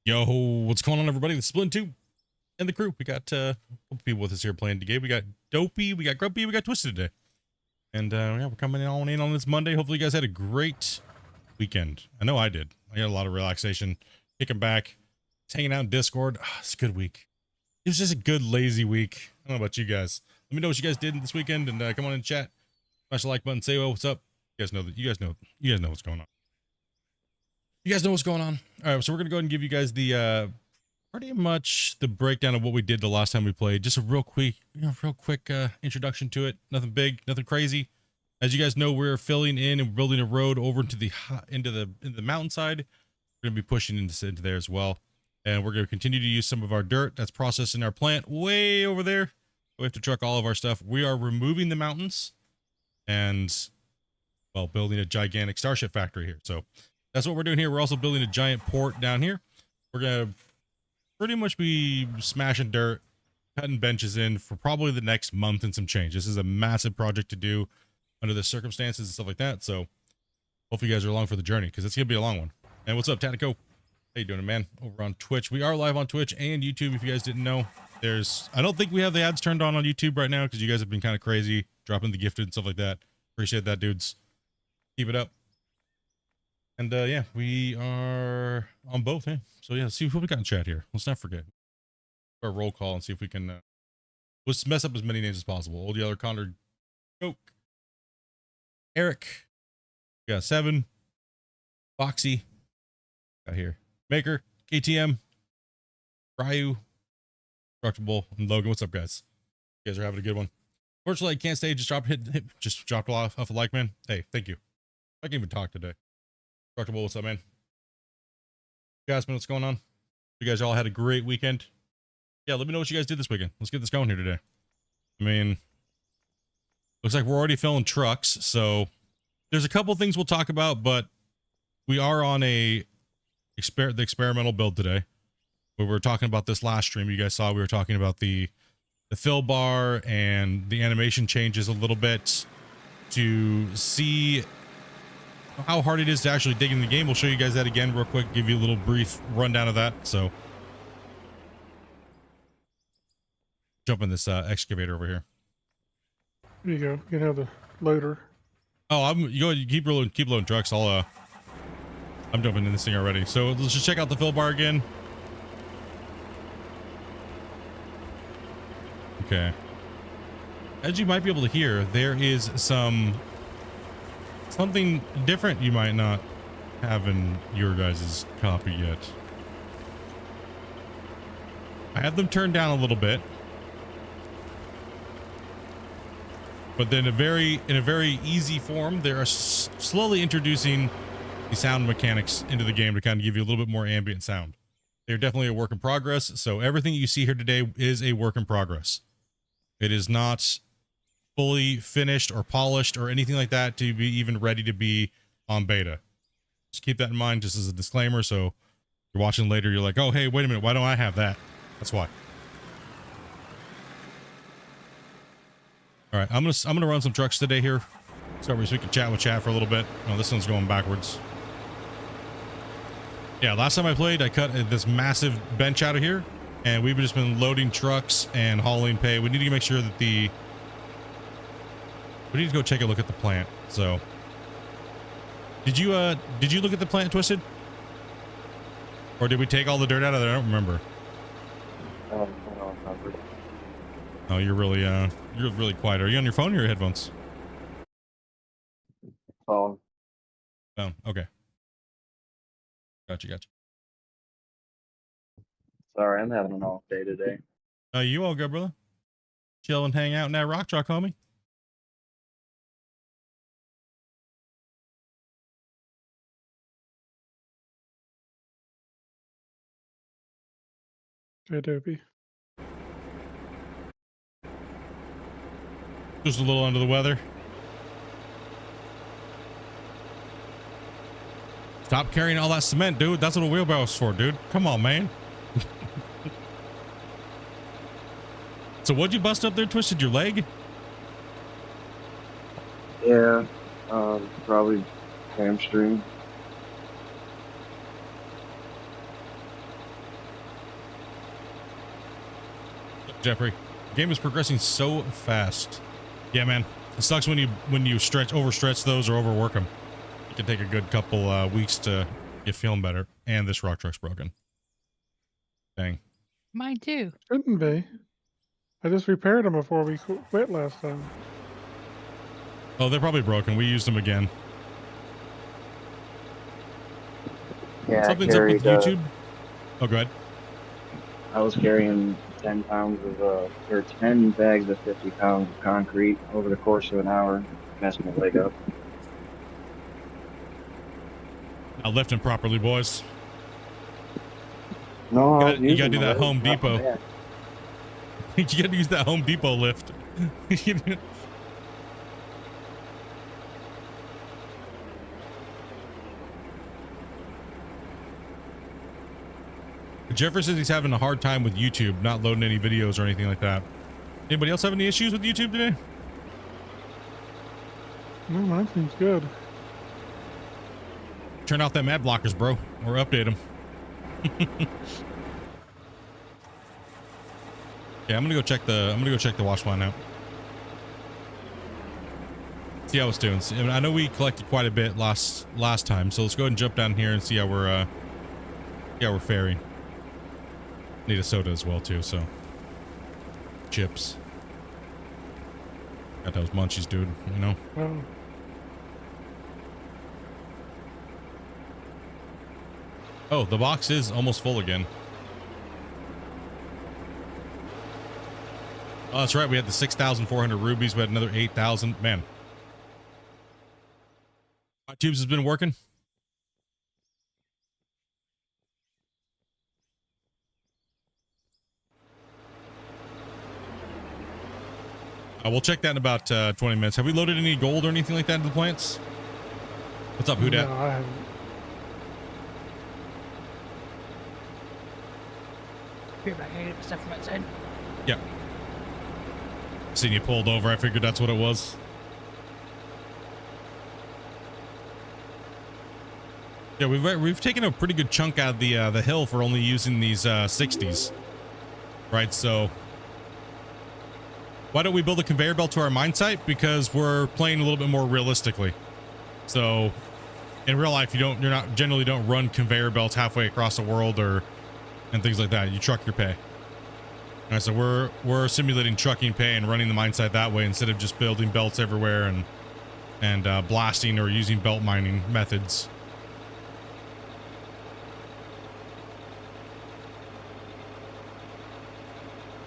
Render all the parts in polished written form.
Yo, what's going on, everybody? The Splitintwo and the crew. We got a couple people with us here playing the game. We got Dopey, we got Grumpy, we got Twisted today. And yeah, we're coming in on this Monday. Hopefully you guys had a great weekend. I know I did. I got a lot of relaxation, kicking back, just hanging out in Discord. It's a good week. It was just a good lazy week. I don't know about you guys. Let me know what you guys did this weekend, and come on in chat. Smash the like button, say what's up. You guys know that. You guys know what's going on. You guys know what's going on. All right, so we're gonna go ahead and give you guys the pretty much the breakdown of what we did the last time we played. Just a real quick, introduction to it. Nothing big, nothing crazy. As you guys know, we're filling in and building a road over into the mountainside. We're gonna be pushing into there as well, and we're gonna continue to use some of our dirt that's processed in our plant way over there. We have to truck all of our stuff. We are removing the mountains and, well, building a gigantic starship factory here. So that's what we're doing here. We're also building a giant port down here. We're gonna pretty much be smashing dirt, cutting benches in for probably the next month and some change. This is a massive project to do under the circumstances and stuff like that. So hopefully you guys are along for the journey, because it's gonna be a long one. And what's up, Tatico? How you doing, man? Over on Twitch. We are live on Twitch and YouTube, if you guys didn't know. I don't think we have the ads turned on YouTube right now, because you guys have been kind of crazy dropping the gifted and stuff like that. Appreciate that, dudes. Keep it up. And yeah, we are on both. Hey, so yeah, let's see what we got in chat here. Let's not forget our roll call and see if we can let's mess up as many names as possible. Old Yeller, Connor, Coke, Eric, we got 7, Foxy, got here, Maker, KTM, Ryu, Destructible, and Logan. What's up, guys? You guys are having a good one. Fortunately, I can't stay. Just dropped off a like, man. Hey, thank you. I can't even talk today. Destructible, what's up, man? Jasmine, what's going on? You guys all had a great weekend. Yeah, let me know what you guys did this weekend. Let's get this going here today. I mean, looks like we're already filling trucks, so there's a couple things we'll talk about, but we are on the experimental build today. We were talking about this last stream. You guys saw we were talking about the fill bar and the animation changes a little bit to see how hard it is to actually dig in the game. We'll show you guys that again real quick, give you a little brief rundown of that. So jump in this excavator over here. There you go. You can have the loader. Oh, you go ahead, you keep loading trucks. I'm jumping in this thing already. So let's just check out the fill bar again. Okay. As you might be able to hear, there is something different you might not have in your guys' copy yet. I have them turned down a little bit, but then in a very easy form, they are slowly introducing the sound mechanics into the game to kind of give you a little bit more ambient sound. They're definitely a work in progress, so everything you see here today is a work in progress. It is not fully finished or polished or anything like that to be even ready to be on beta. Just keep that in mind, just as a disclaimer. So if you're watching later, you're like, oh, hey, wait a minute, why don't I have that? That's why. All right, I'm gonna run some trucks today here, so we can chat with chat for a little bit. Oh, this one's going backwards. Yeah, last time I played, I cut this massive bench out of here, and we've just been loading trucks and hauling pay. We need to make sure that we need to go take a look at the plant. So did you look at the plant, Twisted? Or did we take all the dirt out of there? I don't remember. I don't remember. Oh, you're really quiet. Are you on your phone or your headphones? Phone. Oh, okay. Gotcha. Sorry, I'm having an off day today. You all good, brother? Chill and hang out in that rock truck, homie. Okay, Dopey. Just a little under the weather. Stop carrying all that cement, dude. That's what a wheelbarrow's for, dude. Come on, man. So what'd you bust up there, Twisted? Your leg? Yeah, probably hamstring. Jeffrey, the game is progressing so fast. Yeah, man. It sucks when you overstretch those or overwork them. It can take a good couple weeks to get feeling better. And this rock truck's broken. Dang. Mine too. Shouldn't be. I just repaired them before we quit last time. Oh, they're probably broken. We used them again. Yeah, Something's up with YouTube. Oh, go ahead. I was carrying 10 bags of 50 pounds of concrete over the course of an hour. Messed my leg up. Not lifting properly, boys. No, You gotta do that Home Depot. You gotta use that Home Depot lift. Jeffrey says he's having a hard time with YouTube, not loading any videos or anything like that. Anybody else have any issues with YouTube today? No, mine seems good. Turn off them ad blockers, bro, or update them. Yeah, I'm gonna go check the wash line out. See how it's doing. I know we collected quite a bit last time, so let's go ahead and jump down here and see how we're faring. Need a soda as well too, so chips. Got those munchies, dude, you know. Oh. Oh, the box is almost full again. Oh, that's right. We had the 6,400 rubies. We had another 8,000. Man. My tubes has been working. We'll check that in about 20 minutes. Have we loaded any gold or anything like that into the plants? What's up, Hoodat? No, I haven't. Here, back. I get stuff from outside. Yeah. Seen you pulled over. I figured that's what it was. Yeah, we've taken a pretty good chunk out of the hill for only using these 60s, right? So why don't we build a conveyor belt to our mine site? Because we're playing a little bit more realistically. So in real life, generally don't run conveyor belts halfway across the world and things like that. You truck your pay. All right, so we're simulating trucking pay and running the mine site that way instead of just building belts everywhere and blasting or using belt mining methods.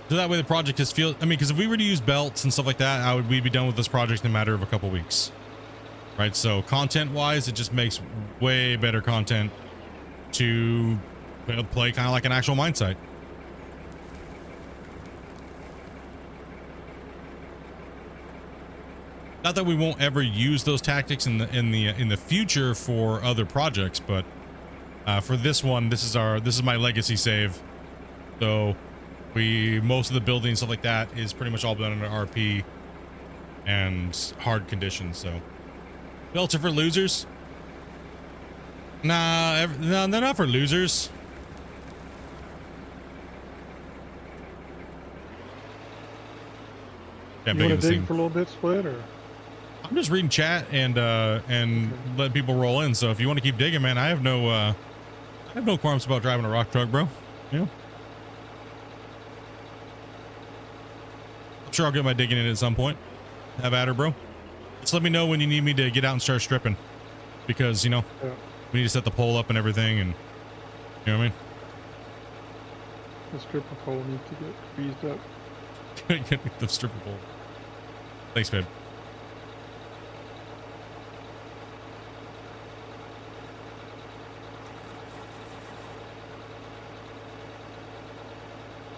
So that way the project just feels, because if we were to use belts and stuff like that, we'd be done with this project in a matter of a couple weeks. Right? So content wise, it just makes way better content to play kind of like an actual mine site. Not that we won't ever use those tactics in the future for other projects, but for this one, this is my legacy save. So most of the building and stuff like that is pretty much all done under RP and hard conditions. So belts are for losers. No, they're not for losers. You want to dig for a little bit, Split, or? I'm just reading chat and letting people roll in. So if you want to keep digging, man, I have no qualms about driving a rock truck, bro. You know? I'm sure I'll get my digging in at some point. Have at her, bro. Just let me know when you need me to get out and start stripping, because we need to set the pole up and everything, and you know what I mean. The stripper pole needs to get greased up. Get the stripper pole. Thanks, babe.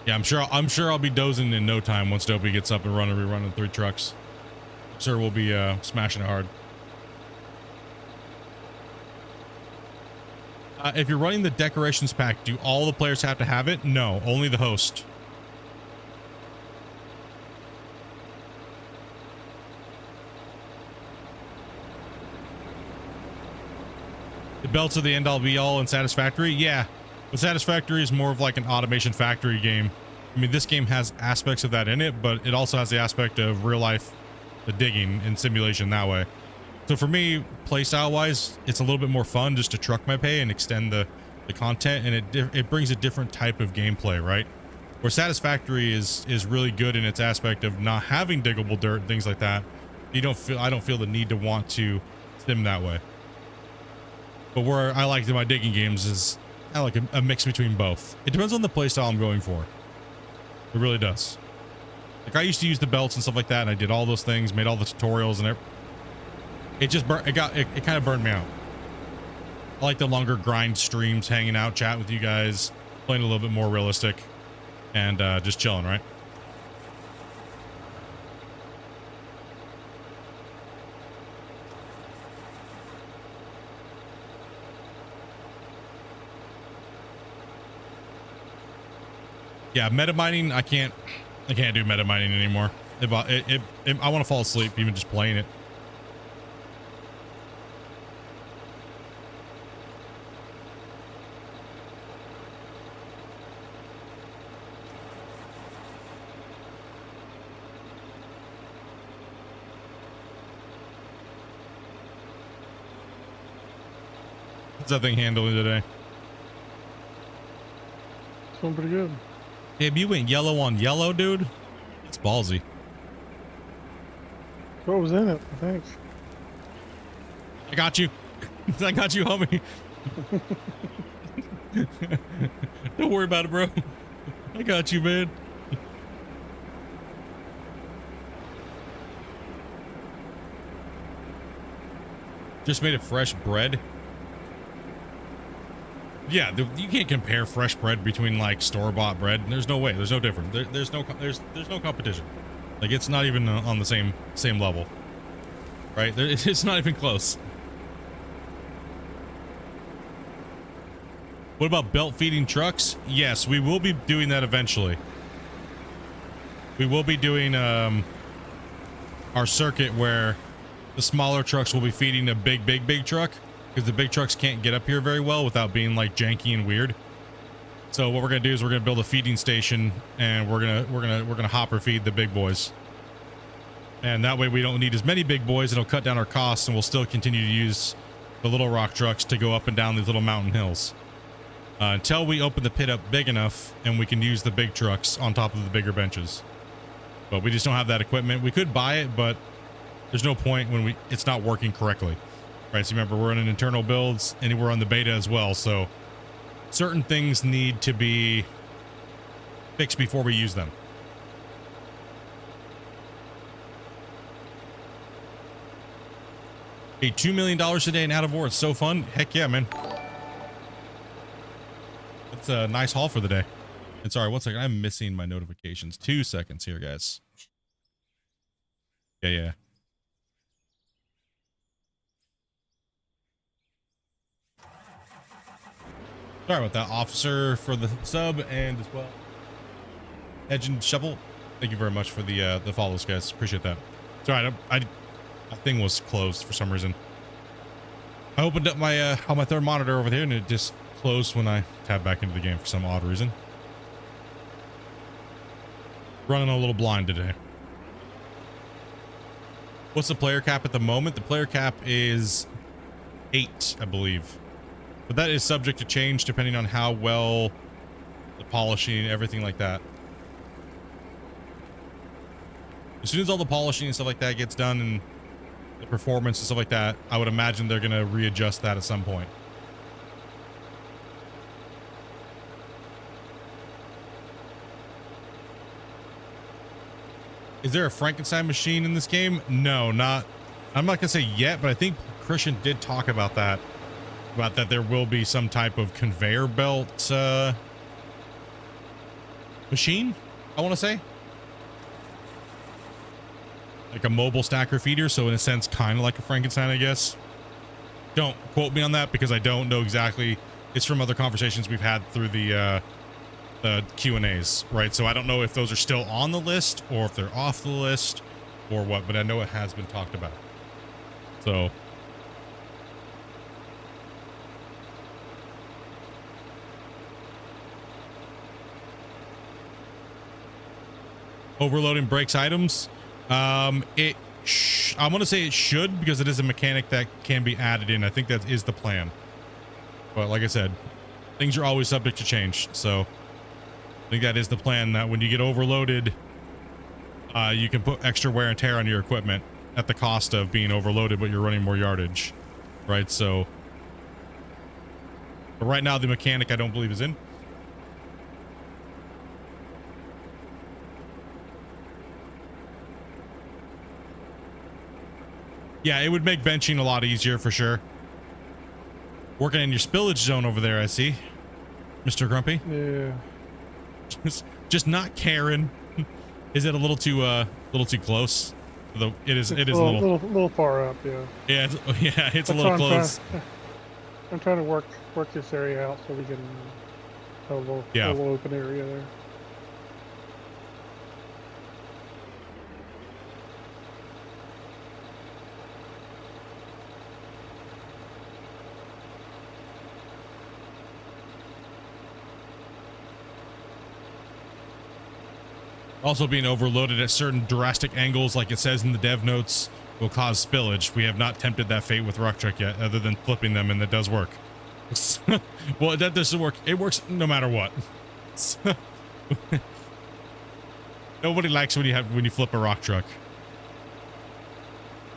Yeah, I'm sure I'll be dozing in no time once Dopey gets up and rerunning 3 trucks. I'm sure we'll be smashing it hard. If you're running the decorations pack, do all the players have to have it? No, only the host. The belts are the end all be all in Satisfactory? Yeah. But Satisfactory is more of like an automation factory game I mean, this game has aspects of that in it, but it also has the aspect of real life, the digging and simulation that way. So for me, playstyle wise, it's a little bit more fun just to truck my pay and extend the content, and it brings a different type of gameplay, right? Where Satisfactory is really good in its aspect of not having diggable dirt and things like that. I don't feel the need to want to sim that way. But where I like my digging games is I like a mix between both. It depends on the playstyle I'm going for. It really does. Like I used to use the belts and stuff like that, and I did all those things, made all the tutorials, and it just burnt. It kind of burned me out. I like the longer grind streams, hanging out, chatting with you guys, playing a little bit more realistic, and just chilling, right? Yeah, meta mining, I can't do meta mining anymore. I want to fall asleep even just playing it. How's that thing handling today? It's going pretty good. Hey, you went yellow on yellow, dude. It's ballsy. What was in it? Thanks. I got you. I got you, homie. Don't worry about it, bro. I got you, man. Just made a fresh bread. Yeah, you can't compare fresh bread between like store-bought bread. There's no way. There's no difference. There's no competition. Like it's not even on the same level, right? It's not even close. What about belt feeding trucks? Yes, we will be doing that eventually. We will be doing our circuit where the smaller trucks will be feeding a big truck. Because the big trucks can't get up here very well without being like janky and weird. So what we're gonna do is we're gonna build a feeding station, and we're gonna hopper feed the big boys. And that way we don't need as many big boys, and it'll cut down our costs, and we'll still continue to use the little rock trucks to go up and down these little mountain hills. Until we open the pit up big enough and we can use the big trucks on top of the bigger benches. But we just don't have that equipment. We could buy it, but there's no point when it's not working correctly. Right, so remember, we're in internal builds, and we're on the beta as well, so certain things need to be fixed before we use them. Hey, $2 million today and out of war. It's so fun. Heck yeah, man. That's a nice haul for the day. And sorry, one second. I'm missing my notifications. 2 seconds here, guys. Yeah. Sorry about that, officer, for the sub, and as well, Edge and Shovel. Thank you very much for the follows, guys. Appreciate that. Sorry, my thing was closed for some reason. I opened up my on my third monitor over there, and it just closed when I tabbed back into the game for some odd reason. Running a little blind today. What's the player cap at the moment? The player cap is 8, I believe. But that is subject to change depending on how well the polishing and everything like that. As soon as all the polishing and stuff like that gets done and the performance and stuff like that, I would imagine they're going to readjust that at some point. Is there a Frankenstein machine in this game? No, not. I'm not going to say yet, but I think Christian did talk about that. About that there will be some type of conveyor belt machine, I want to say. Like a mobile stacker feeder, so in a sense kind of like a Frankenstein, I guess. Don't quote me on that because I don't know exactly. It's from other conversations we've had through the Q&As, right? So I don't know if those are still on the list or if they're off the list or what, but I know it has been talked about. So overloading breaks items. I'm going to say it should, because it is a mechanic that can be added in. I think that is the plan. But like I said, things are always subject to change. So I think that is the plan, that when you get overloaded, you can put extra wear and tear on your equipment at the cost of being overloaded, but you're running more yardage, right? So, but right now the mechanic I don't believe is in. Yeah, it would make benching a lot easier for sure. Working in your spillage zone over there, I see, Mr. Grumpy. Yeah. Just not caring. Is it a little too close? Though it is a little far up, yeah. Yeah, it's That's a little why close. I'm trying to work this area out so we can have a little open area there. Also, being overloaded at certain drastic angles, like it says in the dev notes, will cause spillage. We have not tempted that fate with Rock Truck yet, other than flipping them, and that does work. Well, that doesn't work. It works no matter what. Nobody likes when you flip a rock truck.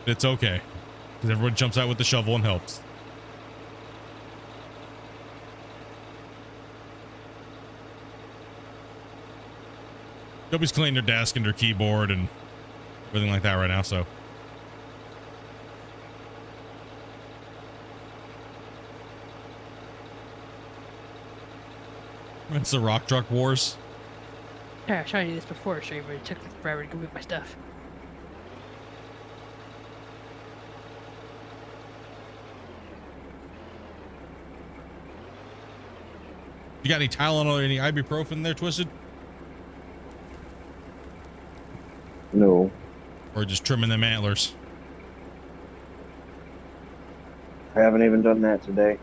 It's okay, because everyone jumps out with the shovel and helps. Nobody's cleaning their desk and their keyboard and everything like that right now, so. It's the rock truck wars. Yeah, I tried to do this before, so it took forever to go get my stuff. You got any Tylenol or any ibuprofen there, Twisted? No. Or just trimming them antlers? I haven't even done that today.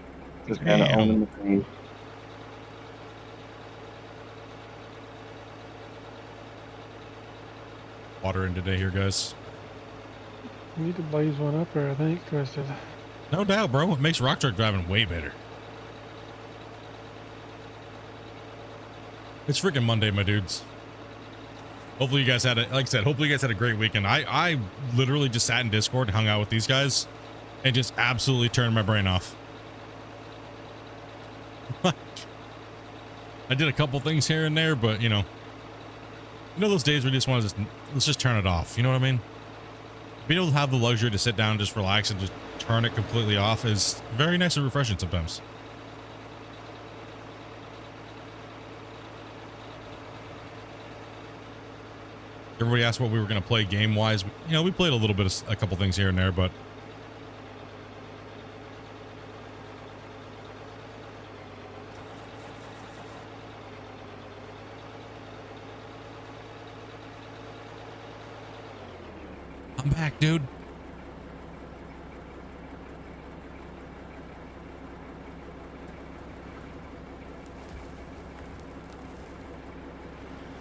Just kind of Damn. owning the pain. Water in today here, guys. We need to blaze one up there, I think, Twisted. No doubt, bro. It makes rock truck driving way better. It's freaking Monday, my dudes. Hopefully you guys had like I said, hopefully you guys had a great weekend. I literally just sat in Discord and hung out with these guys and just absolutely turned my brain off. I did a couple things here and there, but you know those days where you just want to let's just turn it off. You know what I mean? Being able to have the luxury to sit down and just relax and just turn it completely off is very nice and refreshing sometimes. Everybody asked what we were going to play game-wise. You know, we played a little bit of a couple things here and there, but I'm back, dude.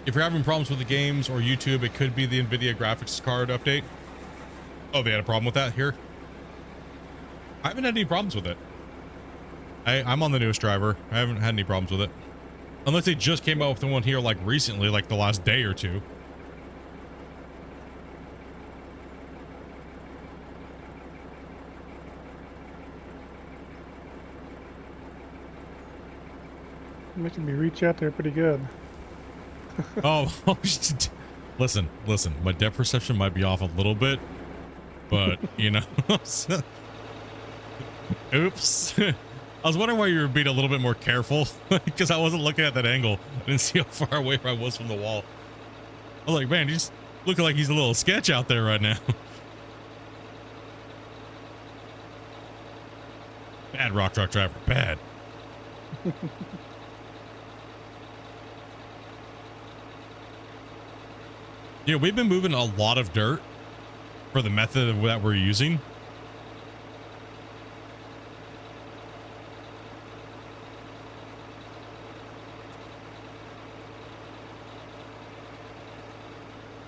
If you're having problems with the games or YouTube, it could be the NVIDIA graphics card update. Oh, they had a problem with that here? I haven't had any problems with it. I'm on the newest driver. I haven't had any problems with it. Unless they just came out with the one here like recently, like the last day or two. Making me reach out there pretty good. Oh, listen. My depth perception might be off a little bit, but you know, oops. I was wondering why you were being a little bit more careful because I wasn't looking at that angle. I didn't see how far away I was from the wall. I was like, man, he's looking like he's a little sketch out there right now. Bad rock truck driver, bad. You know, we've been moving a lot of dirt for the method that we're using.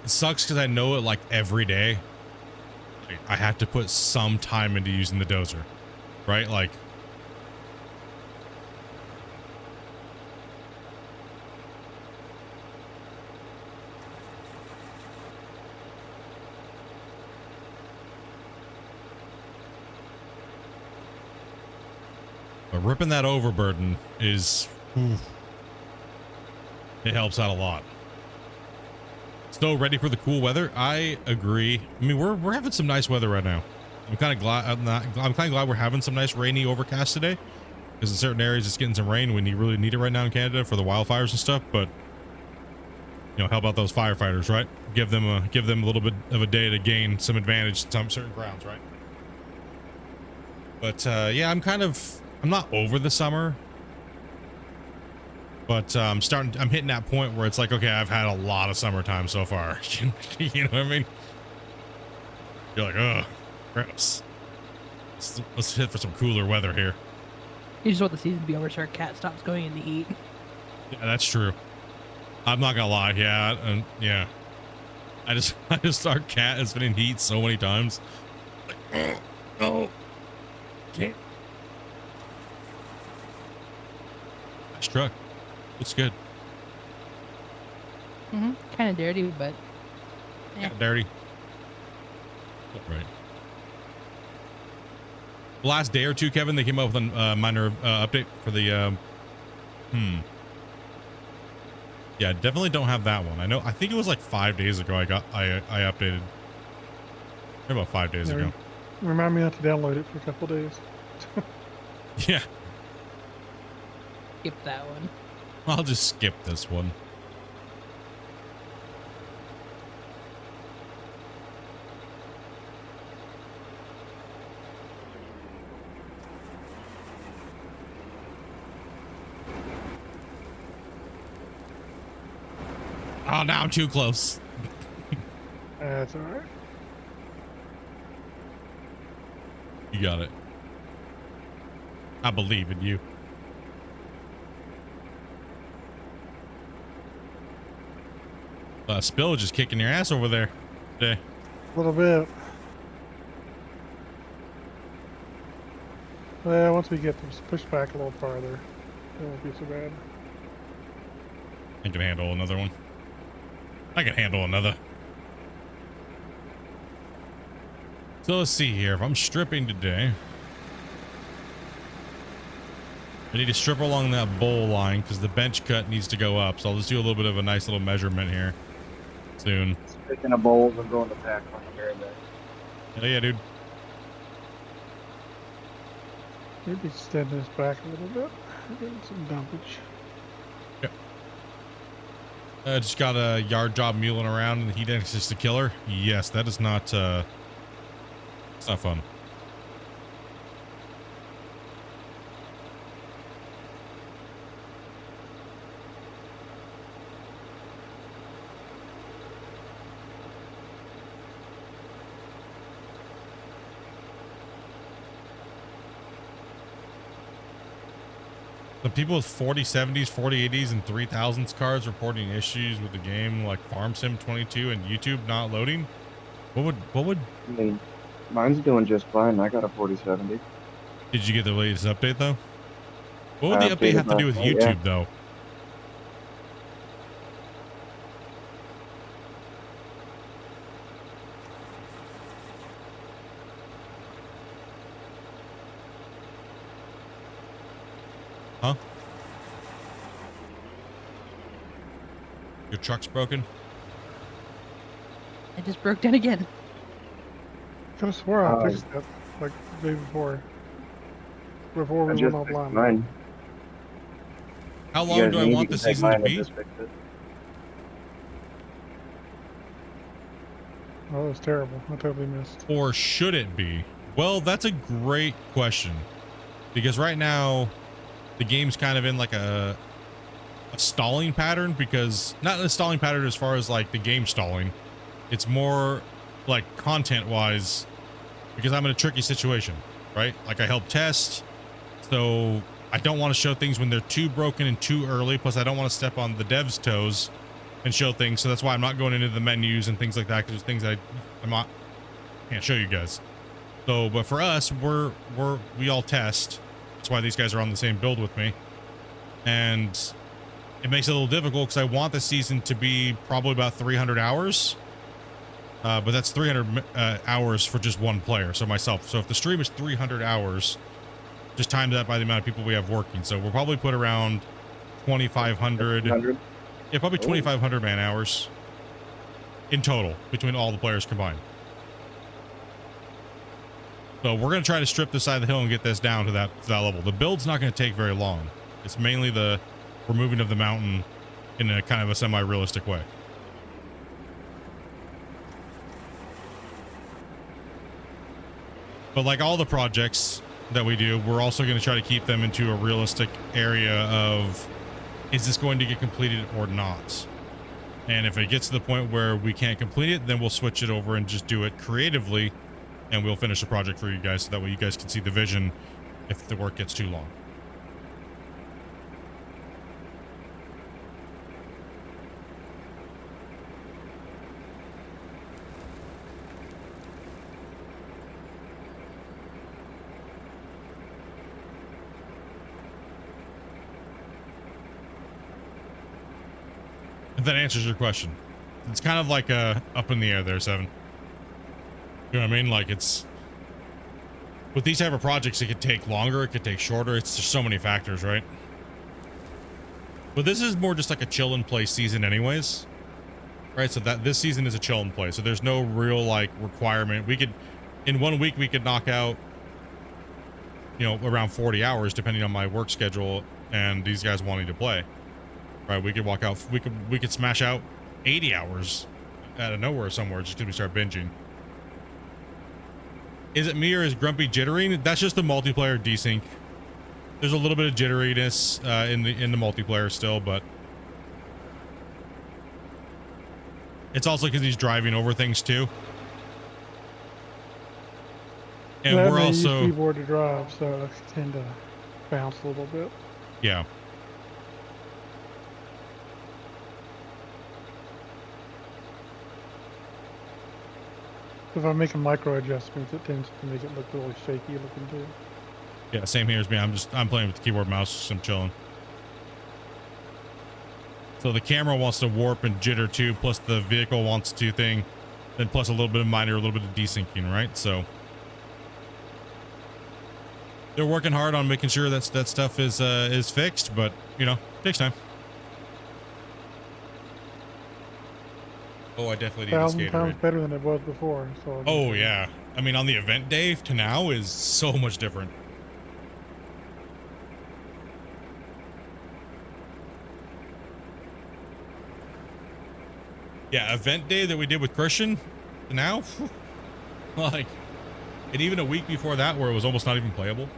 It sucks because I know it like every day. Like, I have to put some time into using the dozer, right? Like, but ripping that overburden is, it helps out a lot. Still ready for the cool weather? I agree. I mean, we're having some nice weather right now. I'm kind of glad. I'm kind of glad we're having some nice rainy overcast today, because in certain areas it's getting some rain when you really need it right now in Canada for the wildfires and stuff. But you know, help out those firefighters, right? Give them a little bit of a day to gain some advantage in some certain grounds, right? But yeah, I'm not over the summer. But I'm hitting that point where it's like, okay, I've had a lot of summertime so far. You know what I mean? You're like, oh, gross. Let's hit for some cooler weather here. You just want the season to be over so our cat stops going in the heat. Yeah, that's true. I'm not gonna lie. Yeah, yeah. I just our cat has been in heat so many times. Like, oh, no, can't. Nice truck. Looks good. Kind of dirty, but yeah, dirty. Right. The last day or two, Kevin, they came up with a minor update for the. Yeah, definitely don't have that one. I think it was like 5 days ago. I updated. About 5 days ago. Remind me not to download it for a couple days. Yeah. skip that one. I'll just skip this one. Oh, now I'm too close. That's all right. You got it. I believe in you. Spill just kicking your ass over there today. A little bit. Well, once we get this pushed back a little farther, it won't be so bad. I can handle another one. I can handle another. So let's see here. If I'm stripping today, I need to strip along that bowl line because the bench cut needs to go up. So I'll just do a little bit of a nice little measurement here soon. Speaking of bowls, I'm going to pack one here and there. Hell yeah, dude. Maybe extend this back a little bit. Getting some dumpage. Yep. Just got a yard job muling around and the heat index is the killer. Yes, that is not, it's not fun. The people with 4070s, 4080s, and 3000s cards reporting issues with the game like Farm Sim 22 and YouTube not loading. What would? I mean, mine's doing just fine. I got a 4070. Did you get the latest update though? What would the update have to do with YouTube though? Huh? Your truck's broken? It just broke down again. I could have swore I fixed that like the day before. Before we went offline. Mine. How long do I want the season to be? Oh, that was terrible. I totally missed. Or should it be? Well, that's a great question. Because right now, the game's kind of in like a stalling pattern, because not a stalling pattern as far as like the game stalling. It's more like content wise, because I'm in a tricky situation, right? Like I help test, so I don't want to show things when they're too broken and too early. Plus I don't want to step on the devs' toes and show things. So that's why I'm not going into the menus and things like that, because there's things that can't show you guys. So, but for us, we all test. That's why these guys are on the same build with me, and it makes it a little difficult because I want the season to be probably about 300 hours. But that's 300 hours for just one player, so myself. So if the stream is 300 hours, just times that by the amount of people we have working. So we'll probably put around 2,500. Yeah, probably 2,500 man hours in total between all the players combined. So we're going to try to strip this side of the hill and get this down to that level. The build's not going to take very long. It's mainly the removing of the mountain in a kind of a semi-realistic way. But like all the projects that we do, we're also going to try to keep them into a realistic area of, is this going to get completed or not? And if it gets to the point where we can't complete it, then we'll switch it over and just do it creatively, and we'll finish the project for you guys, so that way you guys can see the vision if the work gets too long. If that answers your question. It's kind of like up in the air there, Seven. You know what I mean? Like, it's with these type of projects, it could take longer, it could take shorter. It's just so many factors, right? But this is more just like a chill and play season anyways, right? So that this season is a chill and play. So there's no real like requirement. We could, in 1 week, we could knock out, you know, around 40 hours depending on my work schedule and these guys wanting to play. Right, we could walk out. We could smash out 80 hours out of nowhere somewhere just because we start binging. Is it me or is Grumpy jittering? That's just the multiplayer desync. There's a little bit of jitteriness in the multiplayer still, but it's also because he's driving over things too. And yeah, we're also keyboard to drive, so I tend to bounce a little bit. Yeah. If I'm making micro adjustments, it tends to make it look really shaky looking too. Yeah, same here as me. I'm playing with the keyboard mouse, just I'm chilling. So the camera wants to warp and jitter too, plus the vehicle wants to thing, then plus a little bit of minor, a little bit of desyncing, right? So they're working hard on making sure that stuff is fixed, but you know, takes time. Oh, I definitely need a 1,000 skater. times better than it was before. So. Oh yeah, I mean on the event day to now is so much different. Yeah, event day that we did with Christian to now, like, and even a week before that where it was almost not even playable.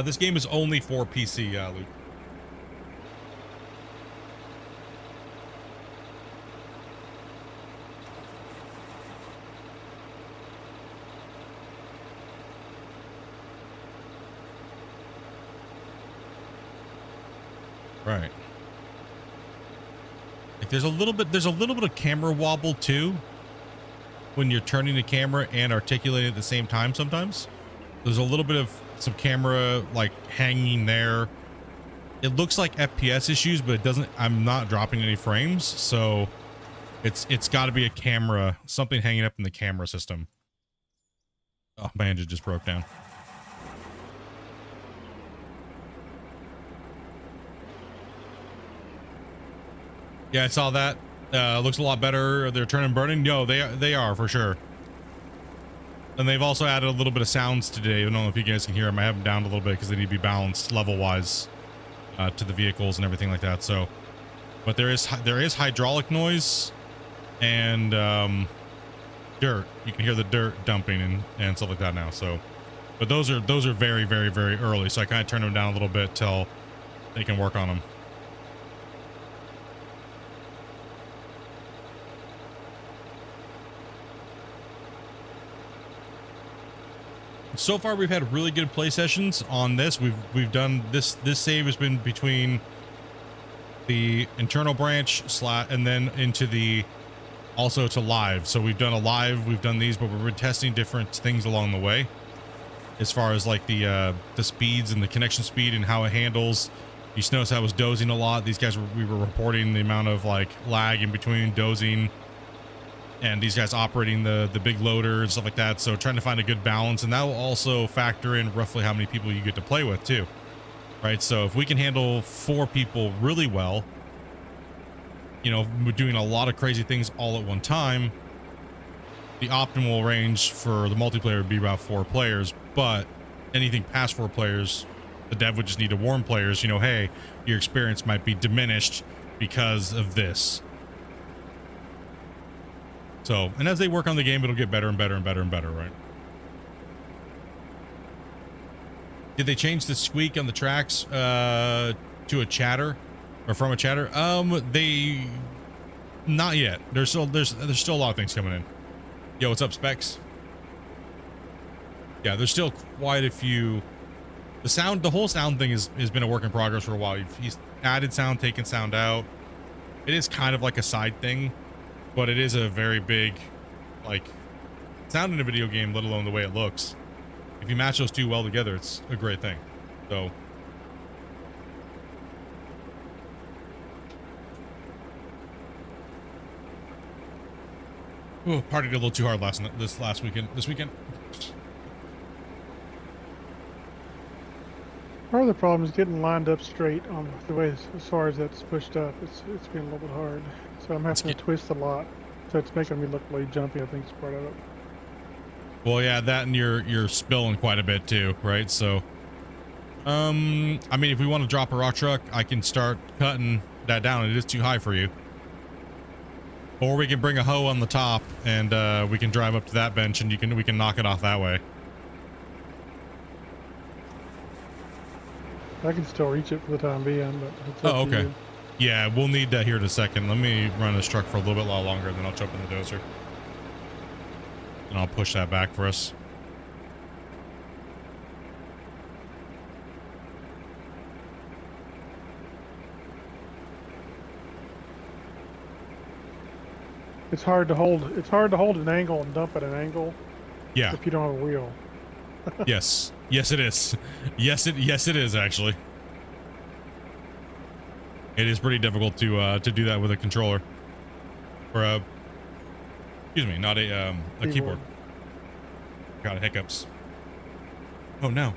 This game is only for PC, Luke. Right. Like there's a little bit of camera wobble too when you're turning the camera and articulating at the same time sometimes. There's a little bit of some camera like hanging there. It looks like FPS issues, but it doesn't. I'm not dropping any frames, so it's got to be a camera, something hanging up in the camera system. Oh, my engine just broke down. Yeah, I saw that. Looks a lot better. They're turning burning. No, they are for sure. And they've also added a little bit of sounds today. I don't know if you guys can hear them. I have them down a little bit because they need to be balanced level-wise to the vehicles and everything like that. So, but there is hydraulic noise and dirt. You can hear the dirt dumping and stuff like that now. So, but those are very, very, very early. So I kind of turned them down a little bit till they can work on them. so far we've had really good play sessions on this. We've done this save has been between the internal branch and then into the also to live. So we've done a live, we've done these, but we've been testing different things along the way as far as like the speeds and the connection speed and how it handles. You notice I was dozing a lot. These guys we were reporting the amount of like lag in between dozing and these guys operating the big loader and stuff like that. So trying to find a good balance, and that will also factor in roughly how many people you get to play with too, right? So if we can handle 4 people really well, you know, we're doing a lot of crazy things all at one time, the optimal range for the multiplayer would be about 4 players. But anything past 4 players, the dev would just need to warn players, you know, hey, your experience might be diminished because of this. So, and as they work on the game, it'll get better and better and better and better, right? Did they change the squeak on the tracks to a chatter or from a chatter? They not yet. There's still a lot of things coming in. Yo, what's up, Specs? Yeah, there's still quite a few. The whole sound thing has been a work in progress for a while. He's added sound, taken sound out. It is kind of like a side thing, but it is a very big, like, sound in a video game, let alone the way it looks. If you match those two well together, it's a great thing. So. Ooh, partied a little too hard this weekend. Part of the problem is getting lined up straight on the way as far as that's pushed up. It's been a little bit hard. So I'm having to twist a lot. So it's making me look really jumpy, I think is part of it. Well, yeah, that and you're spilling quite a bit too, right? So, I mean, if we want to drop a rock truck, I can start cutting that down. It is too high for you. Or we can bring a hoe on the top and we can drive up to that bench and we can knock it off that way. I can still reach it for the time being, but it's up to you. Yeah, we'll need that here in a second. Let me run this truck for a little bit longer, and then I'll jump in the dozer. And I'll push that back for us. It's hard to hold an angle and dump at an angle. Yeah. If you don't have a wheel. Yes it is. Yes it is actually. It is pretty difficult to do that with a controller or a, excuse me, not a keyboard. Got hiccups. Oh no.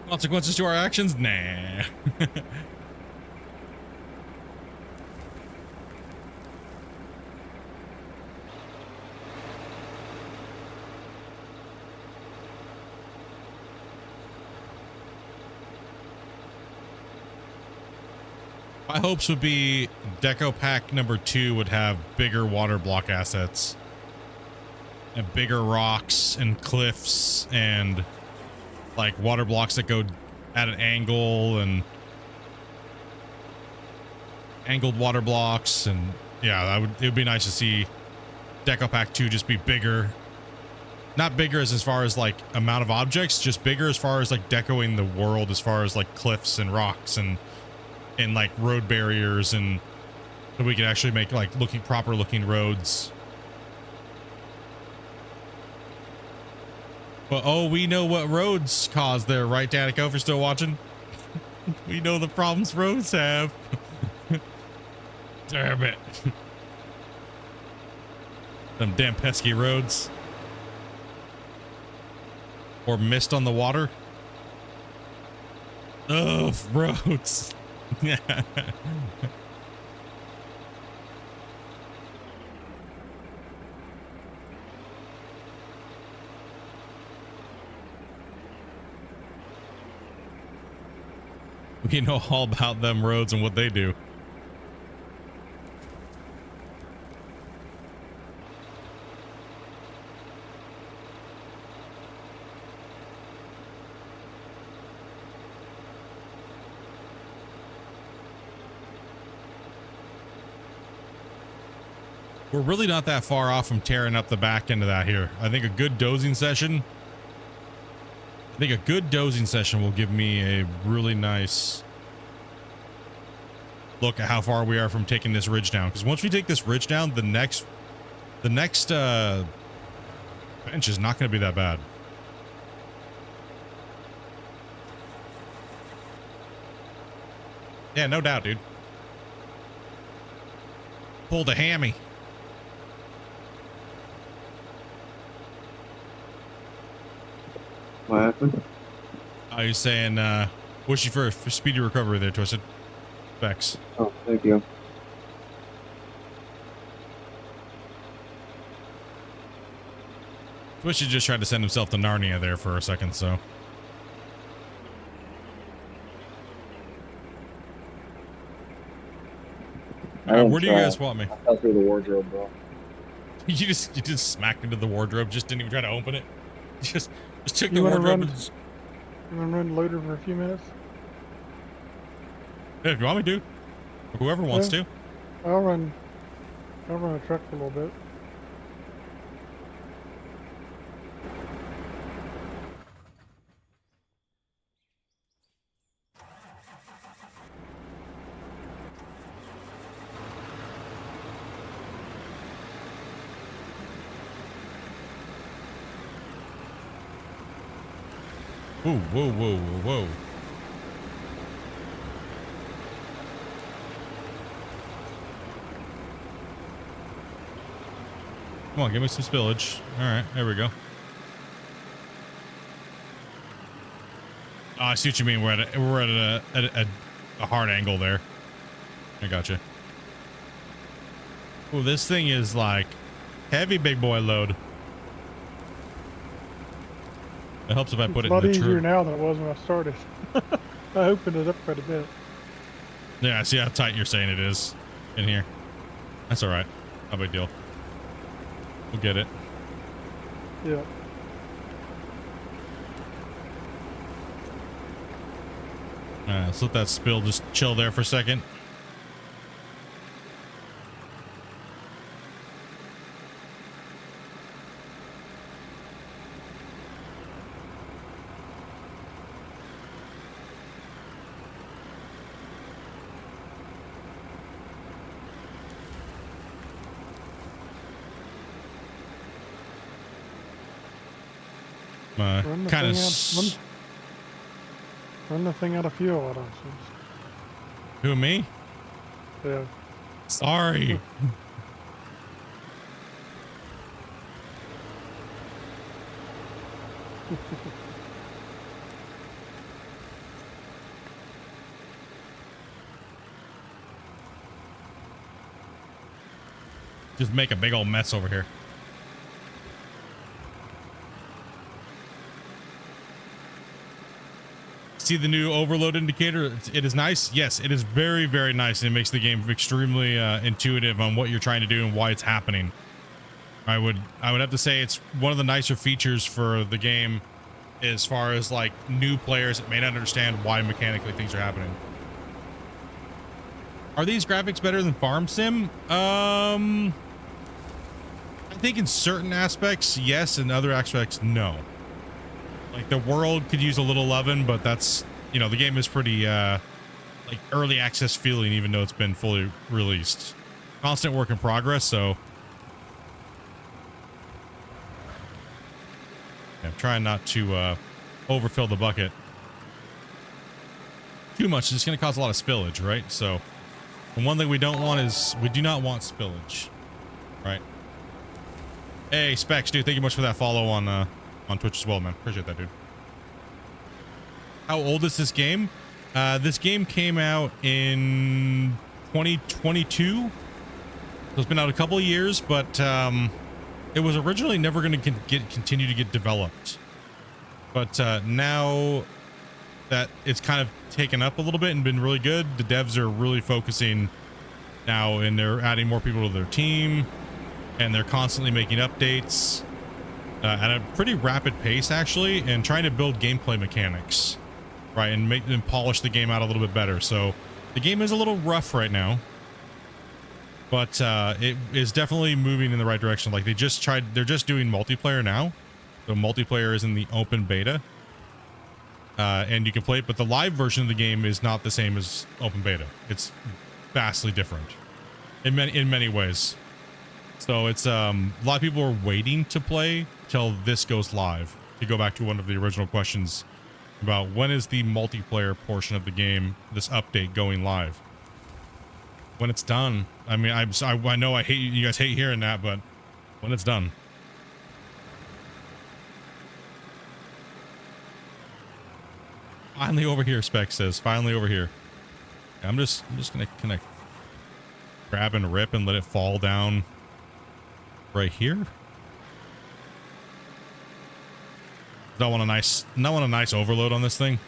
Consequences to our actions? Nah. My hopes would be Deco Pack number 2 would have bigger water block assets and bigger rocks and cliffs and like water blocks that go at an angle and angled water blocks. And yeah, it would be nice to see Deco Pack 2 just be bigger. Not bigger as far as like amount of objects, just bigger as far as like decoing the world, as far as like cliffs and rocks and like road barriers, and so we can actually make like proper looking roads. But oh, we know what roads cause there, right, Danico? If you're still watching, we know the problems roads have. Damn it. Them damn pesky roads. Or mist on the water. Oh, roads. Yeah. We know all about them roads and what they do. We're really not that far off from tearing up the back end of that here. I think a good dozing session will give me a really nice look at how far we are from taking this ridge down. Because once we take this ridge down, the next bench is not going to be that bad. Yeah, no doubt, dude. Pulled a hammy. What happened? I was saying, wish you for a speedy recovery there, Twisted. Bex. Oh, thank you. Twisted just tried to send himself to Narnia there for a second, so. Where do you guys want me? I fell through the wardrobe, bro. You just smacked into the wardrobe, just didn't even try to open it. Just took the You wanna wardrobe. run- You want to run loader for a few minutes? Yeah, if you want me to. Or whoever wants to. I'll run a truck for a little bit. Whoa, whoa, whoa, whoa, whoa. Come on, give me some spillage. All right, there we go. Oh, I see what you mean. We're at a hard angle there. I gotcha. Oh, this thing is like heavy big boy load. It helps if I put it It's a lot in the easier true. now than it was when I started. I opened it up quite a bit. Yeah, I see how tight you're saying it is in here. That's all right. No big deal. We'll get it. Yeah. Let's let that spill just chill there for a second. Run the Kind of. thing out- Run the thing out of fuel. I don't see. Who, me? Yeah. Sorry. Just make a big old mess over here. See the new overload indicator? It is nice. Yes, it is very, very nice. And it makes the game extremely intuitive on what you're trying to do and why it's happening. I would have to say it's one of the nicer features for the game as far as like new players that may not understand why mechanically things are happening. Are these graphics better than Farm Sim? I think in certain aspects, yes. In other aspects, no. Like the world could use a little loving, but that's, you know, the game is pretty like early access feeling, even though it's been fully released. Constant work in progress, so yeah, I'm trying not to overfill the bucket too much. It's going to cause a lot of spillage, right? So the one thing we don't want is we do not want spillage, right? Hey, Specs, dude, thank you much for that follow on Twitch as well, man. Appreciate that, dude. How old is this game? This game came out in 2022. So it's been out a couple of years, but it was originally never going to continue to get developed. But now that it's kind of taken up a little bit and been really good, the devs are really focusing now, and they're adding more people to their team, and they're constantly making updates at a pretty rapid pace, actually, and trying to build gameplay mechanics, right, and make them polish the game out a little bit better. So the game is a little rough right now, but it is definitely moving in the right direction. Like they're just doing multiplayer now. So multiplayer is in the open beta. And you can play it, but the live version of the game is not the same as open beta. It's vastly different in many ways. So it's a lot of people are waiting to play till this goes live. To go back to one of the original questions about when is the multiplayer portion of the game, this update, going live? When it's done. I mean, I know I hate you guys hate hearing that, but when it's done. Finally over here, Spec says. Finally over here. I'm just gonna grab and rip and let it fall down right here. Not want a nice overload on this thing.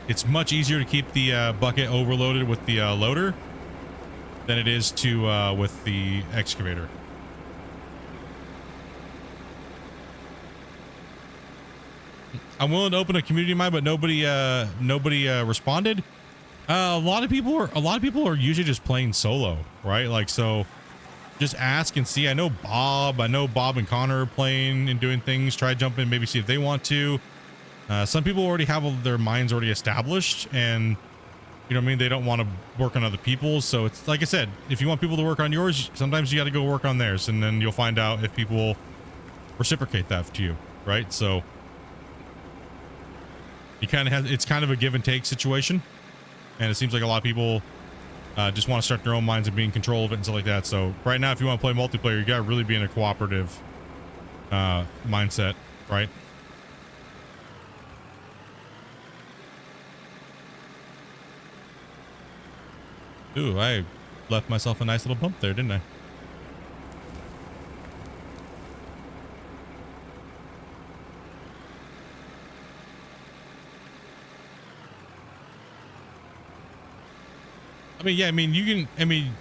It's much easier to keep the bucket overloaded with the loader than it is to with the excavator. I'm willing to open a community mine, but nobody responded. A lot of people are usually just playing solo, right? Like, so just ask and see. I know Bob and Connor are playing and doing things. Try jumping, maybe see if they want to. Some people already have their minds already established, and you know what I mean, they don't want to work on other people's. So it's like I said, if you want people to work on yours, sometimes you got to go work on theirs, and then you'll find out if people reciprocate that to you, right? So you kind of have, it's kind of a give and take situation, and it seems like a lot of people just want to start their own minds and be in control of it and stuff like that. So right now, if you want to play multiplayer, you got to really be in a cooperative mindset, right? Ooh, I left myself a nice little bump there, didn't I? I mean, yeah, I mean, you can, I mean,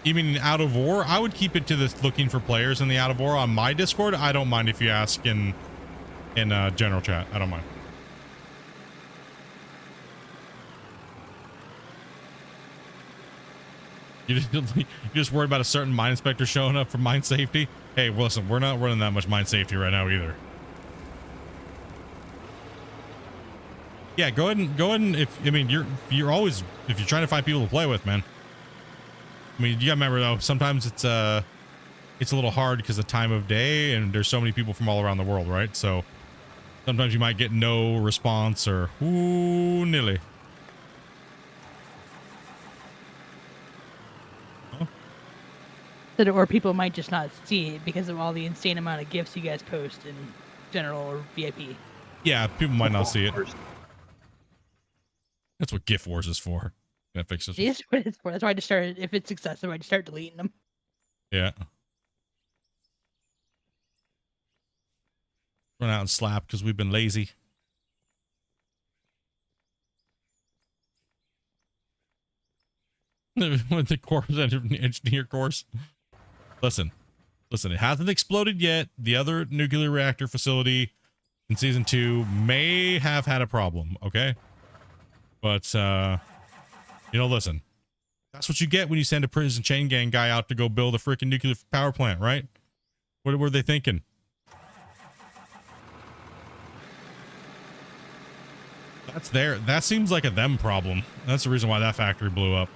even out of war, I would keep it to this looking for players in the out of war on my Discord. I don't mind if you ask in general chat. I don't mind. You're just worried about a certain mine inspector showing up for mine safety. Hey, well, listen, we're not running that much mine safety right now either. Yeah, go ahead and if I mean you're always, if you're trying to find people to play with, man. I mean, you gotta remember though, sometimes it's a little hard because of the time of day and there's so many people from all around the world, right? So sometimes you might get no response or ooh, nearly. Or people might just not see it because of all the insane amount of gifts you guys post in general or VIP. Yeah, people might not see it. That's what GIF Wars is for. That fixes it. That's what it's for. That's why I just started, if it's excessive, I just start deleting them. Yeah. Run out and slap because we've been lazy. With the course engineer course. Listen, it hasn't exploded yet. The other nuclear reactor facility in season 2 may have had a problem. Okay. But, you know, listen, that's what you get when you send a prison chain gang guy out to go build a freaking nuclear power plant, right? What were they thinking? That seems like a them problem. That's the reason why that factory blew up.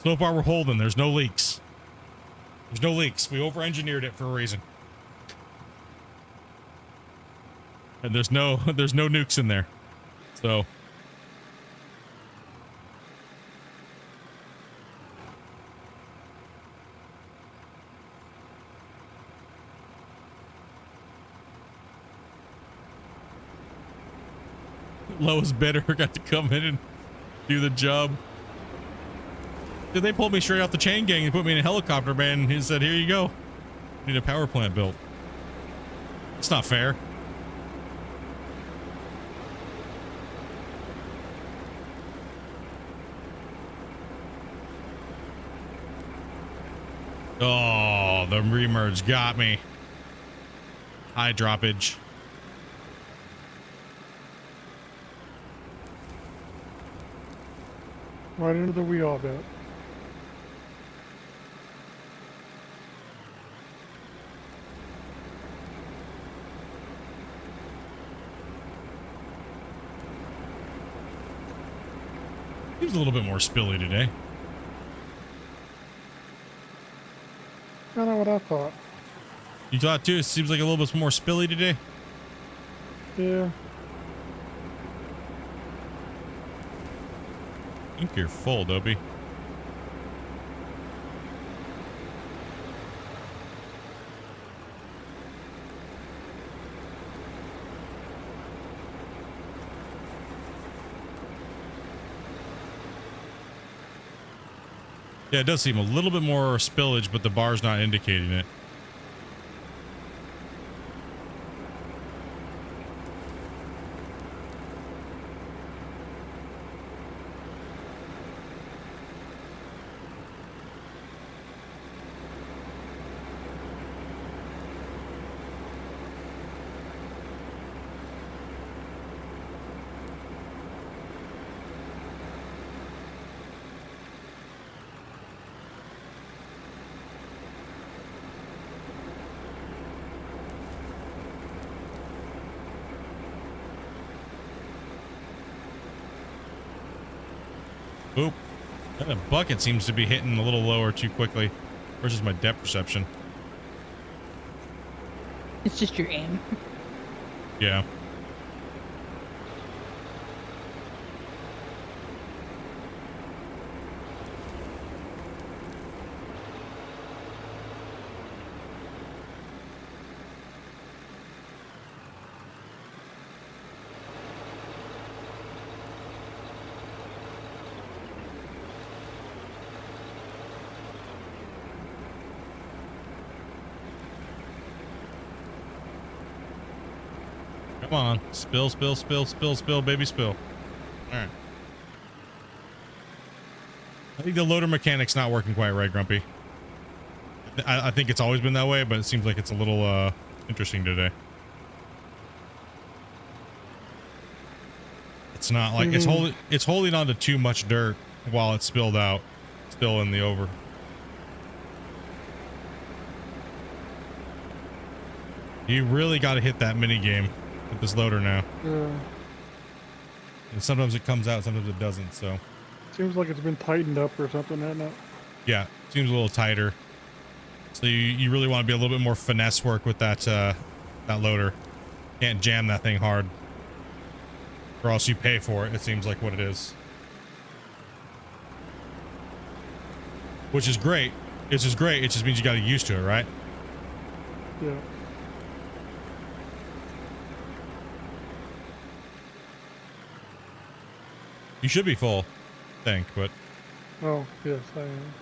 So far we're holding. There's no leaks. There's no leaks. We over-engineered it for a reason. And there's no nukes in there. So lowest bidder got to come in and do the job. Dude, they pulled me straight off the chain gang and put me in a helicopter, man. He said, here you go. Need a power plant built. It's not fair. Oh, the remerge got me. High droppage. Right into the wheel, I bet. Seems a little bit more spilly today. Kind of what I thought. You thought too? It seems like a little bit more spilly today. Yeah. I think you're full, Dopey. Yeah, it does seem a little bit more spillage, but the bar's not indicating it. Oop. That bucket seems to be hitting a little lower too quickly versus my depth perception. It's just your aim. Yeah. Come on. Spill, spill, spill, spill, spill, baby, spill. All right. I think the loader mechanic's not working quite right, Grumpy. I think it's always been that way, but it seems like it's a little interesting today. It's not like it's holding on to too much dirt while it's spilled out, still in the over. You really got to hit that mini game with this loader now. Yeah. And sometimes it comes out, sometimes it doesn't. So Seems like it's been tightened up or something, hasn't it? yeah, seems a little tighter. So you really want to be a little bit more finesse work with that that loader. Can't jam that thing hard, or else you pay for it. It seems like what it is, which is great. It's just great. It just means you got to get used to it, right? Yeah. You should be full, I think, but Oh, yes, I am.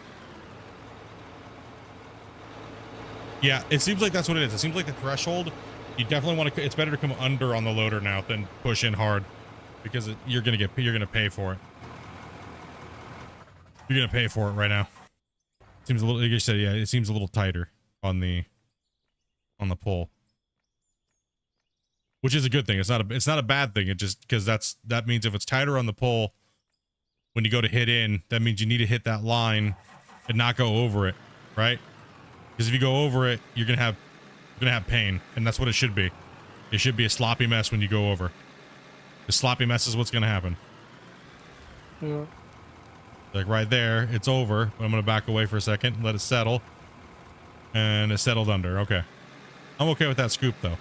yeah, it seems like that's what it is. It seems like the threshold. You definitely want to. It's better to come under on the loader now than push in hard, because you're gonna pay for it. You're gonna pay for it right now. Seems a little. Like you said, yeah, it seems a little tighter on the pull, which is a good thing. It's not a bad thing. It just because that means if it's tighter on the pull, when you go to hit in, that means you need to hit that line and not go over it, right? Because if you go over it, you're gonna have pain, and that's what it should be. It should be a sloppy mess when you go over. The sloppy mess is what's gonna happen. Yeah. Like right there, it's over. But I'm gonna back away for a second, let it settle, and it settled under. Okay, I'm okay with that scoop though.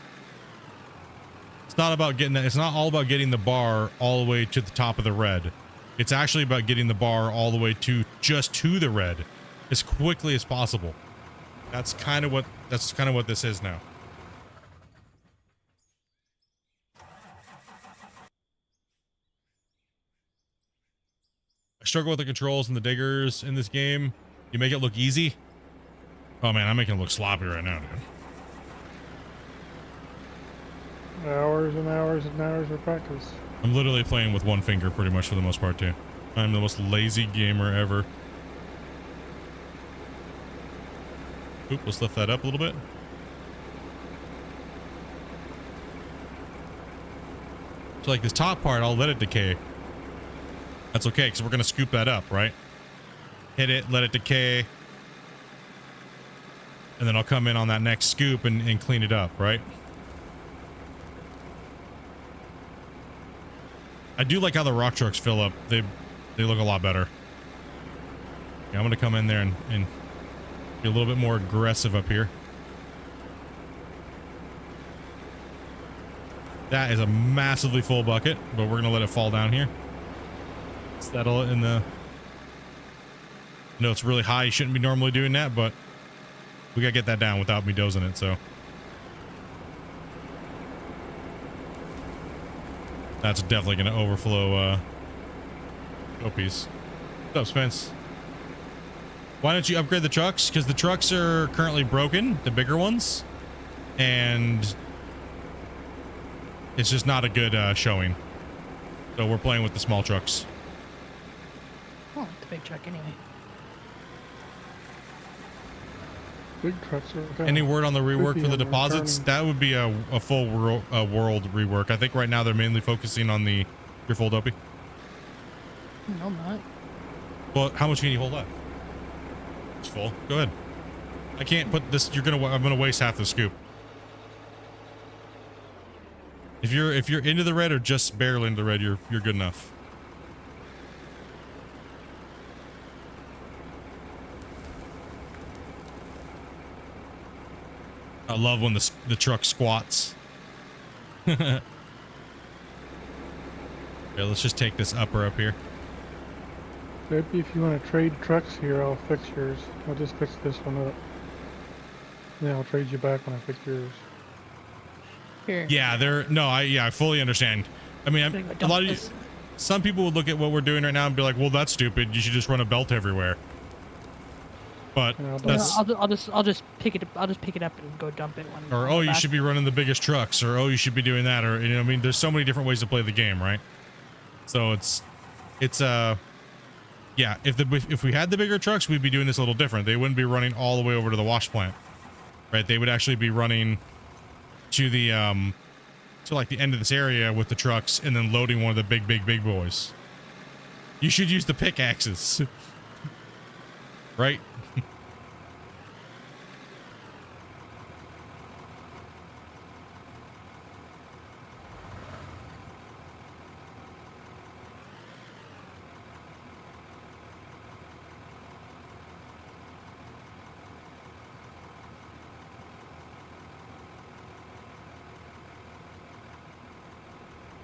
It's not about getting that. It's not all about getting the bar all the way to the top of the red. It's actually about getting the bar all the way to just to the red as quickly as possible. That's kind of what this is now. I struggle with the controls and the diggers in this game. You make it look easy. Oh man, I'm making it look sloppy right now, dude. Hours and hours and hours of practice. I'm literally playing with one finger pretty much for the most part too. I'm the most lazy gamer ever. Oop, let's lift that up a little bit. So like this top part, I'll let it decay. That's okay, because we're going to scoop that up, right? Hit it, let it decay. And then I'll come in on that next scoop and clean it up, right? I do like how the rock trucks fill up. They look a lot better. Yeah, I'm going to come in there and be a little bit more aggressive up here. That is a massively full bucket, but we're going to let it fall down here. Settle it in the... No, it's really high. You shouldn't be normally doing that, but we got to get that down without me dozing it, so... That's definitely going to overflow, Opies. What's up, Spence? Why don't you upgrade the trucks? Because the trucks are currently broken, the bigger ones, and it's just not a good showing. So we're playing with the small trucks. Oh, the big truck anyway. Big trucks are okay. Any word on the rework Creepy for the and deposits? returning. That would be a full world rework. I think right now they're mainly focusing on the your full dopey. No, I'm not. Well, how much can you hold left? It's full. Go ahead. I can't put this. I'm gonna waste half the scoop. If you're into the red or just barely into the red, you're good enough. I love when the truck squats. Yeah, let's just take this upper up here. Maybe if you want to trade trucks here, I'll fix yours. I'll just fix this one up. Then I'll trade you back when I fix yours. Here. Yeah, I fully understand. I mean, Gonna go a dump lot of this. some people would look at what we're doing right now and be like, "Well, that's stupid. You should just run a belt everywhere." But Yeah, I'll that's I'll just pick it up. I'll just pick it up and go dump it. When or I oh, go you back. should be running the biggest trucks, or oh, you should be doing that, or I mean, there's so many different ways to play the game, right? So it's yeah. If we had the bigger trucks, we'd be doing this a little different. They wouldn't be running all the way over to the wash plant, right? They would actually be running to the to like the end of this area with the trucks, and then loading one of the big boys. You should use the pickaxes, right?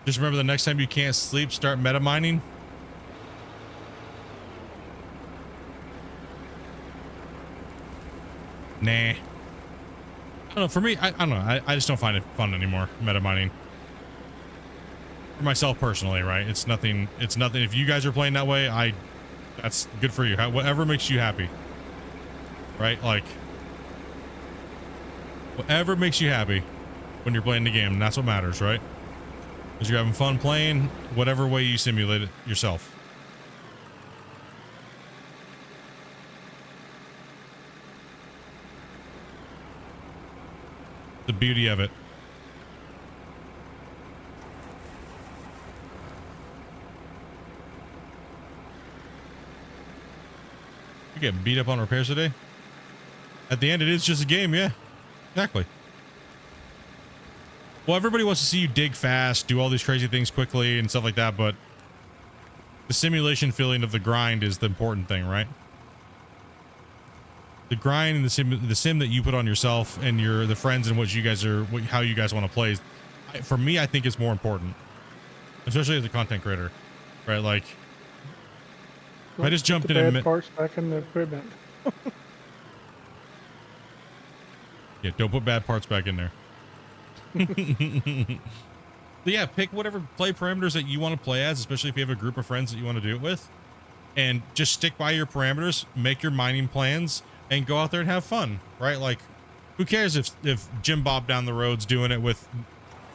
Just remember, the next time you can't sleep, start meta mining. Nah. I don't know. For me, I don't know. I just don't find it fun anymore, meta mining. For myself personally, right? It's nothing. It's nothing. If you guys are playing that way, that's good for you. Whatever makes you happy. Right? Like, whatever makes you happy when you're playing the game, and that's what matters, right? Because you're having fun playing, whatever way you simulate it yourself. The beauty of it. You get beat up on repairs today? At the end, it is just a game, yeah. Exactly. Well, everybody wants to see you dig fast, do all these crazy things quickly and stuff like that, but the simulation feeling of the grind is the important thing, right? The grind and the sim that you put on yourself and the friends and how you guys want to play. For me, I think is more important, especially as a content creator, right? Like, if I just jumped in bad parts back in the equipment. Yeah, don't put bad parts back in there. But yeah, pick whatever play parameters that you want to play as, especially if you have a group of friends that you want to do it with, and just stick by your parameters, make your mining plans, and go out there and have fun, right? Like, who cares if Jim Bob down the road's doing it with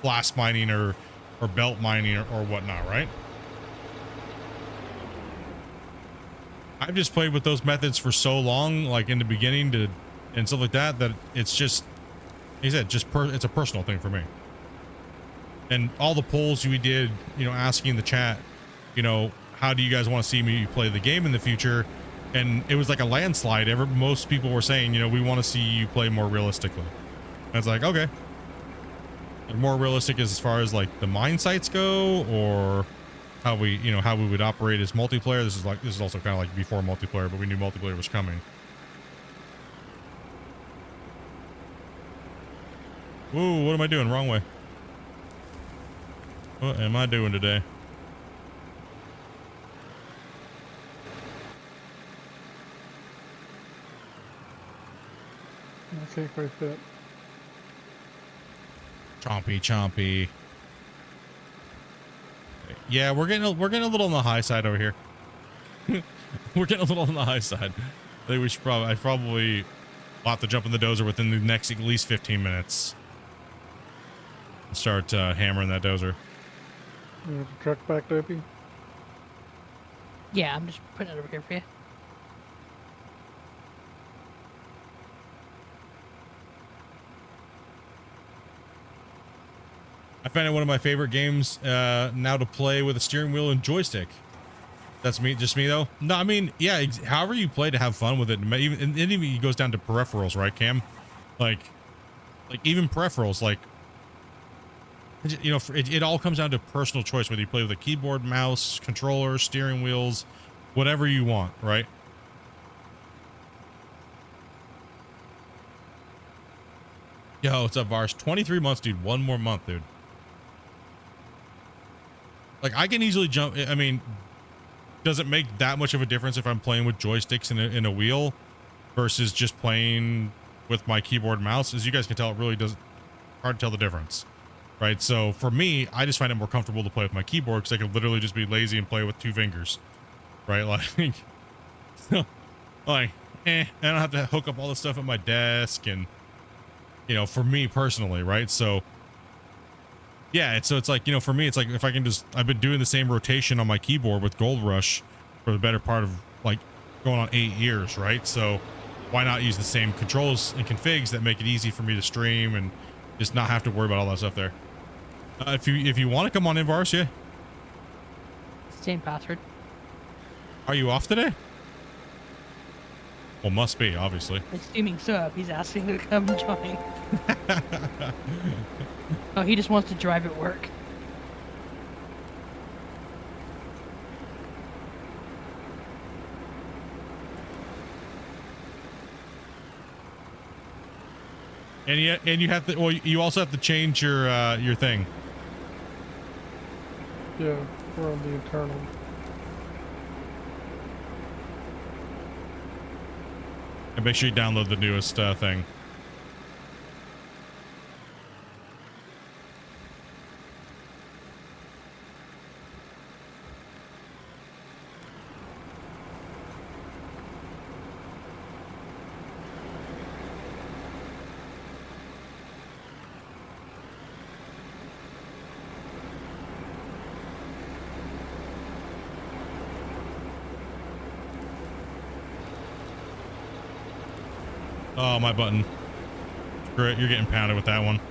blast mining or belt mining or whatnot, right? I've just played with those methods for so long, like in the beginning and stuff like that it's just, like I said, it's a personal thing for me. And all the polls we did, asking the chat, how do you guys want to see me play the game in the future? And it was like a landslide. Most people were saying, you know, we want to see you play more realistically. And it's like, okay. More realistic as far as like the mine sites go, or how we, you know, how we would operate as multiplayer. This is also kind of like before multiplayer, but we knew multiplayer was coming. Whoa, what am I doing? Wrong way. What am I doing today? I can't quite fit. Chompy. Yeah, we're getting a little on the high side over here. We're getting a little on the high side. I think we should probably will have to jump in the dozer within the next at least 15 minutes. Start hammering that dozer. You want the truck back, Dopey? Yeah, I'm just putting it over here for you. I find it one of my favorite games now to play with a steering wheel and joystick. That's me, just me though. No, I mean, yeah, however you play to have fun with it. Even it goes down to peripherals, right, Cam? Like even peripherals, like, you know, it all comes down to personal choice, whether you play with a keyboard, mouse, controller, steering wheels, whatever you want, right? Yo, what's up, Vars? 23 months, dude. 1 more month, dude. Like, I can easily jump. I mean, does it make that much of a difference if I'm playing with joysticks in a wheel versus just playing with my keyboard and mouse? As you guys can tell, it really does hard to tell the difference, right? So for me, I just find it more comfortable to play with my keyboard because I can literally just be lazy and play with 2 fingers, right? Like, so, like, I don't have to hook up all this stuff at my desk, and you know, for me personally, right? So yeah, it's like, you know, for me, it's like if I can just, I've been doing the same rotation on my keyboard with Gold Rush for the better part of like going on 8 years, right? So why not use the same controls and configs that make it easy for me to stream and just not have to worry about all that stuff there. If you want to come on in, Vars, yeah. Same password. Are you off today? Well, must be, obviously. Assuming so, if he's asking to come join. Oh, he just wants to drive at work. And you have to, well, you also have to change your thing. Yeah, we're on the internal. And make sure you download the newest thing. Oh, my button. Screw it, you're getting pounded with that one.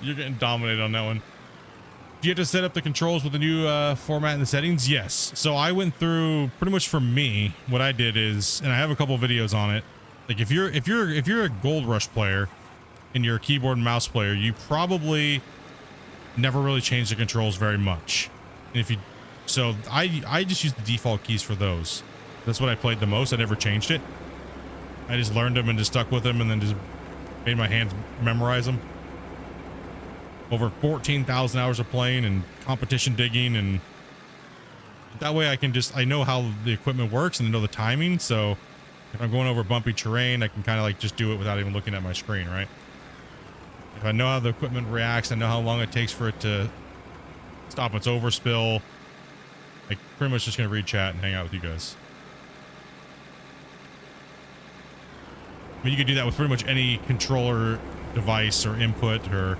You're getting dominated on that one. Do you have to set up the controls with the new format in the settings? Yes. So I went through pretty much for me. What I did is, and I have a couple videos on it. Like if you're a Gold Rush player and you're a keyboard and mouse player, you probably never really change the controls very much. And if you, so I just use the default keys for those. That's what I played the most. I never changed it. I just learned them and just stuck with them, and then just made my hands memorize them. Over 14,000 hours of playing and competition digging, and that way I know how the equipment works and I know the timing. So if I'm going over bumpy terrain, I can kind of like just do it without even looking at my screen, right? If I know how the equipment reacts, I know how long it takes for it to stop its overspill. I'm pretty much just gonna read chat and hang out with you guys. I mean, you can do that with pretty much any controller device or input, or...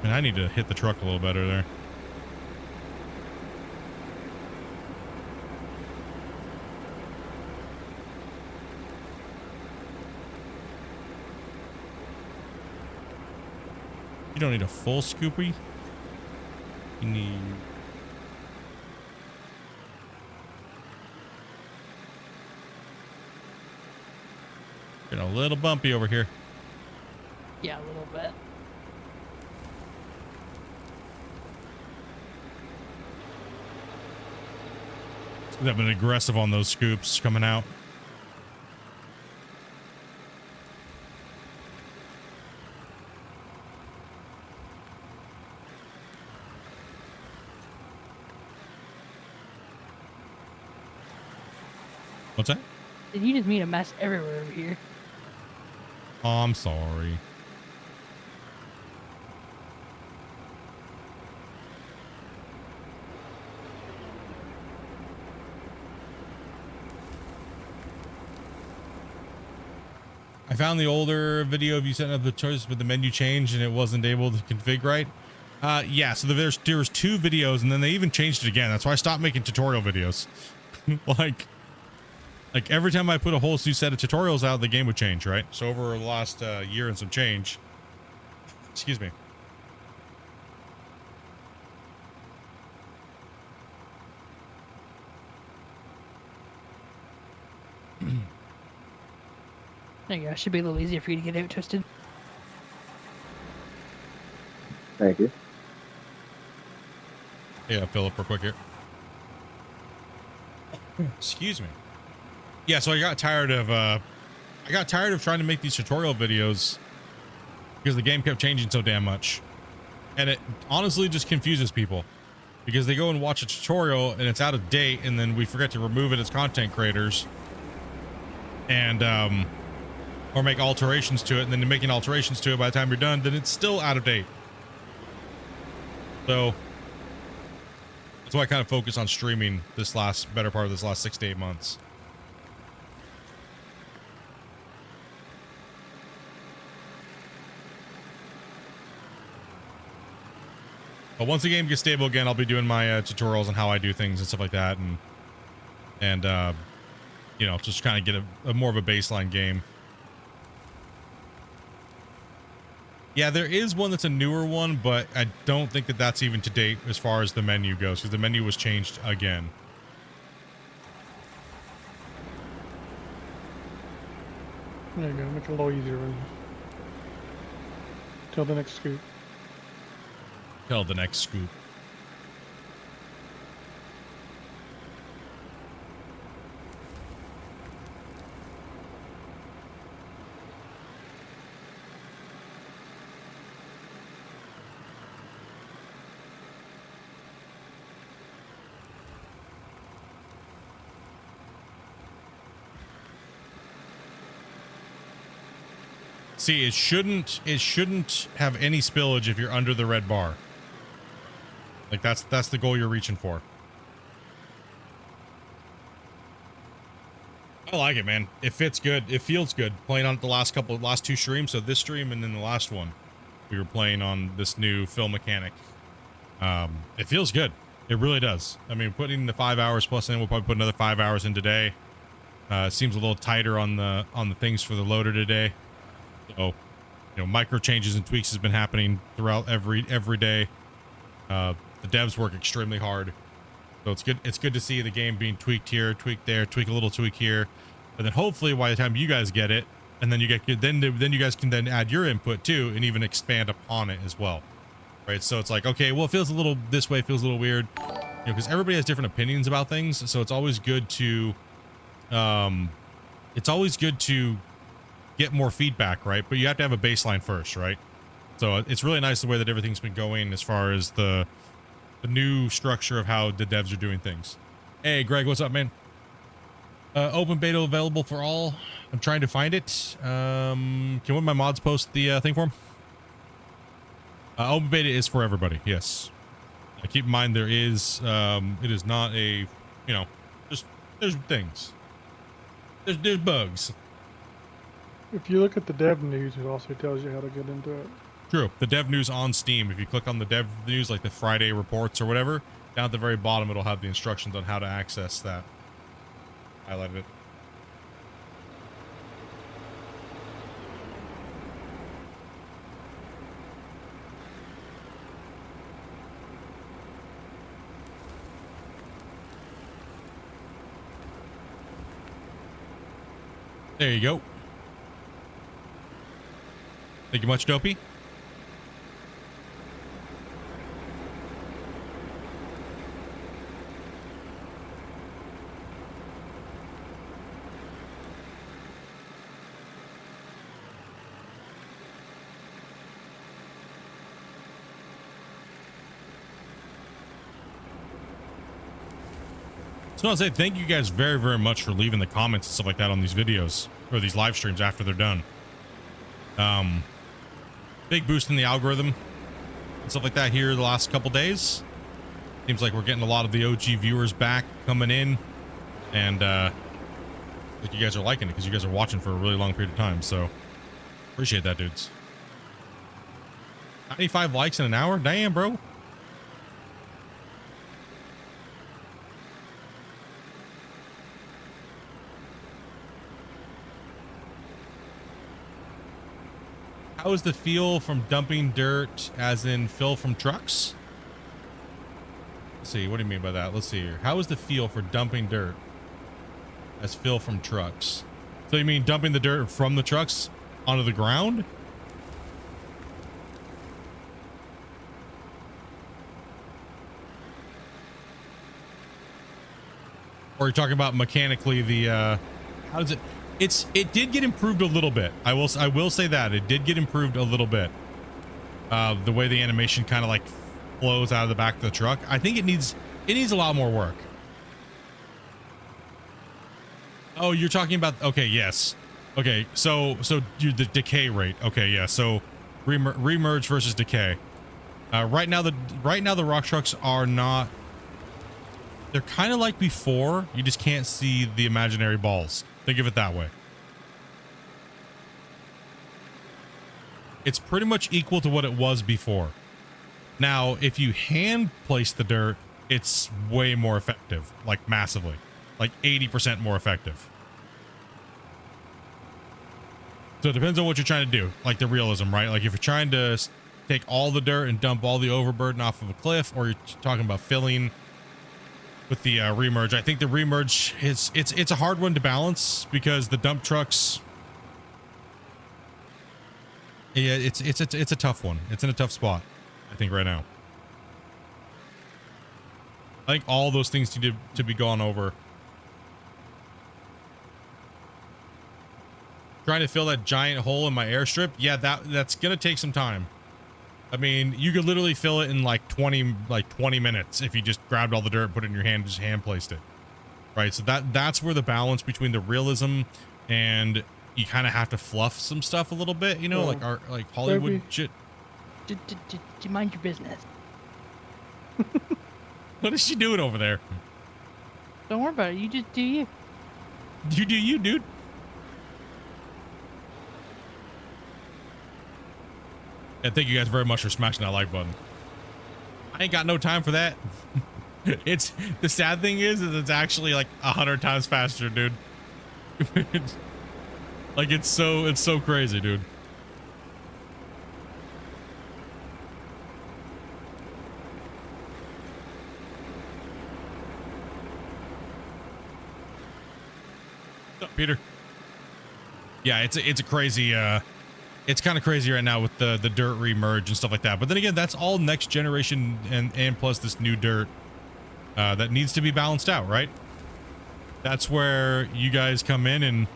And I need to hit the truck a little better there. You don't need a full scoopy. You need Getting a little bumpy over here. Yeah, a little bit. I've been aggressive on those scoops coming out. What's that? Did you just mean a mess everywhere over here? Oh, I'm sorry. I found the older video of you setting up the choice with the menu change and it wasn't able to configure right. Yeah, so there was 2 videos and then they even changed it again. That's why I stopped making tutorial videos. like every time I put a whole new set of tutorials out, the game would change, right? So over the last year and some change, excuse me. There you go. Should be a little easier for you to get out twisted. Thank you. Yeah, fill up real quick here. Excuse me. Yeah, so I got tired of trying to make these tutorial videos because the game kept changing so damn much. And it honestly just confuses people because they go and watch a tutorial and it's out of date and then we forget to remove it as content creators and or make alterations to it, and then making alterations to it by the time you're done, then it's still out of date. So that's why I kind of focus on streaming this better part of this last 6 to 8 months. But once the game gets stable again, I'll be doing my tutorials on how I do things and stuff like that, and you know, just kind of get a more of a baseline game. Yeah, there is one that's a newer one, but I don't think that that's even to date as far as the menu goes, because the menu was changed again. There you go. Make it a little easier. Till the next scoop. Till the next scoop. See, it shouldn't have any spillage if you're under the red bar. Like that's the goal you're reaching for. I like it, man. It fits good. It feels good playing on it the last 2 streams. So this stream and then the last one, we were playing on this new fill mechanic. It feels good. It really does. I mean, putting the 5 hours plus in, we'll probably put another 5 hours in today. Seems a little tighter on the things for the loader today. So, you know, micro changes and tweaks has been happening throughout every day. The devs work extremely hard, so it's good. It's good to see the game being tweaked here, tweaked there, tweak a little, tweak here, and then hopefully by the time you guys get it, and then you guys can then add your input too, and even expand upon it as well, right? So it's like, okay, well, it feels a little this way, feels a little weird, you know, because everybody has different opinions about things. So it's always good to, get more feedback, right? But you have to have a baseline first, right? So it's really nice the way that everything's been going as far as the new structure of how the devs are doing things. Hey, Greg, what's up, man? Open beta available for all. I'm trying to find it. Can one of my mods post the thing for him? Open beta is for everybody, yes. Keep in mind there is, it is not a, you know, there's things. There's bugs. If you look at the dev news, it also tells you how to get into it. True. The dev news on Steam, if you click on the dev news, like the Friday reports or whatever, down at the very bottom, it'll have the instructions on how to access that. Highlighted it. There you go. Thank you much, Dopey. So I'll say thank you guys very, very much for leaving the comments and stuff like that on these videos or these live streams after they're done. Big boost in the algorithm and stuff like that here the last couple days. Seems like we're getting a lot of the OG viewers back coming in, and like you guys are liking it because you guys are watching for a really long period of time. So appreciate that, dudes. 95 likes in an hour, damn, bro. How is the feel from dumping dirt, as in fill from trucks? Let's see, what do you mean by that? Let's see here. How is the feel for dumping dirt as fill from trucks? So you mean dumping the dirt from the trucks onto the ground? Or are you talking about mechanically the, how does it... It did get improved a little bit. I will say that it did get improved a little bit. The way the animation kind of like flows out of the back of the truck. I think it needs a lot more work. Oh, you're talking about, okay, yes. Okay, so the decay rate. Okay, yeah. So remerge versus decay. Right now the rock trucks are not, they're kind of like before. You just can't see the imaginary balls. Think of it that way. It's pretty much equal to what it was before. Now, if you hand place the dirt, it's way more effective, like massively, like 80% more effective. So it depends on what you're trying to do, like the realism, right? Like if you're trying to take all the dirt and dump all the overburden off of a cliff, or you're talking about filling with the remerge. I think the remerge it's a hard one to balance because the dump trucks, yeah, it's a tough one. It's in a tough spot, I think, right now. I think all those things need to be gone over. Trying to fill that giant hole in my airstrip, yeah, that's gonna take some time. I mean, you could literally fill it in like 20 minutes if you just grabbed all the dirt, put it in your hand, and just hand placed it. Right? So that's where the balance between the realism and you kind of have to fluff some stuff a little bit, you know, like Hollywood maybe. shit. Do you mind your business? What is she doing over there? Don't worry about it. You just do you. You do you, dude. And thank you guys very much for smashing that like button. I ain't got no time for that. It's the sad thing is it's actually like 100 times faster, dude. Like it's so crazy, dude. What's up, Peter? Yeah, it's a crazy it's kind of crazy right now with the dirt remerge and stuff like that. But then again, that's all next generation and plus this new dirt that needs to be balanced out, right? That's where you guys come in and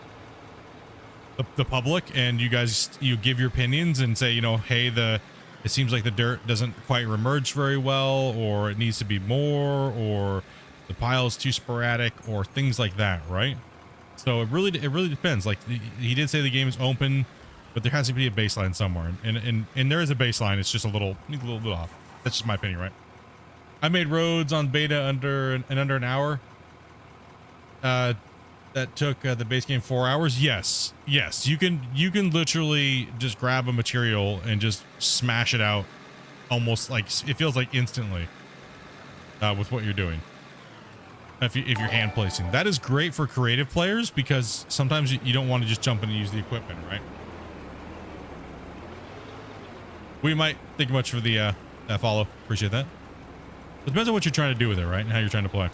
the public and you guys, you give your opinions and say, you know, hey, it seems like the dirt doesn't quite remerge very well, or it needs to be more, or the pile is too sporadic, or things like that, right? So it really depends. Like he did say the game is open, but there has to be a baseline somewhere, and there is a baseline. It's just a little off. That's just my opinion, right? I made roads on beta under an hour. That took the base game 4 hours. Yes, you can literally just grab a material and just smash it out, almost like it feels like instantly with what you're doing. If you're hand placing, that is great for creative players because sometimes you don't want to just jump in and use the equipment, right? We might thank you much for the follow. Appreciate that. It depends on what you're trying to do with it, right? And how you're trying to play.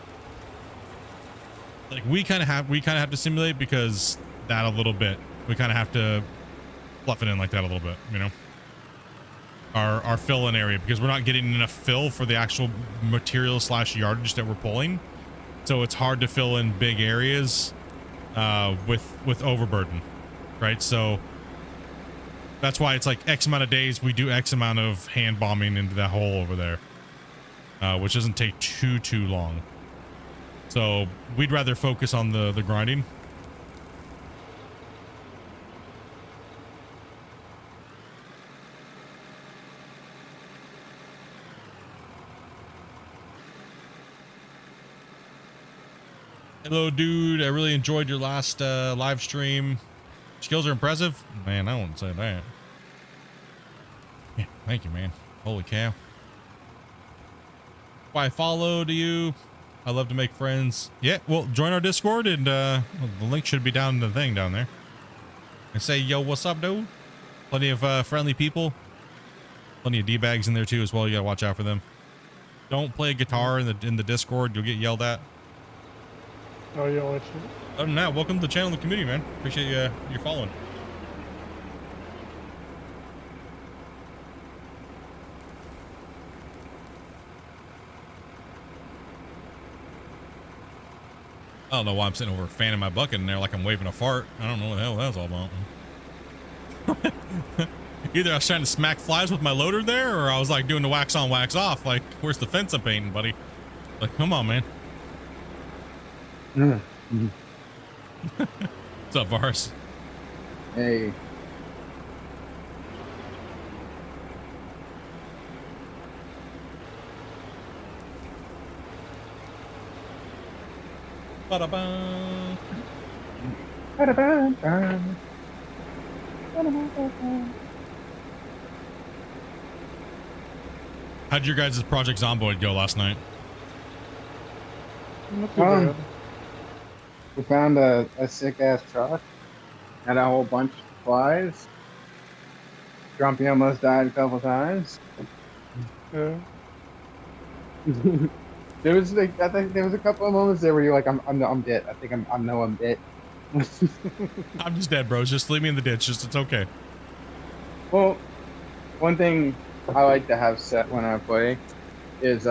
Like we kind of have to simulate because that a little bit. We kind of have to fluff it in like that a little bit, you know, our fill-in area, because we're not getting enough fill for the actual material slash yardage that we're pulling. So it's hard to fill in big areas with overburden, right? So that's why it's like X amount of days we do X amount of hand bombing into that hole over there, which doesn't take too long. So we'd rather focus on the grinding. Hello, dude. I really enjoyed your last live stream. Skills are impressive. Man, I wouldn't say that. Yeah, thank you, man. Holy cow. Why I followed you. I love to make friends. Yeah, well, join our Discord, and well, the link should be down in the thing down there. And say, yo, what's up, dude? Plenty of friendly people. Plenty of D-bags in there, too, as well. You gotta watch out for them. Don't play guitar in the Discord. You'll get yelled at. Oh, yeah, I'll let you. Other than that, welcome to the channel and the community, man. Appreciate you following. I don't know why I'm sitting over fanning my bucket in there like I'm waving a fart. I don't know what the hell that was all about. Either I was trying to smack flies with my loader there, or I was like doing the wax on, wax off. Like, where's the fence I'm painting, buddy? Like, come on, man. What's up, Vars? Hey. Ba-da-ba. How'd your guys' Project Zomboid go last night? Not too bad. We found a sick ass truck. Had a whole bunch of flies. Grumpy almost died a couple times. Yeah. There was like, I think there was a couple of moments there where you're like, I'm dead. I think I'm dead. I'm just dead, bros. Just leave me in the ditch. Just, it's okay. Well, one thing I like to have set when I play is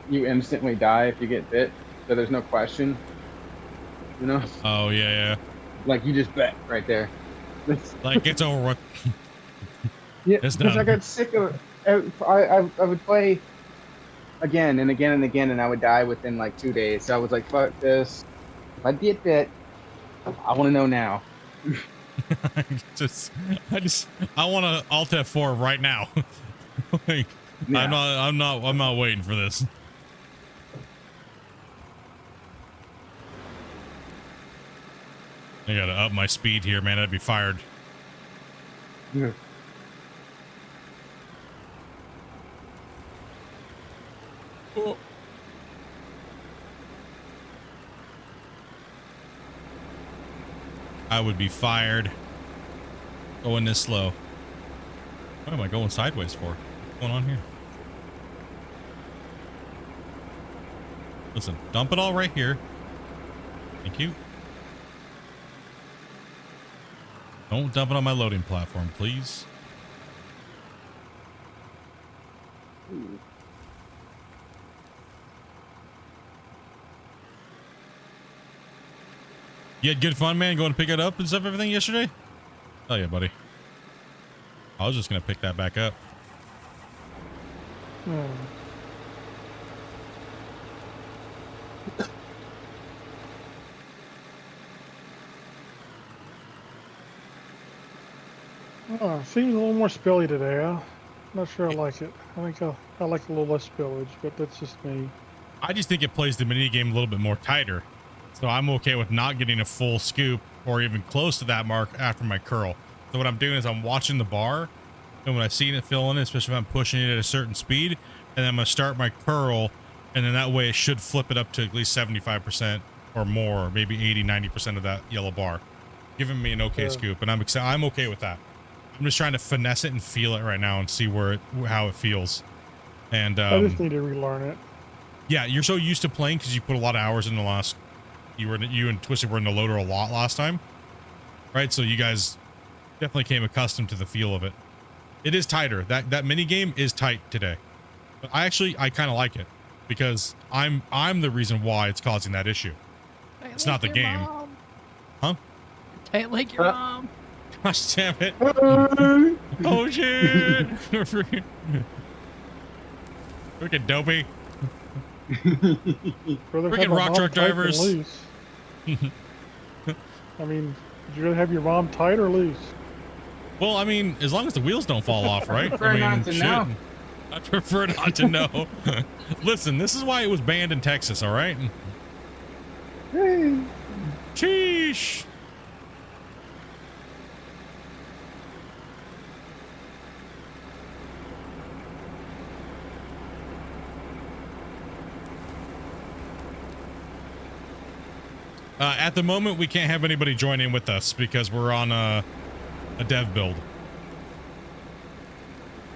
you instantly die if you get bit, so there's no question. You know? Oh yeah. Like you just bet right there. Like it's over with. Yeah, It's because I done. got sick of it. I would play again and again and again, and I would die within like 2 days. So I was like, fuck this. If I get bit, I want to know now. I want to Alt F4 right now. Like, Yeah. I'm not waiting for this. I gotta up my speed here, man. I'd be fired. Yeah. Oh. I would be fired. Going this slow. What am I going sideways for? What's going on here? Listen, dump it all right here. Thank you. Don't dump it on my loading platform, please. You had good fun, man, going to pick it up and stuff, everything yesterday? Oh yeah, buddy. I was just gonna pick that back up. Oh, seems a little more spilly today. I'm not sure I like it. I think I like a little less spillage, but that's just me. I just think it plays the mini game a little bit more tighter. So I'm okay with not getting a full scoop or even close to that mark after my curl. So what I'm doing is I'm watching the bar, and when I see it fill in, especially if I'm pushing it at a certain speed, and I'm gonna start my curl, and then that way it should flip it up to at least 75% or more, or maybe 80-90% of that yellow bar, giving me an okay scoop, and I'm okay with that. I'm just trying to finesse it and feel it right now and see how it feels. And I just need to relearn it. yeah, you're so used to playing because you put a lot of hours in the last. You and Twisted were in the loader a lot last time, right? So you guys, definitely came accustomed to the feel of it. It is tighter. That mini game is tight today. But I kind of like it because I'm the reason why it's causing that issue. It's not the game. Mom. Huh? Tight like your mom. Gosh damn it. Oh shit. Freaking dopey. Brother, Freaking have my rock mom truck tight or drivers. loose? I mean, would you rather have your mom tight or loose? Well, I mean, as long as the wheels don't fall off, right? prefer I mean, not to know. I prefer not to know. Listen, this is why it was banned in Texas, all right? Sheesh. At the moment, we can't have anybody join in with us because we're on a dev build,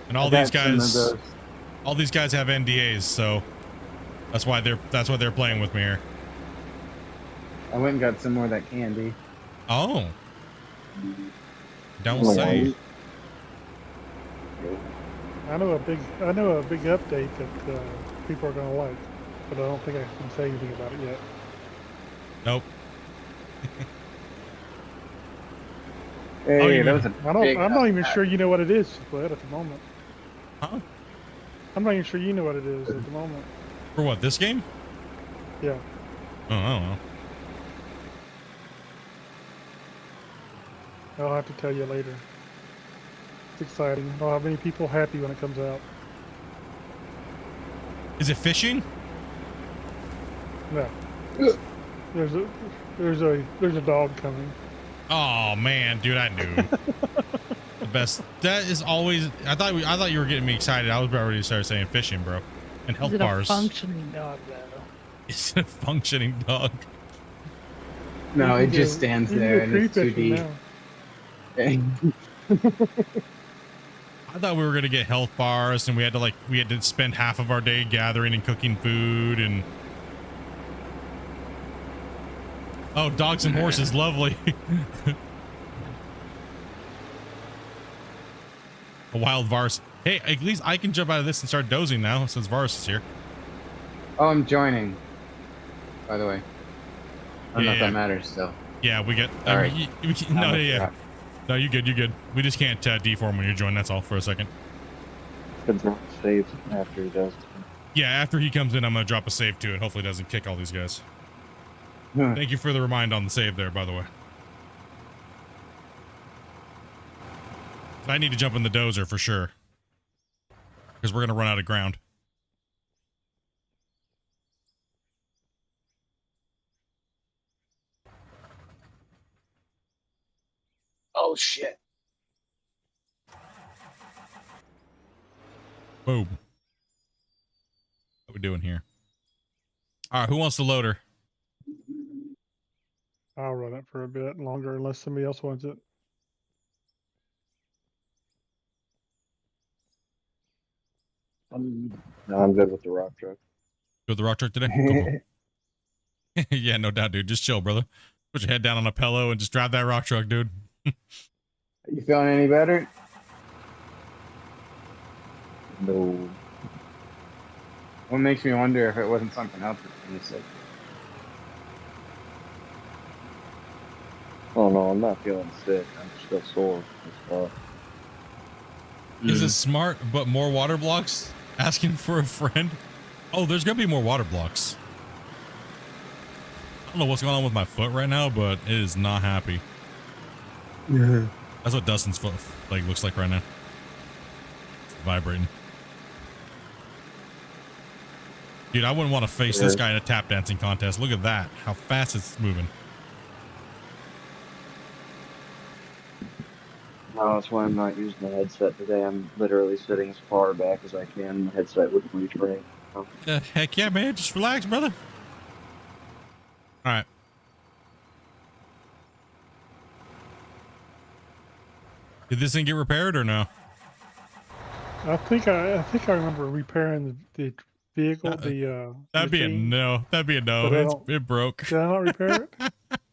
and all these guys have NDAs, so that's why they're playing with me here. I went and got some more of that candy. Oh, don't say. I know a big update that people are gonna like, but I don't think I can say anything about it yet. Nope. Hey, Oh, you that was a big I'm not even sure you know what it is, Split, at the moment. Huh? I'm not even sure you know what it is at the moment. For what, this game? Yeah. Oh, I don't know. I'll have to tell you later. It's exciting. I'll have many people happy when it comes out. Is it fishing? No. There's a dog coming. Oh man, dude, I knew. The best. That is always. I thought you were getting me excited. I was about ready to start saying fishing, bro, and health Is it bars. a functioning dog though? Is it a functioning dog? No, You it can just go- stands you can there go and tree it's 2D. fishing now. I thought we were gonna get health bars, and we had to spend half of our day gathering and cooking food and. Oh, dogs and horses, lovely. A wild Vars. Hey, at least I can jump out of this and start dozing now since Vars is here. Oh, I'm joining. By the way, I don't know if Yeah. that matters still. Yeah, we get. All right. No, yeah. No, you good. You good. We just can't deform when you're joining. That's all for a second. Could drop saves after he does. Yeah, after he comes in, I'm gonna drop a save too, and hopefully it doesn't kick all these guys. Thank you for the remind on the save there, by the way. I need to jump in the Dozer for sure, because we're gonna run out of ground. Oh shit. Boom. What we doing here? All right, who wants the loader? I'll run it for a bit longer unless somebody else wants it. No, I'm good with the rock truck. Go with the rock truck today? Cool. Yeah, no doubt, dude. Just chill, brother. Put your head down on a pillow and just drive that rock truck, dude. You feeling any better? No. What makes me wonder if it wasn't something else that you said? Oh no, I'm not feeling sick. I'm still sore as fuck. Is it smart, but more water blocks? Asking for a friend? Oh, there's gonna be more water blocks. I don't know what's going on with my foot right now, but it is not happy. Yeah. That's what Dustin's foot looks like right now. It's vibrating. Dude, I wouldn't want to face this guy in a tap dancing contest. Look at that. How fast it's moving. No, that's why I'm not using the headset today. I'm literally sitting as far back as I can. The headset wouldn't reach right. Heck yeah, man. Just relax, brother. All right. Did this thing get repaired or no? I think I remember repairing the vehicle. That'd be a machine. no. That'd be a no. It broke. Did I not repair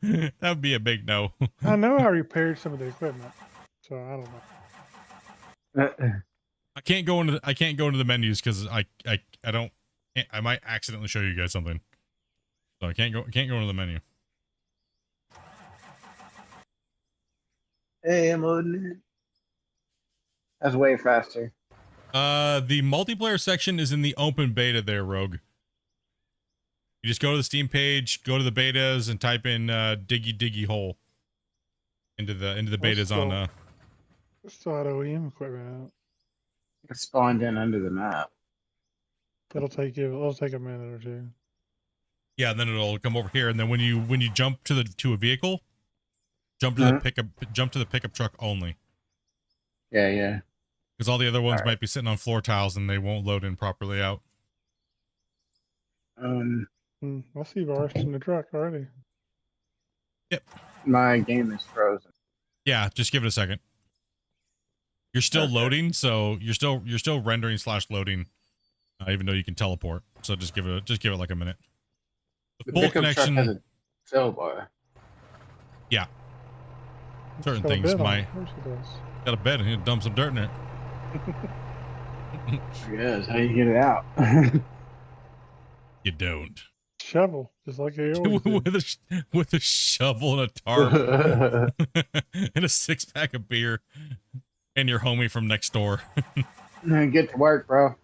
it? That would be a big no. I know I repaired some of the equipment. So I don't know. I can't go into the menus because I don't. I might accidentally show you guys something. So I can't go into the menu. Hey, I'm loading it. That's way faster. The multiplayer section is in the open beta there, Rogue. You just go to the Steam page, go to the betas, and type in diggy diggy hole into the betas on Start OEM equipment out. It spawned in under the map. It'll take a minute or two. yeah, and then it'll come over here, and then when you jump to a vehicle, jump to the pickup truck only. Yeah. Because all the other ones All right. might be sitting on floor tiles and they won't load in properly out. I see bars in the truck already. Yep. My game is frozen. Yeah, just give it a second. You're still Okay. loading, so you're still rendering / loading, even though you can teleport. So just give it like a minute. The full pickup connection. truck has a fill bar. Yeah. Certain Got a things bed on might it. Of course it does. got a bed and you dump some dirt in it. Yes, how you get it out? You don't. Shovel, just like they always do. with a shovel and a tarp and a 6-pack of beer and your homie from next door. Get to work, bro.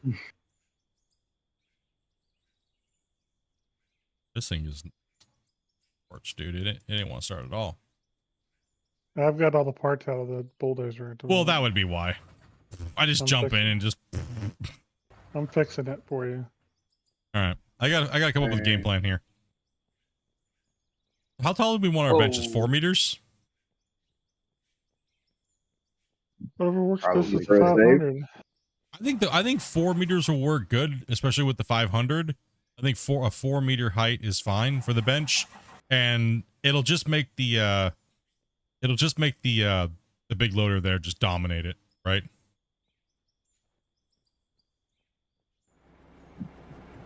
This thing is torch, dude. It didn't want to start at all. I've got all the parts out of the bulldozer. Well, that would be why. I just jump in and just. I'm fixing it for you. All right, I got to come up with a game plan here. How tall do we want our benches? 4 meters? Whatever works best Probably with the 500. I think 4 meters will work good, especially with the 500. I think a 4 meter height is fine for the bench, and it'll just make the big loader there just dominate it, right?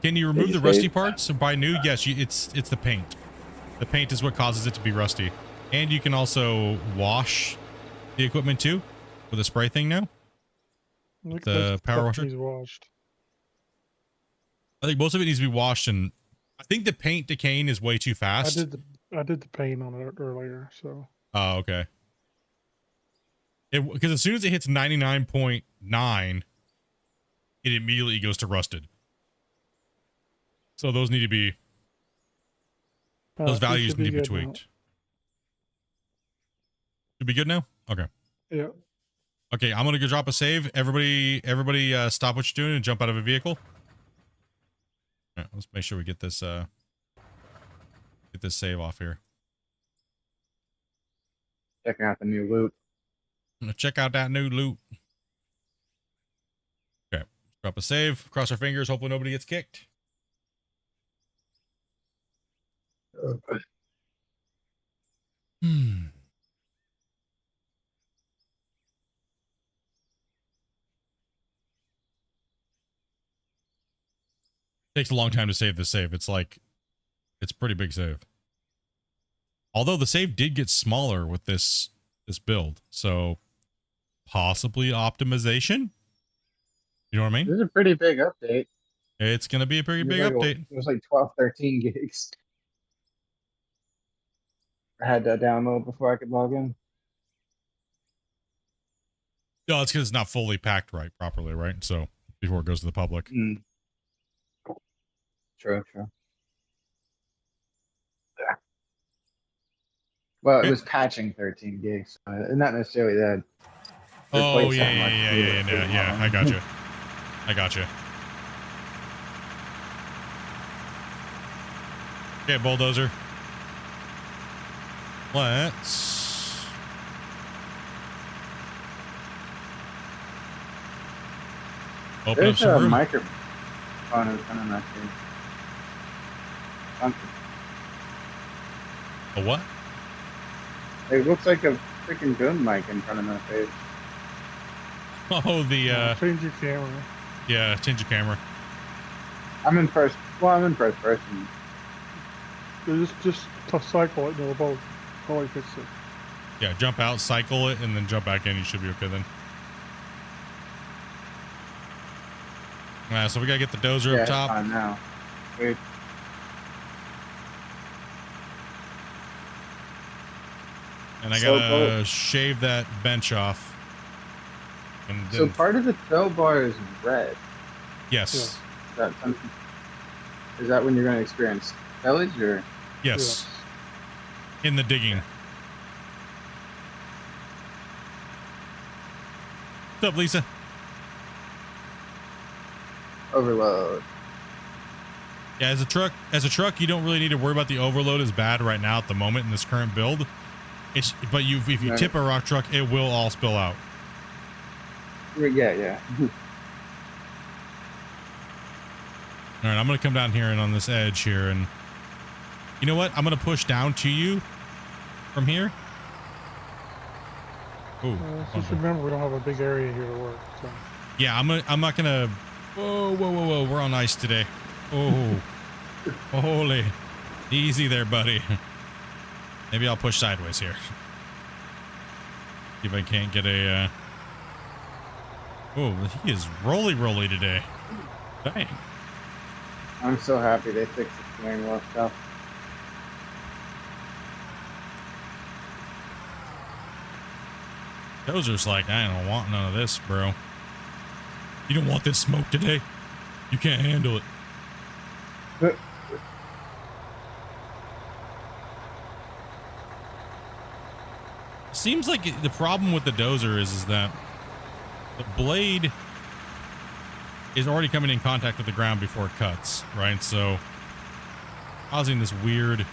Can you remove the rusty parts and buy new? Yes, it's the paint. The paint is what causes it to be rusty, and you can also wash the equipment too with a spray thing now. The power washer. Washed. I think most of it needs to be washed, and I think the paint decaying is way too fast. I did the paint on it earlier, so. Oh, okay. Because as soon as it hits 99.9, it immediately goes to rusted. So those need to be, those values need to be tweaked. Should be good now? Okay. Yeah. Okay, I'm gonna go drop a save. Everybody stop what you're doing and jump out of a vehicle. All right, let's make sure we get this save off here. Checking out the new loot. I'm gonna check out that new loot. Okay, drop a save. Cross our fingers. Hopefully nobody gets kicked. Takes a long time to save the save. It's like, it's a pretty big save. Although the save did get smaller with this build, so possibly optimization. You know what I mean? This is a pretty big update. It's gonna be a pretty big Like, update. It was like 12, 13 gigs. I had to download before I could log in. No, it's because it's not fully packed properly, right? So before it goes to the public. True. Yeah. Well, it was patching 13 gigs, so not necessarily that. Oh yeah. I got you. Okay, bulldozer. Let's open up There's some a room. microphone in front of my face. Something. A what? It looks like a freaking boom mic in front of my face. Oh, the Change your camera. yeah, change your camera. I'm in first person. Just cycle it and it'll both probably fix it. Yeah, jump out, cycle it, and then jump back in. You should be okay then. So we gotta get the dozer up top. Fine now. Wait. And I So gotta shave that bench off. And So then, part of the tow bar is red. yes, Is that something? Is that when you're going to experience spillage or? yes, in the digging. What's up, Lisa? Overload. Yeah, as a truck, you don't really need to worry about the overload is bad right now at the moment in this current build. But if you Right. tip a rock truck, it will all spill out. Yeah. All right, I'm gonna come down here and on this edge here, and you know what? I'm gonna push down to you from here. Oh, Just remember, we don't have a big area here to work. So. yeah, I'm not gonna. Whoa! We're on ice today. Oh, holy, easy there, buddy. Maybe I'll push sideways here. See if I can't get a. Oh, he is roly today. Dang. I'm so happy they fixed the steering wheel stuff. Dozer's like, I don't want none of this, bro. You don't want this smoke today? You can't handle it. Seems like the problem with the Dozer is that the blade is already coming in contact with the ground before it cuts, right? So causing this weird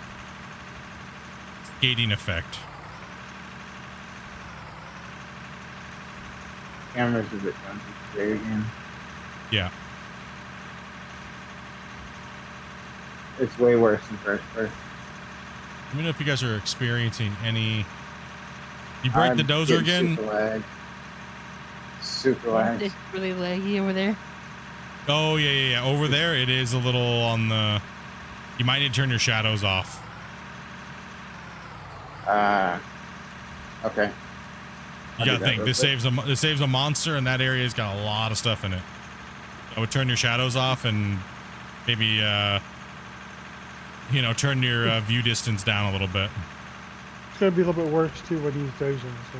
skating effect. Camera's a bit jumpy today again. Yeah. It's way worse than first person. Let me know if you guys are experiencing any. You break the Dozer again? Super lag. It's really laggy over there. Oh, yeah. Over there, it is a little on the. You might need to turn your shadows off. Okay. You gotta think this saves a monster, and that area's got a lot of stuff in it. I would turn your shadows off and maybe turn your view distance down a little bit. It's gonna be a little bit worse too when he's dozing. So.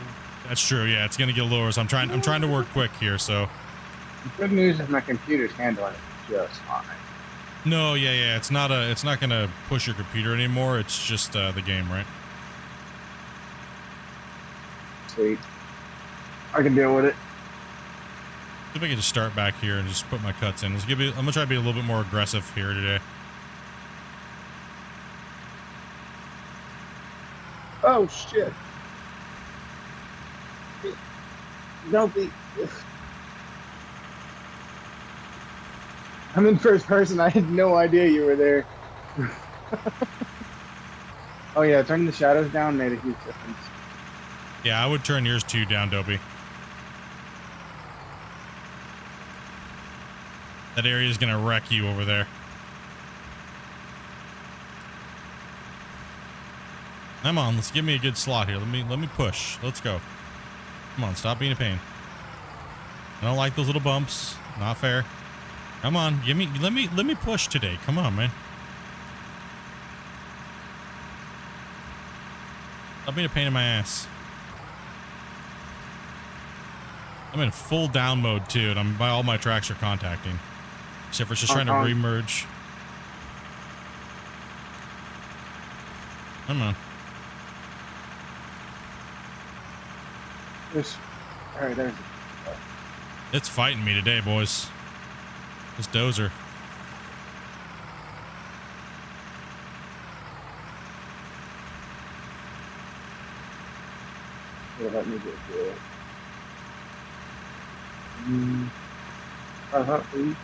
That's true. Yeah, it's gonna get lower. So I'm trying to work quick here. So. The good news is my computer's handling it just fine. No, yeah. It's not gonna push your computer anymore. It's just the game, right? Sweet. I can deal with it. See if I can just start back here and just put my cuts in. I'm gonna try to be a little bit more aggressive here today. Oh shit. Don't be. I'm in first person. I had no idea you were there. Oh yeah, turning the shadows down made a huge difference. Yeah, I would turn yours too down, Dopey. That area is gonna wreck you over there. Come on, let's give me a good slot here. Let me push. Let's go. Come on, stop being a pain. I don't like those little bumps. Not fair. Come on, let me push today. Come on, man. Stop being a pain in my ass. I'm in full down mode too, and all my tracks are contacting. Except for just trying to remerge. Come on. Alright, there's. It's fighting me today, boys. This Dozer. Let me get through it. Please.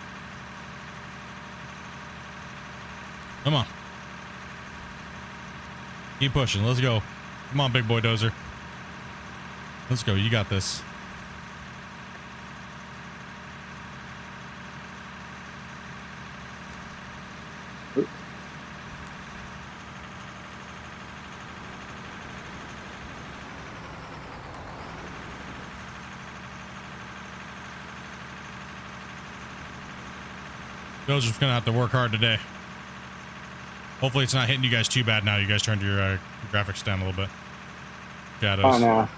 Come on. Keep pushing. Let's go. Come on, big boy Dozer. Let's go. You got this. Dozer's gonna have to work hard today. Hopefully it's not hitting you guys too bad now. You guys turned your graphics down a little bit. Shadows. Oh no.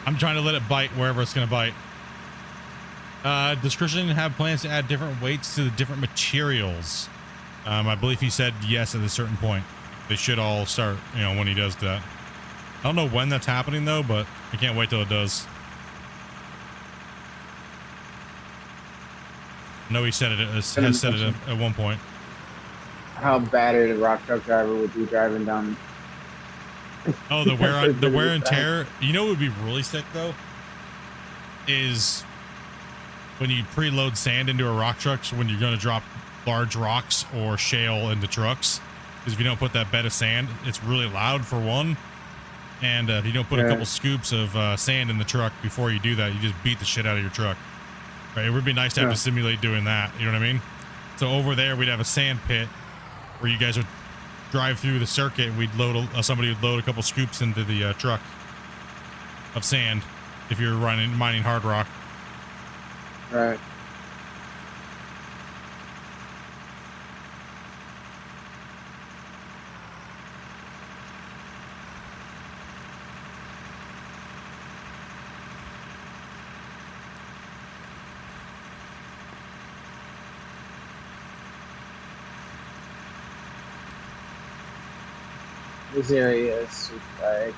I'm trying to let it bite wherever it's going to bite. Does Christian have plans to add different weights to the different materials? I believe he said yes at a certain point. They should all start, you know, when he does that. I don't know when that's happening though, but I can't wait till it does. I know he said it has said it at one point. How battered a rock truck driver would be driving down. Oh, the wear and tear. You know what would be really sick though? Is when you preload sand into a rock truck, so when you're going to drop large rocks or shale into trucks. Because if you don't put that bed of sand, it's really loud for one. And if you don't put a couple scoops of sand in the truck before you do that, you just beat the shit out of your truck. Right? It would be nice to have to simulate doing that. You know what I mean? So over there, we'd have a sand pit where you guys would drive through the circuit. We'd load somebody would load a couple scoops into the truck of sand if you're mining hard rock. Right. This area is super bad.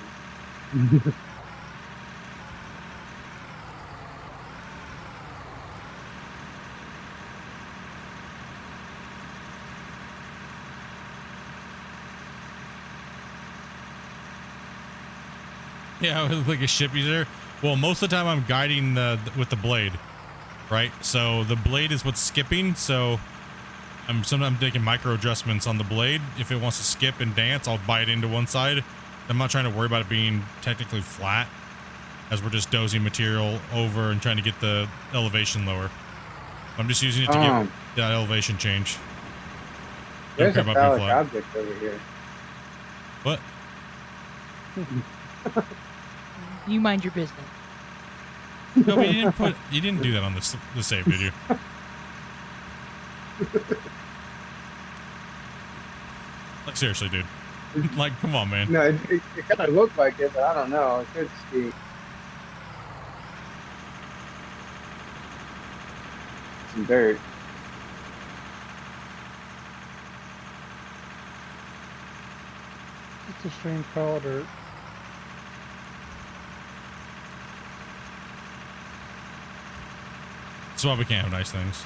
Yeah, it looks like a ship user. Well, most of the time I'm guiding with the blade, right? So the blade is what's skipping. So I'm sometimes making micro adjustments on the blade. If it wants to skip and dance, I'll bite into one side. I'm not trying to worry about it being technically flat, as we're just dozing material over and trying to get the elevation lower. I'm just using it to get that elevation change. There's a phallic object over here. What? You mind your business. No, but you didn't do that on the save, did you? Like seriously, dude. Like, come on, man. No, it kind of looked like it, but I don't know. It could just be some dirt. It's a strange pile of dirt. That's why we can't have nice things.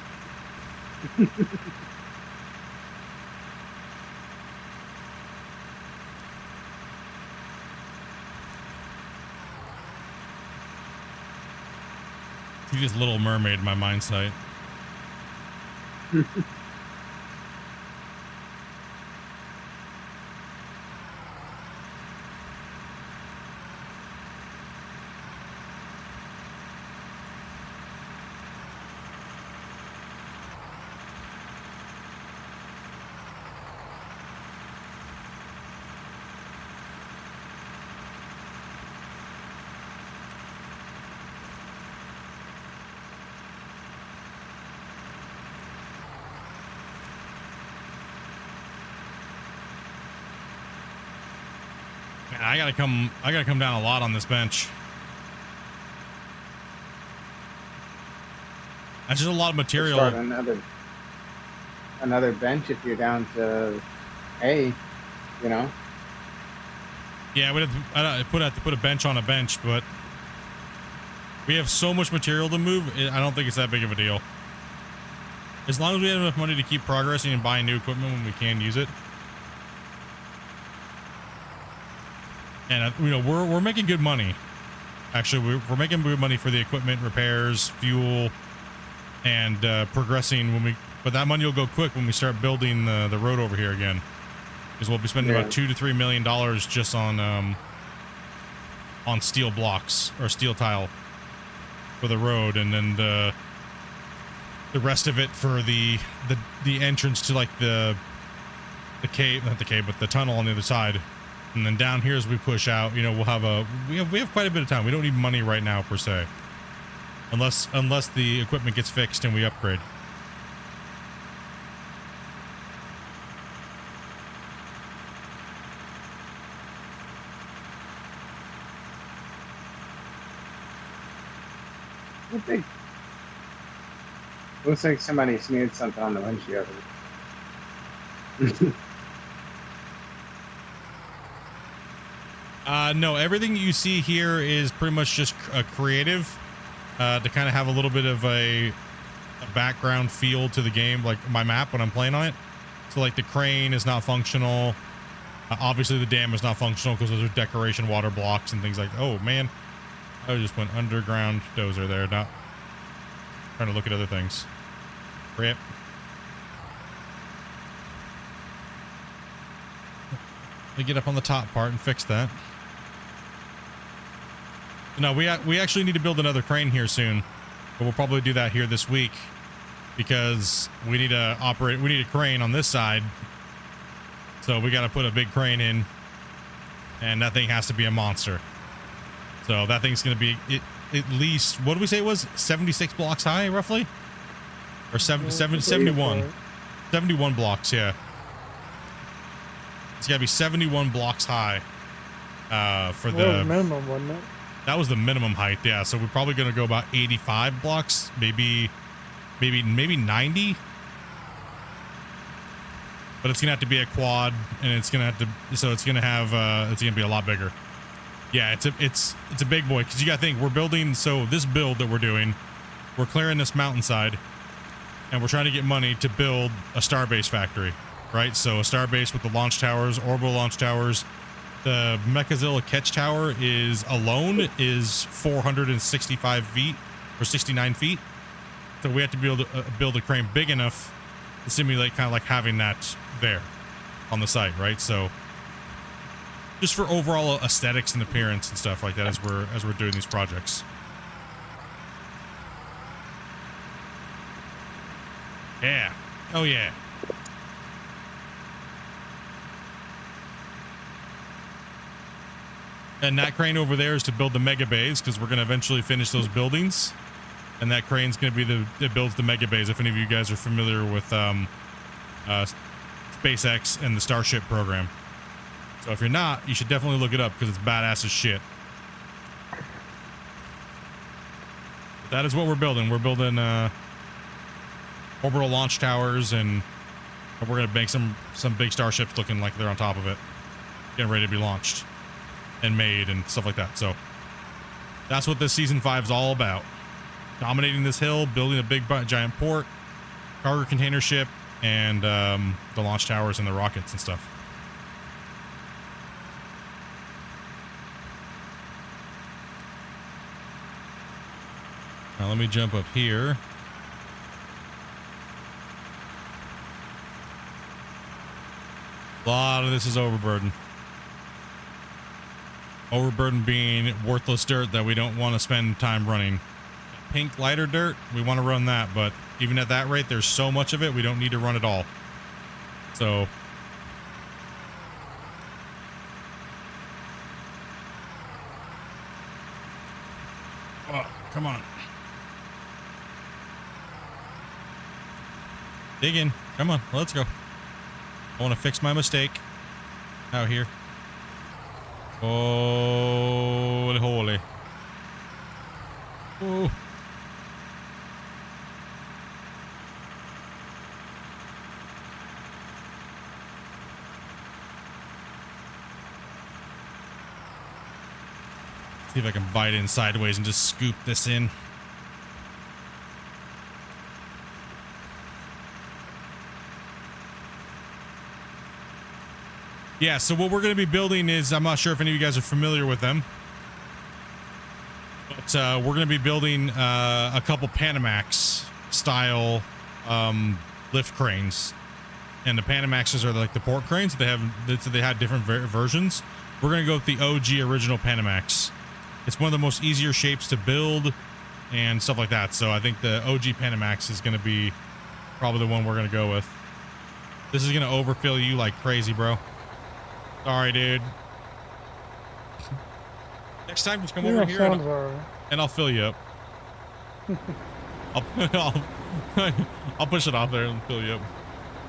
You just Little Mermaid in my mind sight. I gotta come down a lot on this bench. That's just a lot of material. Start another bench if you're down to A, you know. Yeah, I'd have to put a bench on a bench, but we have so much material to move. I don't think it's that big of a deal. As long as we have enough money to keep progressing and buying new equipment when we can use it. And you know, we're making good money. Actually, we're making good money for the equipment, repairs, fuel, and progressing. But that money will go quick when we start building the road over here again, because we'll be spending about $2 to $3 million just on steel blocks or steel tile for the road, and then the rest of it for the entrance to like the cave, not the cave, but the tunnel on the other side. And then down here as we push out, you know, we'll have we have quite a bit of time. We don't need money right now per se. Unless the equipment gets fixed and we upgrade. Looks like somebody smeared something on the windshield. No, everything you see here is pretty much just creative to kind of have a little bit of a background feel to the game, like my map when I'm playing on it. So like the crane is not functional. Obviously the dam is not functional because those are decoration water blocks and things like, oh man, I just went underground dozer there. Not trying to look at other things. Rip. Let me get up on the top part and fix that. No, we actually need to build another crane here soon, but we'll probably do that here this week because we need to operate. We need a crane on this side, so we got to put a big crane in, and that thing has to be a monster. So that thing's going to be at least, what did we say it was? 76 blocks high, roughly, or 71 blocks. Yeah, it's got to be 71 blocks high for the minimum, wasn't it? That was the minimum height, yeah. So we're probably going to go about 85 blocks, maybe 90. But it's going to have to be a quad, and it's going to have to, so it's going to have, it's going to be a lot bigger. Yeah, it's a big boy, because you got to think, we're building, so this build that we're doing, we're clearing this mountainside, and we're trying to get money to build a starbase factory, right? So a starbase with the launch towers, orbital launch towers. The Mechazilla Catch Tower is 465 feet or 69 feet. So we have to be able to build a crane big enough to simulate kind of like having that there on the site, right? So just for overall aesthetics and appearance and stuff like that as we're doing these projects. Yeah. Oh yeah. And that crane over there is to build the mega bays, because we're going to eventually finish those buildings. And that crane's going to be that builds the mega bays. If any of you guys are familiar with SpaceX and the Starship program. So if you're not, you should definitely look it up because it's badass as shit. But that is what we're building. We're building orbital launch towers, and we're going to make some big starships looking like they're on top of it, getting ready to be launched and made and stuff like that. So that's what this season 5 is all about. Dominating this hill, building a big giant port, cargo container ship, and the launch towers and the rockets and stuff. Now let me jump up here. A lot of this is overburden. Overburden being worthless dirt that we don't want to spend time running. Pink lighter dirt, we want to run that, but even at that rate, there's so much of it, we don't need to run it all. So oh, come on. Dig in. Come on, let's go. I want to fix my mistake out here. Holy, holy. Oh. See if I can bite in sideways and just scoop this in. Yeah, so what we're going to be building is, I'm not sure if any of you guys are familiar with them, but we're going to be building a couple Panamax style lift cranes. And the Panamaxes are like the port cranes. They had different versions. We're going to go with the OG original Panamax. It's one of the most easier shapes to build. and stuff like that. So I think the OG Panamax is going to be probably the one we're going to go with. This is going to overfill you like crazy, bro. Sorry, dude. Next time, just come over here and I'll fill you up. I'll push it off there and fill you up.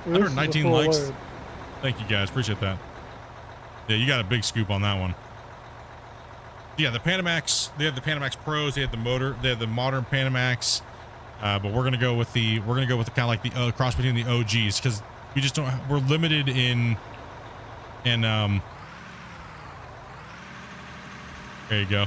119 likes. Load. Thank you guys, appreciate that. Yeah, you got a big scoop on that one. Yeah, the Panamax. They have the Panamax Pros. They have the motor. They have the modern Panamax. But we're gonna go with the kind of like the cross between the OGs because we just don't. We're limited in. There you go.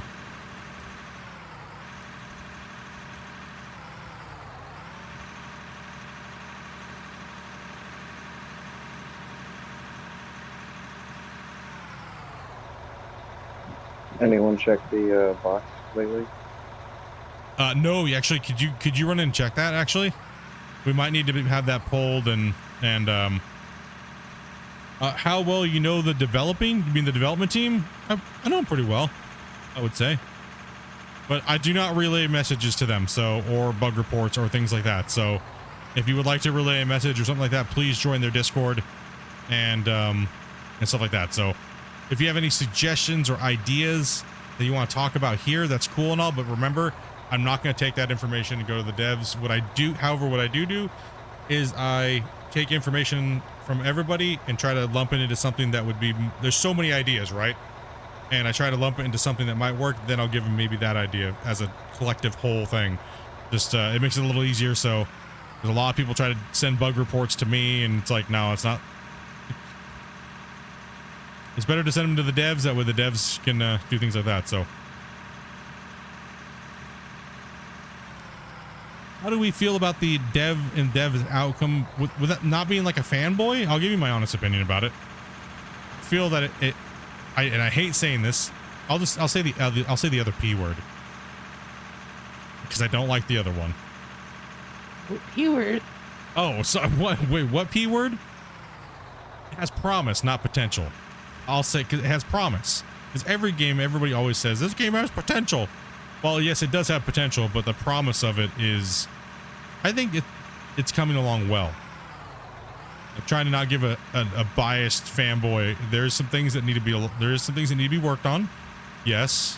Anyone check the box lately? No, actually, could you run in and check that? Actually, we might need to have that pulled and how well you know the developing? You mean the development team? I know them pretty well, I would say, but I do not relay messages to them, so or bug reports or things like that. So, if you would like to relay a message or something like that, please join their Discord and stuff like that. So. If you have any suggestions or ideas that you want to talk about here, that's cool and all, but remember, I'm not going to take that information and go to the devs. What I do is I take information from everybody and try to lump it into something that would be, there's so many ideas, right? And I try to lump it into something that might work, then I'll give them maybe that idea as a collective whole thing. Just, it makes it a little easier. So there's a lot of people try to send bug reports to me and it's like, no, it's not. It's better to send them to the devs. That way the devs can do things like that. So how do we feel about the dev outcome with that not being like a fanboy? I'll give you my honest opinion about it. I feel that and I hate saying this. I'll say the other P word because I don't like the other one. What P word? Oh, so what? Wait, what P word? It has promise, not potential. I'll say because it has promise. Because every game, everybody always says this game has potential. Well, yes, it does have potential, but the promise of it is, I think it's coming along well. I'm trying to not give a biased fanboy. There's some things that need to be worked on. Yes,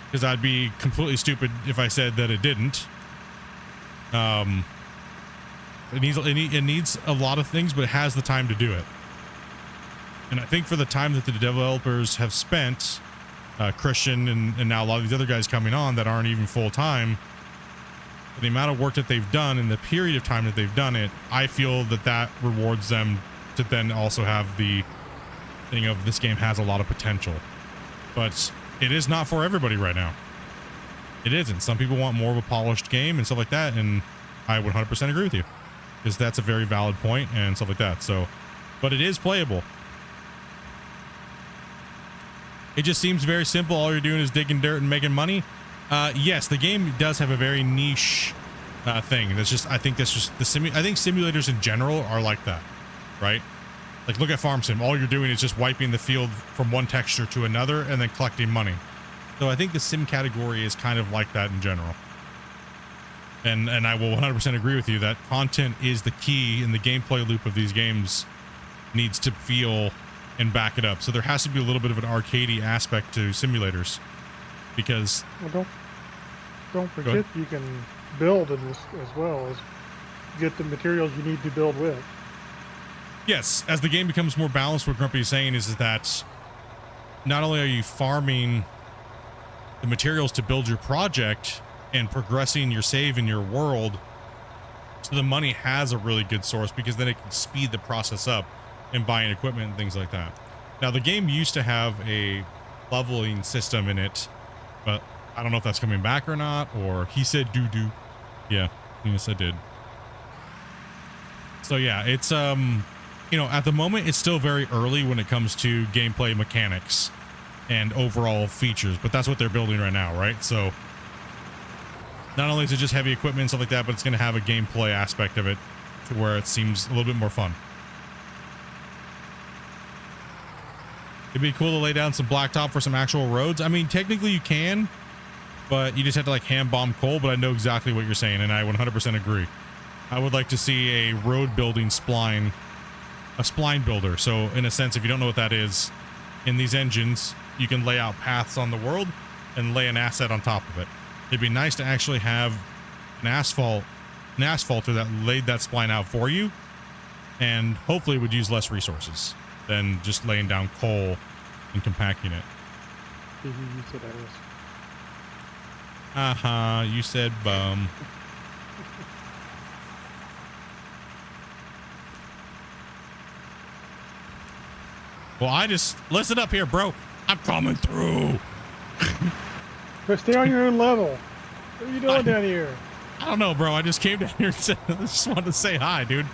because I'd be completely stupid if I said that it didn't. It needs a lot of things, but it has the time to do it. And I think for the time that the developers have spent, Christian and now a lot of these other guys coming on that aren't even full time, the amount of work that they've done in the period of time that they've done it, I feel that rewards them to then also have the thing of this game has a lot of potential. But it is not for everybody right now. It isn't. Some people want more of a polished game and stuff like that, and I would 100% agree with you because that's a very valid point and stuff like that. So, but it is playable. It just seems very simple. All you're doing is digging dirt and making money. Yes, the game does have a very niche thing. That's just, I think that's just I think simulators in general are like that, right? Like look at Farm Sim. All you're doing is just wiping the field from one texture to another and then collecting money. So I think the sim category is kind of like that in general. And I will 100% agree with you that content is the key in the gameplay loop of these games needs to feel and back it up. So there has to be a little bit of an arcadey aspect to simulators because well, don't forget you can build in this as well as get the materials you need to build with. Yes, as the game becomes more balanced, what Grumpy is saying is that not only are you farming the materials to build your project and progressing your save in your world, so the money has a really good source because then it can speed the process up and buying equipment and things like that. Now the game used to have a leveling system in it, but I don't know if that's coming back or not, or he said doo-doo. Yeah, yes I did. So yeah, it's you know, at the moment it's still very early when it comes to gameplay mechanics and overall features, but that's what they're building right now, right? So not only is it just heavy equipment and stuff like that, but it's going to have a gameplay aspect of it to where it seems a little bit more fun. It'd be cool to lay down some blacktop for some actual roads. I mean, technically you can, but you just have to like hand bomb coal. But I know exactly what you're saying, and I 100% agree. I would like to see a road building spline, a spline builder. So in a sense, if you don't know what that is, in these engines, you can lay out paths on the world and lay an asset on top of it. It'd be nice to actually have an asphalter that laid that spline out for you, and hopefully would use less resources than just laying down coal and compacting it. You said that is. You said bum. Well, I just listen up here, bro. I'm coming through. But stay on your own level. What are you doing down here? I don't know, bro. I just came down here and said, I just wanted to say hi, dude.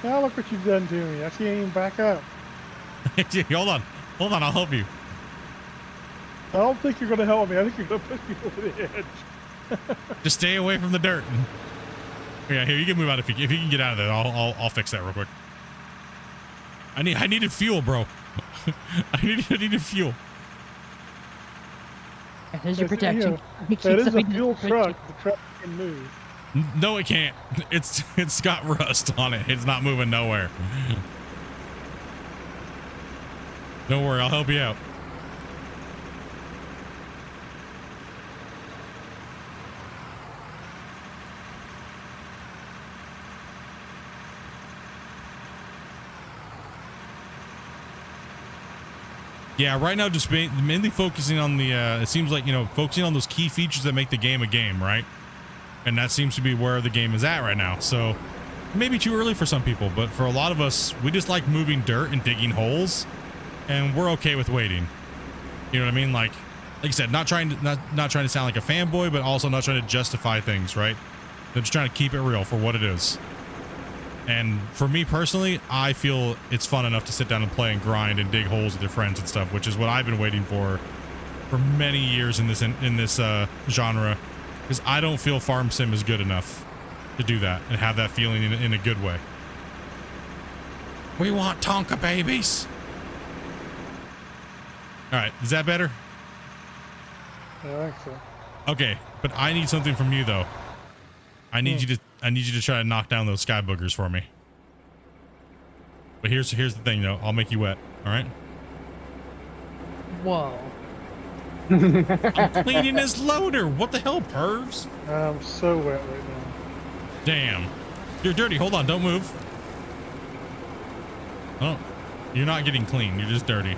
Now look what you've done to me. I can't even back up. Hold on. Hold on. I'll help you. I don't think you're going to help me. I think you're going to push me over the edge. Just stay away from the dirt. Yeah, here, you can move out if you can get out of there. I'll fix that real quick. I needed fuel, bro. I needed fuel. There's your protection. That is a fuel truck. The truck can move. No, it can't. It's got rust on it. It's not moving nowhere. Don't worry, I'll help you out. Yeah, right now just mainly focusing on the, it seems like, you know, focusing on those key features that make the game a game, right? And that seems to be where the game is at right now. So maybe too early for some people, but for a lot of us, we just like moving dirt and digging holes, and we're okay with waiting. You know what I mean? Like you said, not trying to sound like a fanboy, but also not trying to justify things, right? They're just trying to keep it real for what it is. And for me personally, I feel it's fun enough to sit down and play and grind and dig holes with your friends and stuff, which is what I've been waiting for many years in this genre, because I don't feel Farm Sim is good enough to do that and have that feeling in a good way. We want Tonka babies. All right, is that better? I think so. Okay, but I need something from you though. I need you to try to knock down those sky boogers for me. But here's the thing though. I'll make you wet. All right. Whoa. I'm cleaning this loader. What the hell, pervs? I'm so wet right now. Damn. You're dirty. Hold on. Don't move. Oh, you're not getting clean. You're just dirty.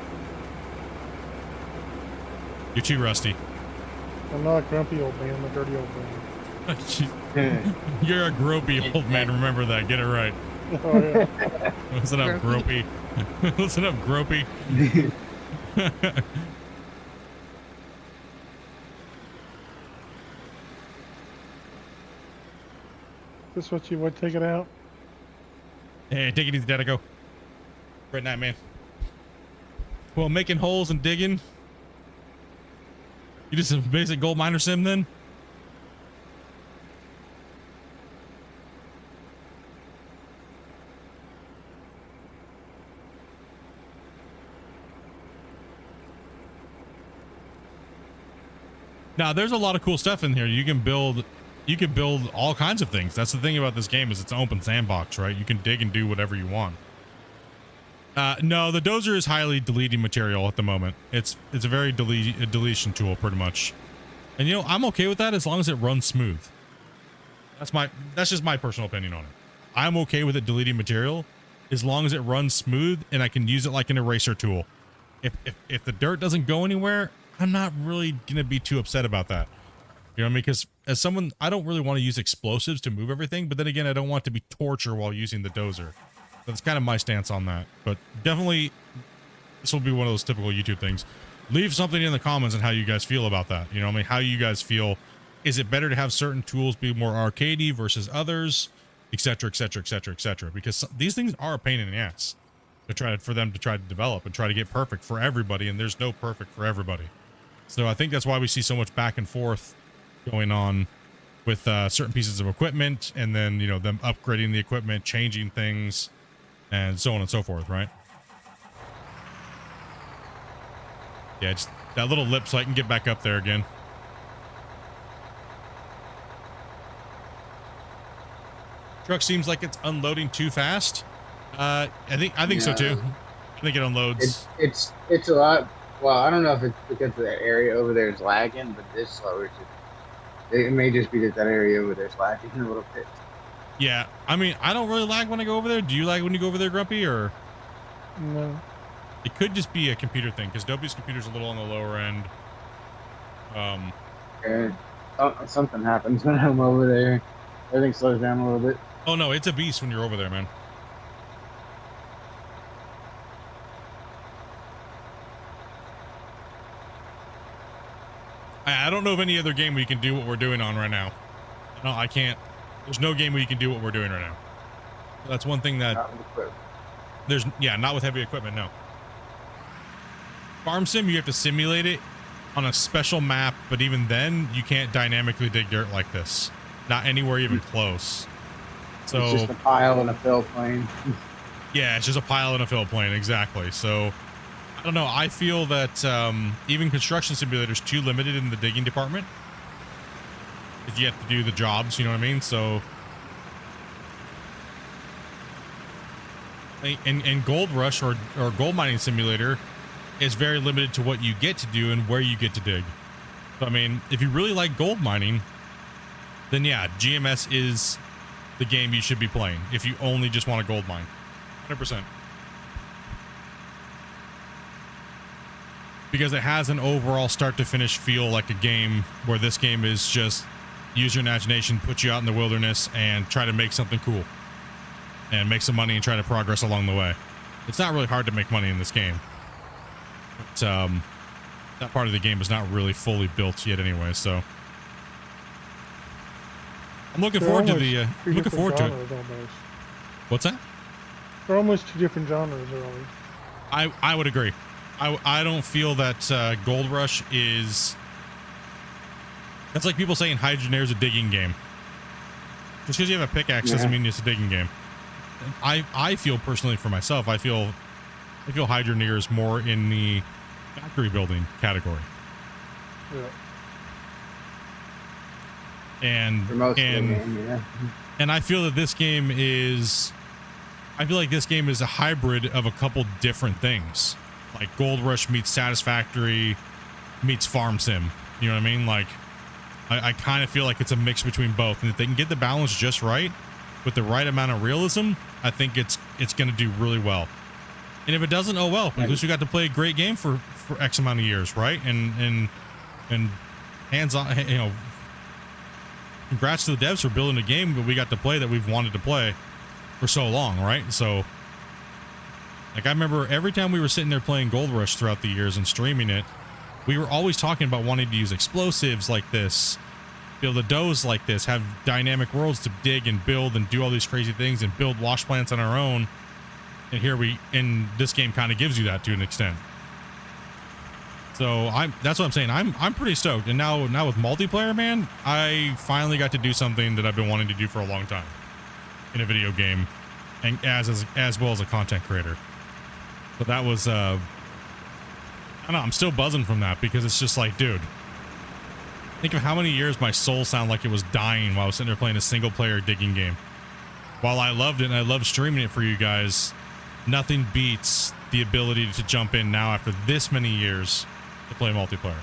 You're too rusty. I'm not a grumpy old man. I'm a dirty old man. You're a gropey old man. Remember that. Get it right. Oh, yeah. Listen up, gropey. Listen up, gropey. This what you would take it out? Hey, take it easy, Daddy. Go. Right now, man. Well, making holes and digging. You just a basic gold miner sim then? Now, there's a lot of cool stuff in here. You can build all kinds of things. That's the thing about this game, is it's an open sandbox, right? You can dig and do whatever you want. No, the Dozer is highly deleting material at the moment. It's a very deletion tool, pretty much. And you know, I'm okay with that as long as it runs smooth. That's just my personal opinion on it. I'm okay with it deleting material as long as it runs smooth and I can use it like an eraser tool. If the dirt doesn't go anywhere, I'm not really gonna be too upset about that. You know what I mean? Because as someone, I don't really want to use explosives to move everything, but then again, I don't want it to be torture while using the Dozer. That's kind of my stance on that. But definitely, this will be one of those typical YouTube things. Leave something in the comments on how you guys feel about that. You know what I mean? How you guys feel. Is it better to have certain tools be more arcadey versus others, etc., etc., etc., etc.? Because these things are a pain in the ass for them to try to develop and try to get perfect for everybody, and there's no perfect for everybody. So I think that's why we see so much back and forth going on with certain pieces of equipment, and then, you know, them upgrading the equipment, changing things, and so on and so forth, right? Yeah, just that little lip so I can get back up there again. Truck seems like it's unloading too fast. I think so too. I think it unloads. It's a lot. Well, I don't know if it's because the area over there is lagging, but this slower. It may just be that area over there is lagging a little bit. Yeah, I mean, I don't really lag when I go over there. Do you lag when you go over there, Grumpy, or? No. It could just be a computer thing, because Dopey's computer's a little on the lower end. Something happens when I'm over there. Everything slows down a little bit. Oh no, it's a beast when you're over there, man. I don't know of any other game where you can do what we're doing on right now. No, I can't. There's no game where you can do what we're doing right now. That's one thing that not with heavy equipment, no. Farm sim, you have to simulate it on a special map, but even then you can't dynamically dig dirt like this. Not anywhere even close. So it's just a pile and a fill plane. Yeah, it's just a pile and a fill plane, exactly. So I don't know, I feel that even construction simulators too limited in the digging department. If you have to do the jobs, you know what I mean? So and Gold Rush or Gold Mining Simulator is very limited to what you get to do and where you get to dig. So I mean, if you really like gold mining, then yeah, GMS is the game you should be playing if you only just want a gold mine. 100%. Because it has an overall start to finish feel like a game, where this game is just use your imagination, put you out in the wilderness and try to make something cool and make some money and try to progress along the way. It's not really hard to make money in this game, but that part of the game is not really fully built yet anyway. So I'm looking forward to the looking forward to it. Almost. What's that? They're almost two different genres, really. I would agree. I don't feel that Gold Rush is. That's like people saying Hydroneer is a digging game. Just because you have a pickaxe doesn't mean it's a digging game. I feel personally for myself, I feel Hydroneer is more in the factory building category. Yeah. And I feel that this game is. I feel like this game is a hybrid of a couple different things. Like Gold Rush meets Satisfactory meets Farm Sim. You know what I mean? Like, I kind of feel like it's a mix between both. And if they can get the balance just right, with the right amount of realism, I think it's going to do really well. And if it doesn't, oh well. At least we got to play a great game for X amount of years, right? And hands on, you know, congrats to the devs for building a game that we got to play that we've wanted to play for so long, right? So, like, I remember every time we were sitting there playing Gold Rush throughout the years and streaming it, we were always talking about wanting to use explosives like this, build a doze like this, have dynamic worlds to dig and build and do all these crazy things and build wash plants on our own. And this game kind of gives you that to an extent. So that's what I'm saying. I'm pretty stoked. And now with multiplayer, man, I finally got to do something that I've been wanting to do for a long time in a video game, and as well as a content creator. So that was I don't know, I'm still buzzing from that, because it's just like, dude, think of how many years my soul sounded like it was dying while I was sitting there playing a single player digging game. While I loved it and I loved streaming it for you guys, nothing beats the ability to jump in now after this many years to play multiplayer.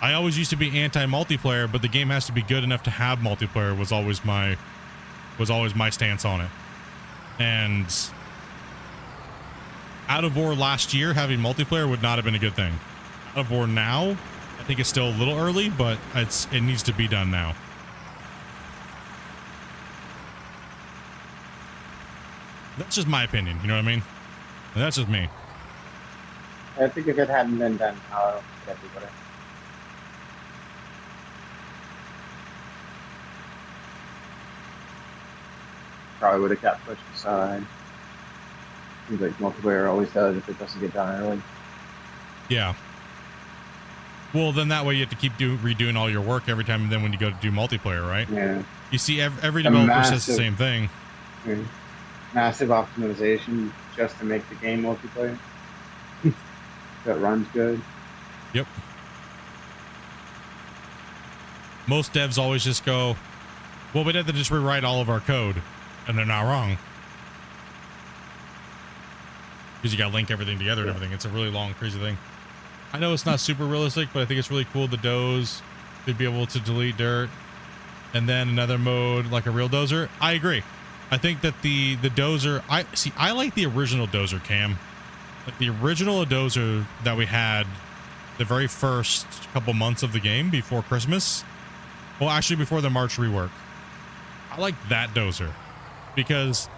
I always used to be anti-multiplayer, but the game has to be good enough to have multiplayer was always my stance on it. And Out of War last year, having multiplayer would not have been a good thing. Out of War now, I think it's still a little early, but it needs to be done now. That's just my opinion, you know what I mean? And that's just me. I think if it hadn't been done, that'd be better. Probably would have got pushed aside. Seems like multiplayer always does if it doesn't get done early. Yeah. Well, then that way you have to keep redoing all your work every time. And then when you go to do multiplayer, right? Yeah. You see, every developer says the same thing. Massive optimization just to make the game multiplayer. So it runs good. Yep. Most devs always just go, well, we'd have to just rewrite all of our code, and they're not wrong. Because you got to link everything together and everything. It's a really long, crazy thing. I know it's not super realistic, but I think it's really cool. The doze to be able to delete dirt, and then another mode like a real dozer. I agree. I think that the dozer, I like the original dozer, Cam. Like the original dozer that we had the very first couple months of the game before Christmas. Well, actually before the March rework. I like that dozer because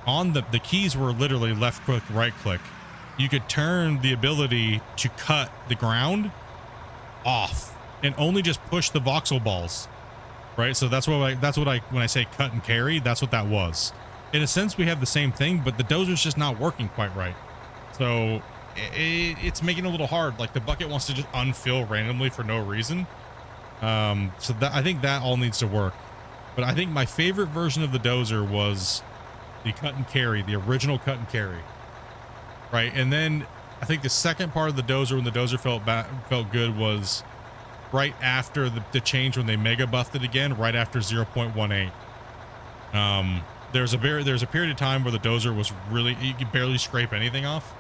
on the keys were literally left click, right click. You could turn the ability to cut the ground off and only just push the voxel balls. Right? So that's what I when I say cut and carry, that's what that was. In a sense, we have the same thing, but the dozer's just not working quite right. So it's making it a little hard. Like the bucket wants to just unfill randomly for no reason. So that I think that all needs to work. But I think my favorite version of the dozer was the cut and carry, the original cut and carry. Right? And then I think the second part of the dozer, when the dozer felt good, was right after the change when they mega buffed it again, right after 0.18. There's a period of time where the dozer was really, you could barely scrape anything off.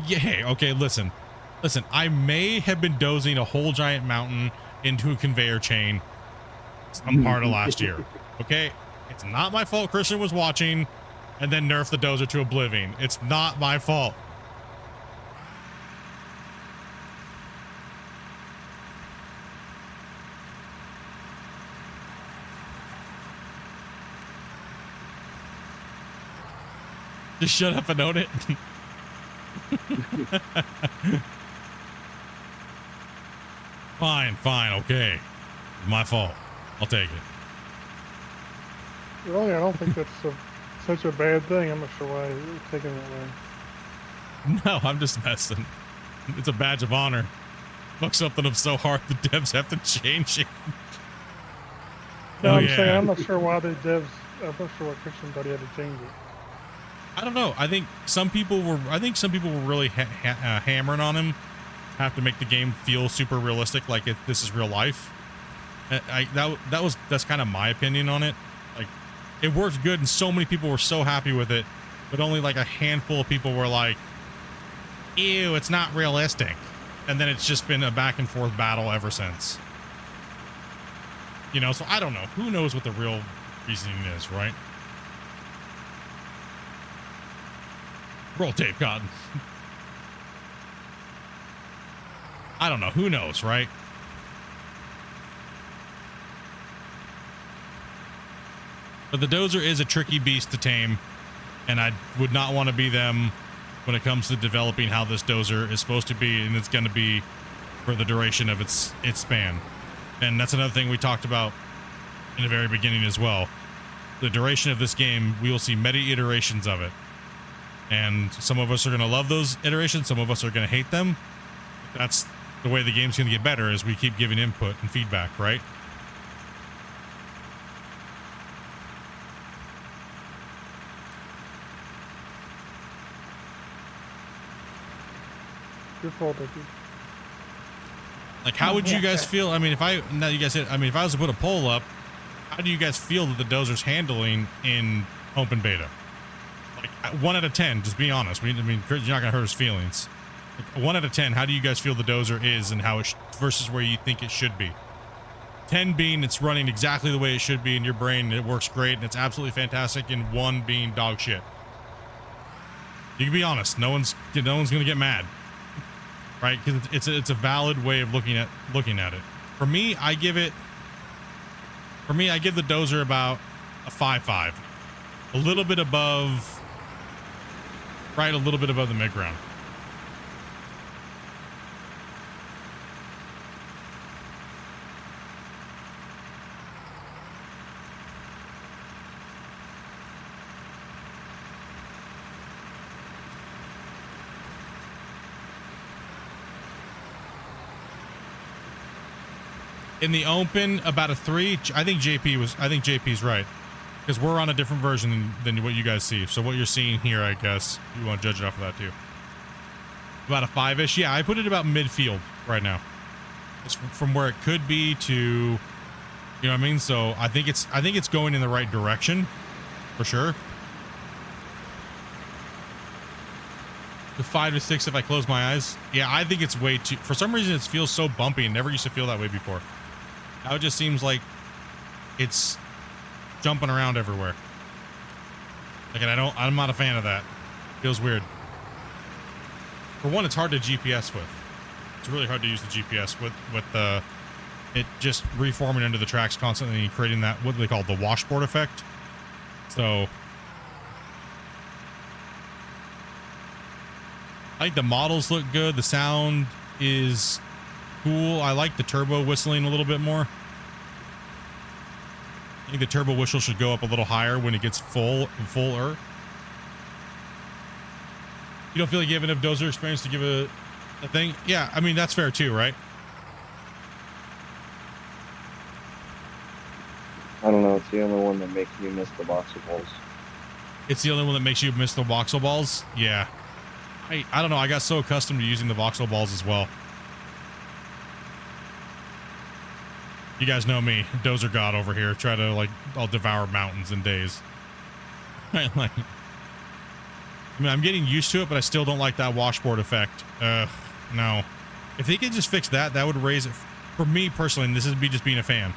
Yeah, okay, listen, I may have been dozing a whole giant mountain into a conveyor chain some part of last year. Okay, it's not my fault Christian was watching and then nerfed the dozer to oblivion. It's not my fault. Just shut up and own it. Fine, okay. My fault. I'll take it. Really, I don't think that's such a bad thing. I'm not sure why you're taking it that way. No, I'm just messing. It's a badge of honor. Fuck something up so hard the devs have to change it. No, Oh, I'm yeah. saying I'm not sure why the devs. I'm not sure why Christian thought he had to change it. I don't know. I think some people were really hammering on him. Have to make the game feel super realistic, like this is real life. That's kind of my opinion on it. Like, it worked good, and so many people were so happy with it, but only like a handful of people were like, "Ew, it's not realistic." And then it's just been a back and forth battle ever since. You know, so I don't know. Who knows what the real reasoning is, right? Roll tape, Cotton. I don't know. Who knows, right? But the dozer is a tricky beast to tame, and I would not want to be them when it comes to developing how this dozer is supposed to be, and it's going to be for the duration of its span. And that's another thing we talked about in the very beginning as well. The duration of this game, we will see many iterations of it. And some of us are going to love those iterations. Some of us are going to hate them. That's the way the game's going to get better, as we keep giving input and feedback, right? Your fault, Dickie. Like, how would you guys feel? I mean, if I was to put a poll up, how do you guys feel that the dozer's handling in open beta? Like 1 out of 10, just be honest. I mean, you're not gonna hurt his feelings. Like 1 out of 10, how do you guys feel the dozer is, and how it versus where you think it should be? 10 being it's running exactly the way it should be in your brain, and it works great, and it's absolutely fantastic, and 1 being dog shit. You can be honest. No one's gonna get mad, right? Because it's a valid way of looking at it. For me, I give the dozer about a 5.5, a little bit above. Right, a little bit above the mid-ground. In the open, about a 3. I think JP's right. Because we're on a different version than what you guys see. So what you're seeing here, I guess, you want to judge it off of that too. About a 5-ish. Yeah, I put it about midfield right now. It's from where it could be to, you know what I mean? So I think it's going in the right direction, for sure. The 5 to 6 if I close my eyes. Yeah, I think it's way too. For some reason, it feels so bumpy and never used to feel that way before. Now it just seems like it's jumping around everywhere. Like, and I'm not a fan of that. Feels weird. For one, it's hard to GPS with. It's really hard to use the GPS with it just reforming into the tracks constantly and creating that, what they call the washboard effect. So I think the models look good. The sound is cool. I like the turbo whistling a little bit more. I think the turbo whistle should go up a little higher when it gets fuller. You don't feel like you have enough Dozer experience to give a thing? Yeah, I mean, that's fair too, right? I don't know. It's the only one that makes me miss the voxel balls. It's the only one that makes you miss the voxel balls? Yeah. I don't know. I got so accustomed to using the voxel balls as well. You guys know me, Dozer God over here. Try to, like, I'll devour mountains in days. Right, like, I mean, I'm getting used to it, but I still don't like that washboard effect. No. If they could just fix that, that would raise it for me personally. And this is me just being a fan.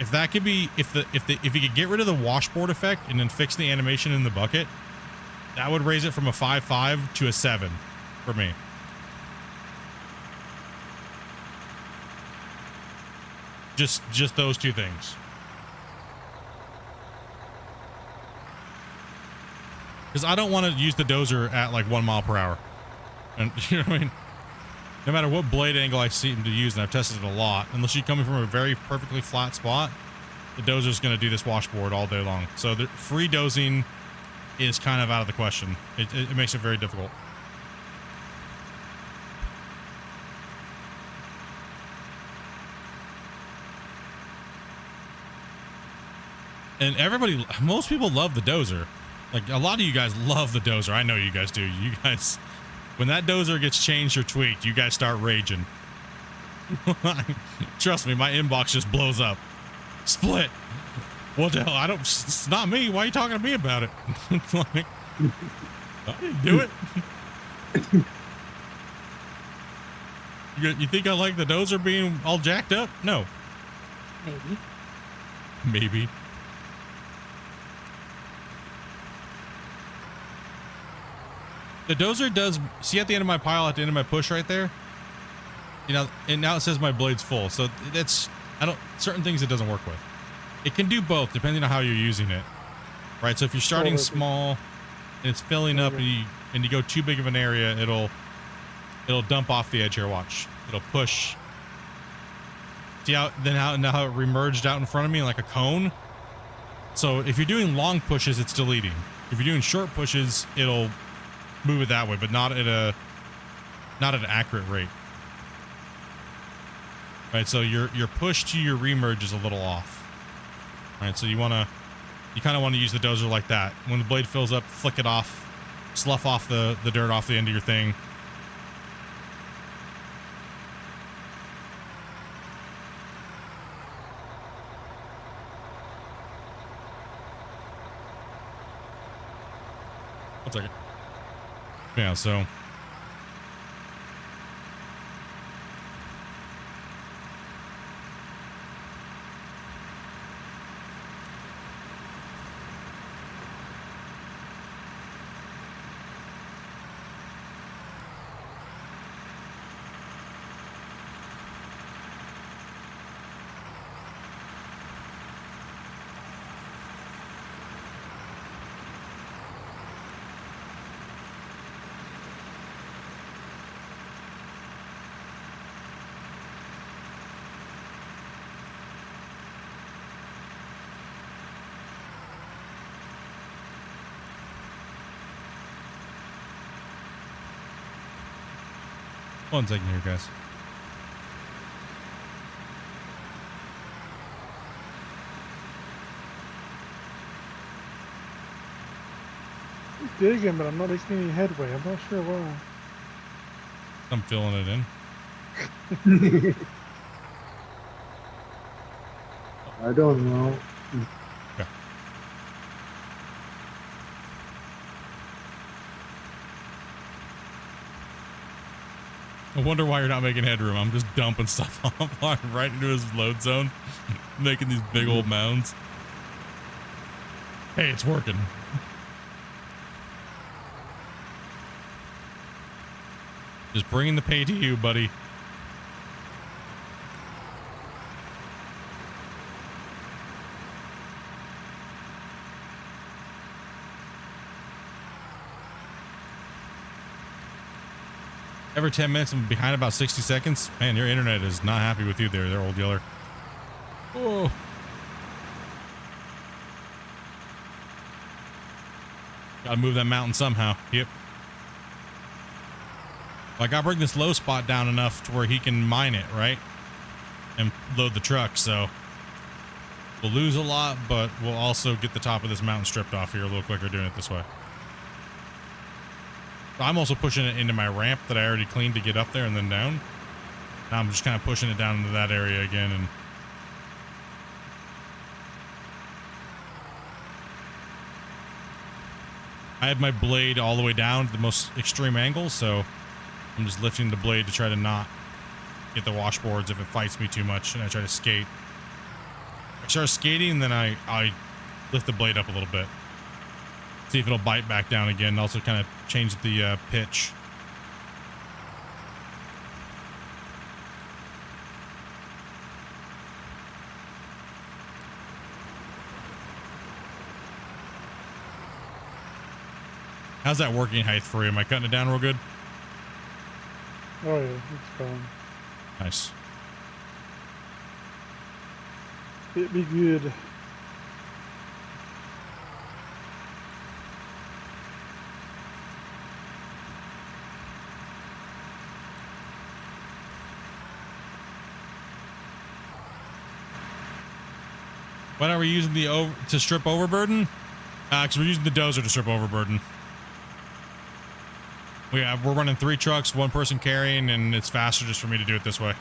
If that could be, if you could get rid of the washboard effect and then fix the animation in the bucket, that would raise it from a 5.5 to a 7 for me. Just those two things. Because I don't want to use the Dozer at like 1 mile per hour. And you know what I mean? No matter what blade angle I see him to use, and I've tested it a lot, unless you're coming from a very perfectly flat spot, the Dozer's going to do this washboard all day long. So the free dozing is kind of out of the question. It makes it very difficult. And everybody, most people love the Dozer. Like, a lot of you guys love the Dozer. I know you guys do. You guys, when that Dozer gets changed or tweaked, you guys start raging. Trust me, my inbox just blows up. Split. What the hell? It's not me. Why are you talking to me about it? It's like, I didn't do it. You think I like the Dozer being all jacked up? No. Maybe. The Dozer does, see at the end of my pile, at the end of my push right there, you know, and now it says my blade's full. So that's, certain things it doesn't work with. It can do both depending on how you're using it, right? So if you're starting small and it's filling up and you go too big of an area, it'll dump off the edge here. Watch, it'll push. See how now it remerged out in front of me like a cone. So if you're doing long pushes, it's deleting. If you're doing short pushes, it'll move it that way, but not at an accurate rate. Right, so your push to your remerge is a little off. All right, so you kind of want to use the Dozer like that. When the blade fills up, flick it off, slough off the dirt off the end of your thing. One second. Yeah, so one second here, guys. digging, but I'm not making any headway. I'm not sure why. I'm filling it in. I don't know. Okay. I wonder why you're not making headroom. I'm just dumping stuff off right into his load zone, making these big old mounds. Hey, it's working. Just bringing the pay to you, buddy. Every 10 minutes, I'm behind about 60 seconds. Man, your internet is not happy with you there, old yeller. Oh. Gotta move that mountain somehow. Yep. I gotta bring this low spot down enough to where he can mine it, right? And load the truck, so we'll lose a lot, but we'll also get the top of this mountain stripped off here a little quicker doing it this way. I'm also pushing it into my ramp that I already cleaned to get up there and then down. Now I'm just kind of pushing it down into that area again. And I have my blade all the way down to the most extreme angle, so I'm just lifting the blade to try to not get the washboards if it fights me too much, and I try to skate. I start skating, and then I lift the blade up a little bit. See if it'll bite back down again. Also kind of change the pitch. How's that working height for you? Am I cutting it down real good? Oh yeah, it's fine. Nice. It'd be good. When are we using the to strip overburden? Because we're using the dozer to strip overburden. We're running 3 trucks, 1 person carrying, and it's faster just for me to do it this way.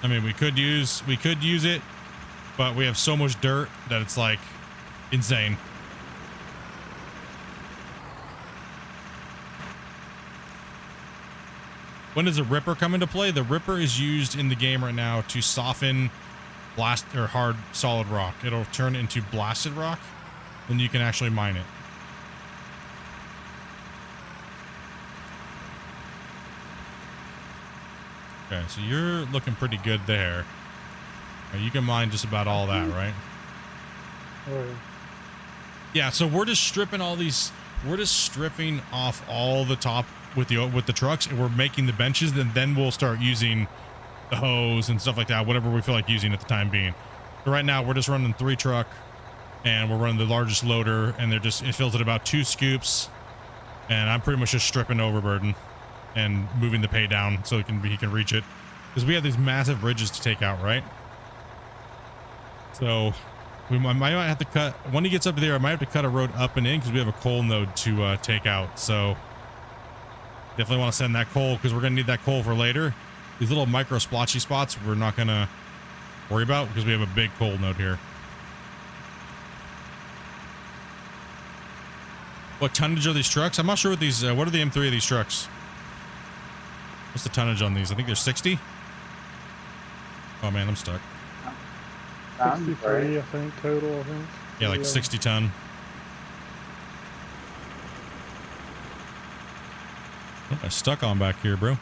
I mean, we could use it, but we have so much dirt that it's like insane. When does the ripper come into play? The ripper is used in the game right now to soften blast or hard solid rock. It'll turn into blasted rock, then you can actually mine it. Okay, so you're looking pretty good there. You can mine just about all that, right? Oh yeah. Yeah, so we're just stripping all these. We're just stripping off all the top with the trucks, and we're making the benches. And then we'll start using the hose and stuff like that, whatever we feel like using at the time being. So right now we're just running 3 truck, and we're running the largest loader, and it fills at about 2 scoops, and I'm pretty much just stripping overburden and moving the pay down so he can reach it, because we have these massive ridges to take out, right? So we might have to cut when he gets up there. I might have to cut a road up and in because we have a coal node to take out. So definitely want to send that coal because we're gonna need that coal for later. These little micro splotchy spots we're not gonna worry about because we have a big coal node here. What tonnage are these trucks? I'm not sure what these. What are the M3 of these trucks? What's the tonnage on these? I think they're 60. Oh man, I'm stuck. 63, I think, total, I think. Yeah, like 60 ton. Oh, I'm stuck on back here, bro.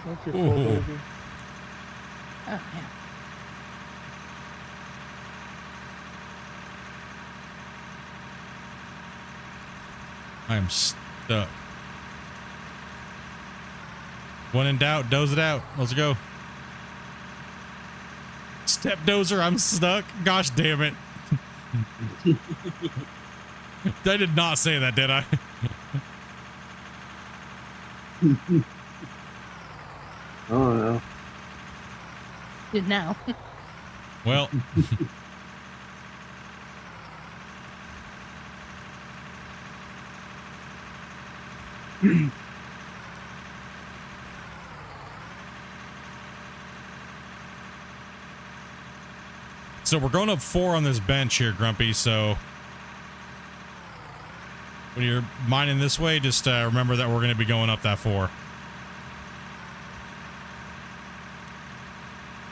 That's your full baby. Oh, yeah. I am stuck. When in doubt, doze it out. Let's go. step Dozer. I'm stuck. Gosh damn it. I did not say that, did I? Oh no. Did now. Well. So we're going up 4 on this bench here, Grumpy. So when you're mining this way, just remember that we're going to be going up that 4.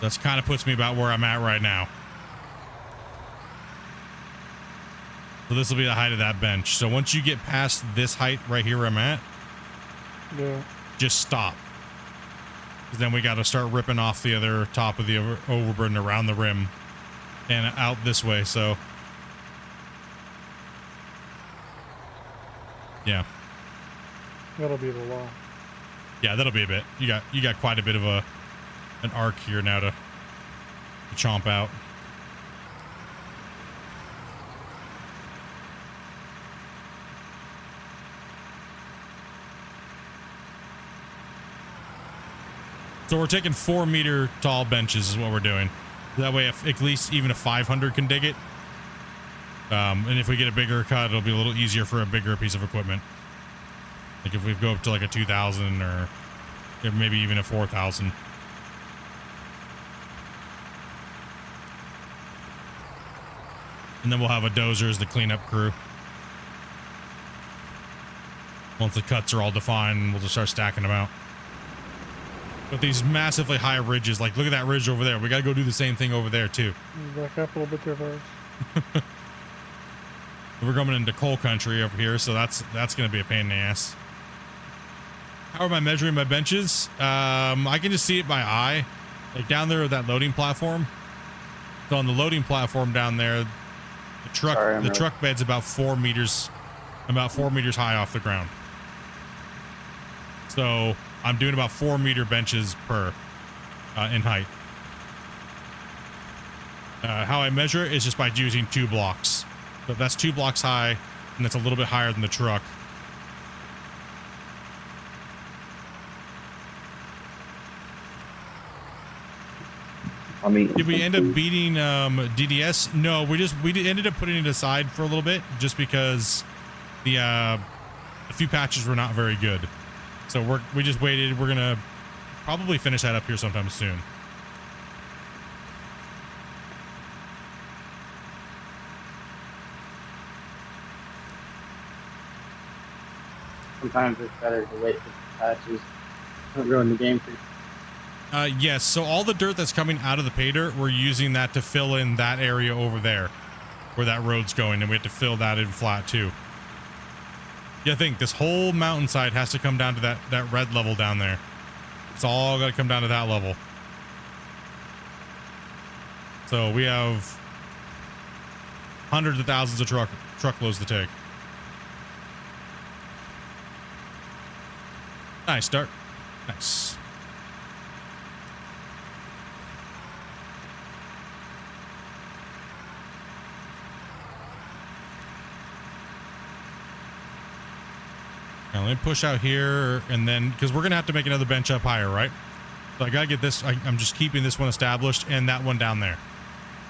That's kind of puts me about where I'm at right now. So this will be the height of that bench. So once you get past this height right here where I'm at, Yeah. just stop. 'Cause then we got to start ripping off the other top of the overburden around the rim and out this way. So yeah, That'll be the law. yeah, that'll be a bit. You got quite a bit of an arc here now to chomp out. So we're taking 4-meter tall benches is what we're doing. That way, if at least even a 500 can dig it. And if we get a bigger cut, it'll be a little easier for a bigger piece of equipment. Like if we go up to like a 2,000 or maybe even a 4,000. And then we'll have a dozer as the cleanup crew. Once the cuts are all defined, we'll just start stacking them out. But these massively high ridges, like look at that ridge over there. We got to go do the same thing over there too. Back up a little bit there first. We're coming into coal country over here, so that's going to be a pain in the ass. How am I measuring my benches? I can just see it by eye, like down there at that loading platform. So on the loading platform down there, the truck bed's about 4 meters high off the ground. So I'm doing about 4-meter benches per in height. How I measure it is just by using 2 blocks. So that's 2 blocks high, and that's a little bit higher than the truck. I mean, Did we end up beating DDS? No, we ended up putting it aside for a little bit just because the few patches were not very good. So we just waited. We're gonna probably finish that up here sometime soon. Sometimes it's better to wait for the patches. Don't ruin the game for you. Yes, so all the dirt that's coming out of the pay dirt, we're using that to fill in that area over there where that road's going, and we have to fill that in flat too. Yeah, I think this whole mountainside has to come down to that red level down there. It's all got to come down to that level. So we have hundreds of thousands of truckloads to take. Nice start. Nice. Now let me push out here, and then because we're gonna have to make another bench up higher, right? So I gotta get this. I'm just keeping this one established and that one down there.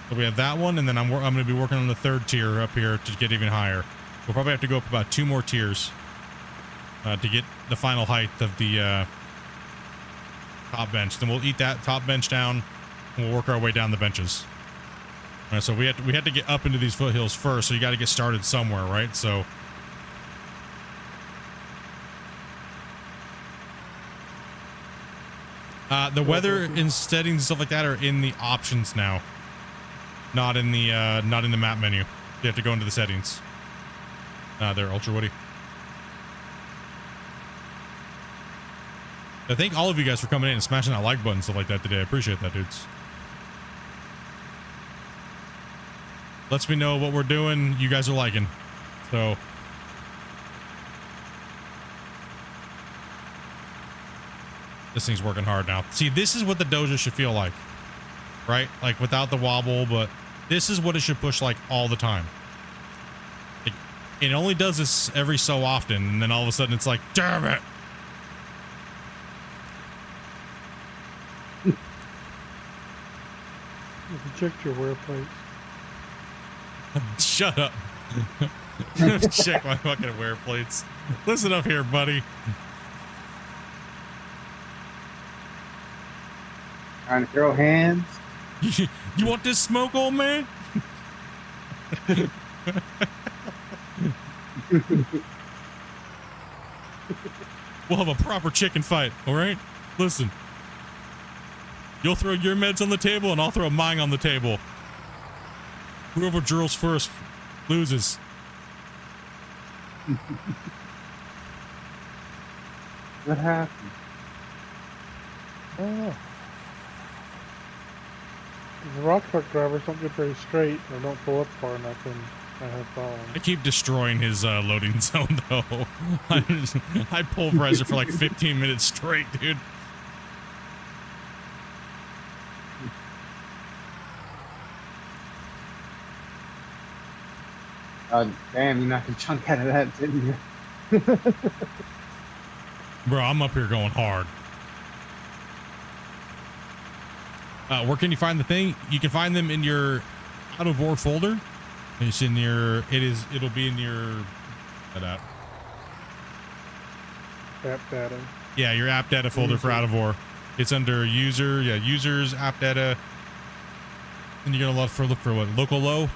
So we have that one, and then I'm gonna be working on the 3rd tier up here to get even higher. We'll probably have to go up about 2 more tiers to get the final height of the top bench. Then we'll eat that top bench down, and we'll work our way down the benches. All right, so we had to get up into these foothills first, so you got to get started somewhere, right? So. The weather and settings and stuff like that are in the options now, not in the map menu. You have to go into the settings. There, Ultra Woody. I thank all of you guys for coming in and smashing that like button and stuff like that today. I appreciate that, dudes. Lets me know what we're doing. You guys are liking. So. This thing's working hard now. See, this is what the Dozer should feel like. right? Like without the wobble, but this is what it should push like all the time. It only does this every so often, and then all of a sudden it's like, damn it. Check your wear plates. Shut up. Check my fucking wear plates. Listen up here, buddy. Trying to throw hands. You want this smoke, old man? We'll have a proper chicken fight, all right? Listen. You'll throw your meds on the table, and I'll throw mine on the table. Whoever drills first loses. What happened? I don't know. The rock truck drivers don't get very straight or don't pull up far enough, and I have problems. I keep destroying his loading zone, though. I pulverize it for like 15 minutes straight, dude. Damn, you knocked a chunk out of that, didn't you? Bro, I'm up here going hard. Where can you find the thing? You can find them in your out of war folder. It's in your, it'll be in your, app data. Yeah, your app data folder for out of war. It's under user, users, app data. And you're gonna look for what? Local low?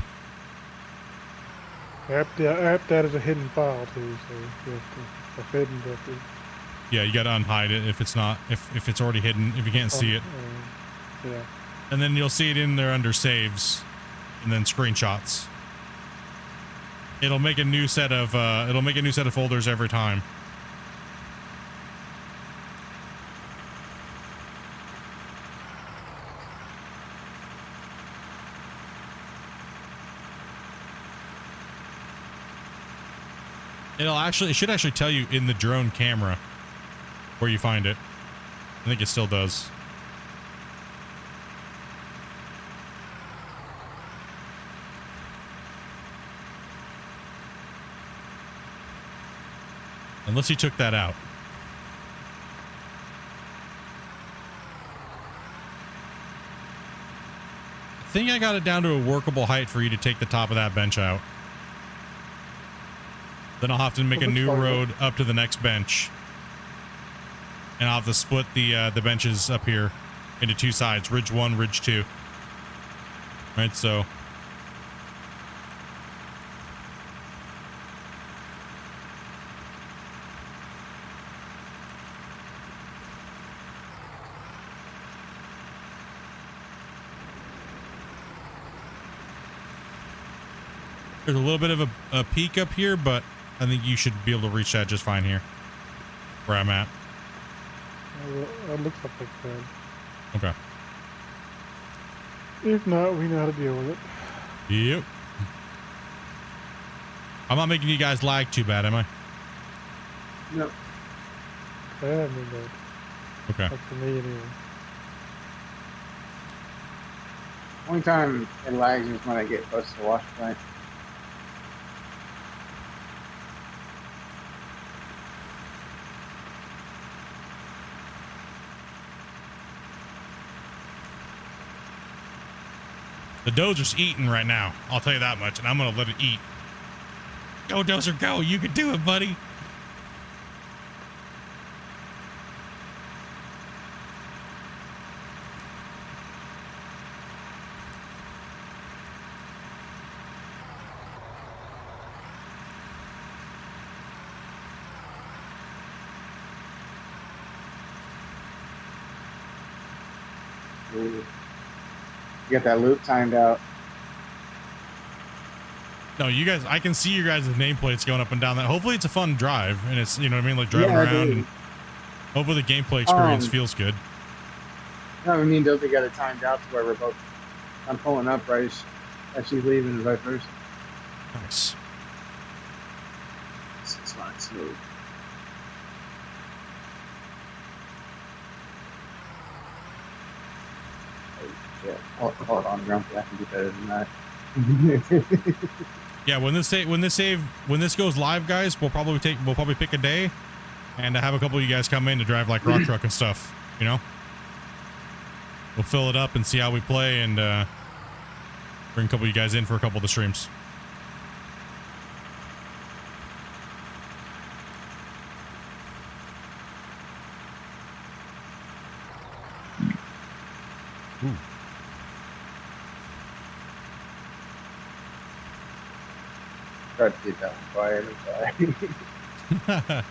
App data is a hidden file too, so you have to hidden directory. Yeah, you gotta unhide it if it's not, if it's already hidden, if you can't see it. Yeah. And then you'll see it in there under saves and then screenshots. It'll make a new set of folders every time. It should actually tell you in the drone camera where you find it. I think it still does. Unless you took that out. I think I got it down to a workable height for you to take the top of that bench out. Then I'll have to make a new road up to the next bench. And I'll have to split the benches up here into two sides, ridge 1, ridge 2. Right, so there's a little bit of a peak up here, but I think you should be able to reach that just fine here, where I'm at. It looks like it's good. Okay. If not, we know how to deal with it. Yep. I'm not making you guys lag too bad, am I? No. I haven't been good. Okay. That's for me anyway. Only time it lags is when I get close to the wash plant. The Dozer's eating right now. I'll tell you that much, and I'm going to let it eat. Go, Dozer, go. You can do it, buddy. Ooh. You got that loop timed out. No, you guys, I can see your guys' nameplates going up and down that. Hopefully it's a fun drive, and it's, you know what I mean, like driving around, and hopefully the gameplay experience feels good. No, me and Dopey got it timed out to where we're both, I'm pulling up right as she's leaving and vice versa. Nice. It's fine, smooth. Yeah, call it on grumpy. I can do better than that. Yeah, when this goes live, guys, we'll probably pick a day and have a couple of you guys come in to drive like rock truck and stuff. You know, we'll fill it up and see how we play, and bring a couple of you guys in for a couple of the streams. Ooh. Try to keep that one quiet. I'm sorry.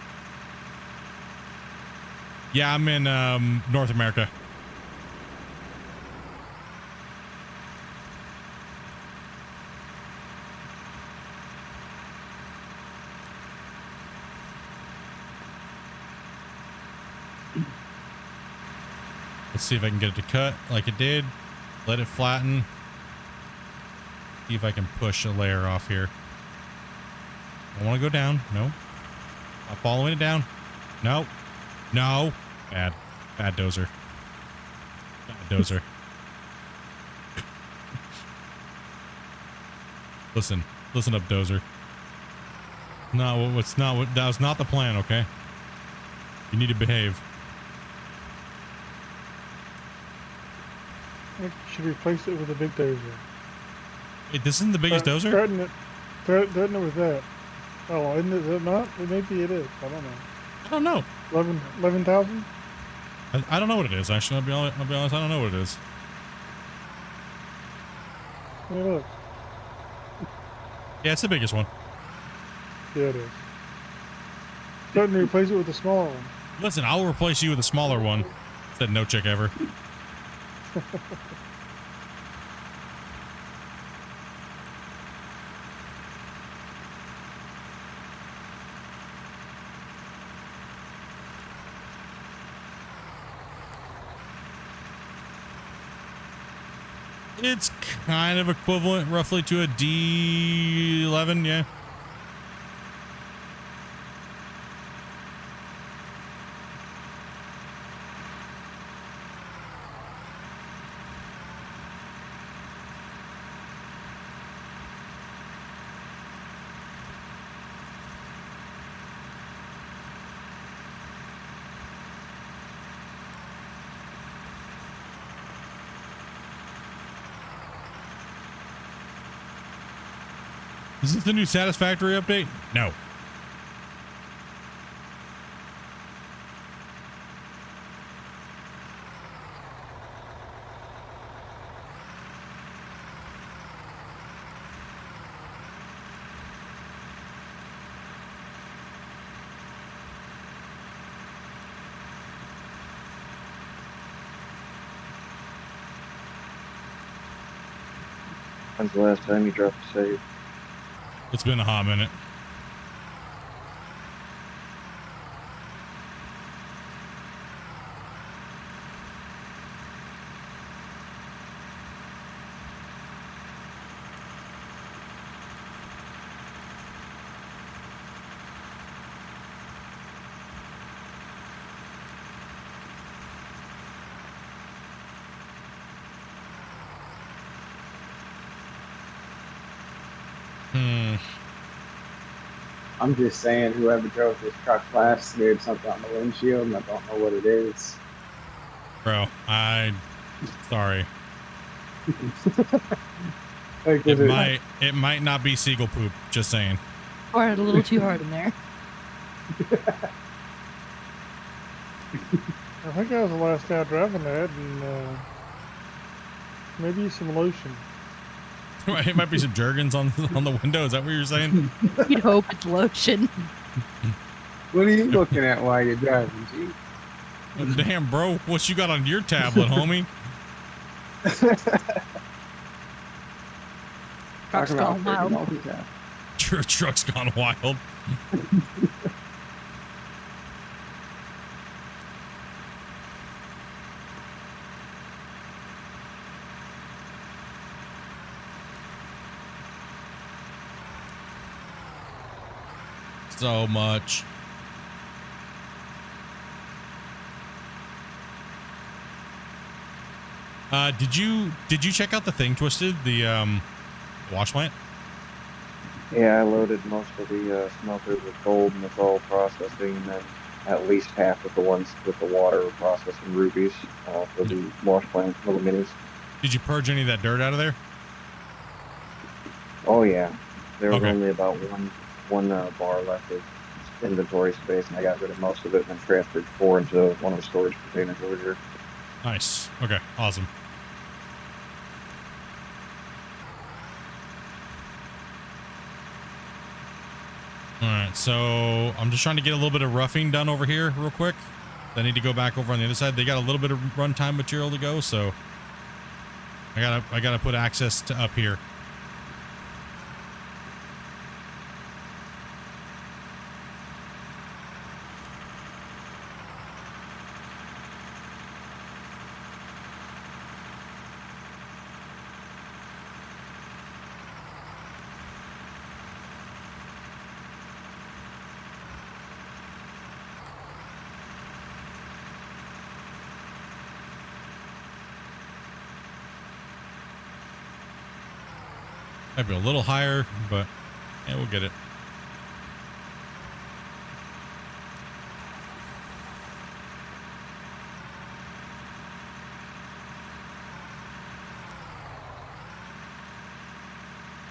Yeah, I'm in North America. Let's see if I can get it to cut like it did. Let it flatten. See if I can push a layer off here. I want to go down. No. I'm following it down. No. No. Bad. Bad Dozer. Bad Dozer. Listen. Listen up, Dozer. No, what's not what that was not the plan, okay? You need to behave. I think you should replace it with a big dozer. Wait, this isn't the biggest Dozer? Threaten it with that. Oh, isn't it, is it not? Well, maybe it is. I don't know. I don't know. 11,000? I don't know what it is. Actually, I'll be honest. I don't know what it is. Hey, look. Yeah, it's the biggest one. Yeah, it is. Threaten to replace it with a smaller one. Listen, I'll replace you with a smaller one. Said no chick ever. It's kind of equivalent roughly to a D11, yeah. Is this the new Satisfactory update? No. When's the last time you dropped a save? It's been a hot minute. I'm just saying, whoever drove this truck last smeared something on the windshield, and I don't know what it is. Bro, sorry. Like, It might not be seagull poop, just saying. Or a little too hard in there. I think I was the last guy driving that, and maybe some lotion. It might be some Jergens on the window. Is that what you're saying? You'd hope it's lotion. What are you looking at while you're driving, G? Damn, bro. What you got on your tablet, homie? Truck's gone wild. Your truck's gone wild. So much. Did you check out the thing, Twisted? The wash plant? Yeah, I loaded most of the smelters with gold, and it's all processing, and then at least half of the ones with the water are processing rubies for the wash plant, little minis. Did you purge any of that dirt out of there? Oh yeah, there was Okay. only about one bar left of inventory space, and I got rid of most of it and then transferred 4 into one of the storage containers over here. Nice. Okay. Awesome. All right. So I'm just trying to get a little bit of roughing done over here real quick. I need to go back over on the other side. They got a little bit of runtime material to go, so I gotta put access to up here. Might be a little higher, but yeah, we'll get it.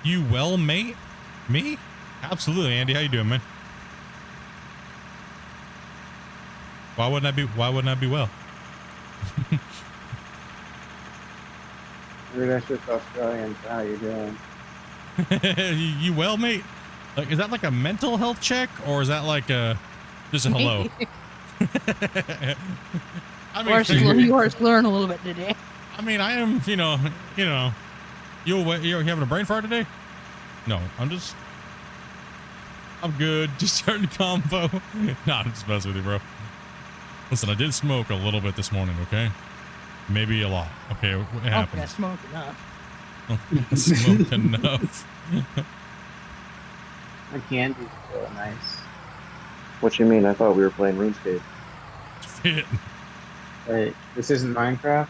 You well, mate? Me? Absolutely, Andy. How you doing, man? Why wouldn't I be well? Maybe that's just Australians. How you doing? You well, mate? Like, is that like a mental health check, or is that like just a hello? I mean, You are slurring a little bit today. I mean, I am, you're having a brain fart today? No, I'm good. Just starting combo. Nah, I'm just messing with you, bro. Listen, I did smoke a little bit this morning, okay? Maybe a lot. Okay, it happens. I smoked enough. Smoked enough. My candy's so nice. What you mean? I thought we were playing RuneScape. Shit. Wait, this isn't Minecraft?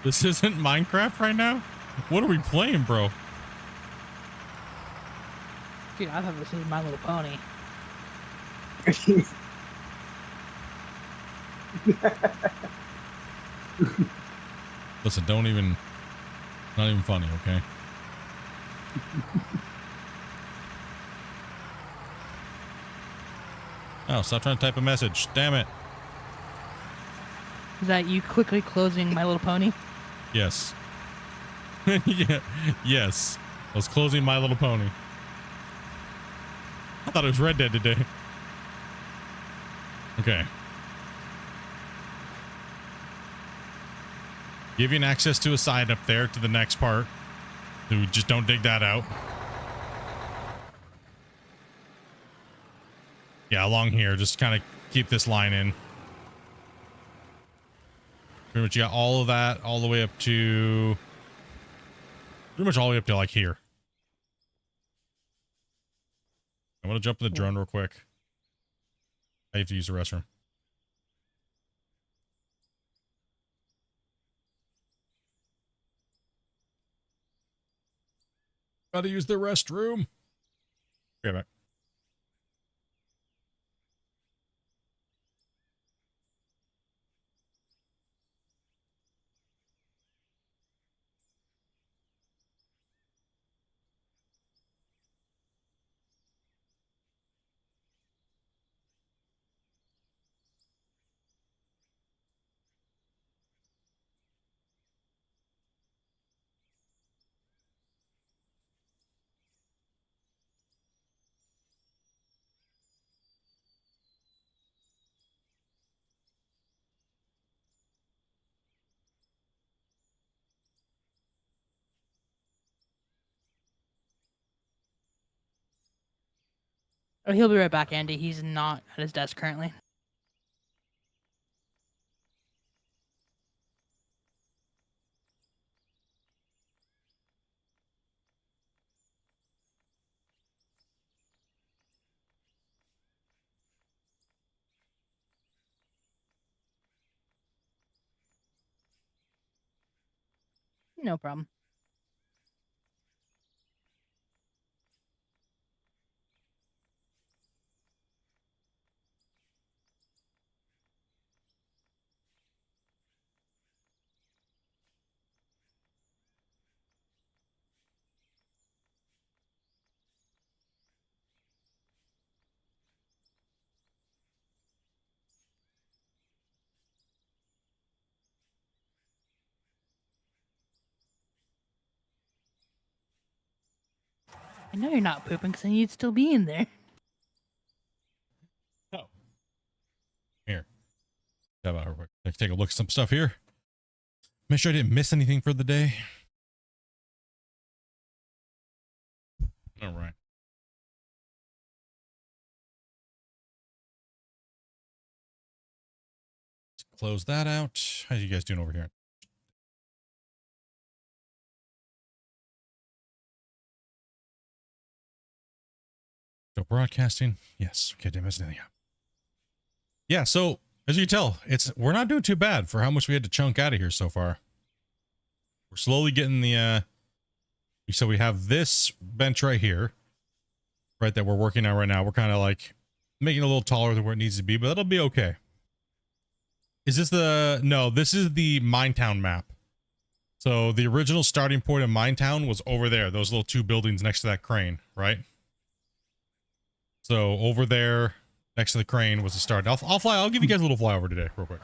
This isn't Minecraft right now? What are we playing, bro? Dude, I thought this was My Little Pony. Listen, not even funny, okay? Oh, stop trying to type a message. Damn it. Is that you quickly closing My Little Pony? Yes. Yeah. Yes. I was closing My Little Pony. I thought it was Red Dead today. Okay. Giving access to a side up there to the next part. So just don't dig that out. Yeah, along here. Just kind of keep this line in. Pretty much you got all of that all the way up to... Pretty much all the way up to like here. I want to jump in the drone real quick. I have to use the restroom. Gotta use the restroom. Okay, back. Oh, he'll be right back, Andy. He's not at his desk currently. no problem. I know you're not pooping because you'd still be in there. Oh. Here. How about real quick? Take a look at some stuff here. Make sure I didn't miss anything for the day. All right. Let's close that out. How you guys doing over here? So broadcasting. Yes. Okay, didn't miss anything. Yeah, so as you can tell, we're not doing too bad for how much we had to chunk out of here so far. We're slowly getting the so we have this bench right here, right, that we're working on right now. We're kind of like making it a little taller than where it needs to be, but that'll be okay. Is this no, this is the Minetown map. So the original starting point of Minetown was over there, those little two buildings next to that crane, right? So over there next to the crane was the start. I'll give you guys a little flyover today real quick.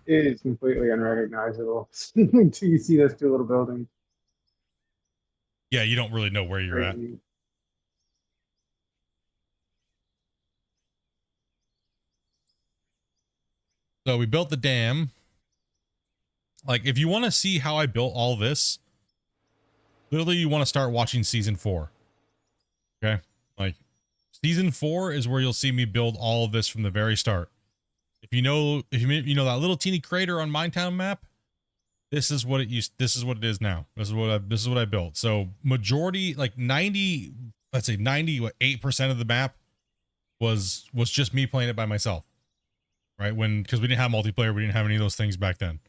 It is completely unrecognizable until you see those two little buildings. Yeah, you don't really know where you're at. So we built the dam. Like, if you want to see how I built all this, literally you want to start watching season 4. Okay? Like, season 4 is where you'll see me build all of this from the very start. If you know that little teeny crater on Minetown map, this is what it is now. This is what I built. So majority, like 98% of the map was just me playing it by myself. Right? Because we didn't have multiplayer, we didn't have any of those things back then.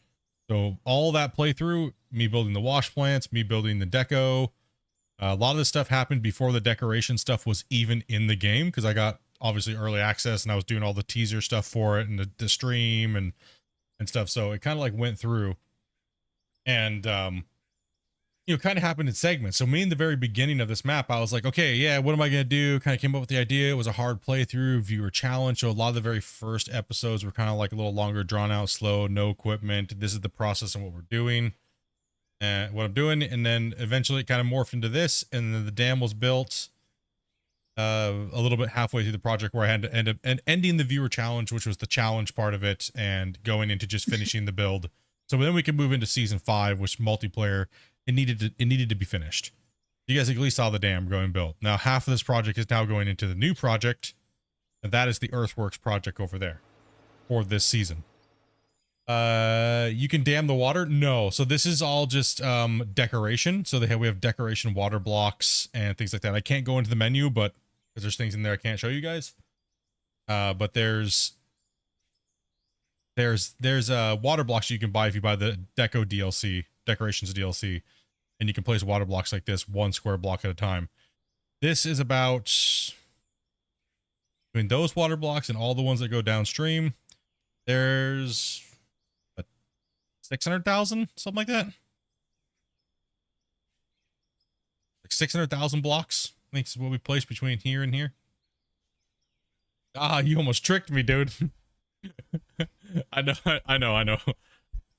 So all that playthrough, me building the wash plants, me building the deco, a lot of this stuff happened before the decoration stuff was even in the game, because I got obviously early access and I was doing all the teaser stuff for it and the stream and stuff. So it kind of like went through and, kind of happened in segments. So me in the very beginning of this map, I was like, okay, yeah, what am I going to do? Kind of came up with the idea. It was a hard playthrough, viewer challenge. So a lot of the very first episodes were kind of like a little longer, drawn out, slow, no equipment. This is the process and what we're doing. What I'm doing, and then eventually it kind of morphed into this, and then the dam was built a little bit halfway through the project, where I had to end up ending the viewer challenge, which was the challenge part of it, and going into just finishing the build. So then we can move into season 5, which multiplayer, it needed to be finished. You guys at least saw the dam going built. Now half of this project is now going into the new project, and that is the earthworks project over there for this season. You can dam the water? No. So this is all just decoration. So we have decoration water blocks and things like that. I can't go into the menu, but because there's things in there I can't show you guys. But there's water blocks you can buy if you buy the decorations DLC, and you can place water blocks like this, 1 square block at a time. This is about, between those water blocks and all the ones that go downstream, there's 600,000, something like that. Like 600,000 blocks, I think is what we placed between here and here. Ah, you almost tricked me, dude. I know.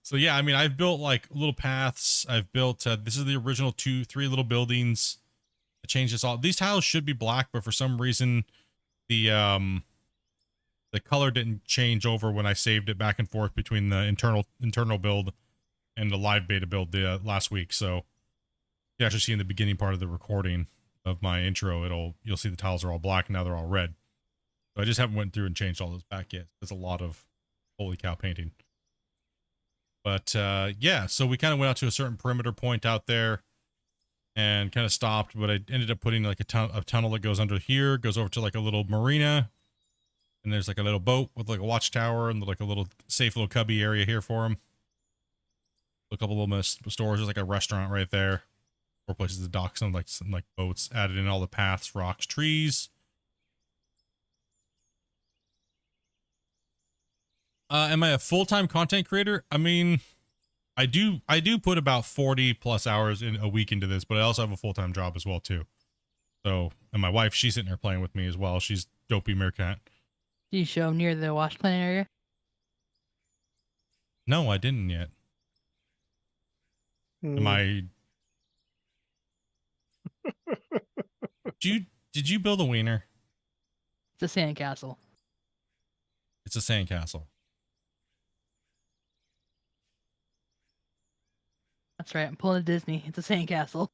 So yeah, I mean, I've built like little paths. I've built, this is the original 3 little buildings. I changed this all. These tiles should be black, but for some reason, the color didn't change over when I saved it back and forth between the internal build and the live beta build last week. So you actually see in the beginning part of the recording of my intro, you'll see the tiles are all black and now they're all red. So I just haven't went through and changed all those back yet. There's a lot of holy cow painting. But yeah, so we kind of went out to a certain perimeter point out there and kind of stopped, but I ended up putting like a tunnel that goes under here, goes over to like a little marina. And there's like a little boat with like a watchtower and like a little safe little cubby area here for him. A couple little stores. There's like a restaurant right there. 4 places to dock some like boats. Added in all the paths, rocks, trees. Am I a full-time content creator? I mean, I do put about 40 plus hours in a week into this, but I also have a full-time job as well too. So, and my wife, she's sitting there playing with me as well. She's dopey Meerkat. Do you show them near the wash plant area? No, I didn't yet. Am I? Did you build a wiener? It's a sandcastle. It's a sandcastle. That's right. I'm pulling a Disney. It's a sandcastle.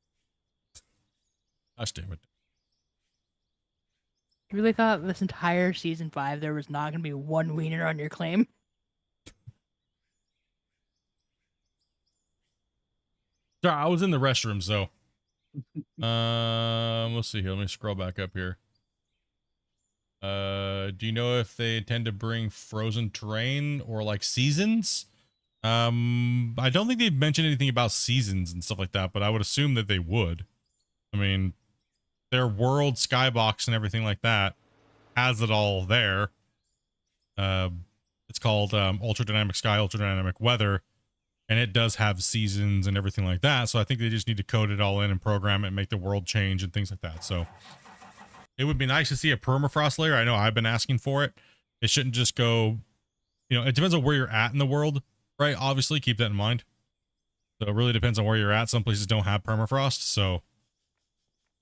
Gosh damn it. You really thought this entire season 5 there was not going to be one wiener on your claim? Sorry, I was in the restrooms though. Let's see here. Let me scroll back up here. Do you know if they intend to bring frozen terrain or like seasons? I don't think they've mentioned anything about seasons and stuff like that, but I would assume that they would. I mean, their world skybox and everything like that has it all there. It's called Ultra Dynamic Sky, Ultra Dynamic Weather, and it does have seasons and everything like that. So I think they just need to code it all in and program it and make the world change and things like that. So it would be nice to see a permafrost layer. I know I've been asking for it. It shouldn't just go, you know, it depends on where you're at in the world, right? Obviously, keep that in mind. So it really depends on where you're at. Some places don't have permafrost, so.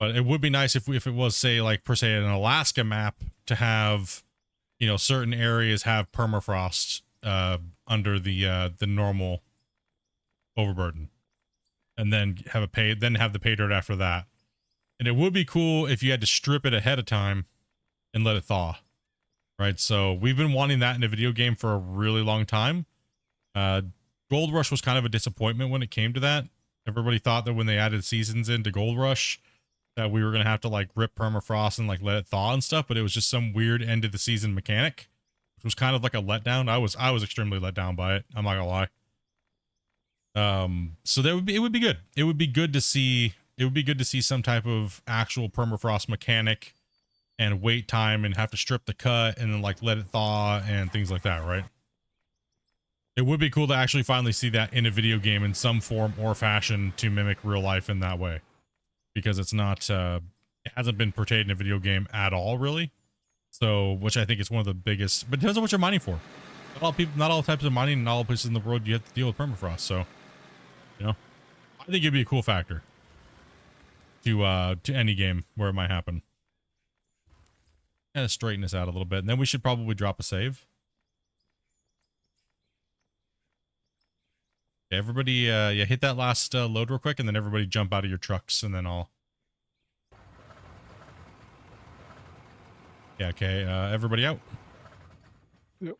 But it would be nice if it was, say, like per se an Alaska map to have, you know, certain areas have permafrost under the normal overburden, and then have the pay dirt after that. And it would be cool if you had to strip it ahead of time and let it thaw, right? So we've been wanting that in a video game for a really long time. Gold Rush was kind of a disappointment when it came to that. Everybody thought that when they added seasons into Gold Rush that we were going to have to like rip permafrost and like let it thaw and stuff, but it was just some weird end of the season mechanic, which was kind of like a letdown. I was extremely let down by it. I'm not gonna lie. So it would be good. It would be good to see some type of actual permafrost mechanic and wait time and have to strip the cut and then like let it thaw and things like that, right? It would be cool to actually finally see that in a video game in some form or fashion to mimic real life in that way. Because it's not, it hasn't been portrayed in a video game at all, really. So, which I think is one of the biggest, but it depends on what you're mining for. Not all types of mining in all places in the world you have to deal with permafrost. So, you know, I think it'd be a cool factor to any game where it might happen. Kind of straighten this out a little bit, and then we should probably drop a save. Everybody, yeah, hit that last load real quick, and then everybody jump out of your trucks, and then I'll. Yeah, okay. Everybody out. Yep.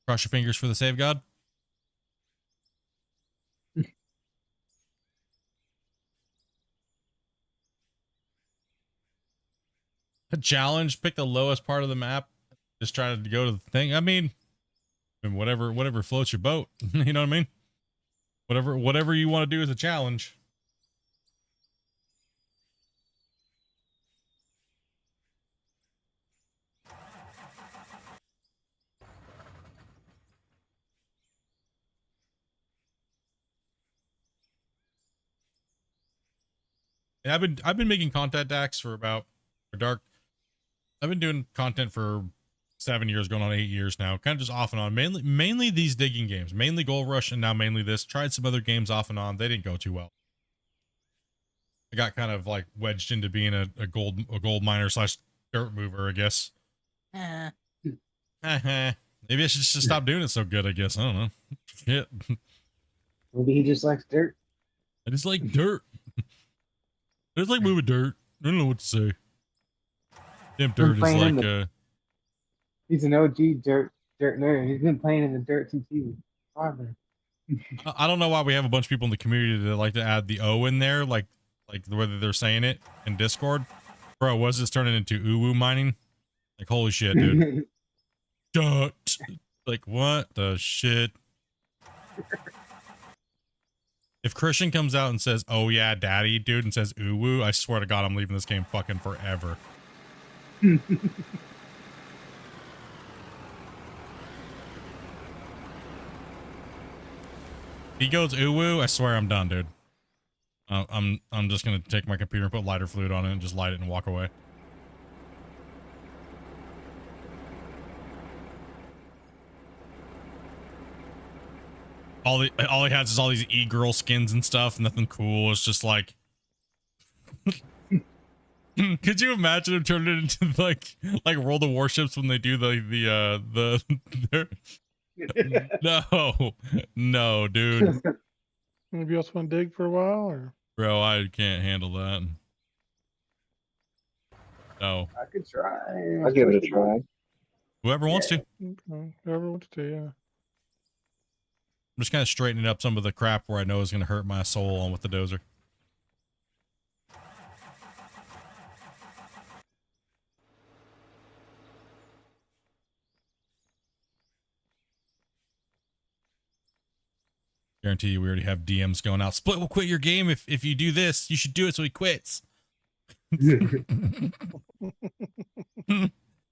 Cross your fingers for the save god. A challenge, pick the lowest part of the map, just try to go to the thing. I mean whatever floats your boat. You know what I mean? Whatever you want to do is a challenge. And I've been making content decks for about dark. I've been doing content for 7 years, going on 8 years now, kind of just off and on. Mainly these digging games, mainly Gold Rush, and now mainly this. Tried some other games off and on. They didn't go too well. I got kind of like wedged into being a gold miner / dirt mover, I guess. Maybe I should just stop doing it so good, I guess. I don't know. Shit. Maybe he just likes dirt. I just like dirt. I just like moving dirt. I don't know what to say. Damn dirt is like He's an OG dirt nerd. He's been playing in the dirt since he was farther. I don't know why we have a bunch of people in the community that like to add the O in there, like whether they're saying it in Discord. Bro, was this turning into uwu mining? Like, holy shit, dude. Shut. Like, what the shit? If Christian comes out and says, "Oh yeah, daddy," dude, and says "ooh woo," I swear to God, I'm leaving this game fucking forever. He goes "ooh woo," I swear I'm done, dude. I'm just gonna take my computer and put lighter fluid on it and just light it and walk away. All he has is all these e-girl skins and stuff. Nothing cool. It's just like, could you imagine him turning it into like World of Warships when they do the no, dude. Anybody else want to dig for a while, or? Bro, I can't handle that. No. I could try. I'll give it a try. Whoever wants to. Okay, whoever wants to, yeah. I'm just kind of straightening up some of the crap where I know is going to hurt my soul on with the dozer. Guarantee you we already have DMs going out. Split will quit your game if you do this. You should do it so he quits. Did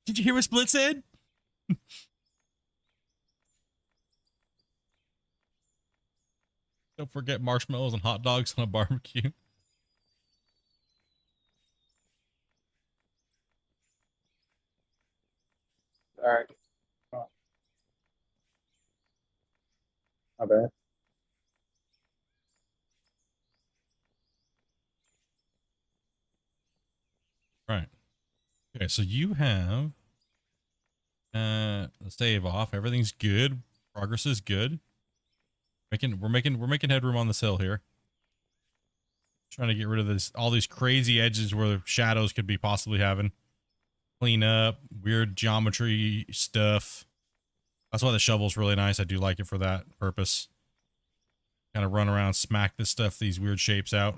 you hear what Split said? Don't forget marshmallows and hot dogs on a barbecue. All right. My bad. Right. Okay, so you have the save off. Everything's good. Progress is good. We're making headroom on this hill here. Trying to get rid of all these crazy edges where shadows could be possibly having. Clean up weird geometry stuff. That's why the shovel's really nice. I do like it for that purpose. Kind of run around, smack this stuff, these weird shapes out.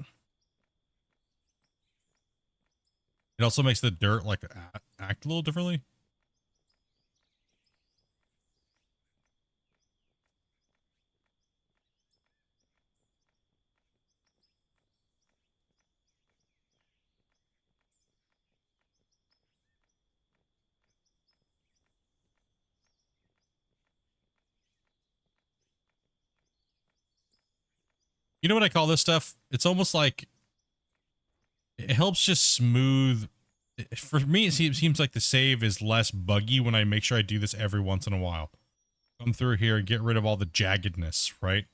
It also makes the dirt like act a little differently. You know what I call this stuff? It's almost like it helps just smooth. For me, it seems like the save is less buggy when I make sure I do this every once in a while. Come through here and get rid of all the jaggedness, right?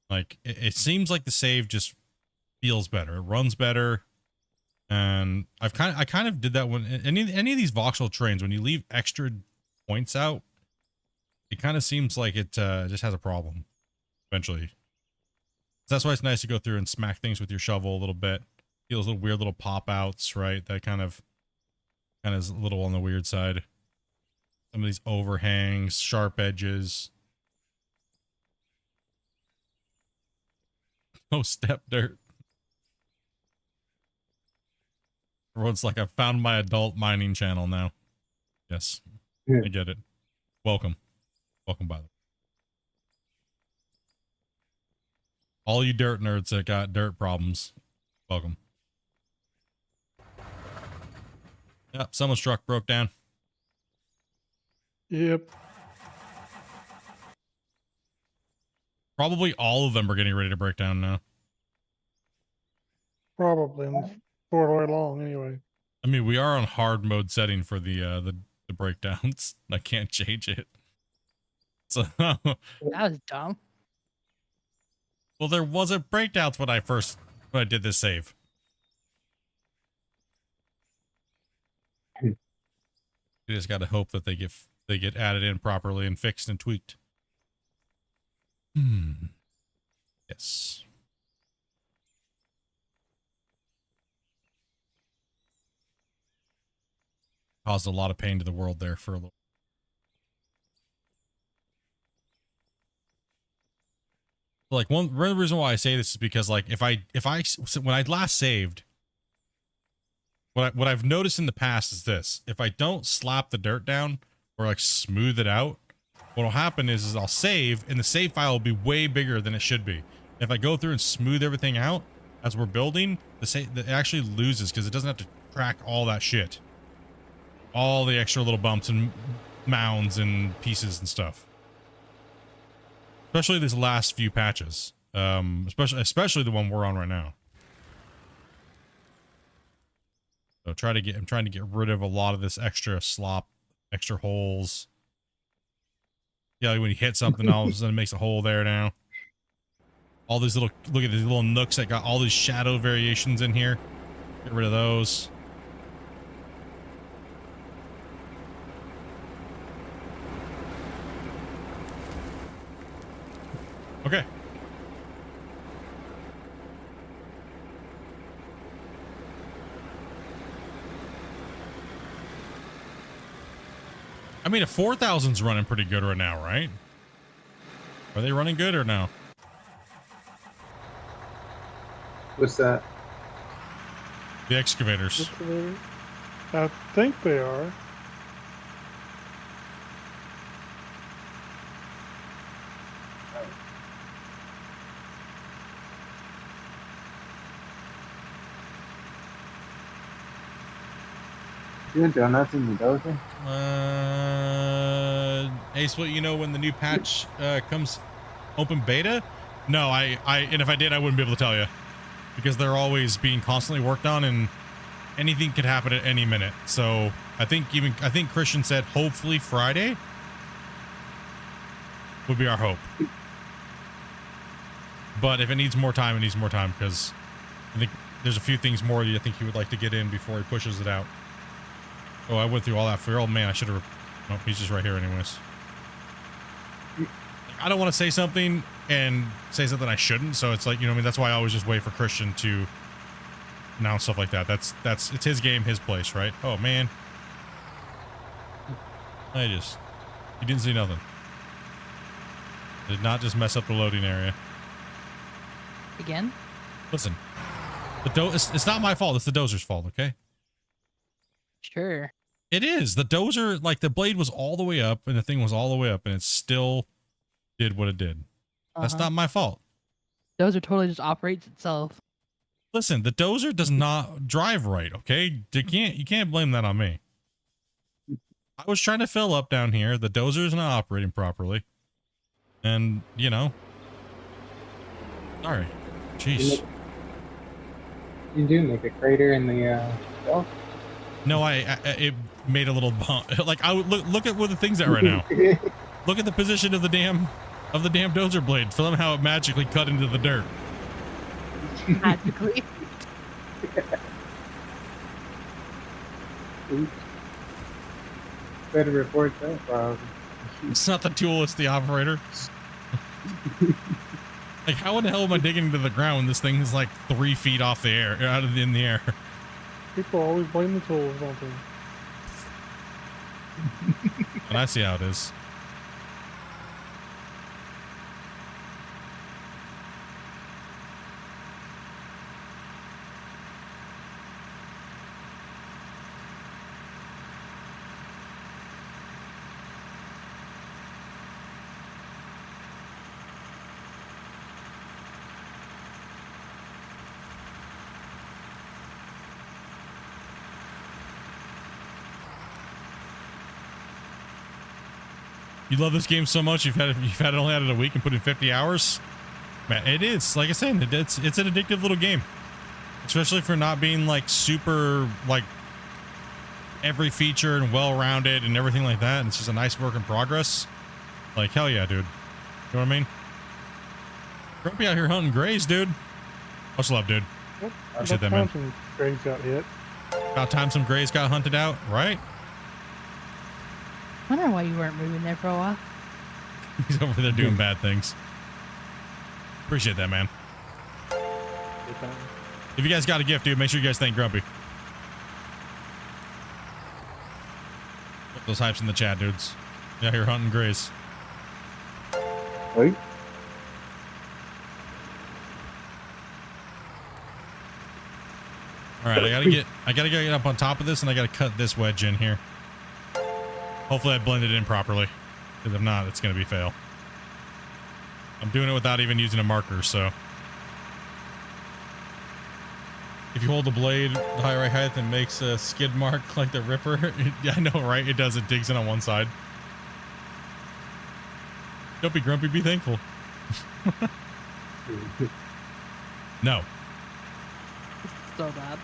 Like it seems like the save just feels better. It runs better. And I kind of did that when any of these voxel trains, when you leave extra points out, it kind of seems like it just has a problem eventually. So that's why it's nice to go through and smack things with your shovel a little bit. Those little weird little pop outs, right? That kind of is a little on the weird side. Some of these overhangs, sharp edges. Oh, step dirt. Everyone's like, I found my adult mining channel now. Yes, I get it. Welcome. Welcome, by the way. All you dirt nerds that got dirt problems, welcome. Yep, someone's truck broke down. Yep. Probably all of them are getting ready to break down now. Probably. And for way long, anyway. I mean, we are on hard mode setting for the breakdowns. I can't change it. So, That was dumb. well, there wasn't breakdowns when I did this save. You just gotta hope that they get added in properly and fixed and tweaked. Yes. Caused a lot of pain to the world there for a little. Like one reason why I say this is because like if I when I last saved, what I've noticed in the past is this: if I don't slap the dirt down or like smooth it out, what'll happen is I'll save, and the save file will be way bigger than it should be. If I go through and smooth everything out as we're building, it actually loses because it doesn't have to track all that shit, all the extra little bumps and mounds and pieces and stuff. Especially these last few patches, especially the one we're on right now. So I'm trying to get rid of a lot of this extra slop, extra holes. Yeah, like when you hit something, all of a sudden it makes a hole there now. All these look at these little nooks that got all these shadow variations in here. Get rid of those. Okay. I mean, a 4,000's running pretty good right now, right? Are they running good or no? What's that? The excavators. I think they are. Doing donuts in the Dozer? Ace, what, you know when the new patch comes open beta? No, and if I did, I wouldn't be able to tell you because they're always being constantly worked on and anything could happen at any minute. So I think Christian said hopefully Friday would be our hope. But if it needs more time, it needs more time because I think there's a few things more that I think he would like to get in before he pushes it out. Oh, I went through all that for, oh man, I should have, no, he's just right here anyways. I don't want to say something and say something I shouldn't, so it's like, you know what I mean? That's why I always just wait for Christian to announce stuff like that. It's his game, his place, right? Oh man. He didn't see nothing. Did not just mess up the loading area. Again? Listen, it's not my fault, it's the Dozer's fault, okay? Sure. It is. The Dozer, like the blade was all the way up and the thing was all the way up and it still did what it did. That's not my fault. Dozer totally just operates itself. Listen, the Dozer does not drive right, okay? You can't blame that on me. I was trying to fill up down here. The Dozer is not operating properly. And, you know. Sorry. Jeez. You do make a crater in the shelf? No, it made a little bump. Like I would look at where the thing's at right now. Look at the position of the damn Dozer blade. Somehow it magically cut into the dirt. Magically. Better report that problem. It's not the tool, it's the operator. Like how in the hell am I digging into the ground when this thing is like 3 feet off the air, in the air? People always blame the tools, don't they? And I see how it is. You love this game so much you've only had it a week and put in 50 hours. Man, it is, like I said, it's an addictive little game, especially for not being like super like every feature and well-rounded and everything like that. And it's just a nice work in progress. Like hell yeah, dude. You know what I mean? Grumpy out here hunting grays, dude. Much love, dude. Yep. Appreciate that, man. Some graves got hit. About time some grays got hunted out, right? I wonder why you weren't moving there for a while. He's over there doing bad things. Appreciate that, man. If you guys got a gift, dude, make sure you guys thank Grumpy. Put those hypes in the chat, dudes. Yeah, you're hunting grays. Wait. All right, I gotta get up on top of this, and I gotta cut this wedge in here. Hopefully I blend it in properly, because if not, it's gonna be fail. I'm doing it without even using a marker, so. If you hold the blade high right height, it makes a skid mark like the Ripper. Yeah, I know, right? It does. It digs in on one side. Don't be grumpy, be thankful. No. So bad.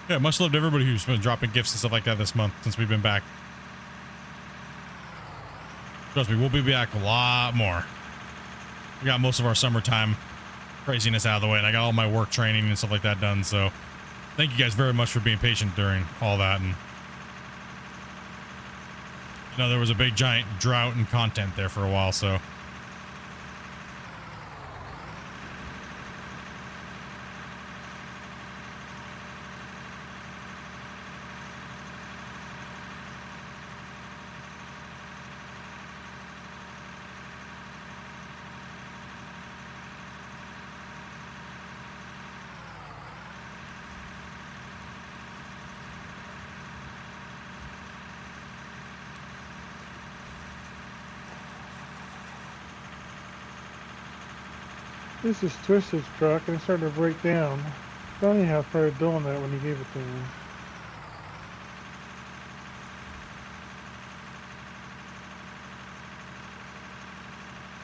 Yeah, much love to everybody who's been dropping gifts and stuff like that this month since we've been back. Trust me, we'll be back a lot more. We got most of our summertime craziness out of the way, and I got all my work training and stuff like that done, so thank you guys very much for being patient during all that. And you know, there was a big giant drought in content there for a while, so This is Twisted's truck, and it's starting to break down. Funny how I started doing that when you gave it to me.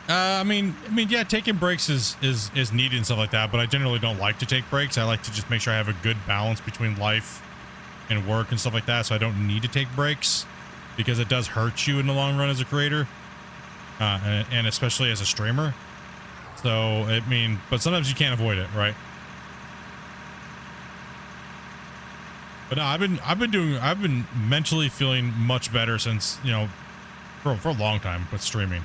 I mean, yeah, taking breaks is needed and stuff like that, but I generally don't like to take breaks. I like to just make sure I have a good balance between life and work and stuff like that, so I don't need to take breaks, because it does hurt you in the long run as a creator, and especially as a streamer. So, I mean, but sometimes you can't avoid it, right? But no, I've been mentally feeling much better since, you know, for a long time with streaming.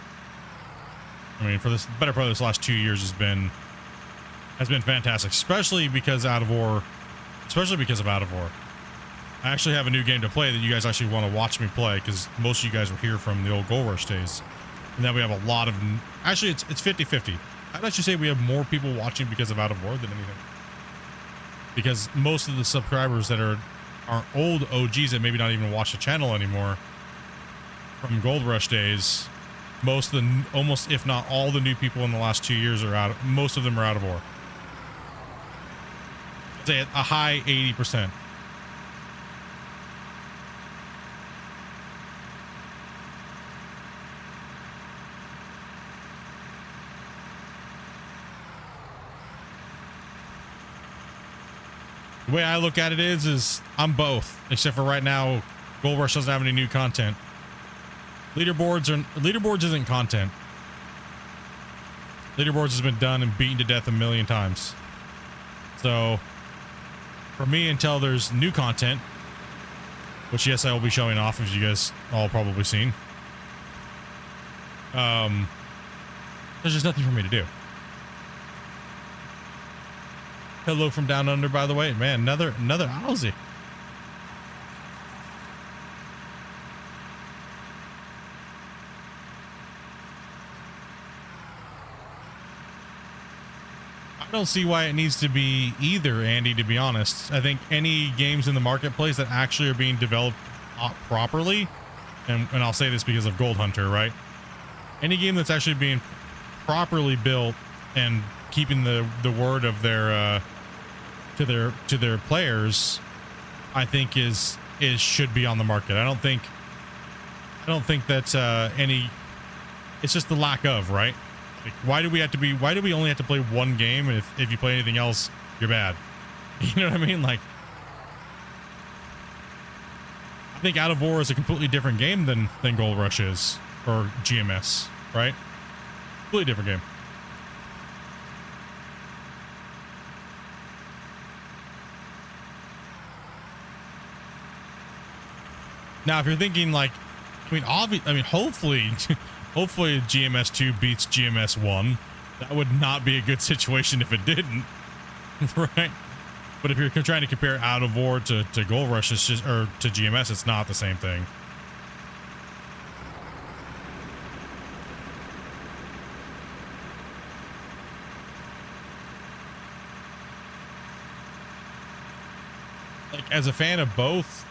I mean, for this better part of this last 2 years has been fantastic, especially because of Out of War. I actually have a new game to play that you guys actually want to watch me play, because most of you guys were here from the old Gold Rush days, and then we have a lot of, actually it's 50-50. I'd actually say we have more people watching because of Out of War than anything, because most of the subscribers that are old OGs that maybe not even watch the channel anymore from Gold Rush days, most of the, almost if not all the new people in the last 2 years are out. Most of them are Out of War. I'd say a high 80%. The way I look at it is I'm both, except for right now, Gold Rush doesn't have any new content. Leaderboards isn't content. Leaderboards has been done and beaten to death a million times. So for me, until there's new content, which yes, I will be showing off, as you guys all probably seen, there's just nothing for me to do. Hello from down under, by the way. Man, another Aussie. I don't see why it needs to be either, Andy, to be honest. I think any games in the marketplace that actually are being developed properly, and I'll say this because of Gold Hunter, right? Any game that's actually being properly built and keeping the word of their to their players, I think should be on the market. I don't think that's any, it's just the lack of, right? Like, why do we only have to play one game, and if you play anything else, you're bad? You know what I mean? Like, I think Out of War is a completely different game than Gold Rush is, or GMS, right? Completely different game. Now, if you're thinking like, hopefully, hopefully GMS 2 beats GMS 1. That would not be a good situation if it didn't, right? But if you're trying to compare Out of War to Gold Rush, it's just, or to GMS, it's not the same thing. Like, as a fan of both,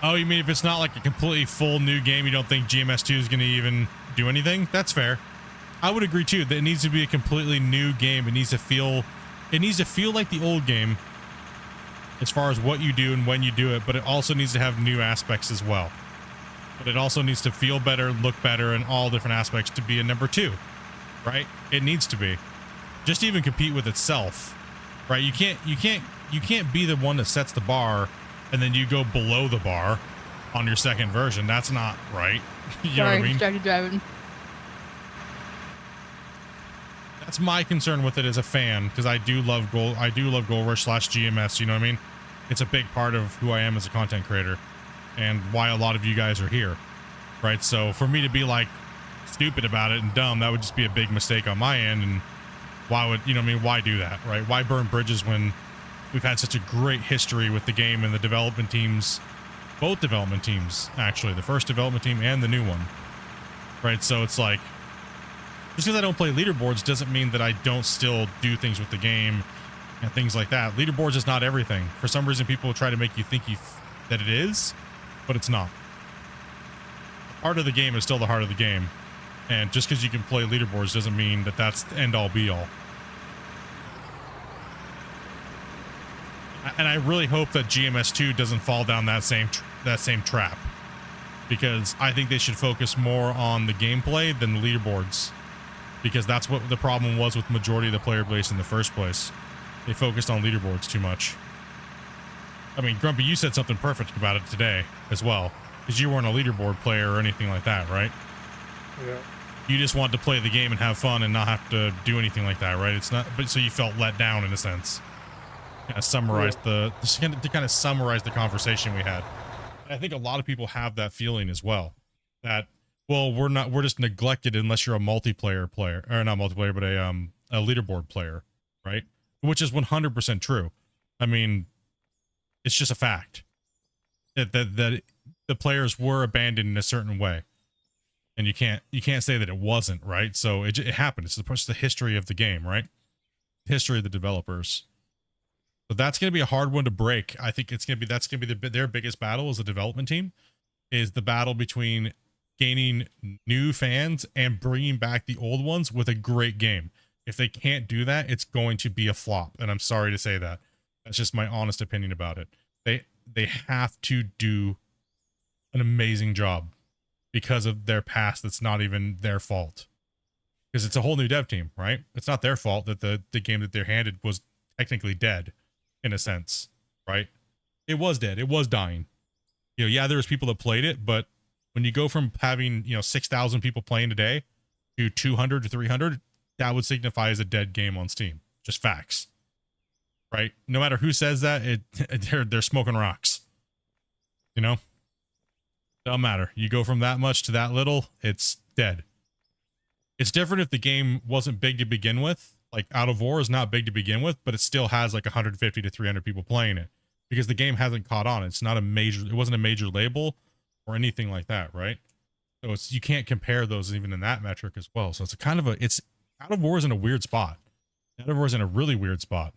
oh, you mean if it's not like a completely full new game, you don't think GMS 2 is going to even do anything? That's fair. I would agree too that it needs to be a completely new game. It needs to feel like the old game as far as what you do and when you do it, but it also needs to have new aspects as well. But it also needs to feel better, look better, and all different aspects to be a number 2, right? It needs to be. Just to even compete with itself, right? You can't be the one that sets the bar and then you go below the bar on your second version. That's not right. You know what I mean? Distracted driving. That's my concern with it as a fan, because I do love Gold Rush / GMS. You know what I mean? It's a big part of who I am as a content creator, and why a lot of you guys are here, right? So for me to be like stupid about it and dumb, that would just be a big mistake on my end. And why would, you know what I mean? Why do that, right? Why burn bridges when we've had such a great history with the game and the development teams, both development teams, actually, the first development team and the new one, right? So it's like, just because I don't play leaderboards doesn't mean that I don't still do things with the game and things like that. Leaderboards is not everything. For some reason, people try to make you think that it is, but it's not. The heart of the game is still the heart of the game. And just because you can play leaderboards doesn't mean that that's the end all be all. And I really hope that GMS 2 doesn't fall down that same trap, because I think they should focus more on the gameplay than the leaderboards, because that's what the problem was with majority of the player base in the first place. They focused on leaderboards too much. I mean, Grumpy, you said something perfect about it today as well, because you weren't a leaderboard player or anything like that, right? Yeah. You just wanted to play the game and have fun and not have to do anything like that, right? It's not, but so you felt let down in a sense. Kind of summarize to kind of summarize the conversation we had. And I think a lot of people have that feeling as well, that, well, we're just neglected unless you're a multiplayer player, or not multiplayer, but a leaderboard player, right? Which is 100% true. I mean, it's just a fact that the players were abandoned in a certain way, and you can't say that it wasn't, right? So it happened. It's the history of the game, right? History of the developers. So that's going to be a hard one to break. I think that's going to be their biggest battle as a development team, is the battle between gaining new fans and bringing back the old ones with a great game. If they can't do that, it's going to be a flop. And I'm sorry to say that. That's just my honest opinion about it. They have to do an amazing job because of their past. That's not even their fault, because it's a whole new dev team, right? It's not their fault that the game that they're handed was technically dead, in a sense, right? It was dead. It was dying. You know, yeah, there was people that played it, but when you go from having, 6,000 people playing a day to 200 to 300, that would signify as a dead game on Steam. Just facts, right? No matter who says that, they're smoking rocks. You know, don't matter. You go from that much to that little, it's dead. It's different if the game wasn't big to begin with. Like Out of War is not big to begin with, but it still has like 150 to 300 people playing it, because the game hasn't caught on. It wasn't a major label or anything like that, right? So you can't compare those even in that metric as well. So it's Out of War is in a weird spot. Out of War is in a really weird spot.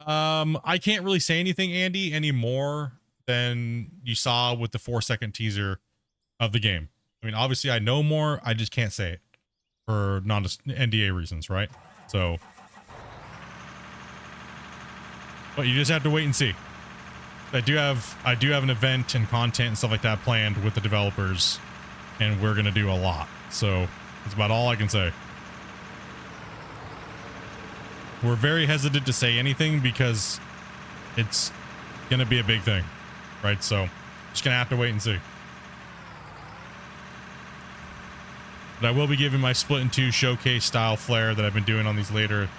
I can't really say anything, Andy, any more than you saw with the 4-second teaser of the game. I mean, obviously I know more, I just can't say it for NDA reasons, right? So, but you just have to wait and see. I do have an event and content and stuff like that planned with the developers, and we're gonna do a lot. So that's about all I can say. We're very hesitant to say anything because it's gonna be a big thing, right? So just gonna have to wait and see. But I will be giving my Splitintwo Tee showcase style flair that I've been doing on these later.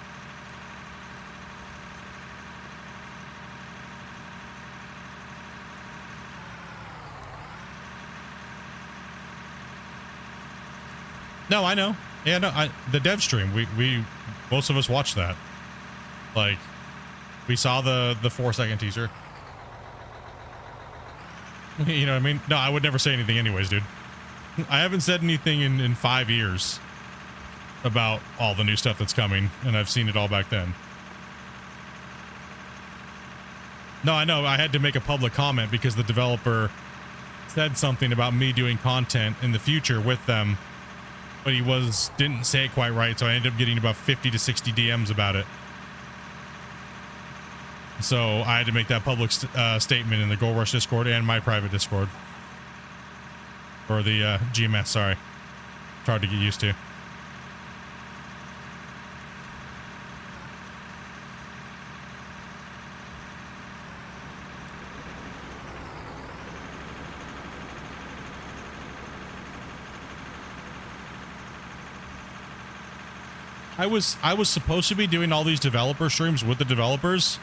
No, I know. Yeah, no, the dev stream, we most of us watched that. Like, we saw the 4-second teaser. You know what I mean? No, I would never say anything anyways, dude. I haven't said anything in 5 years about all the new stuff that's coming, and I've seen it all back then. No, I know. I had to make a public comment because the developer said something about me doing content in the future with them, but he didn't say it quite right, so I ended up getting about 50 to 60 DMs about it. So I had to make that public statement in the Gold Rush Discord and my private Discord. Or the GMS, sorry. It's hard to get used to. I was supposed to be doing all these developer streams with the developers.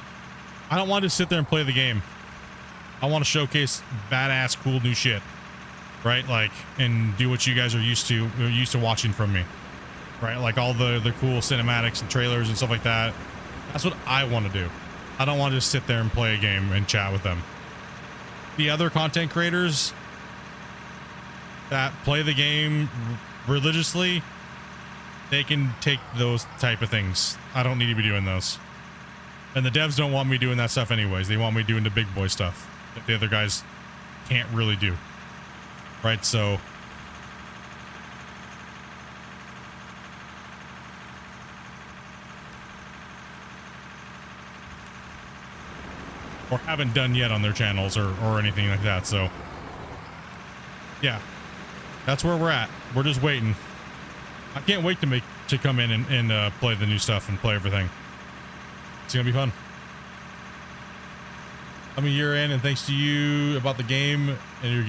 I don't want to sit there and play the game. I want to showcase badass, cool new shit, right? Like, and do what you guys are used to watching from me, right? Like all the cool cinematics and trailers and stuff like that. That's what I want to do. I don't want to just sit there and play a game and chat with them. The other content creators that play the game religiously, they can take those type of things. I don't need to be doing those. And the devs don't want me doing that stuff anyways. They want me doing the big boy stuff that the other guys can't really do. Right, so... or haven't done yet on their channels or anything like that, so... yeah. That's where we're at. We're just waiting. I can't wait to come in and play the new stuff and play everything. It's gonna be fun. I'm a year in, and thanks to you about the game and your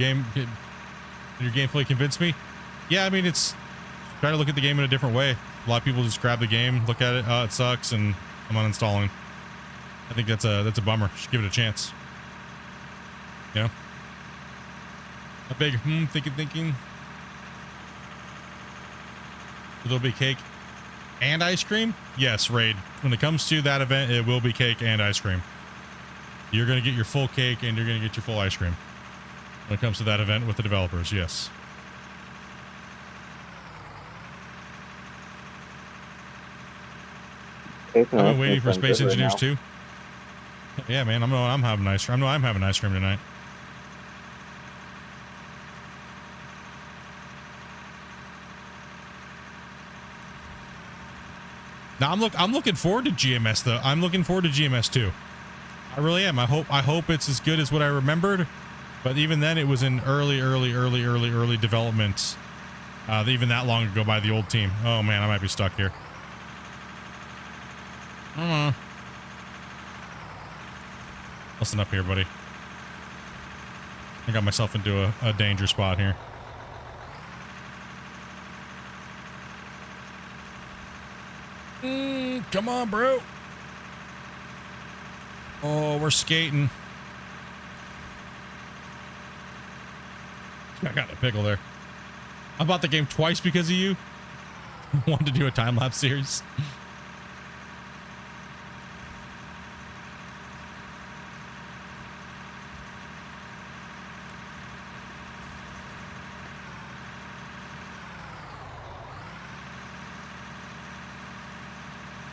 gameplay convinced me. Yeah, I mean, it's try to look at the game in a different way. A lot of people just grab the game, look at it, oh, it sucks, and I'm uninstalling. I think that's a bummer. Just give it a chance. You know, a big thinking. There'll be cake and ice cream. Yes, Raid. When it comes to that event, it will be cake and ice cream. You're going to get your full cake and you're going to get your full ice cream. When it comes to that event with the developers, yes. I've been waiting for Space Engineers too. Yeah, man. I'm having ice cream. I'm having ice cream tonight. Now I'm looking forward to GMS though. I'm looking forward to GMS too. I really am. I hope it's as good as what I remembered. But even then, it was in early development. Even that long ago by the old team. Oh man, I might be stuck here. Listen up here, buddy. I got myself into a danger spot here. Come on, bro. Oh, we're skating. I got a pickle there. I bought the game twice because of you. Wanted to do a time-lapse series.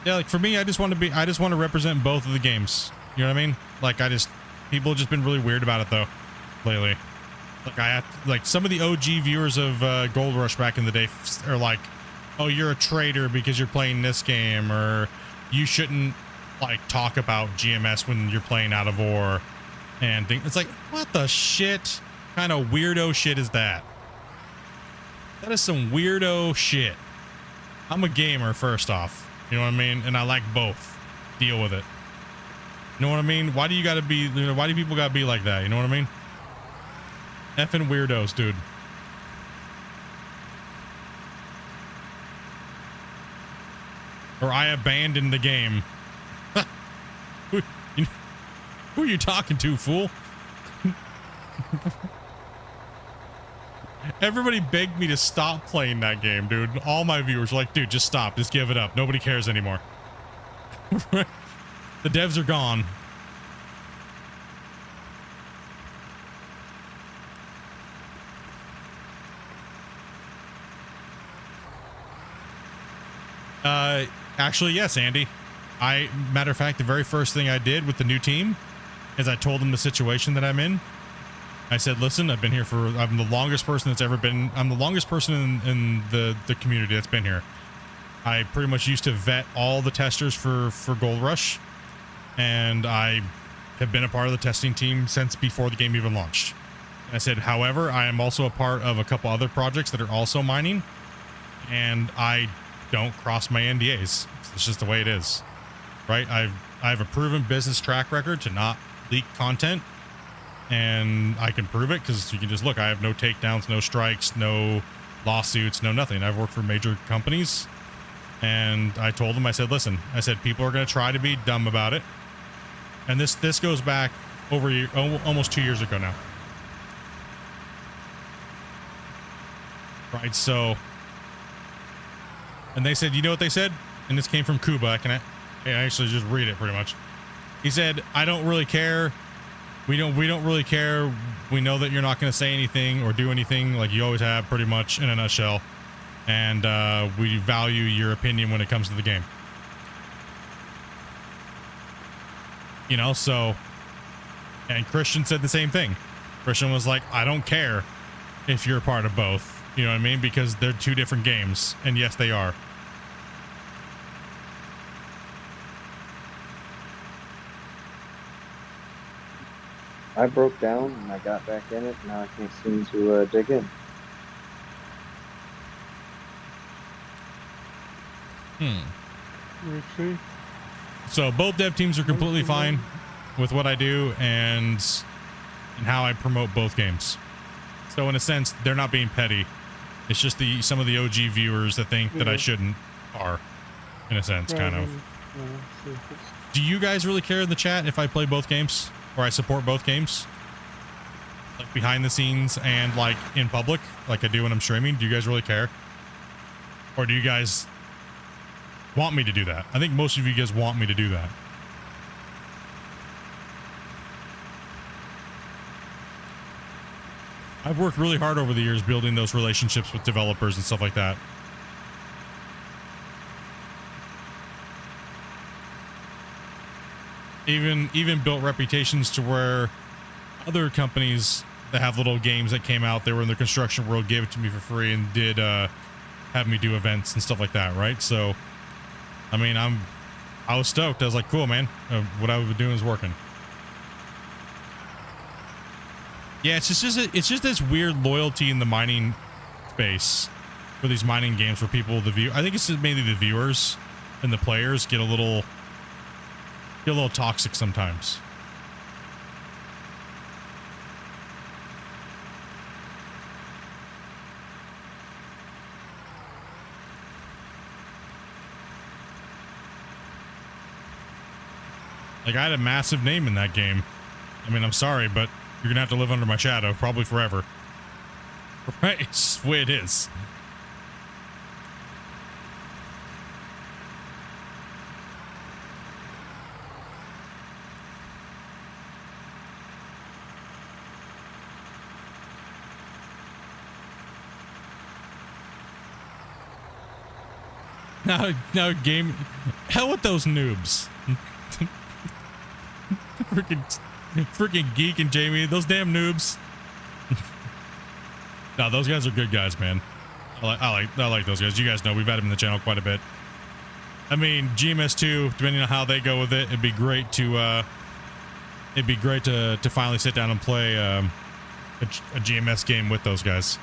Yeah, like for me, I just want to represent both of the games. You know what I mean? Like people have just been really weird about it though, lately. Like some of the OG viewers of Gold Rush back in the day are like, oh, you're a traitor because you're playing this game, or you shouldn't like talk about GMS when you're playing Out of War. and think it's like, what the shit kind of weirdo shit is that? That is some weirdo shit. I'm a gamer, first off, you know what I mean, and I like both. Deal with it. You know what I mean? Why do you gotta be, you know, why do people gotta be like that? You know what I mean? Effing weirdos, dude. Or I abandoned the game. Who are you talking to, fool? Everybody begged me to stop playing that game, dude. All my viewers were like, dude, just stop. Just give it up. Nobody cares anymore. The devs are gone. Actually, yes, Andy. Matter of fact, the very first thing I did with the new team is I told them the situation that I'm in. I said, listen, I'm the longest person that's ever been, I'm the longest person in the community that's been here. I pretty much used to vet all the testers for Gold Rush, and I have been a part of the testing team since before the game even launched. And I said, however, I am also a part of a couple other projects that are also mining, and I don't cross my NDAs. It's just the way it is, right? I have a proven business track record to not leak content, and I can prove it because you can just look. I have no takedowns, no strikes, no lawsuits, no nothing. I've worked for major companies, and I told them, I said, listen, I said, people are going to try to be dumb about it, and this goes back over almost 2 years ago now, right? So, and they said, you know what they said? And this came from Kuba. I can actually just read it pretty much. He said, I don't really care. We don't really care. We know that you're not going to say anything or do anything like you always have, pretty much, in a nutshell. And we value your opinion when it comes to the game. You know, so, and Christian said the same thing. Christian was like, I don't care if you're a part of both. You know what I mean? Because they're two different games. And yes, they are. I broke down and I got back in it. Now I can't seem to dig in. Let's see. So both dev teams are completely fine with what I do and how I promote both games. So in a sense, they're not being petty. It's just some of the OG viewers that think that I shouldn't are, in a sense, kind of. Do you guys really care in the chat if I play both games or I support both games? Like behind the scenes and like in public, like I do when I'm streaming? Do you guys really care? Or do you guys want me to do that? I think most of you guys want me to do that. I've worked really hard over the years building those relationships with developers and stuff like that. Even built reputations to where other companies that have little games that came out, they were in the construction world, gave it to me for free and did have me do events and stuff like that, right? So, I mean, I was stoked. I was like, cool, man. What I was doing is working. Yeah, it's just this weird loyalty in the mining space for these mining games where people, I think it's mainly the viewers and the players get a little toxic sometimes. Like, I had a massive name in that game. I mean, I'm sorry, but you're gonna have to live under my shadow, probably forever. Right? It's just the way it is. Now game, hell with those noobs. Freaking Geek and Jamie, those damn noobs. No, those guys are good guys, man. I like those guys. You guys know we've had them in the channel quite a bit. I mean, GMS2, depending on how they go with it, it'd be great to it'd be great to finally sit down and play a GMS game with those guys.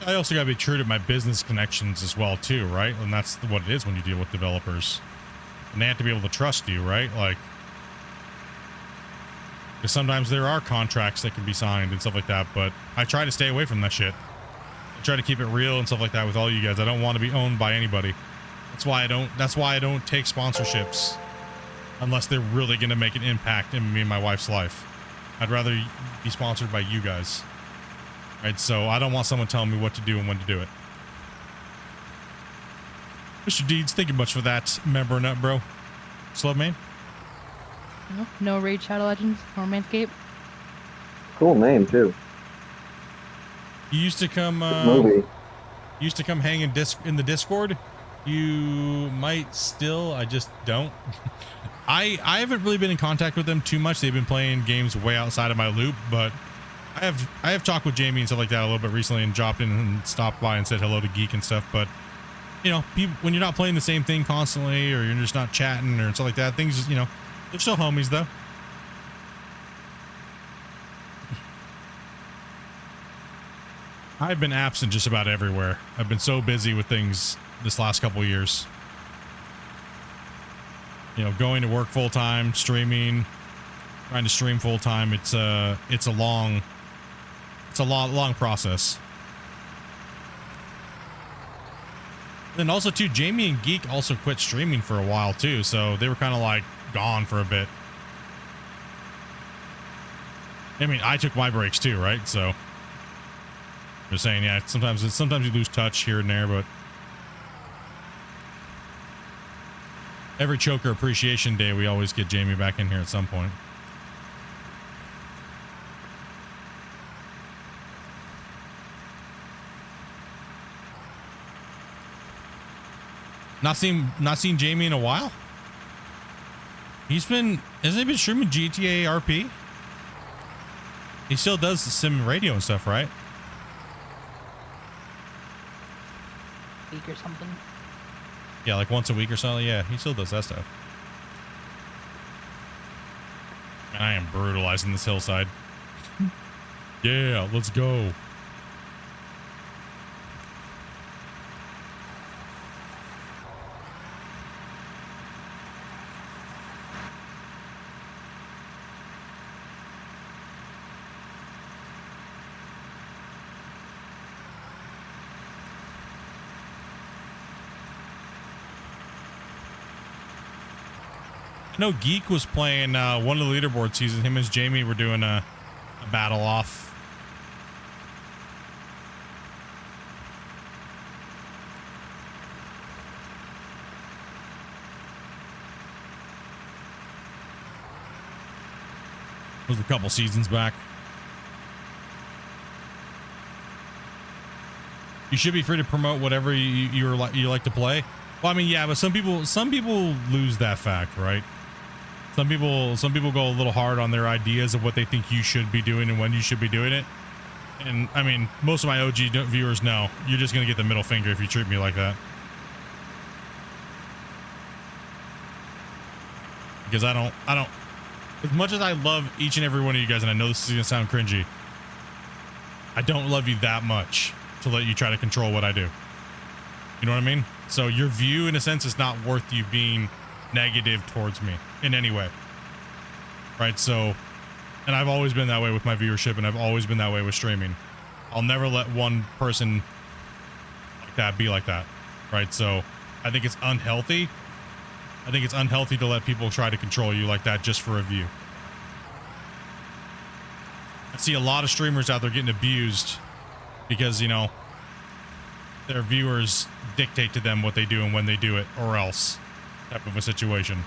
I also got to be true to my business connections as well too, right? And that's what it is when you deal with developers, and they have to be able to trust you, right? Like, because sometimes there are contracts that can be signed and stuff like that, but I try to stay away from that shit. I try to keep it real and stuff like that with all you guys. I don't want to be owned by anybody. That's why I don't take sponsorships unless they're really going to make an impact in me and my wife's life. I'd rather be sponsored by you guys. Right, so I don't want someone telling me what to do and when to do it. Mr. Deeds, thank you much for that member nut, bro. Slub man. No Raid Shadow Legends or Manscape. Cool name too. You used to come. Movie. You used to come hang in the Discord. You might still. I just don't. I haven't really been in contact with them too much. They've been playing games way outside of my loop, but I have talked with Jamie and stuff like that a little bit recently, and dropped in and stopped by and said hello to Geek and stuff. But you know, when you're not playing the same thing constantly, or you're just not chatting or stuff like that, things, you know, they're still homies though. I've been absent just about everywhere. I've been so busy with things this last couple of years. You know, going to work full time, streaming, trying to stream full time. It's a long process. Then also too, Jamie and Geek also quit streaming for a while too, so they were kind of like gone for a bit. I mean, I took my breaks too, right? So just saying, yeah, sometimes you lose touch here and there, but every Choker Appreciation Day, we always get Jamie back in here at some point. Not seen Jamie in a while. Hasn't he been streaming GTA RP? He still does the sim radio and stuff, right? Week or something. Yeah, like once a week or something. Yeah, he still does that stuff. And I am brutalizing this hillside. Yeah, let's go. I know Geek was playing one of the leaderboard seasons. Him and Jamie were doing a battle off. It was a couple seasons back. You should be free to promote whatever you like to play. Well, I mean, yeah, but some people lose that fact, right? Some people go a little hard on their ideas of what they think you should be doing and when you should be doing it. And I mean, most of my OG viewers know you're just gonna get the middle finger if you treat me like that. Because I don't. As much as I love each and every one of you guys, and I know this is gonna sound cringy, I don't love you that much to let you try to control what I do. You know what I mean? So your view, in a sense, is not worth you being negative towards me in any way, right? So, and I've always been that way with my viewership, and I've always been that way with streaming. I'll never let one person like that be like that, right? So I think it's unhealthy. I think it's unhealthy to let people try to control you like that just for a view. I see a lot of streamers out there getting abused because, you know, their viewers dictate to them what they do and when they do it, or else type of a situation.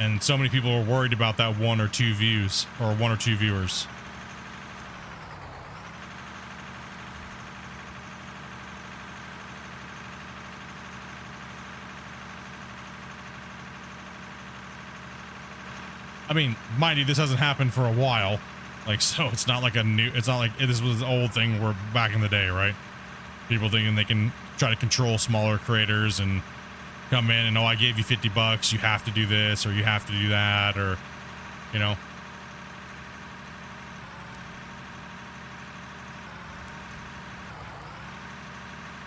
And so many people are worried about that 1 or 2 views or 1 or 2 viewers. I mean, mind you, this hasn't happened for a while. Like, so it's not like it's not like this was an old thing where back in the day, right? People thinking they can try to control smaller creators and come in and, oh, I gave you $50, you have to do this, or you have to do that, or, you know.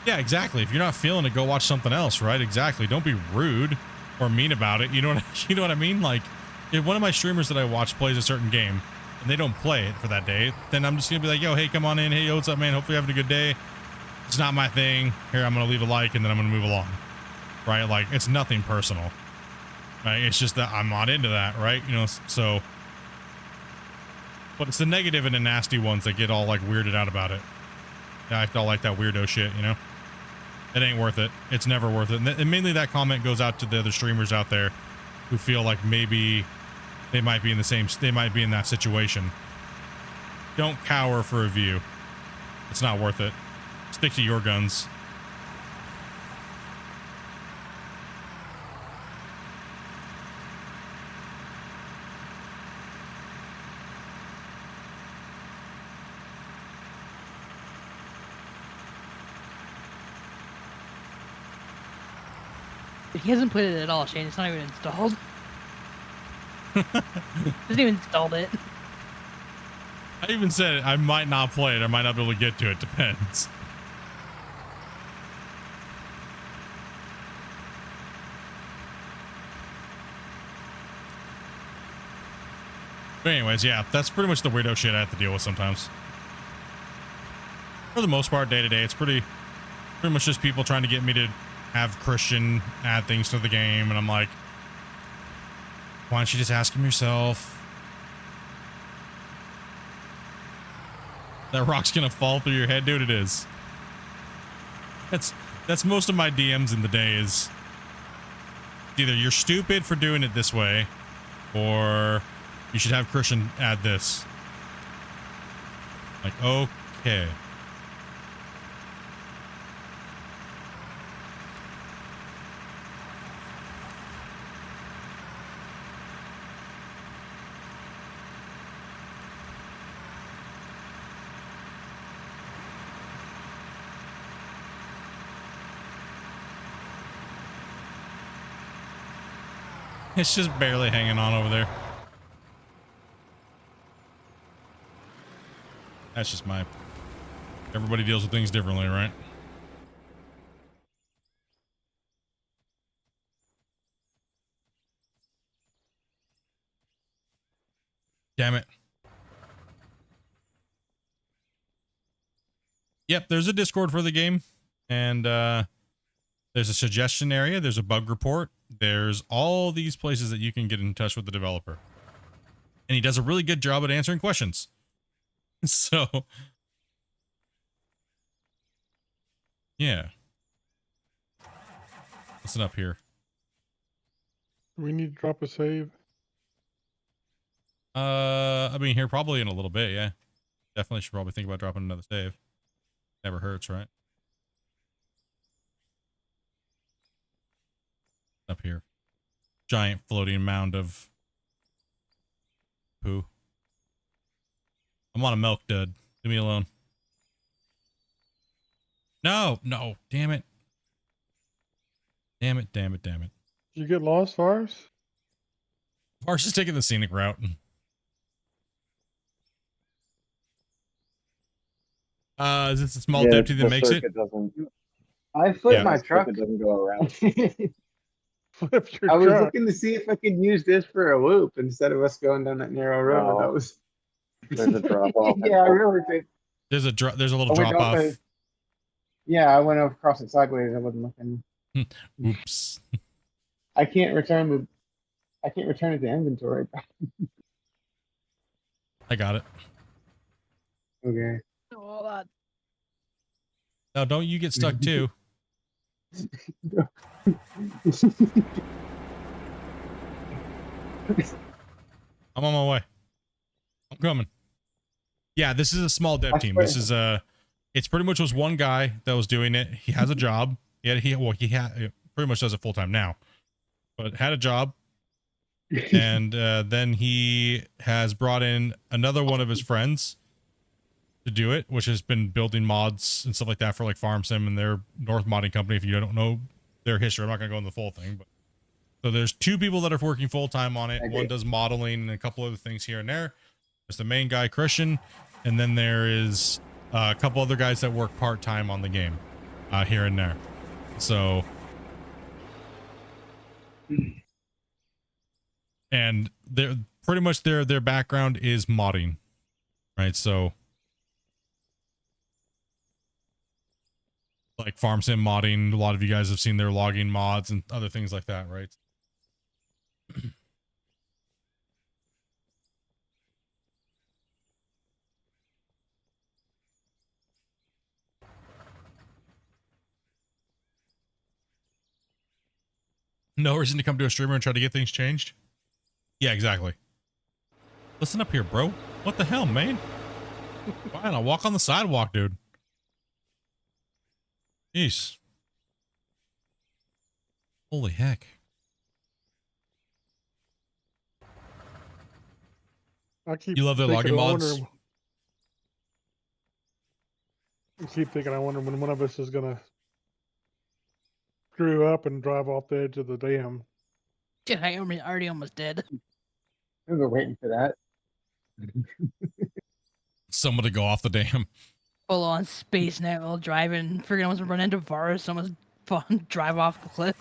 Yeah, exactly. If you're not feeling it, go watch something else, right? Exactly. Don't be rude or mean about it. You know what I mean? Like, if one of my streamers that I watch plays a certain game and they don't play it for that day, then I'm just gonna be like, yo, hey, come on in. Hey, yo, what's up, man? Hopefully you're having a good day. It's not my thing. Here, I'm gonna leave a like and then I'm gonna move along. Right? Like, it's nothing personal. Right? It's just that I'm not into that, right? You know, so. But it's the negative and the nasty ones that get all like weirded out about it. Yeah, I all like that weirdo shit, you know? It ain't worth it. It's never worth it. And mainly that comment goes out to the other streamers out there who feel like maybe they might be in that situation. Don't cower for a view. It's not worth it. Stick to your guns. He hasn't played it at all, Shane. It's not even installed. Hasn't even installed it. I even said I might not play it. I might not be able to get to it. Depends. But anyways, yeah, that's pretty much the weirdo shit I have to deal with sometimes. For the most part, day to day, it's pretty much just people trying to get me to have Christian add things to the game, and I'm like, why don't you just ask him yourself? That rock's gonna fall through your head, dude. It is. That's most of my DMs in the day is either you're stupid for doing it this way, or you should have Christian add this. Like, okay. It's just barely hanging on over there. That's just everybody deals with things differently, right? Damn it. Yep, there's a Discord for the game, and there's a suggestion area, there's a bug report, there's all these places that you can get in touch with the developer. And he does a really good job at answering questions. So, yeah. Listen up here. We need to drop a save. I mean, here probably in a little bit, yeah. Definitely should probably think about dropping another save. Never hurts, right? Up here. Giant floating mound of poo. I'm on a milk dud. Leave me alone. No, damn it. Damn it. Did you get lost, Vars? Vars is taking the scenic route. Is this a small deputy that makes it? I flipped my truck. It doesn't go around. Flip your I was truck. looking to see if I could use this for a loop instead of us going down that narrow road. No. That was. There's a drop off. Yeah, I really did. There's a little drop off. Yeah, I went across it sideways. I wasn't looking. Oops. I can't return it to inventory. I got it. Okay. All that. Now, don't you get stuck too. I'm on my way. I'm coming. Yeah, this is a small dev team. This is it's pretty much was one guy that was doing it. He has a job. He pretty much does it full time now, but had a job, and then he has brought in another one of his friends to do it, which has been building mods and stuff like that for like Farm Sim and their North modding company. If you don't know their history, I'm not gonna go into the full thing, but so there's two people that are working full time on it. One does modeling and a couple other things here and there. There's the main guy, Christian, and then there is a couple other guys that work part time on the game, here and there. So, and they're pretty much their background is modding, right? So, like Farm Sim modding, a lot of you guys have seen their logging mods and other things like that, right? No reason to come to a streamer and try to get things changed. Yeah, exactly. Listen up here, bro. What the hell, man? Fine, I'll walk on the sidewalk, dude. Jeez. Holy heck. You love their logging mods? I keep thinking, I wonder when one of us is gonna screw up and drive off the edge of the dam. Dude, I already almost did. We were waiting for that. Someone to go off the dam. Full on space net while driving. Freaking almost run into Varus. Almost fun drive off the cliff.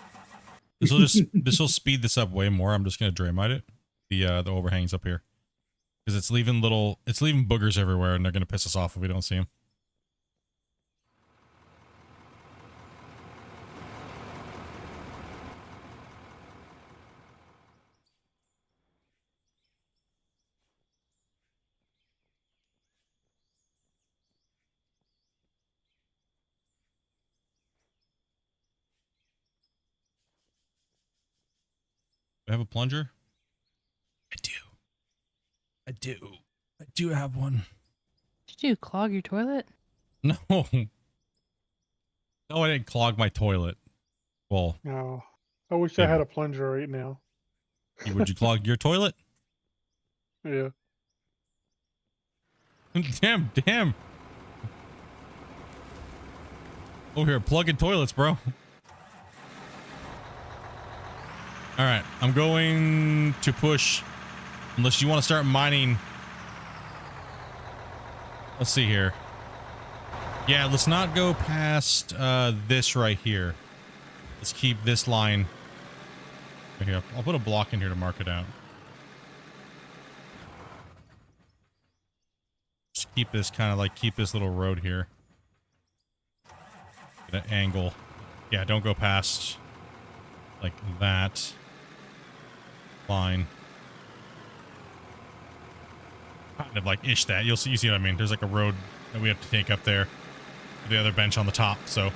This will speed this up way more. I'm just gonna Draymite it. The overhangs up here. Because it's leaving boogers everywhere and they're gonna piss us off if we don't see them. I have a plunger? I do have one. Did you clog your toilet? No. No, I didn't clog my toilet. Well, No. I wish I had a plunger right now. would you clog your toilet? Yeah. Damn. Over here, plugging toilets, bro. All right, I'm going to push, unless you want to start mining. Let's see here. Yeah, let's not go past this right here. Let's keep this line right here. I'll put a block in here to mark it out. Just keep this kind of like, keep this little road here. Get an angle. Yeah, don't go past like that line. Kind of like ish that. You see what I mean? There's like a road that we have to take up there. The other bench on the top, so.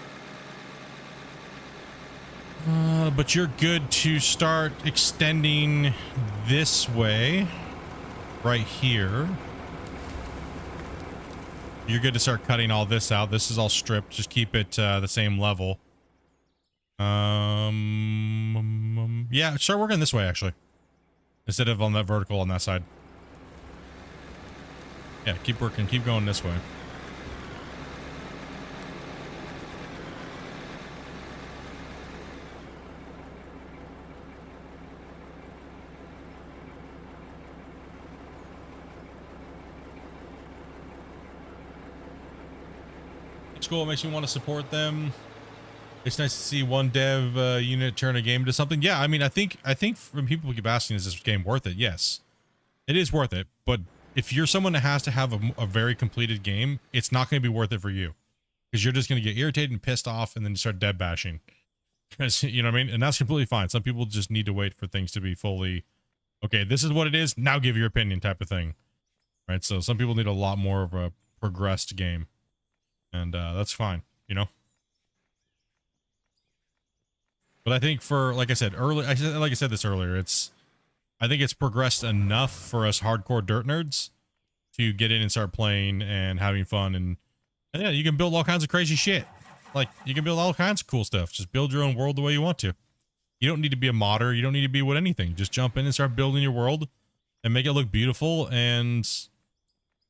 But you're good to start extending this way. Right here. You're good to start cutting all this out. This is all stripped. Just keep it the same level. Yeah, start working this way, actually. Instead of on that vertical on that side. Yeah, keep working. Keep going this way. It's cool. It makes me want to support them. It's nice to see one dev unit turn a game into something. Yeah, I mean, I think when people keep asking, is this game worth it? Yes, it is worth it. But if you're someone that has to have a very completed game, it's not going to be worth it for you, because you're just going to get irritated and pissed off, and then you start dev bashing. You know what I mean? And that's completely fine. Some people just need to wait for things to be fully, okay, this is what it is. Now give your opinion, type of thing, right? So some people need a lot more of a progressed game, and that's fine. you know? But I think for, like I said this earlier, I think it's progressed enough for us hardcore dirt nerds to get in and start playing and having fun. And yeah, you can build all kinds of crazy shit. Like, you can build all kinds of cool stuff. Just build your own world the way you want to. You don't need to be a modder. You don't need to be what anything. Just jump in and start building your world and make it look beautiful, and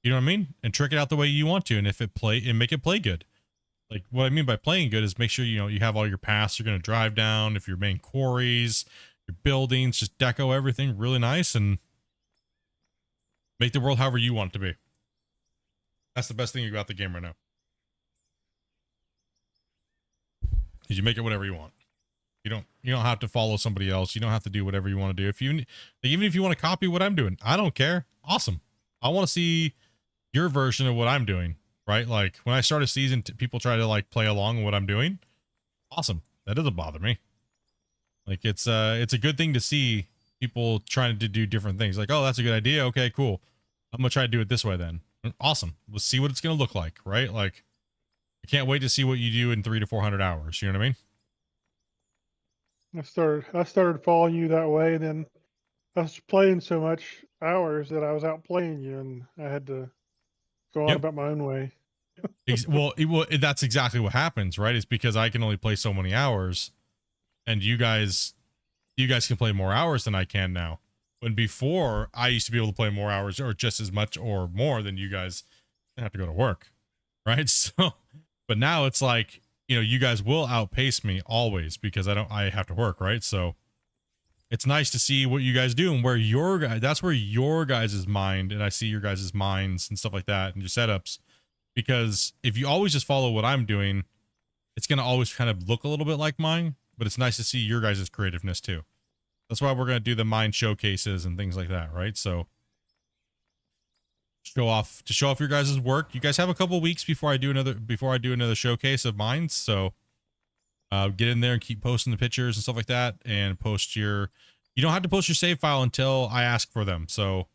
you know what I mean? And trick it out the way you want to. And if it make it play good. Like, what I mean by playing good is make sure, you know, you have all your paths you're going to drive down. If your main quarries, your buildings, just deco everything really nice and make the world however you want it to be. That's the best thing about the game right now. Is you make it whatever you want. You don't have to follow somebody else. You don't have to do whatever you want to do. Even if you want to copy what I'm doing, I don't care. Awesome. I want to see your version of what I'm doing, right? Like, when I start a season, people try to like play along with what I'm doing. Awesome. That doesn't bother me. Like, it's a good thing to see people trying to do different things. Like, oh, that's a good idea. Okay, cool. I'm gonna try to do it this way then. Awesome. Let's see what it's gonna look like, right? Like, I can't wait to see what you do in 300 to 400 hours. You know what I mean? I started following you that way, and then I was playing so much hours that I was out playing you, and I had to go on Yep. about my own way. Well, that's exactly what happens, right? It's because I can only play so many hours, and you guys can play more hours than I can now. When before, I used to be able to play more hours or just as much or more than you guys have to go to work, right? So, but now it's like, you know, you guys will outpace me always because I have to work, right? So it's nice to see what you guys do and where that's where your guys' mind, and I see your guys' minds and stuff like that and your setups. Because if you always just follow what I'm doing, it's going to always kind of look a little bit like mine, but it's nice to see your guys' creativeness too. That's why we're going to do the mind showcases and things like that, right? So show off your guys' work. You guys have a couple weeks before I do another showcase of mine. So get in there and keep posting the pictures and stuff like that, and you don't have to post your save file until I ask for them. So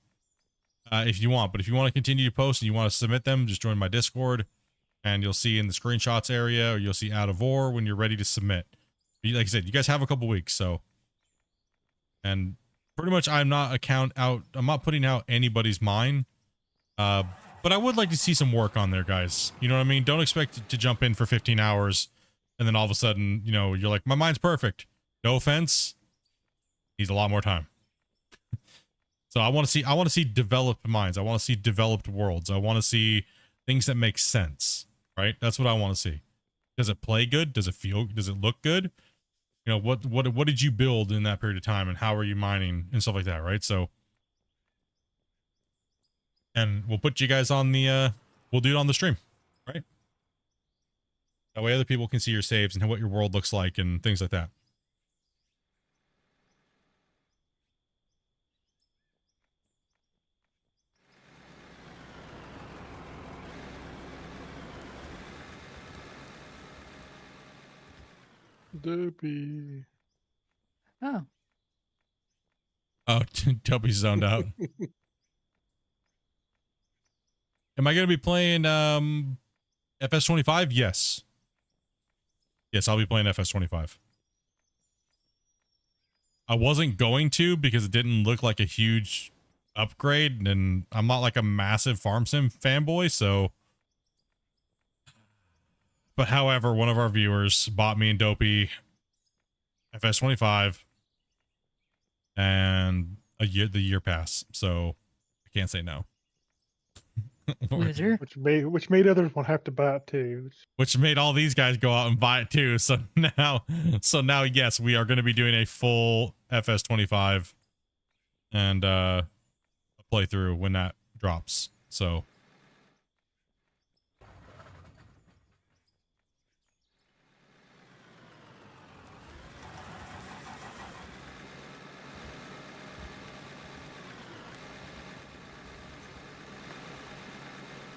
if you want to continue to post and you want to submit them, just join my Discord, and you'll see in the screenshots area, or you'll see out of or when you're ready to submit. Like I said, you guys have a couple weeks. So, and pretty much I'm not putting out anybody's mine. But I would like to see some work on there, guys. You know what I mean? Don't expect to jump in for 15 hours and then all of a sudden, you know, you're like, my mind's perfect. No offense. Needs a lot more time. So I want to see developed minds. I want to see developed worlds. I want to see things that make sense, right? That's what I want to see. Does it play good? Does it look good? You know, what did you build in that period of time, and how are you mining and stuff like that, right? So, and we'll put you guys on we'll do it on the stream, right? That way other people can see your saves and what your world looks like and things like that. Dopey. Oh, Oh, Toby's zoned out. Am I going to be playing FS25? Yes. Yes, I'll be playing FS25. I wasn't going to because it didn't look like a huge upgrade, and I'm not like a massive farm sim fanboy, so. But however, one of our viewers bought me and Dopey FS25 and the year pass, so I can't say no. loser. Which made others want to have to buy it too. Which made all these guys go out and buy it too. So now yes, we are going to be doing a full FS25 and a playthrough when that drops. So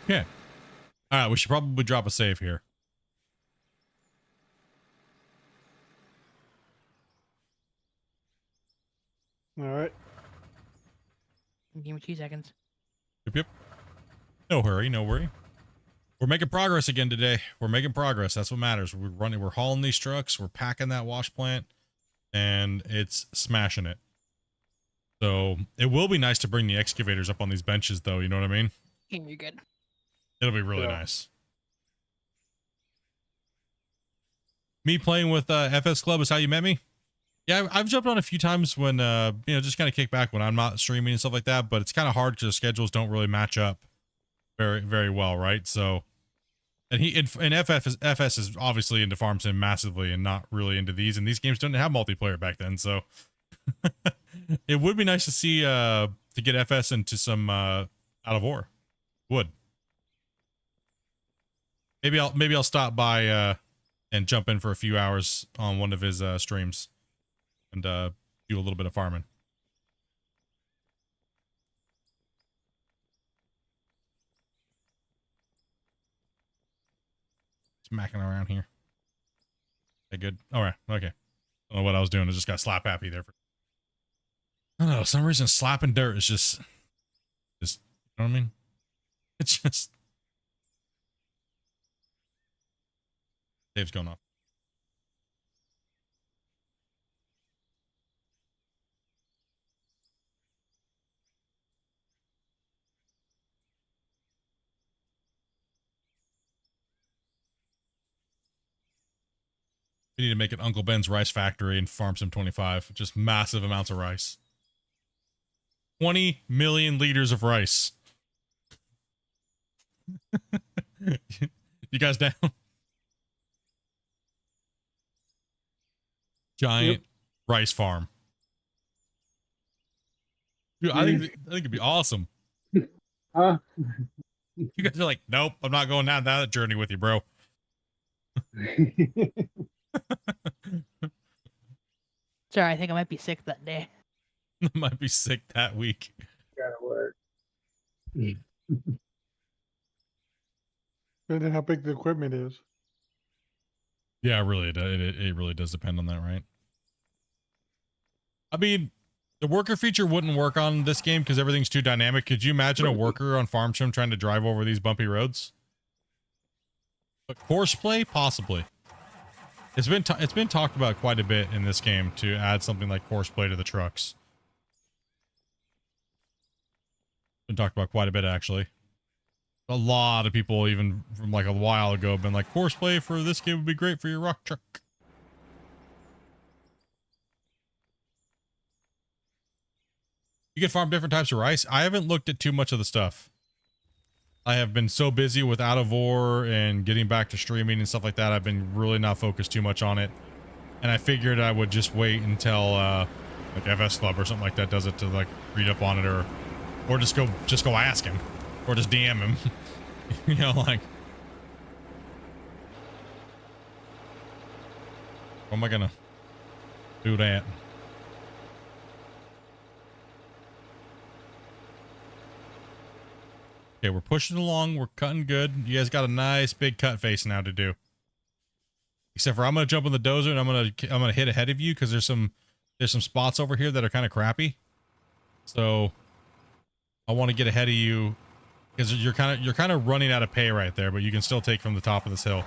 yeah. All right, we should probably drop a save here. All right. Give me 2 seconds. Yep. No hurry, no worry. We're making progress again today. We're making progress. That's what matters. We're hauling these trucks. We're packing that wash plant, and it's smashing it. So it will be nice to bring the excavators up on these benches, though. You know what I mean? You're good. It'll be really Yeah. nice. Me playing with FS Club is how you met me. Yeah, I've jumped on a few times when you know, just kind of kick back when I'm not streaming and stuff like that. But it's kind of hard because the schedules don't really match up very well, right? So, and FS is obviously into farm sim massively and not really into these. And these games didn't have multiplayer back then, so it would be nice to see to get FS into some out of war. Would. Maybe I'll stop by and jump in for a few hours on one of his streams and do a little bit of farming. Smacking around here. Okay, good. All right. Okay. I don't know what I was doing. I just got slap happy there. I don't know. For some reason, slapping dirt is just, you know what I mean? It's just. Dave's going off. We need to make an Uncle Ben's rice factory in Farm Sim 25. Just massive amounts of rice. 20 million liters of rice. You guys down? Giant rice farm. Dude, I think it'd be awesome. Huh? You guys are like, nope, I'm not going down that journey with you, bro. Sorry, I think I might be sick that day. I might be sick that week. Gotta work. Depending on how big the equipment is. Yeah, really, it really does depend on that, right? I mean, the worker feature wouldn't work on this game because everything's too dynamic. Could you imagine a worker on Farm Sim trying to drive over these bumpy roads? But horseplay, possibly. It's been talked about quite a bit in this game to add something like horseplay to the trucks. Been talked about quite a bit, actually. A lot of people, even from like a while ago, have been like, horseplay for this game would be great for your rock truck. You can farm different types of rice. I haven't looked at too much of the stuff. I have been so busy with Out of War and getting back to streaming and stuff like that. I've been really not focused too much on it. And I figured I would just wait until like FS Club or something like that does it to like read up on it, or just go ask him, or just DM him. You know, like, how am I gonna do that? Okay, we're pushing along. We're cutting good. You guys got a nice big cut face now to do. Except for I'm gonna jump on the dozer and I'm gonna hit ahead of you because there's some spots over here that are kind of crappy. So I want to get ahead of you because you're kind of running out of pay right there, but you can still take from the top of this hill.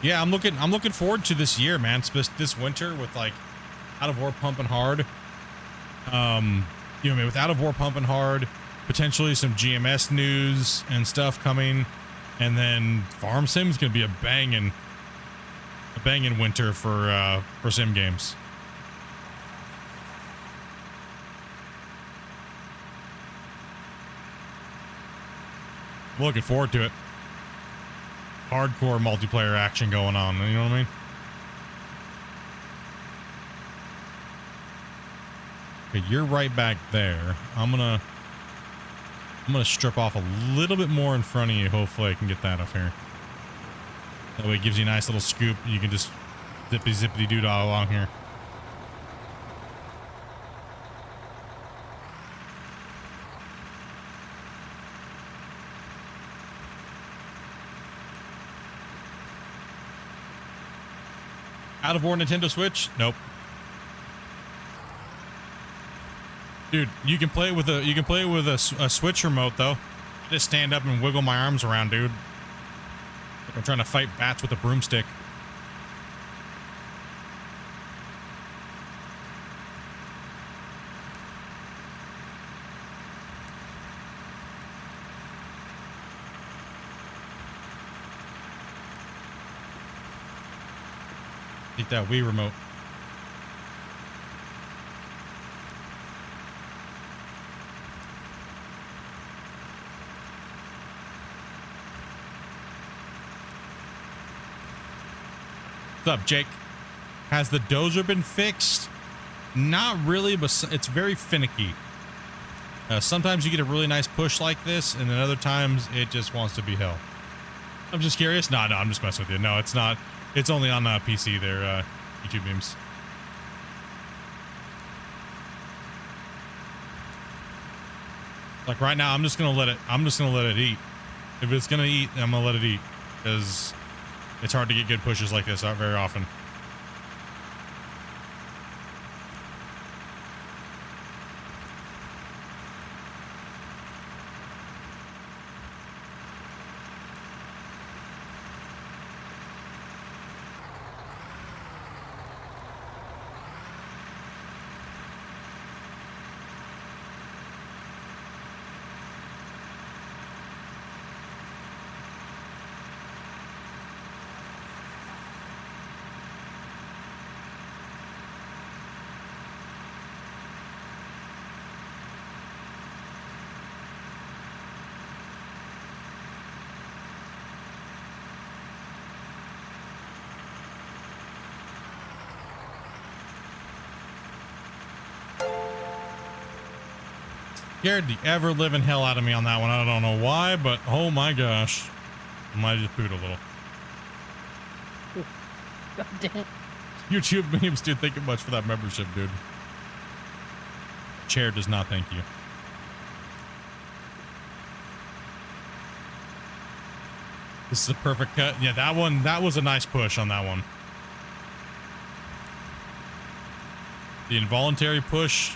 Yeah, I'm looking forward to this year, man. This winter with like Out of War pumping hard. You know, with Out of War pumping hard, potentially some GMS news and stuff coming, and then Farm Sim's gonna be a banging winter for sim games. I'm looking forward to it. Hardcore multiplayer action going on, you know what I mean? Okay, you're right back there. I'm gonna strip off a little bit more in front of you. Hopefully I can get that up here. That way it gives you a nice little scoop. You can just zippity doo-dah along here. Out of War Nintendo Switch? Nope. Dude, you can play it with a switch remote though. Just stand up and wiggle my arms around, dude. Like I'm trying to fight bats with a broomstick. Take that Wii remote. What's up, Jake? Has the Dozer been fixed? Not really, but it's very finicky. Sometimes you get a really nice push like this, and then other times it just wants to be hell. I'm just curious. No, I'm just messing with you. No, it's not. It's only on PC. They're YouTube memes. Like right now, I'm just gonna let it eat. If it's gonna eat, I'm gonna let it eat, because it's hard to get good pushes like this out very often. Scared the ever living hell out of me on that one. I don't know why, but oh my gosh. I might just pooed a little. God damn. YouTube memes, dude. Thank you much for that membership, dude. Chair does not thank you. This is a perfect cut. Yeah, that was a nice push on that one. The involuntary push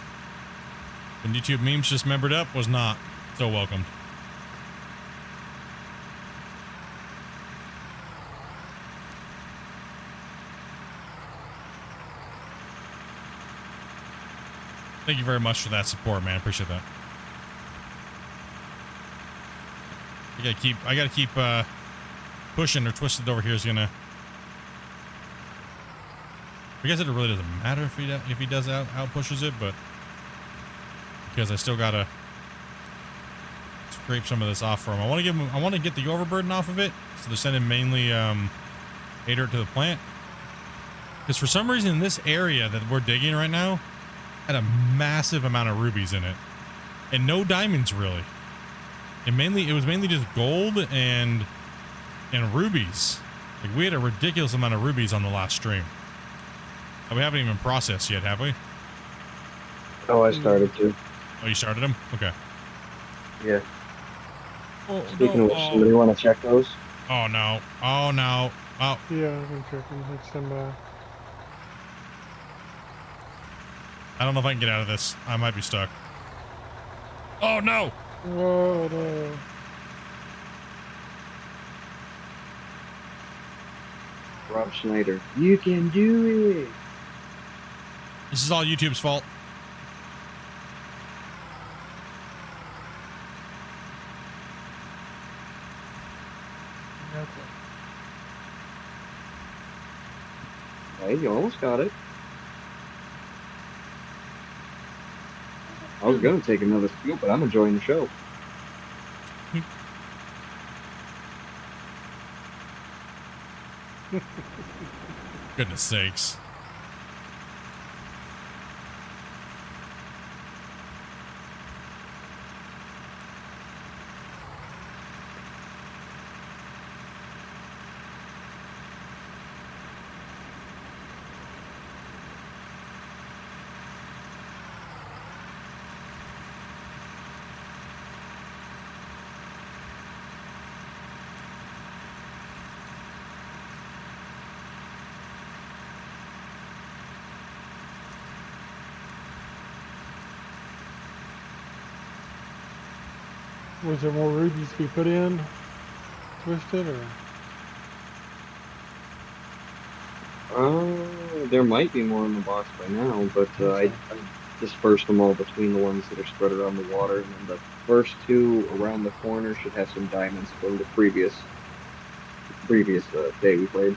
when YouTube memes just membered up was not so welcomed. Thank you very much for that support, man. Appreciate that. I gotta keep pushing, or Twisted over here is gonna. I guess it really doesn't matter if he does out pushes it, but because I still gotta scrape some of this off for him. I want to get the overburden off of it, so they're sending mainly hay dirt to the plant. Because for some reason in this area that we're digging right now had a massive amount of rubies in it, and no diamonds really. It was mainly just gold and rubies. Like we had a ridiculous amount of rubies on the last stream. And we haven't even processed yet, have we? Oh, I started to. Oh, you started them? Okay. Yeah. Oh, Speaking of which, somebody want to check those? Oh no. Oh no. Oh. Yeah, I've been checking. It's I don't know if I can get out of this. I might be stuck. Oh no. Whoa, no. Rob Schneider. You can do it. This is all YouTube's fault. Hey, you almost got it. I was going to take another scoop, but I'm enjoying the show. Goodness sakes. Was there more rubies to be put in, twisted, or? There might be more in the box by now, but I dispersed them all between the ones that are spread around the water, and then the first two around the corner should have some diamonds from the previous day we played.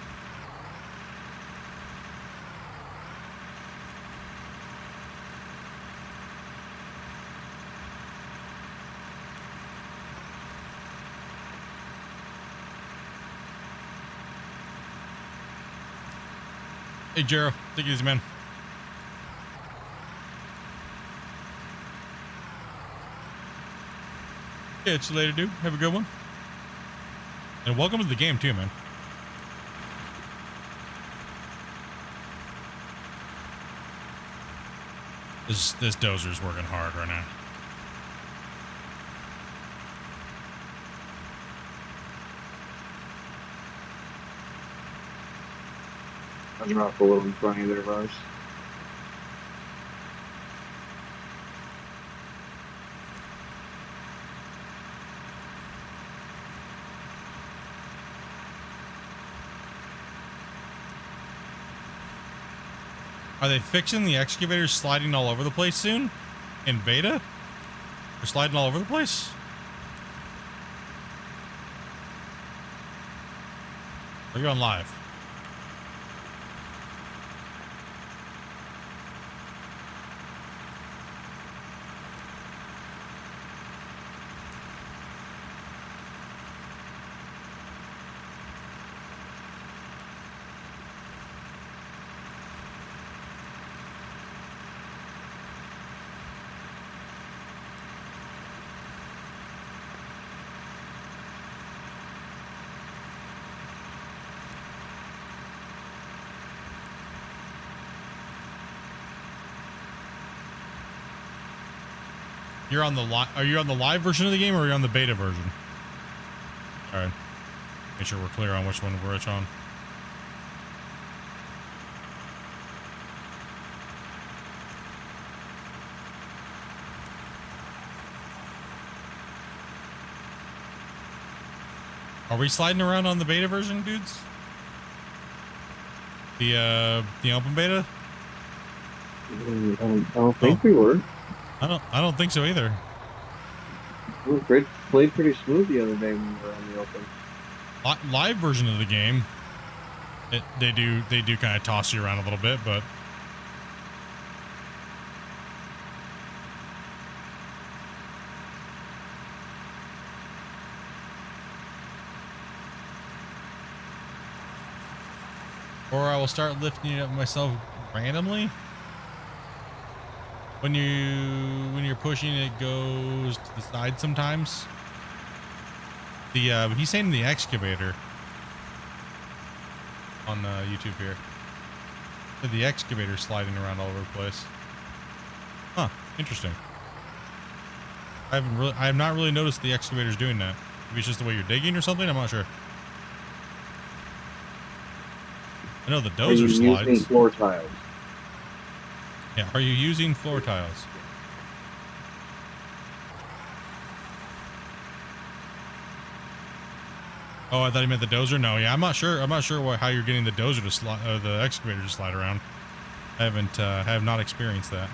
Hey, Jero, take it easy, man. Catch you later, dude. Have a good one. And welcome to the game, too, man. This Dozer's working hard right now. I dropped a little in front of their ours. Are they fixing the excavators sliding all over the place soon? In beta? They're sliding all over the place? Are you on live? You're on the are you on the live version of the game, or are you on the beta version? All right. Make sure we're clear on which one we're on. Are we sliding around on the beta version, dudes? The open beta? I don't think we were. I don't think so either. We played pretty smooth the other day when we were on the open. Live version of the game, they do kind of toss you around a little bit, but or I will start lifting it up myself randomly. When you're pushing, it goes to the side sometimes. He's saying the excavator on YouTube here. The excavator sliding around all over the place. Huh? Interesting. I have not really noticed the excavators doing that. Maybe it's just the way you're digging or something. I'm not sure. I know the Dozer slides. Using floor tiles. Yeah, are you using floor tiles? Oh, I thought you meant the Dozer. No, yeah, I'm not sure. I'm not sure how you're getting the Dozer to slide, the excavator to slide around. I have not experienced that.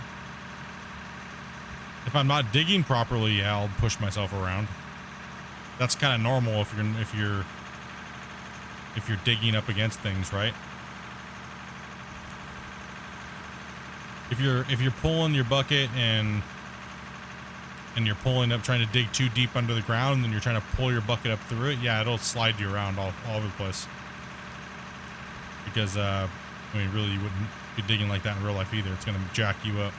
If I'm not digging properly, yeah, I'll push myself around. That's kind of normal if you're digging up against things, right? If you're pulling your bucket and you're pulling up trying to dig too deep under the ground, and then you're trying to pull your bucket up through it, yeah, it'll slide you around all over the place. Because I mean, really, you wouldn't be digging like that in real life either. It's gonna jack you up.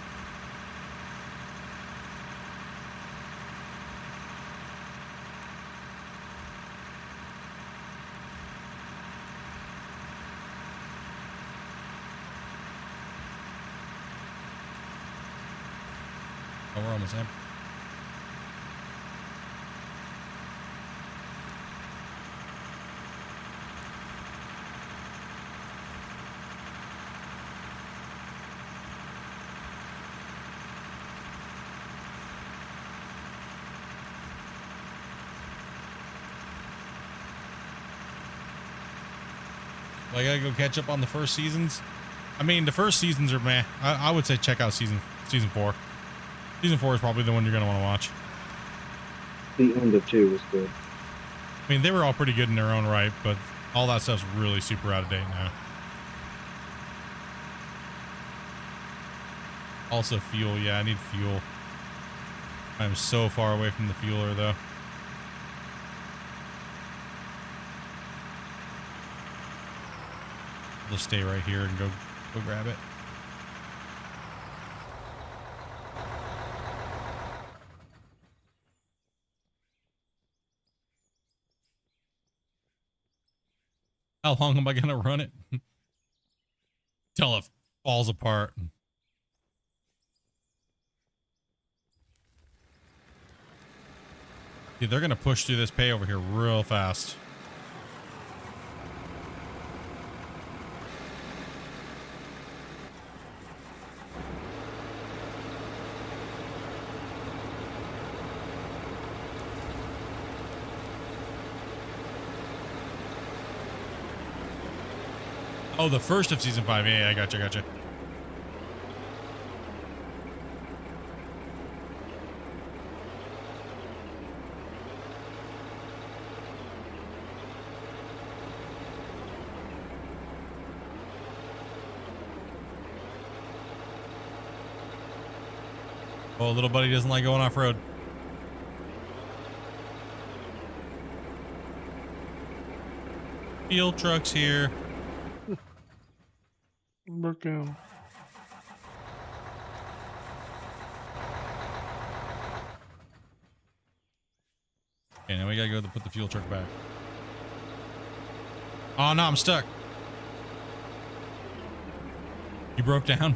Oh, we're almost in. I gotta go catch up on the first seasons. I mean, the first seasons are meh. I would say check out season 4. Season 4 is probably the one you're gonna want to watch. The end of 2 was good. I mean, they were all pretty good in their own right, but all that stuff's really super out of date now. Also fuel, yeah, I need fuel. I'm so far away from the fueler though. I'll just stay right here and go grab it. How long am I gonna run it? Till it falls apart. Dude, they're gonna push through this pay over here real fast. Oh, the first of season 5. Yeah, I gotcha. Oh, little buddy doesn't like going off-road. Field trucks here. Working. Okay, now we gotta go to put the fuel truck back. Oh no, I'm stuck. You broke down?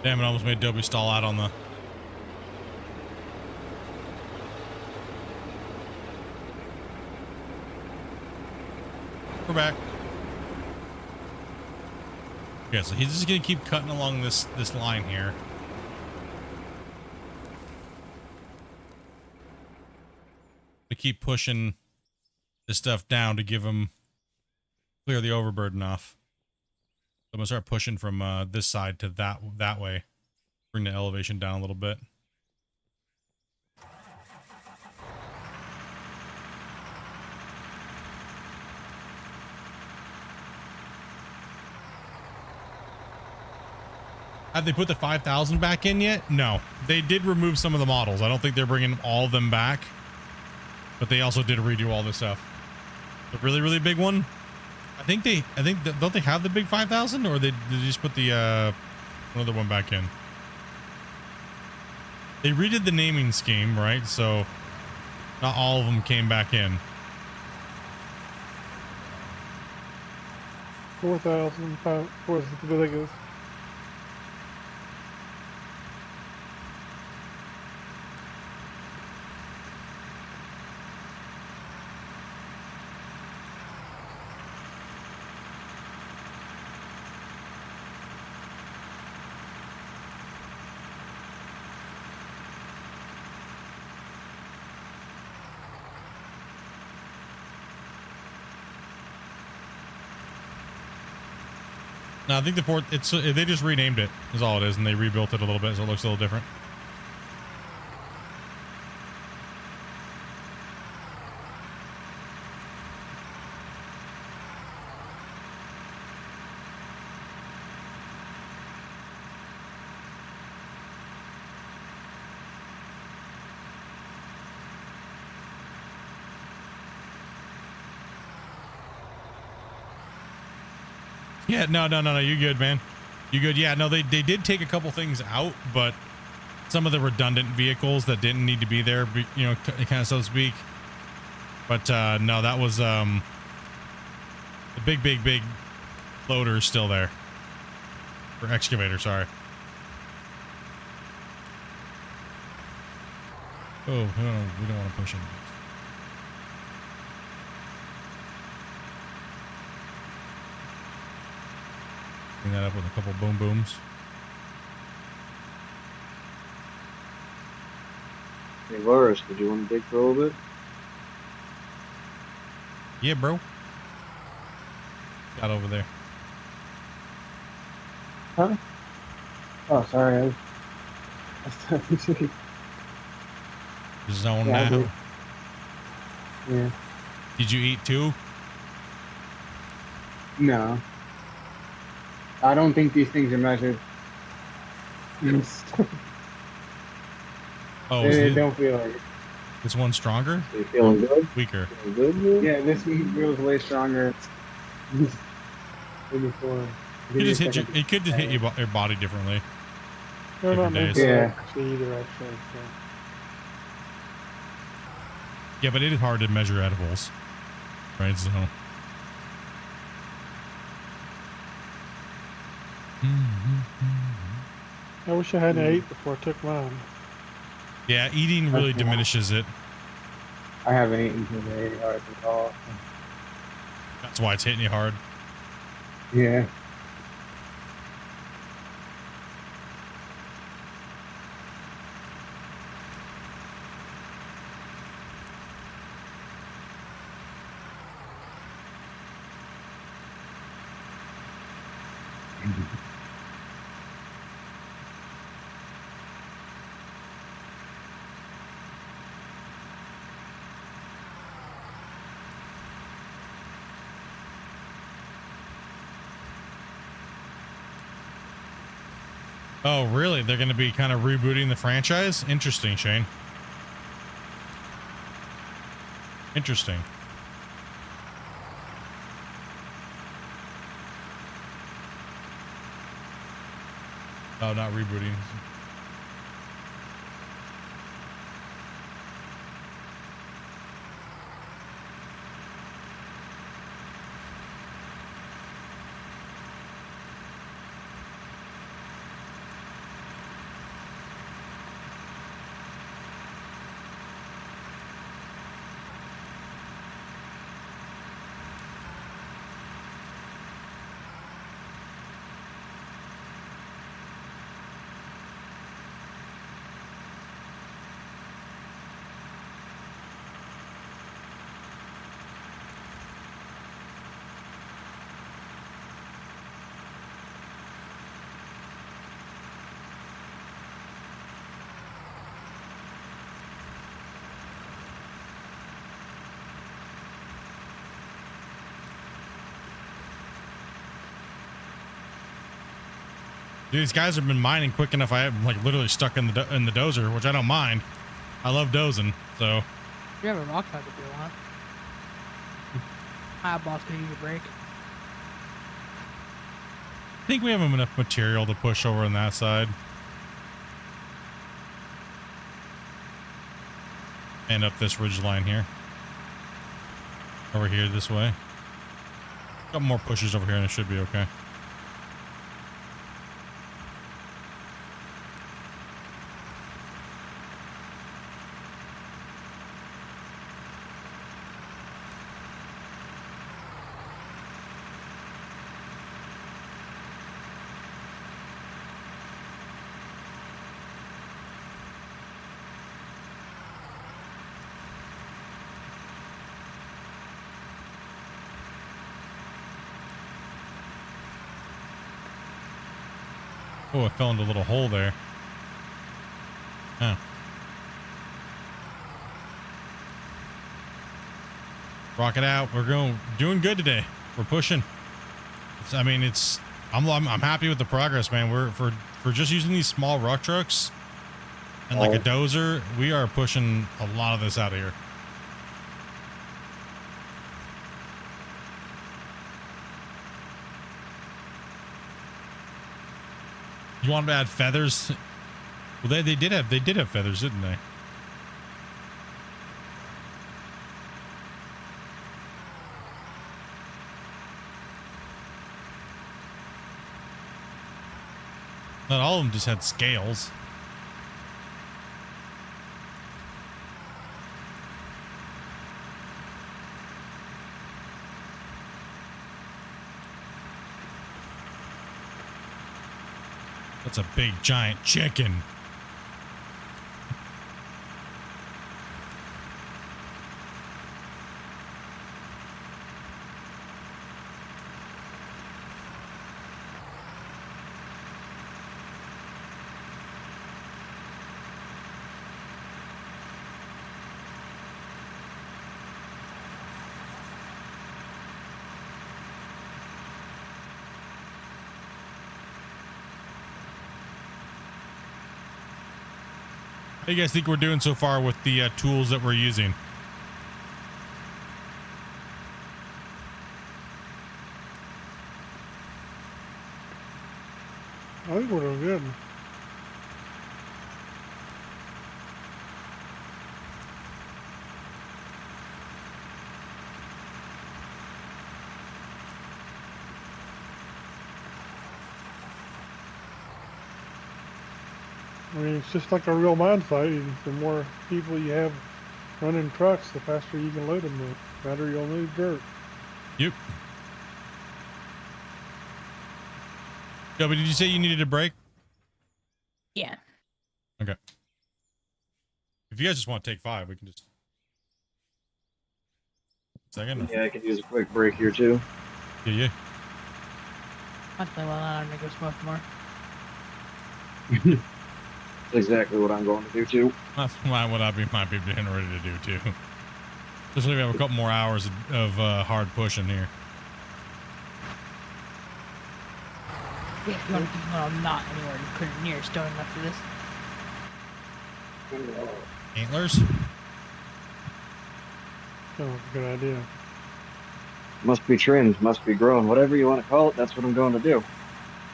Damn, it almost made Dobie stall out on the... We're back. Okay, so he's just gonna keep cutting along this line here. To keep pushing this stuff down to give him clear the overburden off. I'm gonna start pushing from this side to that way. Bring the elevation down a little bit. Have they put the 5,000 back in yet? No. They did remove some of the models. I don't think they're bringing all of them back. But they also did redo all this stuff. The really, really big one. Don't they have the big 5,000, or did they just put the another one back in? They redid the naming scheme, right? So not all of them came back in. 4,000 was the biggest. No, I think the Ford, they just renamed it is all it is, and they rebuilt it a little bit so it looks a little different. Yeah, no. You're good, man. You good? Yeah, no, they did take a couple things out, but some of the redundant vehicles that didn't need to be there, you know, kind of so to speak. But no, that was the big loader is still there. Or excavator, sorry. Oh, no, we don't want to push it. Bring that up with a couple boom booms. Hey, Loris, did you want to dig for a little bit? Yeah, bro. Got over there. Huh? Oh, sorry. I was Zone Yeah, I now. did. Yeah. Did you eat too? No. I don't think these things are measured. Oh, They is don't feel like it. this one stronger? Are you feeling good? Weaker? Feeling good, man? Yeah, this one feels way stronger. Maybe for It just hit you. It could just hit your body differently. They're not Different meant days. to Yeah. actually either, actually. So. Yeah, but it is hard to measure edibles, right? So. I wish I hadn't ate before I took mine. Yeah, eating really Okay. diminishes it. I haven't eaten today hard at all. That's why it's hitting you hard. Yeah. Oh, really? They're going to be kind of rebooting the franchise? Interesting, Shane. Interesting. Oh, not rebooting. Dude, these guys have been mining quick enough. I am like literally stuck in the dozer, which I don't mind. I love dozing, so. You have a rock type if you want. Hi, boss. Can you use a break? I think we have enough material to push over on that side. And up this ridge line here. Over here this way. Got more pushes over here and it should be okay. Oh, I fell into a little hole there. Huh. Rock it out. We're doing good today. We're pushing. I'm happy with the progress, man. We're for just using these small rock trucks and like a dozer, we are pushing a lot of this out of here. You want to add feathers? Well, they did have feathers, didn't they? Not all of them just had scales. That's a big giant chicken. How do you guys think we're doing so far with the tools that we're using? I think we're doing good. I mean, it's just like a real mine site. The more people you have running trucks, the faster you can load them. The better you'll need dirt. Yep. But did you say you needed a break? Yeah. Okay. If you guys just want to take 5, we can just. Second. Yeah, I could use a quick break here too. Yeah. I'll play well. I'm gonna go smoke more. That's exactly what I'm going to do too. That's what I might be getting ready to do too. Just we have a couple more hours of hard pushing here. Yeah, if you want to keep well, not anywhere near stone enough for this. Antlers? Oh, good idea. Must be trimmed, must be grown, whatever you want to call it. That's what I'm going to do.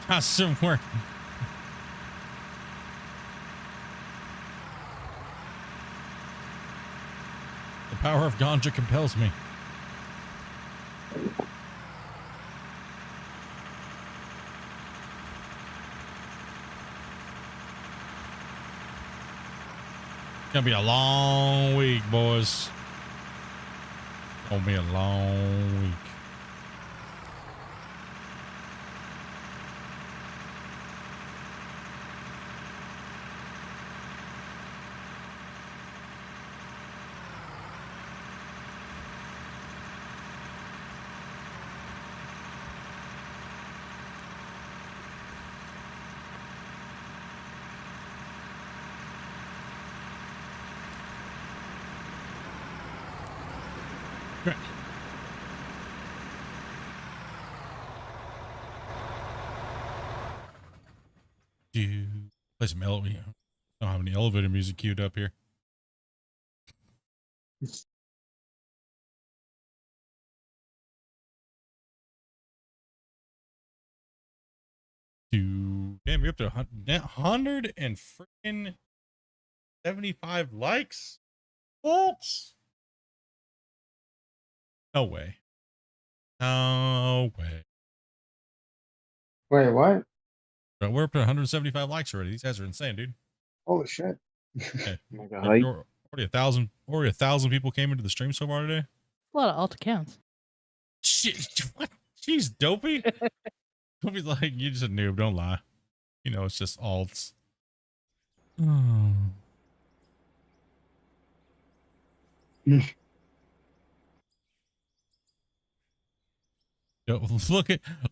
How's some work? The power of ganja compels me. It's gonna be a long week, boys. Gonna be a long week. Okay. Do play some elevator. Don't have any elevator music queued up here. Damn, you're up to 175 likes. What? No way. No way. Wait, what? Bro, we're up to 175 likes already. These guys are insane, dude. Holy shit. Okay. Like a hike. Already a thousand people came into the stream so far today. A lot of alt accounts. Shit, what? Jeez, Dopey. Dopey's like, you just a noob. Don't lie. You know, it's just alts. Oh. Yo,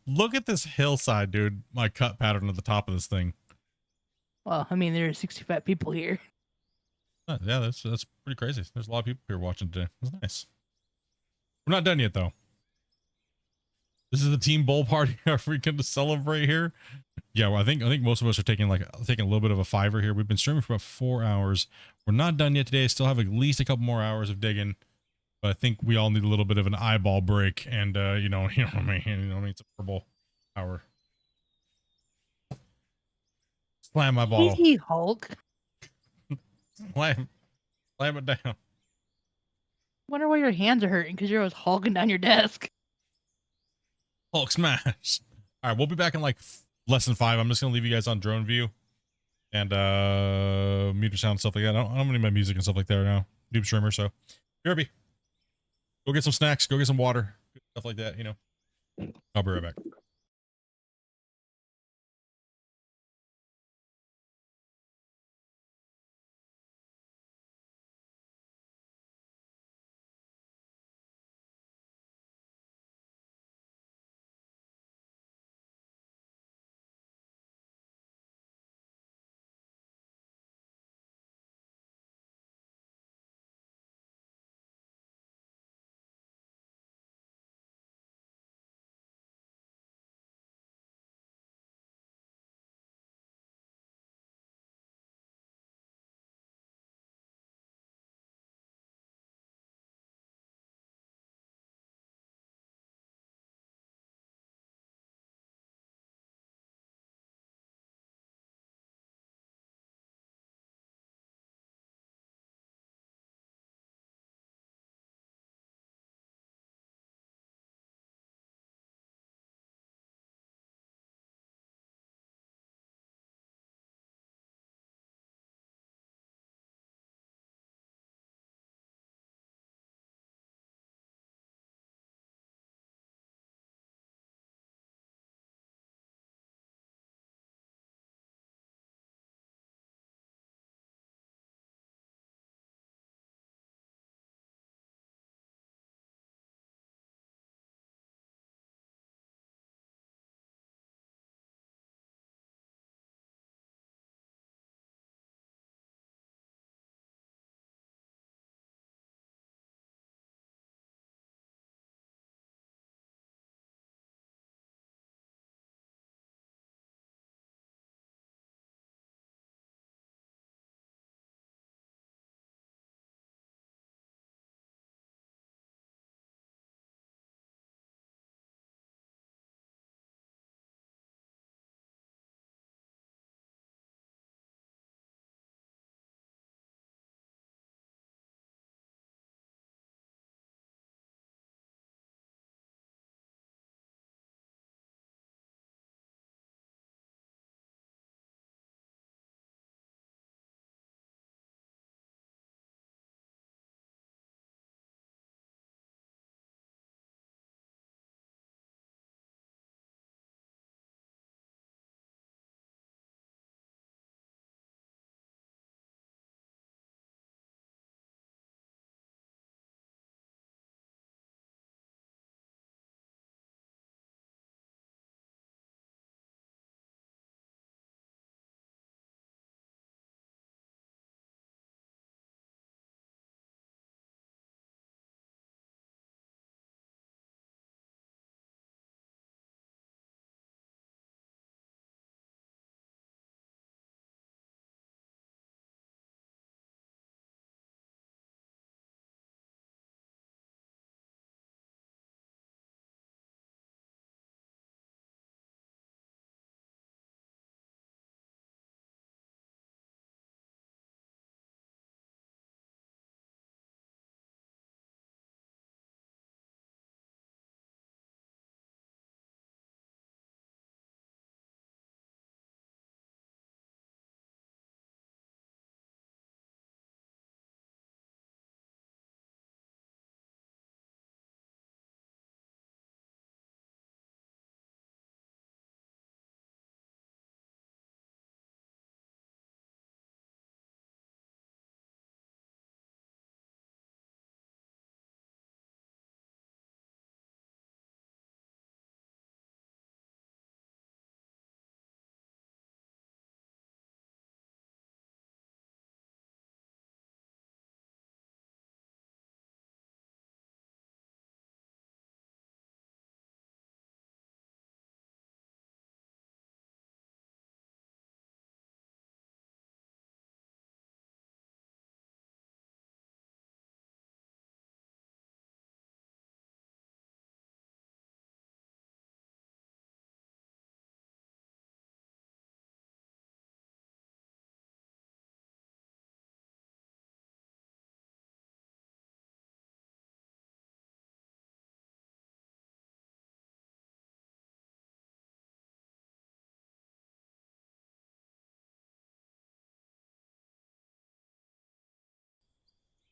look at this hillside, dude. My cut pattern at the top of this thing. Well, I mean, there are 65 people here. Yeah, that's pretty crazy. There's a lot of people here watching today. That's nice. We're not done yet, though. This is the team bowl party. Are we going to celebrate here? Yeah, well, I think most of us are taking a little bit of a fiver here. We've been streaming for about 4 hours. We're not done yet today. Still have at least a couple more hours of digging. But I think we all need a little bit of an eyeball break, and you know what I mean. It's a purple hour. Slam my bottle. Easy, Hulk. Slam it down. Wonder why your hands are hurting because you're always hulking down your desk. Hulk smash. All right, we'll be back in like less than 5. I'm just gonna leave you guys on drone view and meter sound stuff like that. I don't need my music and stuff like that right now. Noob streamer, so Derby, go get some snacks, go get some water, stuff like that. You know, I'll be right back.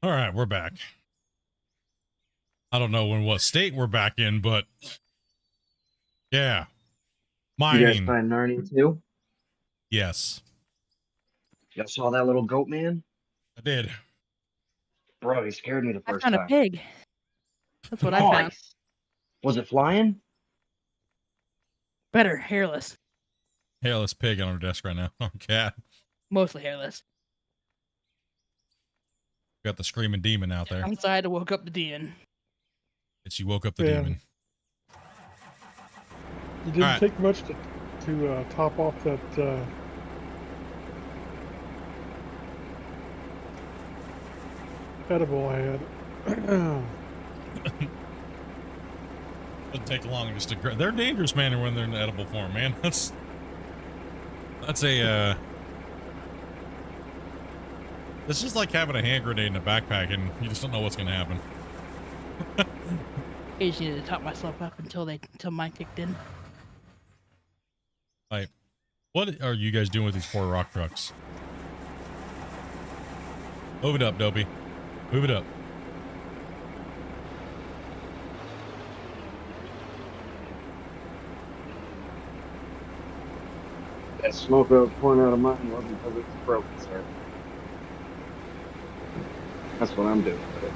All right, we're back. I don't know in what state we're back in, but yeah. You guys Mining. find Narnia too? Yes, Y'all saw that little goat man? I did. Bro, he scared me the I first found a time. pig. That's what I found. Nice. Was it flying? Better hairless, Hairless pig on our desk right now. Oh, cat. mostly hairless. Got the screaming demon out there. Outside, I woke up the demon. And she woke up the Yeah. demon. It didn't Alright. take much to top off that edible I had. Doesn't take long just to. They're dangerous, man, when they're in edible form, man. That's a. It's just like having a hand grenade in a backpack, and you just don't know what's gonna happen. I just needed to top myself up until mine kicked in. Like, what are you guys doing with these poor rock trucks? Move it up, Dopey. Move it up. That smoke I was pouring out of mine wasn't because it's broken, sir. That's what I'm doing with it.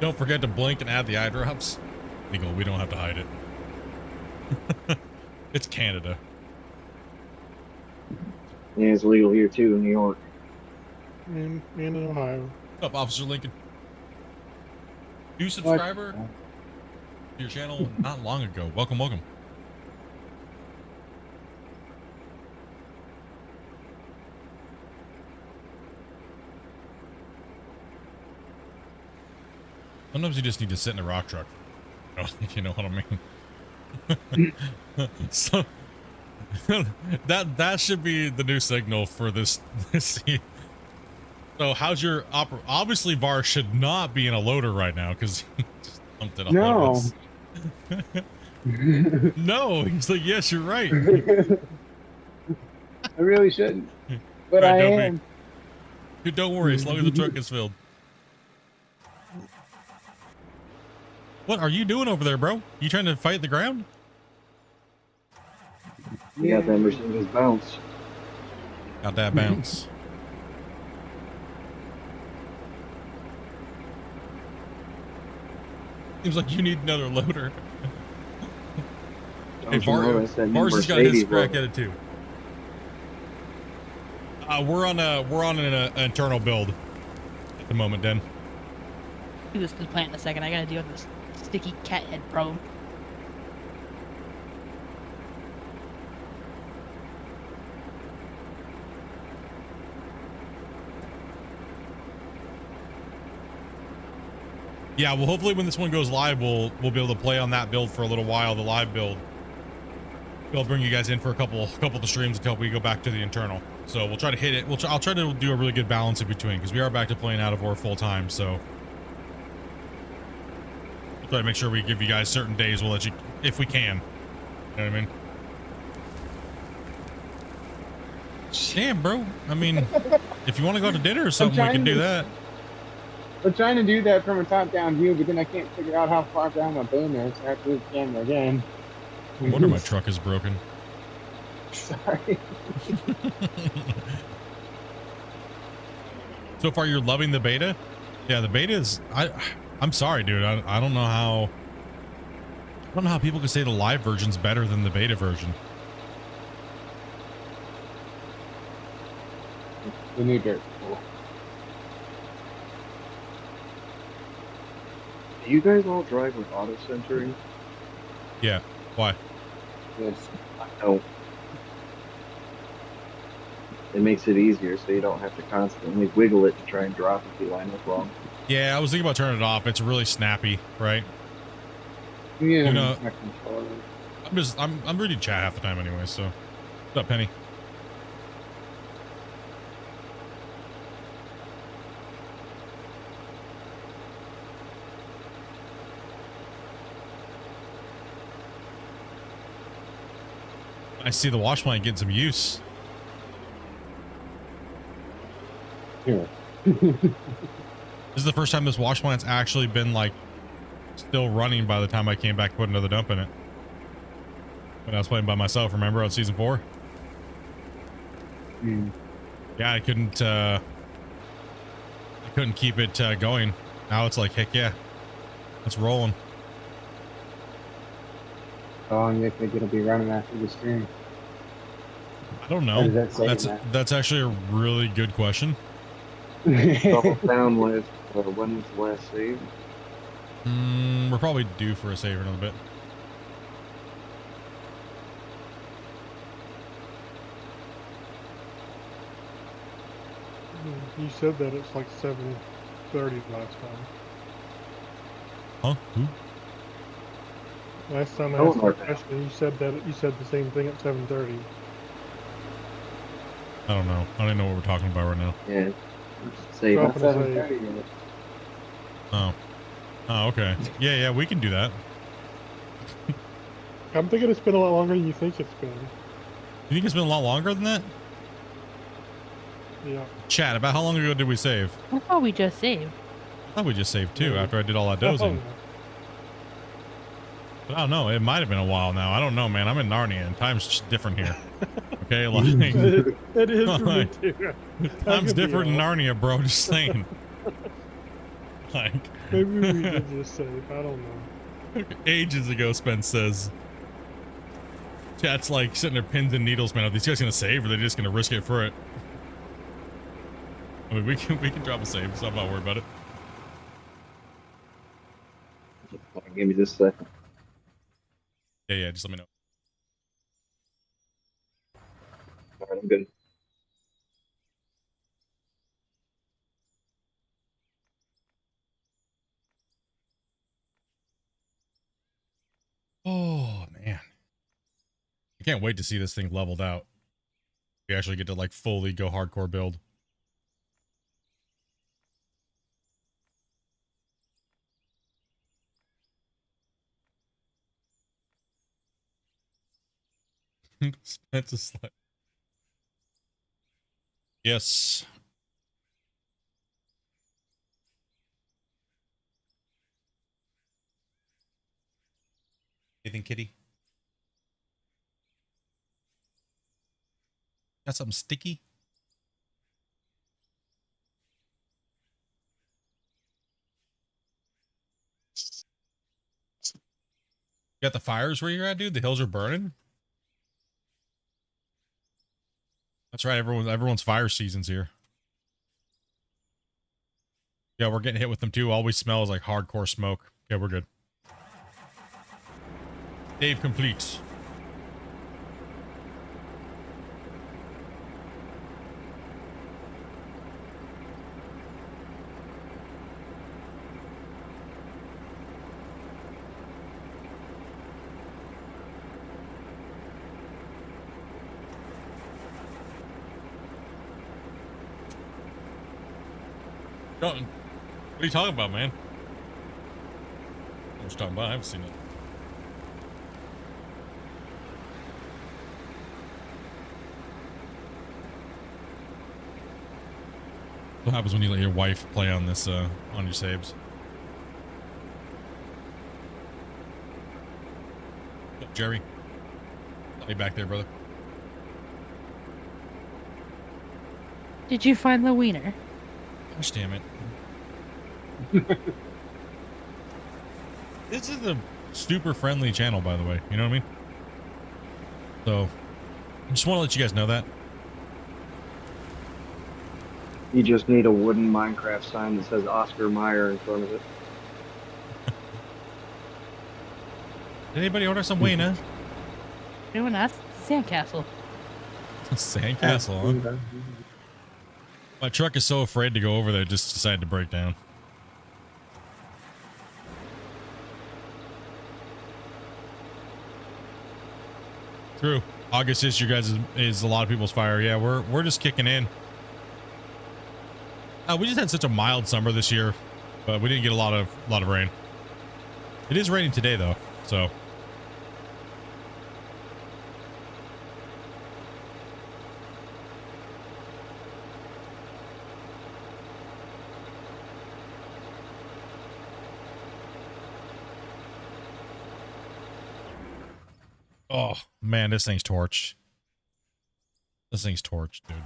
Don't forget to blink and add the eye drops. Legal, we don't have to hide it. It's Canada. Yeah, it's legal here too in New York. in Ohio. What's up, Officer Lincoln? New subscriber to your channel not long ago. Welcome, welcome. Sometimes you just need to sit in a rock truck. You know what I mean? So that should be the new signal for this. So how's your obviously Var should not be in a loader right now because he just dumped it off. No. No, he's like, yes, you're right. I really shouldn't, but Right, I don't be. am. Dude, don't worry, as long as the truck is filled. What are you doing over there, bro? You trying to fight the ground? You got that Mercedes bounce. Got that bounce. Seems like you need another loader. Hey, Don't you know that's that new Var's got his Mercedes crack logo? at it too. We're on an internal build at the moment, Den. Do this to the plant in a second. I gotta deal with this sticky cat head problem. Yeah, well, hopefully when this one goes live, we'll be able to play on that build for a little while, the live build. We'll bring you guys in for a couple of the streams until we go back to the internal. So we'll try to hit it. I'll try to do a really good balance in between because we are back to playing out of war full time. So we'll try to make sure we give you guys certain days. We'll let you, if we can. You know what I mean? Damn, bro. I mean, if you want to go to dinner or something, we can do that. We're trying to do that from a top-down view, but then I can't figure out how far down my boom is. So I have to move the camera again. No wonder my truck is broken. Sorry. So far, you're loving the beta? Yeah, the beta is. I'm sorry, dude. I don't know how. I don't know how people can say the live version's better than the beta version. The new dirt. Cool. Do you guys all drive with auto centering? Yeah. Why? Yes. No. It makes it easier so you don't have to constantly wiggle it to try and drop if you line up wrong. Yeah, I was thinking about turning it off. It's really snappy, right? Yeah, You know- my controller. I'm reading chat half the time anyway. So, what's up, Penny? I see the wash plant getting some use. Here. This is the first time this wash plant's actually been like still running by the time I came back to put another dump in it. When I was playing by myself, remember on season 4? Yeah, I couldn't keep it going. Now it's like, heck yeah, it's rolling. How long do you think it'll be running after the stream? I don't What know. does that say, That's actually a really good question. Double down with when was the last save? We're probably due for a save in a little bit. You said that it's like 7:30 last time. Huh? Who? Last time I Oh, asked you a okay. question, you said the same thing at 7:30. I don't know. I don't know what we're talking about right now. Yeah. Save. Drop it. 7:30 minutes. Oh. Oh, okay. Yeah, we can do that. I'm thinking it's been a lot longer than you think it's been. You think it's been a lot longer than that? Yeah. Chat, about how long ago did we save? I thought we just saved. I thought we just saved too Yeah. after I did all that Oh, dozing. But I don't know. It might have been a while now. I don't know, man. I'm in Narnia and time's just different here. Okay, like it is for me Like, too. time's different in now. Narnia, bro. Just saying. Like Maybe we did just save. I don't know. ages ago, Spence says. Chat's like sitting there pins and needles, man. Are these guys gonna save or are they just gonna risk it for it? I mean, we can drop a save, so I'm not worried about it. Give me just a second. Yeah, just let me know. All right, I'm good. Oh man, I can't wait to see this thing leveled out. We actually get to like fully go hardcore build. Spence is like, yes. You think, Kitty? Got something sticky? You got the fires where you're at, dude? The hills are burning? That's right, everyone's fire season's here. Yeah, we're getting hit with them too. All we smell is like hardcore smoke. Okay, we're good. Save complete. What are you talking about, man? What are you talking about? I haven't seen it. What happens when you let your wife play on this, on your saves? Oh, Jerry. Let me back there, brother. Did you find the wiener? Gosh damn it. This is a super friendly channel, by the way. You know what I mean? So, I just want to let you guys know that. You just need a wooden Minecraft sign that says Oscar Mayer in front of it. Did anybody order some wiener? Anyone asked? Sandcastle. Sandcastle, huh? My truck is so afraid to go over there, it just decided to break down. True. August is your guys is a lot of people's fire. Yeah, we're just kicking in. We just had such a mild summer this year, but we didn't get a lot of rain. It is raining today though, so. Oh man, this thing's torched. This thing's torched, dude.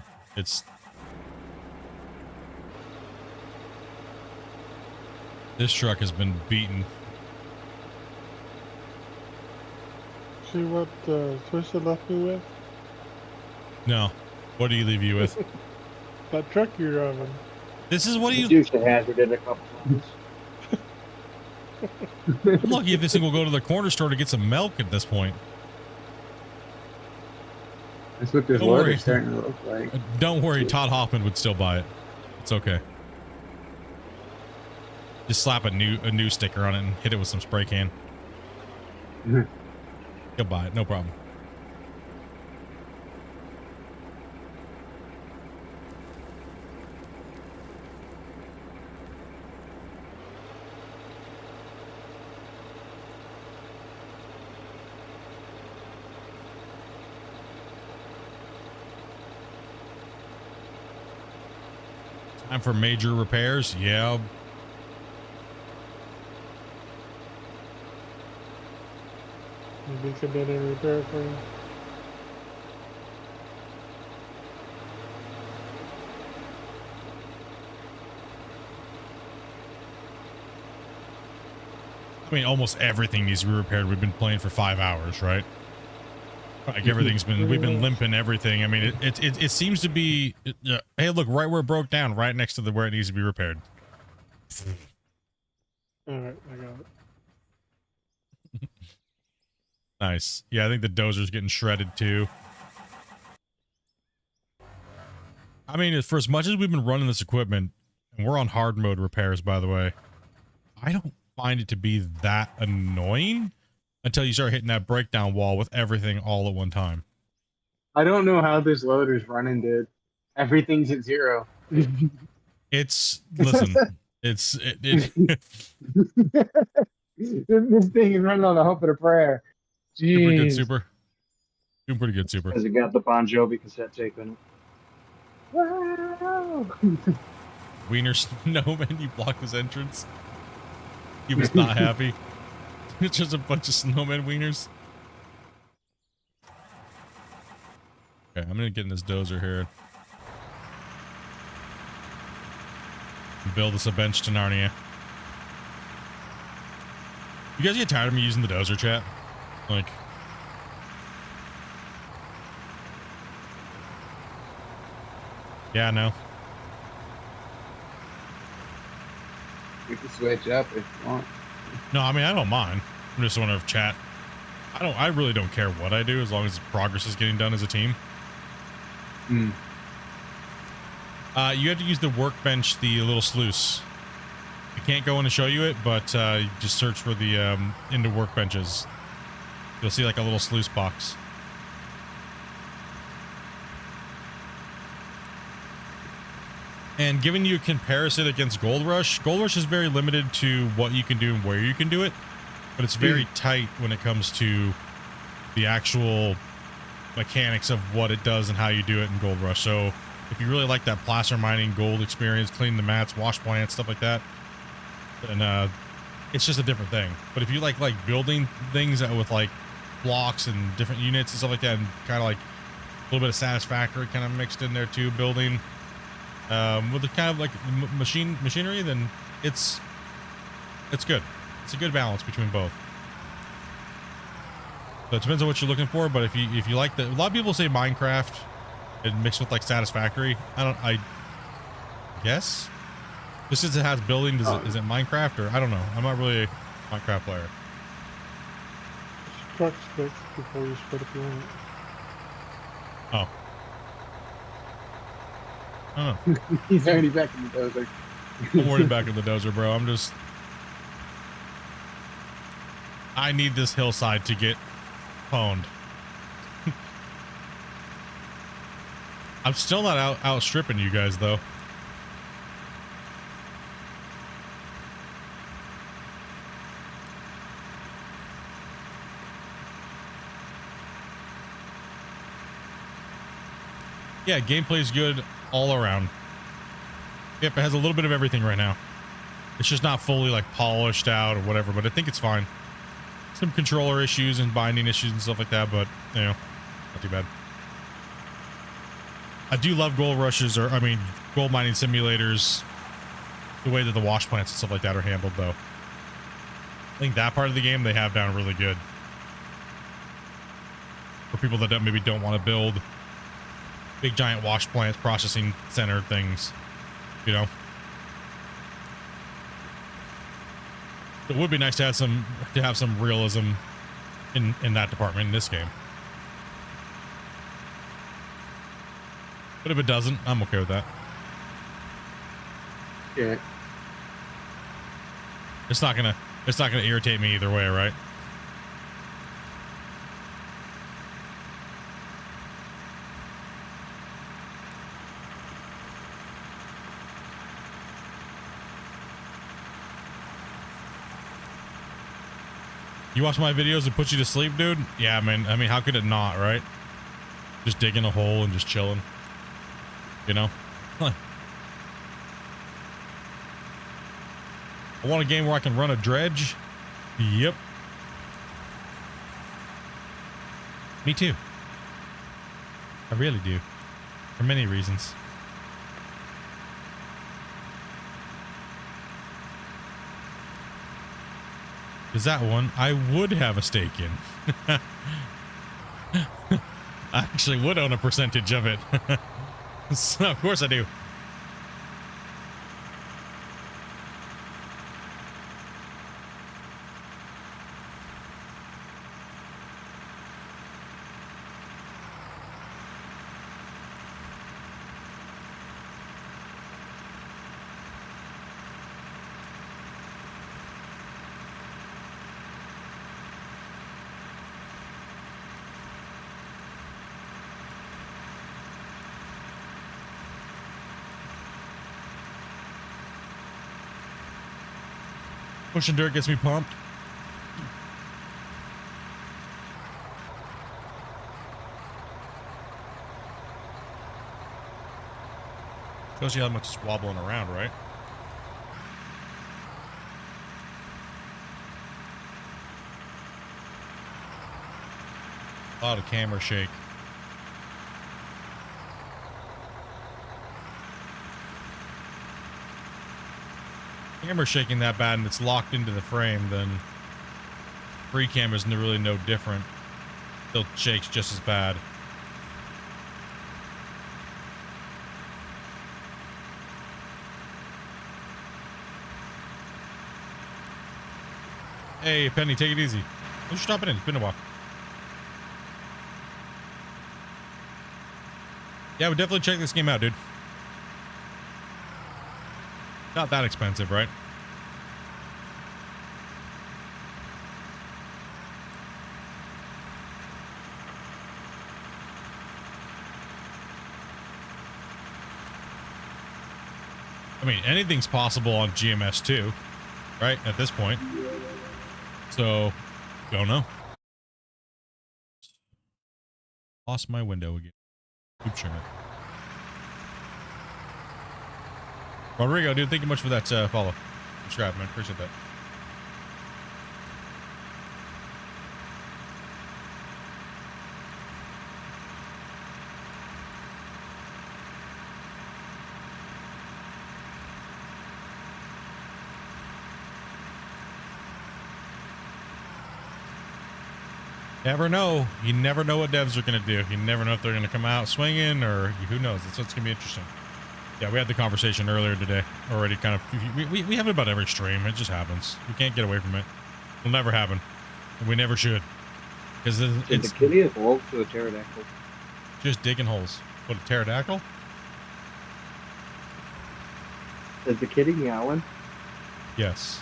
This truck has been beaten. See what Twisted left me with? No. What do you leave you with? That truck you're driving. This is what do you... Used to hazard it a couple times. I'm lucky if this thing will go to the corner store to get some milk at this point. That's what this Don't worry. water's starting to look like. Don't worry, Todd Hoffman would still buy it. It's okay. Just slap a new sticker on it and hit it with some spray can. He'll buy it, no problem. Time for major repairs. Yeah. Maybe come in and repair for you. I mean, almost everything needs to be repaired. We've been playing for 5 hours, right? Like everything's been, we've been limping everything. I mean, it seems to be, hey, look, right where it broke down, right next to where it needs to be repaired. All right, I got it. Nice. Yeah, I think the dozer's getting shredded too. I mean, for as much as we've been running this equipment, and we're on hard mode repairs, by the way, I don't find it to be that annoying until you start hitting that breakdown wall with everything all at one time. I don't know how this loader's running, dude. Everything's at 0. It's, listen, this This thing is running on the hope of a prayer. Jeez. super. Doing pretty good, super. Has it got the Bon Jovi cassette tape in it? Wow. Wiener Snowman, you blocked his entrance. He was not happy. It's just a bunch of snowman wieners. Okay, I'm gonna get in this dozer here. Build us a bench to Narnia. You guys get tired of me using the dozer, chat? Like, yeah, no. We can switch up if you want. No, I mean, I don't mind. I'm just wondering if chat. I really don't care what I do as long as progress is getting done as a team. Hmm. You have to use the workbench, the little sluice. I can't go in and show you it, but you just search for the into workbenches. You'll see like a little sluice box. And giving you a comparison against Gold Rush is very limited to what you can do and where you can do it, but it's very tight when it comes to the actual mechanics of what it does and how you do it in Gold Rush. So if you really like that placer mining gold experience, cleaning the mats, wash plants, stuff like that, then it's just a different thing. But if you like building things with like blocks and different units and stuff like that, and kind of like a little bit of Satisfactory kind of mixed in there too, building with the kind of like machinery, then it's good. It's a good balance between both. So it depends on what you're looking for, but if you like a lot of people say Minecraft and mixed with like Satisfactory. I guess just as it has building, is it Minecraft, or I don't know. I'm not really a Minecraft player. Truck's fixed before you split if you want it. Oh. Oh. He's already back in the dozer. I'm already back in the dozer, bro. I need this hillside to get pwned. I'm still not outstripping you guys, though. Yeah, gameplay's good all around. Yep, it has a little bit of everything right now. It's just not fully like polished out or whatever, but I think it's fine. some controller issues and binding issues and stuff like that, but you know, not too bad. I do love gold rushes, or I mean, gold mining simulators. The way that the wash plants and stuff like that are handled, though, I think that part of the game they have down really good. For people that maybe don't want to build big giant wash plants, processing center things, you know. It would be nice to have some realism in that department in this game. But if it doesn't, I'm okay with that. Yeah. It's not gonna irritate me either way, right? You watch my videos and put you to sleep, dude? Yeah, man. I mean, how could it not, right? Just digging a hole and just chilling. You know? I want a game where I can run a dredge. Yep. Me too. I really do. For many reasons. Is that one I would have a stake in. I actually would own a percentage of it. So, of course I do. Pushing dirt gets me pumped. Shows you how much it's wobbling around, right? A lot of camera shake. Camera shaking that bad and it's locked into the frame, then free cam is really no different. Still shakes just as bad. Hey, Penny, take it easy. Let's stop it in. It's been a while. Yeah, we definitely check this game out, dude. Not that expensive, right? I mean, anything's possible on GMS 2, right? At this point. So, don't know. Lost my window again. Oops, sugar. Rodrigo, dude, thank you much for that follow. Subscribe, man. Appreciate that. Never know. You never know what devs are going to do. You never know if they're going to come out swinging or who knows. That's what's going to be interesting. Yeah, we had the conversation earlier today already. Kind of, we have it about every stream. It just happens. We can't get away from it. It'll never happen. And we never should. Because it's the kitty is wolf to a pterodactyl. Just digging holes. What, a pterodactyl? Is the kitty meowing? Yes.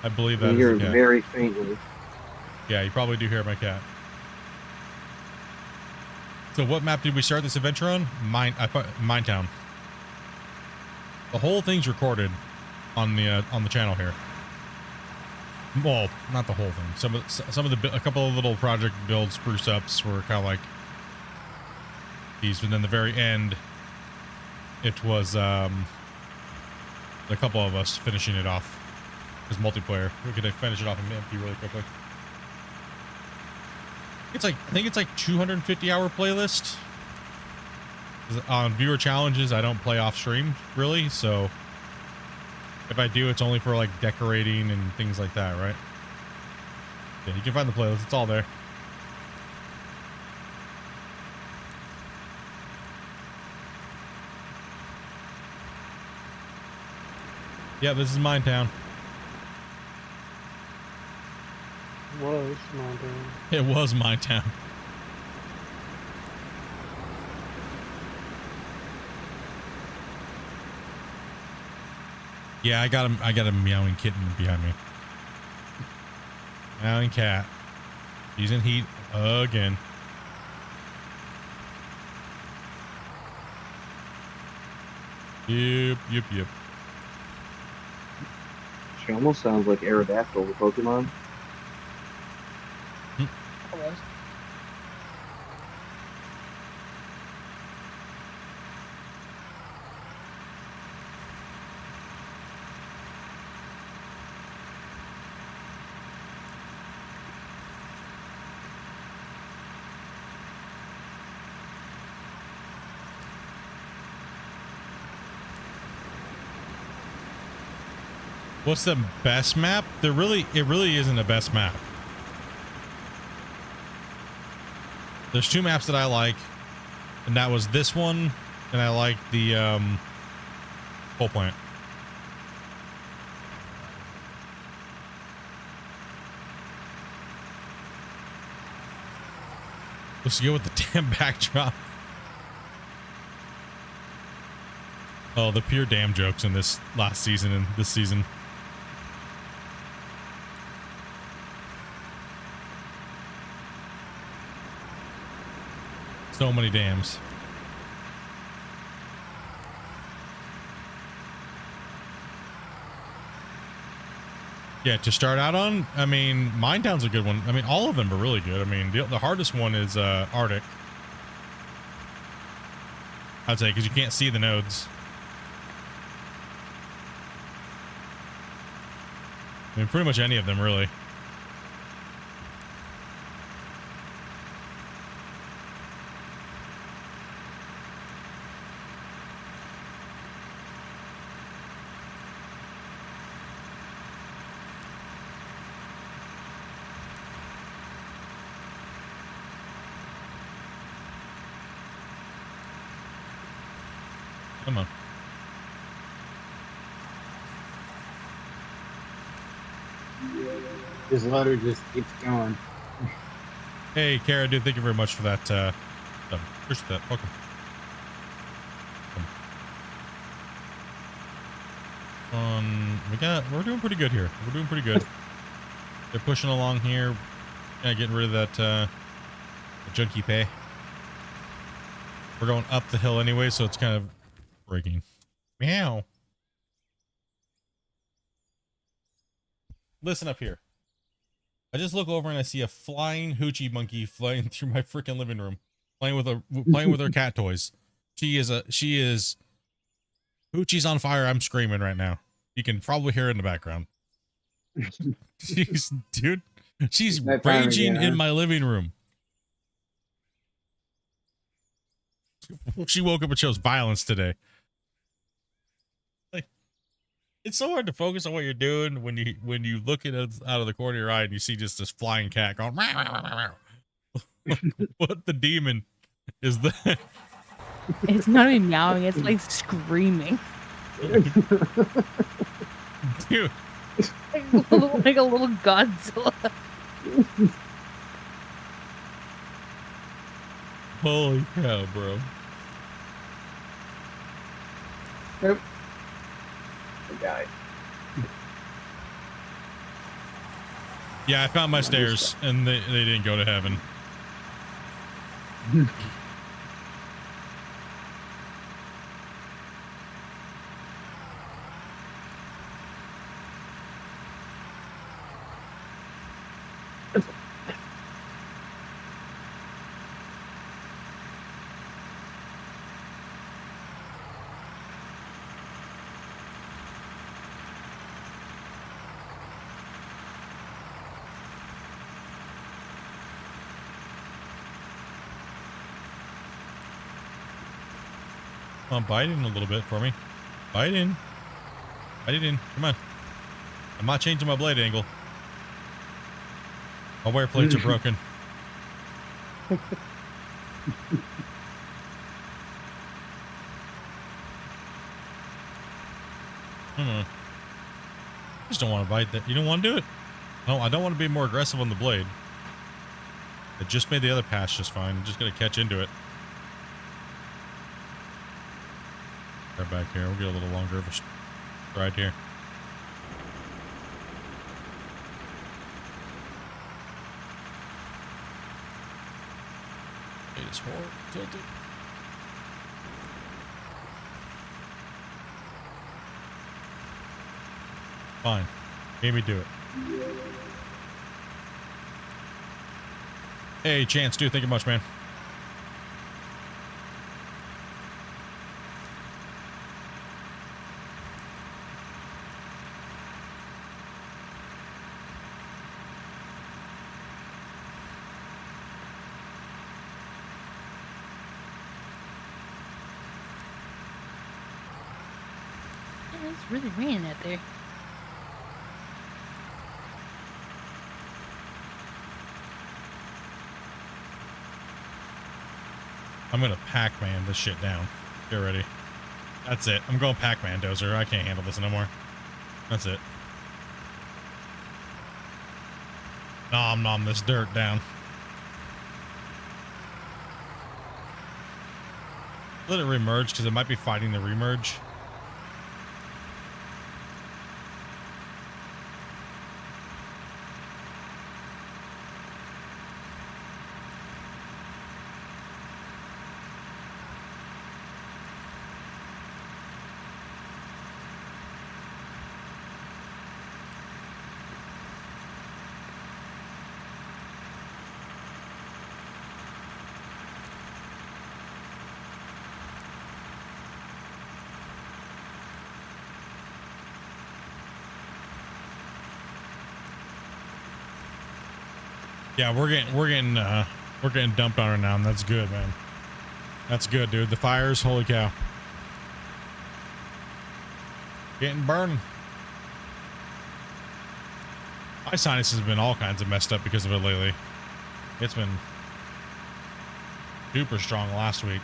I believe that You hear is the cat. very faintly. Yeah, you probably do hear my cat. So what map did we start this adventure on? Minetown. The whole thing's recorded on the channel here. Well, not the whole thing. A couple of little project build spruce ups were kind of like these, but then the very end, it was a couple of us finishing it off as multiplayer. We could finish it off and empty really quickly. It's like, I think it's like 250-hour playlist. 'Cause on viewer challenges, I don't play off stream really, so if I do, it's only for like decorating and things like that, right? Yeah, you can find the playlist. It's all there. Yeah, this is mine town. Was Montana. It was my town. Yeah, I got a meowing kitten behind me. Meowing cat. He's in heat again. Yep. She almost sounds like Aerodactyl, the Pokemon. Almost. What's the best map? It really isn't a best map. There's two maps that I like, and that was this one, and I like the coal plant. Let's go with the damn backdrop. Oh, the pure damn jokes in this last season and this season. So many dams. Yeah, to start out on, I mean, Minetown's a good one. I mean, all of them are really good. I mean, the hardest one is Arctic. I'd say, because you can't see the nodes. I mean, pretty much any of them, really. Come on. This loader just keeps going. Hey, Kara, dude, thank you very much for that. Appreciate that. Welcome. We're doing pretty good here. We're doing pretty good. They're pushing along here. Yeah, getting rid of that junkie pay. We're going up the hill anyway, so it's kind of breaking. Meow. Listen up here. I just look over and I see a flying hoochie monkey flying through my freaking living room, playing with her cat toys. She is hoochie's on fire. I'm screaming right now. You can probably hear it in the background. She's That time raging again, huh? in my living room. She woke up and chose violence today. Like, it's so hard to focus on what you're doing when you look at it out of the corner of your eye and you see just this flying cat going. What the demon is that? It's not even meowing, it's like screaming. Dude, like a little Godzilla. holy cow, bro. Nope. I died. Yeah, I found my stairs and they didn't go to heaven. Come on, bite in a little bit for me. Bite in. Bite it in. Come on. I'm not changing my blade angle. My wear plates are broken. I just don't want to bite that. You don't want to do it? No, I don't want to be more aggressive on the blade. It just made the other pass just fine. I'm just going to catch into it. Right back here. We'll get a little longer of a stride here. It is horrible. Tilted. Fine. Made me do it. Hey, Chance, dude. Thank you much, man. Yeah, it's really raining out there. I'm gonna Pac-Man this shit down. Get ready. That's it. I'm going Pac-Man, Dozer. I can't handle this anymore. That's it. Nom this dirt down. Let it remerge because it might be fighting the remerge. Yeah, we're getting dumped on her now, and that's good, man. That's good, dude. The fires, holy cow. Getting burned. My sinus has been all kinds of messed up because of it lately. It's been super strong last week.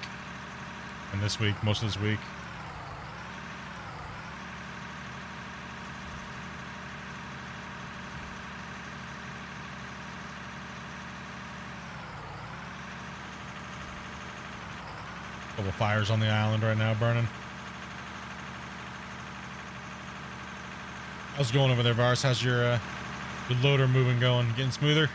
And this week, most of this week. Couple fires on the island right now burning. How's it going over there, Vars? How's your loader moving going? Getting smoother?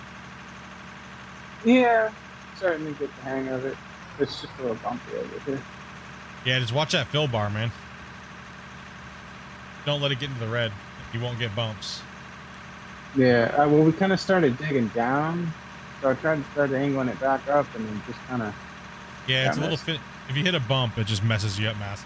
Yeah, starting to get the hang of it. It's just a little bumpy over here. Yeah, just watch that fill bar, man. Don't let it get into the red. You won't get bumps. Yeah, well, we kind of started digging down, so I tried to start angling it back up, and then just kind of. Yeah, it's a little fit. If you hit a bump, it just messes you up, mass.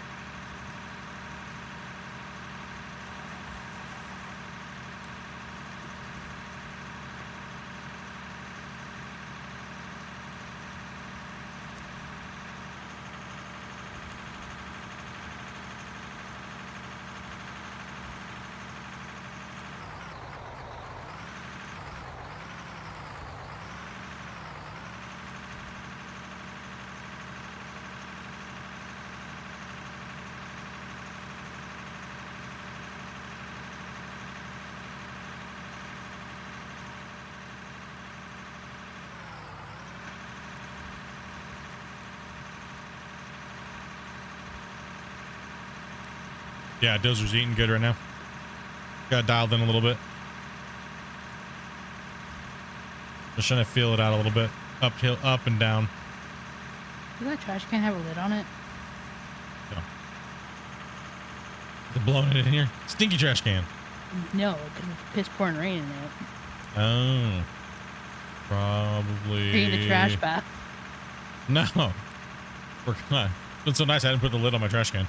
Yeah, Dozer's eating good right now. Got dialed in a little bit. Just trying to feel it out a little bit. Uphill, up and down. Does that trash can have a lid on it? No. They're blowing it in here. Stinky trash can. No, because it's piss pouring rain in it. Oh. Probably. Taking the trash bath. No. Forgot. It's been so nice I didn't put the lid on my trash can.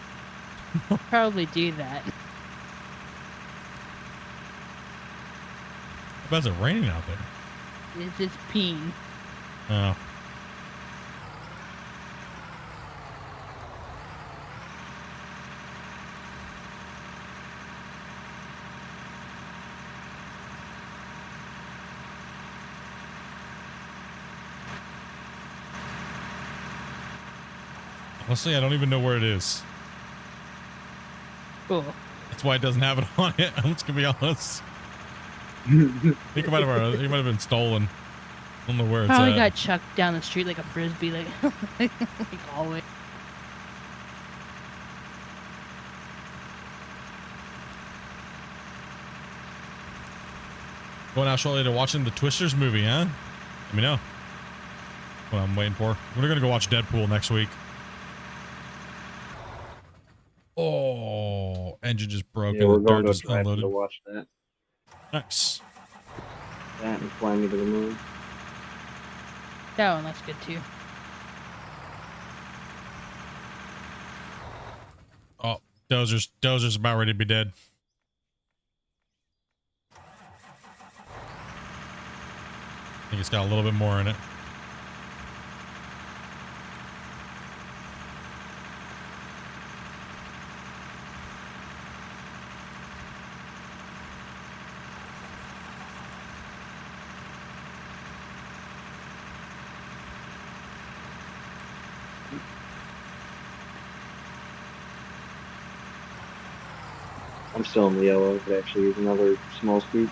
Probably do that. How about it raining out there? It's just peeing. Oh. Honestly, I don't even know where it is. Cool. That's why it doesn't have it on it. I'm just gonna be honest. I think it might have been stolen. I don't know where it's Probably at. got chucked down the street like a frisbee, like, like always. Going out shortly to watching the Twisters movie, huh? Let me know. What I'm waiting for. We're gonna go watch Deadpool next week. Oh, engine just broke Yeah, and we're the going dirt to a just drive-in unloaded. to watch that. Nice. That and Fly Me to the Moon. That one looks good too. Oh, Dozer's about ready to be dead. I think it's got a little bit more in it. I'm still in the yellow. I could actually use another small scoop.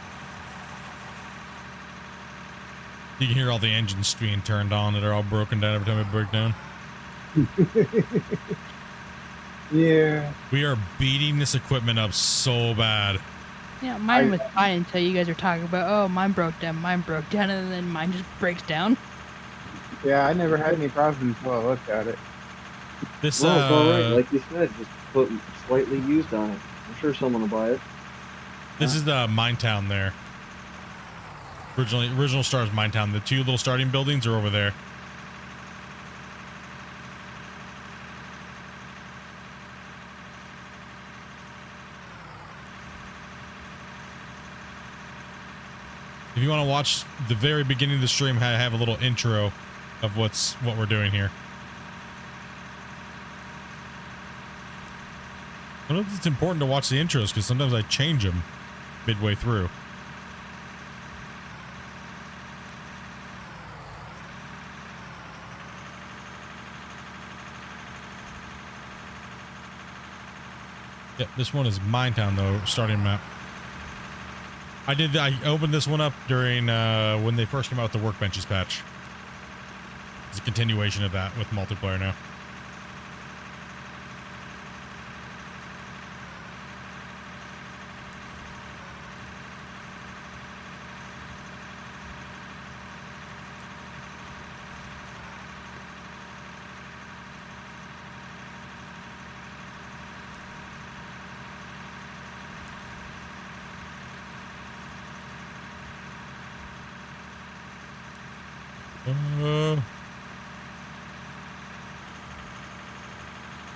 You can hear all the engines being turned on that are all broken down every time it breaks down. Yeah. We are beating this equipment up so bad. Yeah, mine was fine until you guys were talking about, oh, mine broke down, and then mine just breaks down. Yeah, I never had any problems until I looked at it. This No, it's all right. Like you said, just put slightly used on it. I'm sure someone will buy it. this is the mine town there. Original Stars mine town. The two little starting buildings are over there. If you want to watch the very beginning of the stream, I have a little intro of what we're doing here. I don't know if it's important to watch the intros because sometimes I change them midway through. Yeah, this one is Minetown though, starting map. I opened this one up during when they first came out with the workbenches patch. It's a continuation of that with multiplayer now.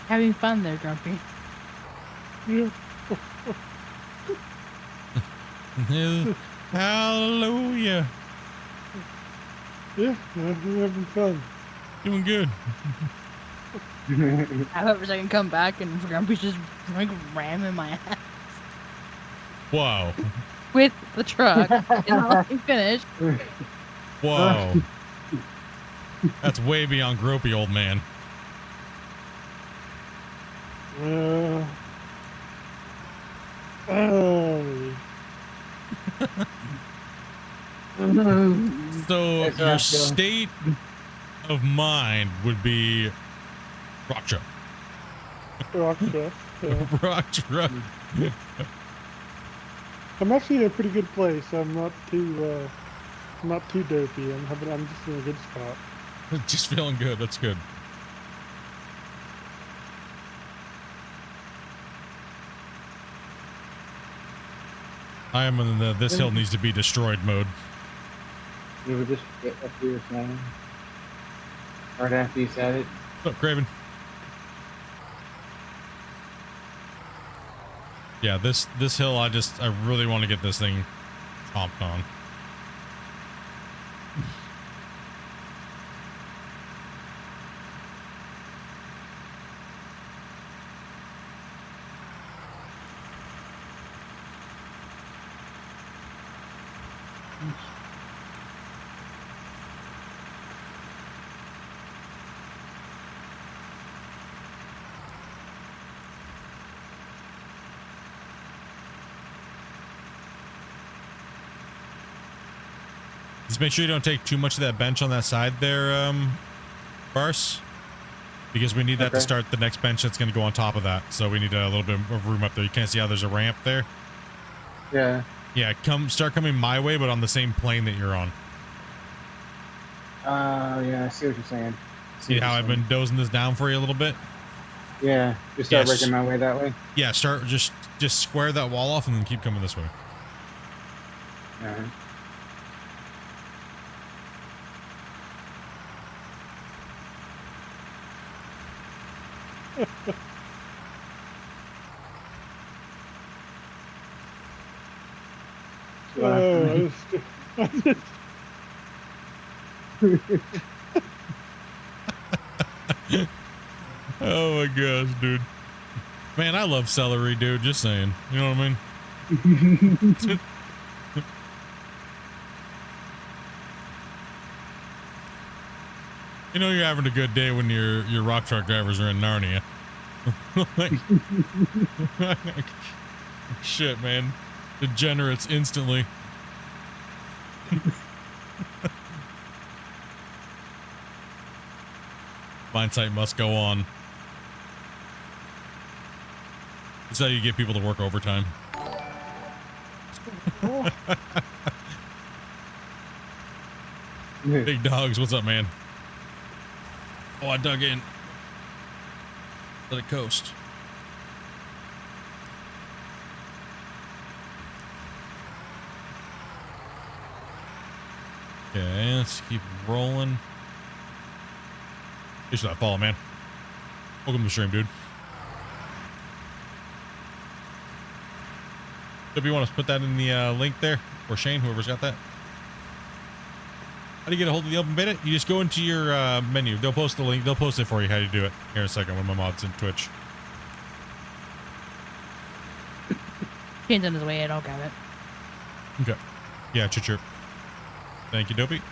Having fun there, Grumpy. Yeah. Hallelujah. Yeah, I'm having fun. Doing good. I thought for a second come back and Grumpy's just like ramming my ass Whoa. with the truck. And let me finish. Whoa. That's way beyond gropey, old man. So your state of mind would be rock truck. Rock truck. Yeah. Rock truck. I'm actually in a pretty good place. I'm not too dopey. I'm just in a good spot. Just feeling good. That's good. I am in the this hill needs to be destroyed mode. You were just get up here saying. Right after you said it. What's up, Craven? Yeah, this hill, I really want to get this thing chomped on. Just make sure you don't take too much of that bench on that side there, Bars. Because we need that to start the next bench that's going to go on top of that. So we need a little bit of room up there. You can't see how there's a ramp there? Yeah. Yeah, start coming my way, but on the same plane that you're on. Yeah, I see what you're saying. See how I've been dozing this down for you a little bit? Yeah, just start breaking my way that way. Yeah, start just square that wall off and then keep coming this way. Alright. Oh my gosh, dude. Man, I love celery, dude. Just saying. You know what I mean? You know you're having a good day when your rock truck drivers are in Narnia. Shit, man. Degenerates instantly. Mindsight must go on. That's how you get people to work overtime. Big dogs, what's up, man? Oh, I dug in. Let it coast. Okay, let's keep rolling. Thanks for that follow, man. Welcome to the stream, dude. So if you want to put that in the link there, or Shane, whoever's got that. How do you get a hold of the open beta? You just go into your menu. They'll post the link. They'll post it for you how you do it here in a second when my mod's in Twitch. Shane's on his way in. I'll grab it. Okay. Yeah, chirp. Thank you, Dopey.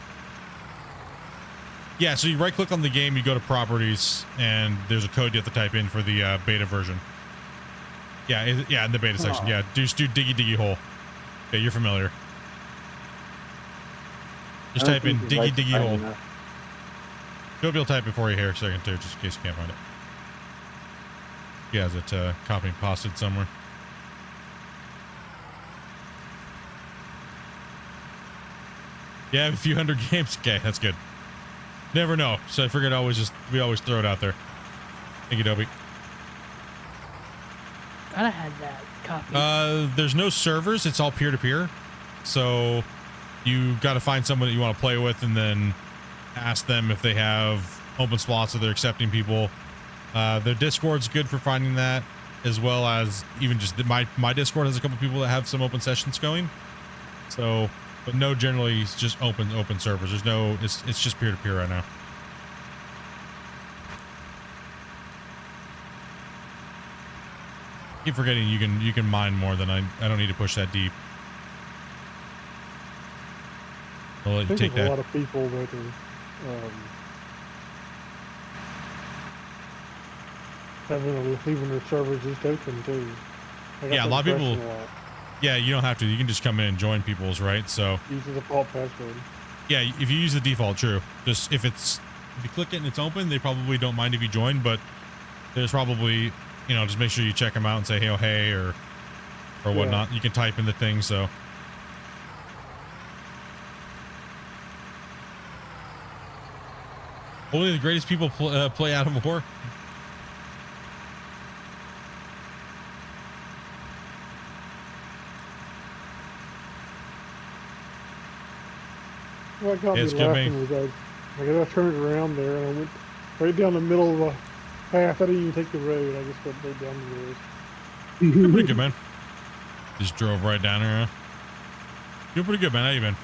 Yeah, so you right click on the game, you go to properties, and there's a code you have to type in for the beta version. Yeah, in the beta section. Yeah, just do diggy diggy hole. Yeah, you're familiar. Just type in diggy diggy hole. Dopey will type it for you here a second too, just in case you can't find it. He has it copy and pasted somewhere. Yeah, a few hundred games. Okay, that's good. Never know. So I figured we always throw it out there. Thank you, Dobby. Gotta have that copy. There's no servers. It's all peer-to-peer. So you got to find someone that you want to play with and then ask them if they have open slots or they're accepting people. Their Discord's good for finding that, as well as even just my Discord has a couple people that have some open sessions going. So, but no, generally it's just open servers. There's no, it's just peer-to-peer right now. Keep forgetting you can mine more than I don't need to push that deep. I'll let you take that. A lot of people that are leaving their servers just open too. Yeah, a lot of people. Yeah, you don't have to. You can just come in and join people's, right? So use the default password. Yeah, if you use the default, true. Just if you click it and it's open, they probably don't mind if you join, but there's probably, you know, just make sure you check them out and say, hey, or whatnot. You can type in the thing, so. Only the greatest people play out of war. What got me laughing was I turned around there and I went right down the middle of the path. I didn't even take the road. I just went right down the road. You're pretty good, man. Just drove right down here, huh? You're pretty good, man. How you been?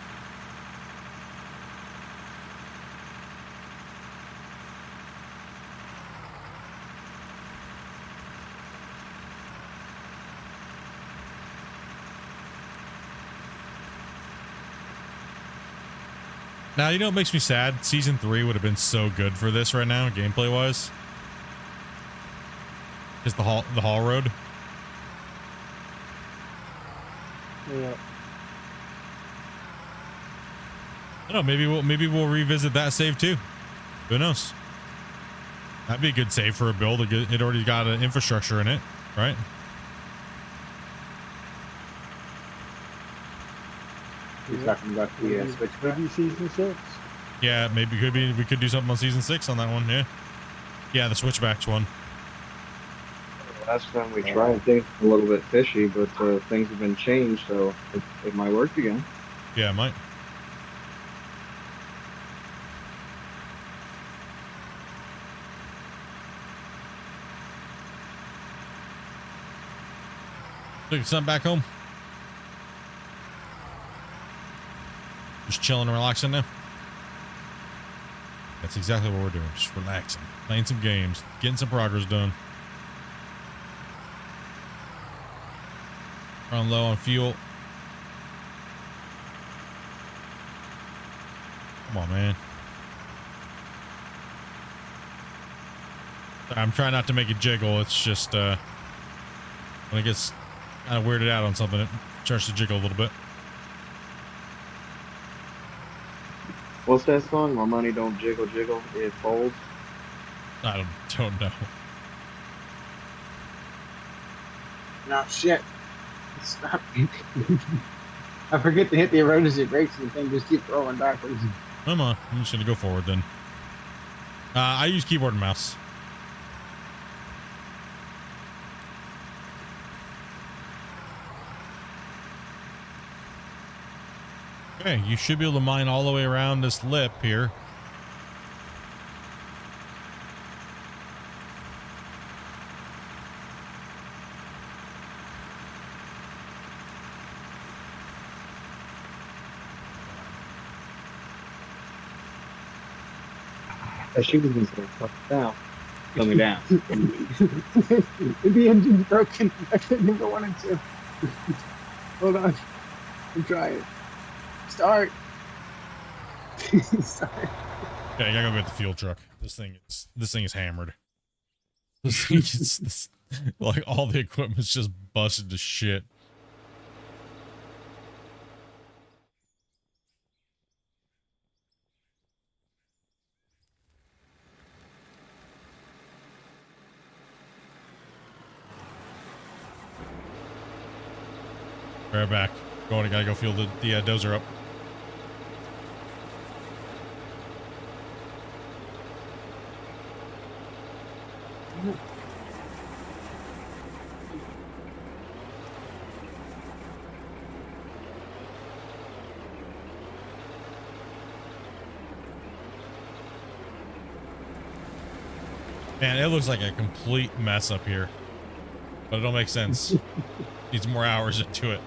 Now, you know what makes me sad? Season 3 would have been so good for this right now, gameplay-wise. Just the haul road. Yeah. I don't know. Maybe we'll revisit that save too. Who knows? That'd be a good save for a build. It already got an infrastructure in it, right? You're talking about the switchback. Maybe season 6. Yeah, maybe we could do something on season 6 on that one. Yeah, yeah, the switchbacks one. Last time we tried, things were a little bit fishy, but things have been changed, so it might work again. Yeah, it might. Took your son back home. Just chilling and relaxing now. That's exactly what we're doing. Just relaxing, playing some games, getting some progress done. Run low on fuel. Come on, man. I'm trying not to make it jiggle. It's just when it gets kind of weirded out on something, it starts to jiggle a little bit. What's that song? My money don't jiggle jiggle, it folds. I don't know. No shit. Stop. I forget to hit the emergency brakes and the thing just keeps rolling backwards. Come on, I'm just gonna go forward then. I use keyboard and mouse. Okay, you should be able to mine all the way around this lip here. She was going to say, fuck it down. Tell me down. The engine's broken. I couldn't go 1 and 2. Hold on. I'm trying. Start. Start. Okay, I gotta go get the fuel truck. This thing is hammered. This thing is like all the equipment's just busted to shit. Right back. Going, I gotta go fuel the dozer up. Man, it looks like a complete mess up here, but it don't make sense. Needs more hours into it.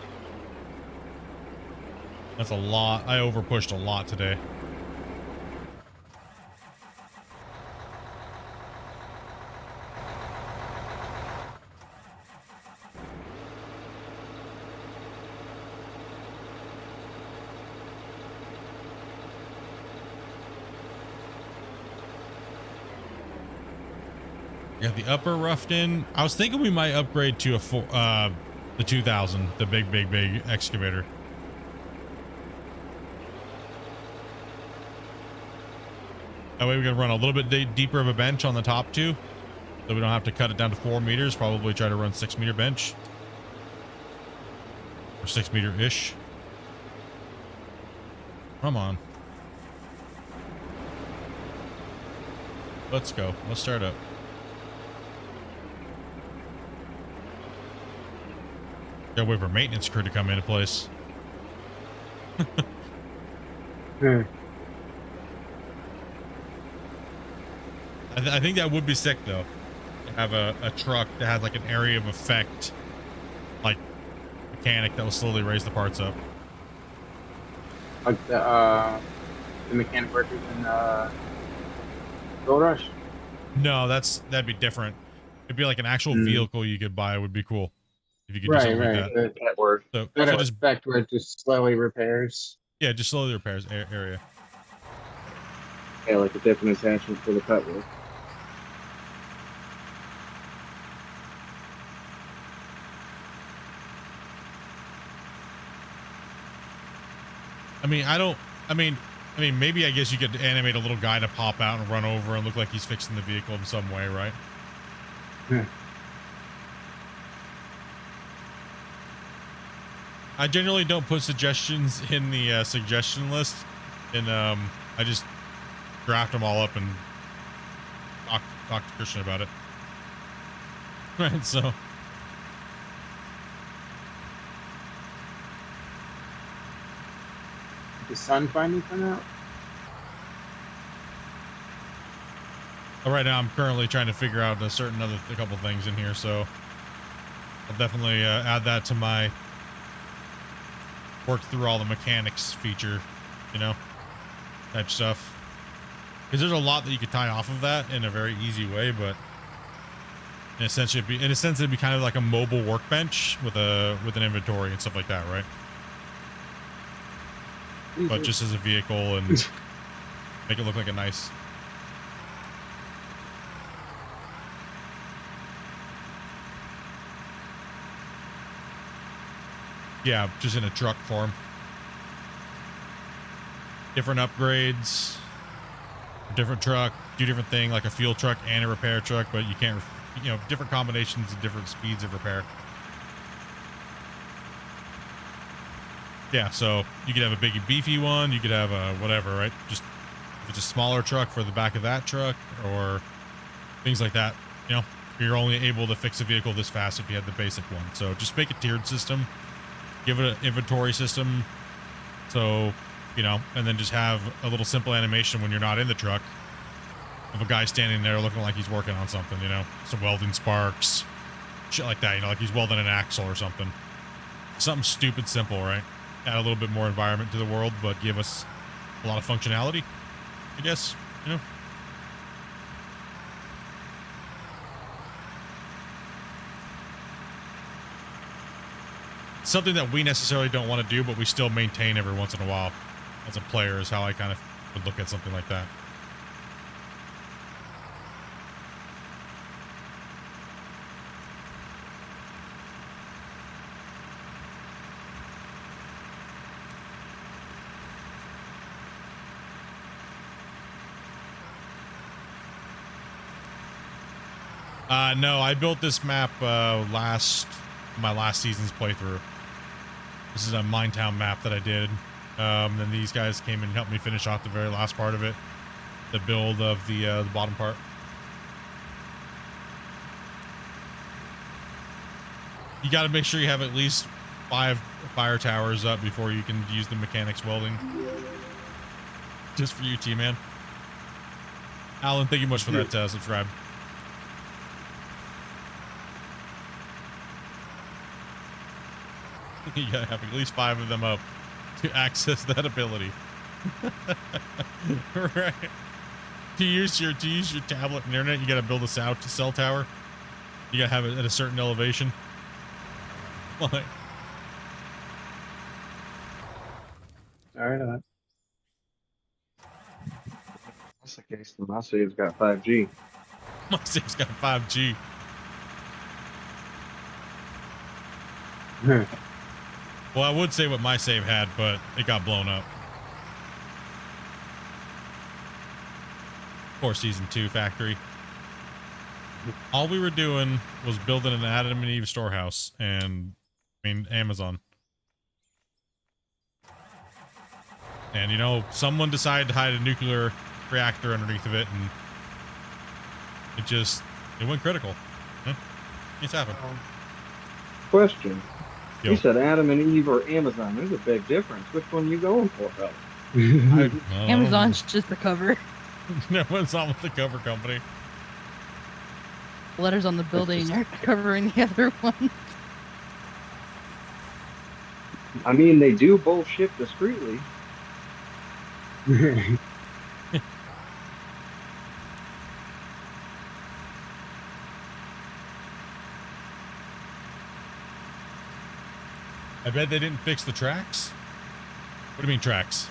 That's a lot. I overpushed a lot today. Yeah, the upper roughed in. I was thinking we might upgrade to the 2000, the big excavator. That way we can run a little bit deeper of a bench on the top too, so we don't have to cut it down to 4 meters. Probably try to run 6 meter bench or 6 meter ish. Come on. Let's go. Let's start up. Gotta wait for maintenance crew to come into place. I think that would be sick though, to have a truck that has like an area of effect, like mechanic that will slowly raise the parts up. Like the mechanic workers in Gold Rush? No, that'd be different. It'd be like an actual vehicle you could buy. Would be cool if you could do something like that. That works. So Just effect where it just slowly repairs. yeah, just slowly repairs area. Yeah, like a different attachment for the pet work. I mean, I mean, maybe I guess you could animate a little guy to pop out and run over and look like he's fixing the vehicle in some way, right? Yeah. I generally don't put suggestions in the suggestion list, and I just draft them all up and talk to Christian about it. Right, so. The sun finally come out. Right now, I'm currently trying to figure out a couple things in here, so I'll definitely add that to my work through all the mechanics feature, you know, type stuff. Because there's a lot that you could tie off of that in a very easy way, but in a sense, it'd be kind of like a mobile workbench with an inventory and stuff like that, right? But just as a vehicle and make it look like a nice. Yeah, just in a truck form. Different upgrades, different truck, do different thing like a fuel truck and a repair truck, but you can't, you know, different combinations and different speeds of repair. Yeah, so you could have a big beefy one, you could have a whatever, right? Just if it's a smaller truck for the back of that truck or things like that, you know, you're only able to fix a vehicle this fast if you had the basic one. So just make a tiered system. Give it an inventory system, so, you know, and then just have a little simple animation when you're not in the truck of a guy standing there looking like he's working on something, you know, some welding sparks, shit like that, you know, like he's welding an axle or something. Something stupid simple, right? Add a little bit more environment to the world, but give us a lot of functionality, I guess, you know. Something that we necessarily don't want to do, but we still maintain every once in a while as a player is how I kind of would look at something like that. No, I built this map my last season's playthrough. This is a Minetown map that I did. Then these guys came and helped me finish off the very last part of it, the build of the bottom part. You got to make sure you have at least 5 fire towers up before you can use the mechanics welding. Just for you, T-Man. Alan, thank you much for that subscribe. You gotta have at least 5 of them up to access that ability. Right. To use your tablet and internet, you gotta build a cell tower. You gotta have it at a certain elevation. Like. Alright, that's the case. My save's got 5G. My save's got 5G. Well, I would say what my save had, but it got blown up. Poor Season 2 factory. All we were doing was building an Adam and Eve storehouse and, I mean, Amazon. And, you know, someone decided to hide a nuclear reactor underneath of it, and it went critical. Huh? It's happened. Question. Yo. You said Adam and Eve or Amazon. There's a big difference. Which one you going for, fella? Amazon's just the cover. No one's on with the cover company. The letters on the building are covering the other one. I mean, they do both ship discreetly. I bet they didn't fix the tracks. What do you mean tracks?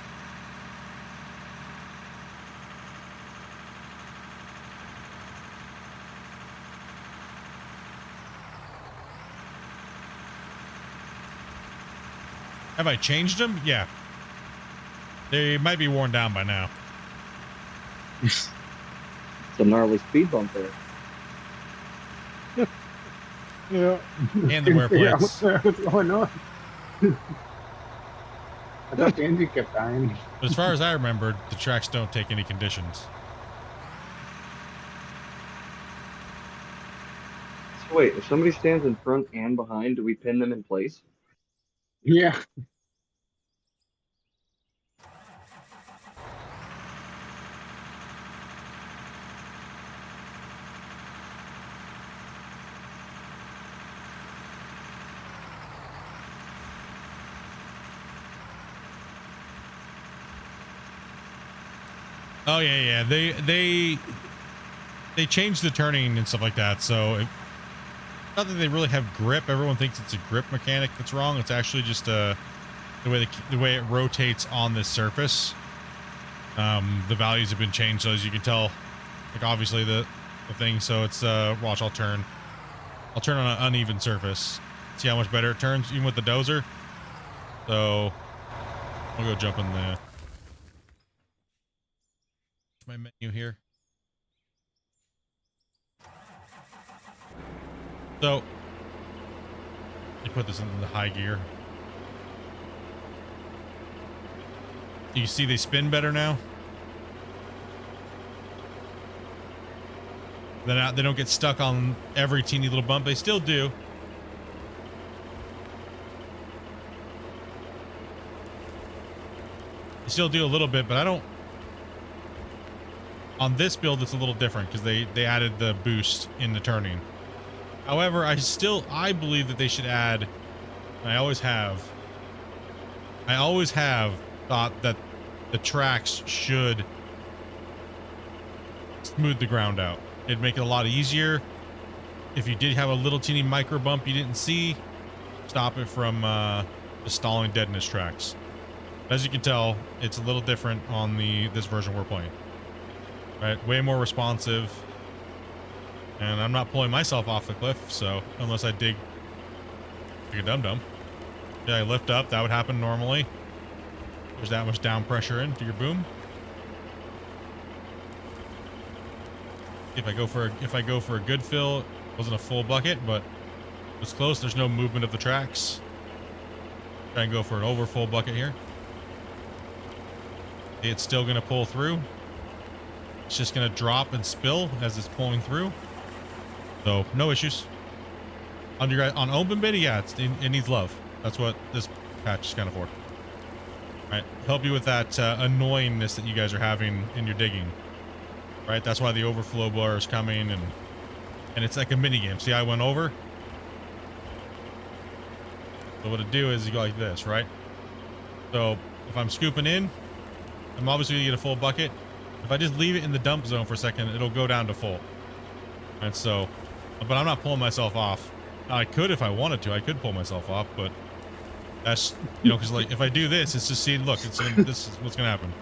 Have I changed them? Yeah. They might be worn down by now. It's a gnarly speed bump there. Yeah. And the wear Figure out plates. what's going on. I thought the engine kept dying. But as far as I remember, the tracks don't take any conditions. So wait, if somebody stands in front and behind, do we pin them in place? Yeah. Oh yeah, yeah. They changed the turning and stuff like that. So not that they really have grip. Everyone thinks it's a grip mechanic that's wrong. It's actually just the way it rotates on this surface. The values have been changed, so as you can tell, like obviously the thing. So it's watch. I'll turn on an uneven surface. See how much better it turns, even with the Dozer. So I'll go jump in the my menu here. So you put this in the high gear. You see they spin better now. Then they don't get stuck on every teeny little bump. They still do. They still do a little bit, but I don't. On this build, it's a little different because they added the boost in the turning. However, I believe that they should add, and I always have thought that the tracks should smooth the ground out. It'd make it a lot easier. If you did have a little teeny micro bump you didn't see, stop it from just stalling dead in its tracks. As you can tell, it's a little different on this version we're playing. Right, way more responsive, and I'm not pulling myself off the cliff, so unless I dig like a dum-dum. Yeah, I lift up, that would happen normally. There's that much down pressure into your boom. If I go for a good fill, it wasn't a full bucket, but it was close. There's no movement of the tracks. Try and go for an over full bucket here. It's still gonna pull through. It's just going to drop and spill as it's pulling through. So, no issues. On open bid, yeah, it needs love. That's what this patch is kind of for. All right, help you with that annoyingness that you guys are having in your digging. Right, that's why the overflow blower is coming, and it's like a mini game. See, I went over. So what to do is you go like this, right? So if I'm scooping in, I'm obviously going to get a full bucket. If I just leave it in the dump zone for a second, it'll go down to full. And so, but I'm not pulling myself off. I could if I wanted to. I could pull myself off, but that's, you know, because like if I do this, it's just see, look, this is what's gonna happen.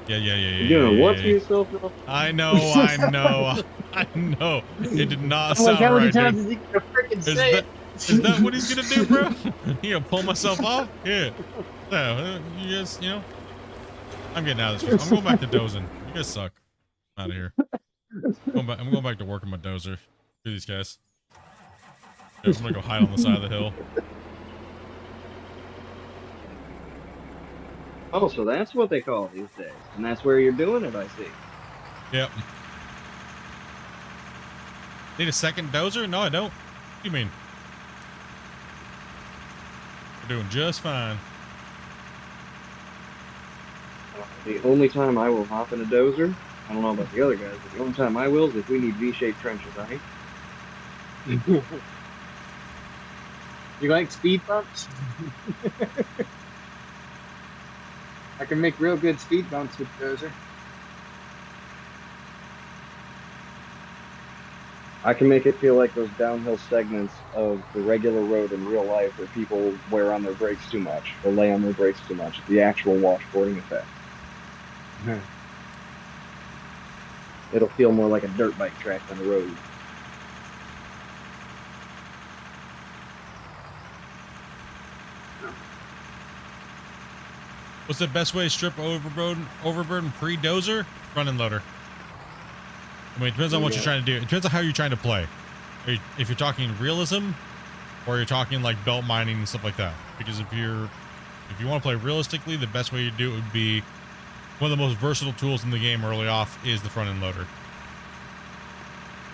Yeah. You're doing what to yourself now? I know. I know. It did not I'm like, sound how many right, times dude. is he gonna freaking say it? Is that what he's gonna do, bro? You gonna pull myself off? Yeah. No, you guys, you know. I'm getting out of this. I'm going back to dozing. You guys suck. I'm out of here. I'm going back to working my Dozer. Screw these guys. I'm gonna go hide on the side of the hill. Oh, so that's what they call it these days. And that's where you're doing it, I see. Yep. Need a second Dozer? No, I don't. What do you mean? We're doing just fine. The only time I will hop in a Dozer, I don't know about the other guys, but the only time I will is if we need V-shaped trenches, right? You like speed bumps? I can make real good speed bumps with Dozer. I can make it feel like those downhill segments of the regular road in real life where people wear on their brakes too much or lay on their brakes too much. The actual washboarding effect. It'll feel more like a dirt bike track than a road. What's the best way to strip overburden pre-dozer? Front end loader. I mean, it depends on what you're trying to do. It depends on how you're trying to play. If you're talking realism, or you're talking like belt mining and stuff like that. Because if you want to play realistically, the best way to do it would be one of the most versatile tools in the game early off is the front end loader.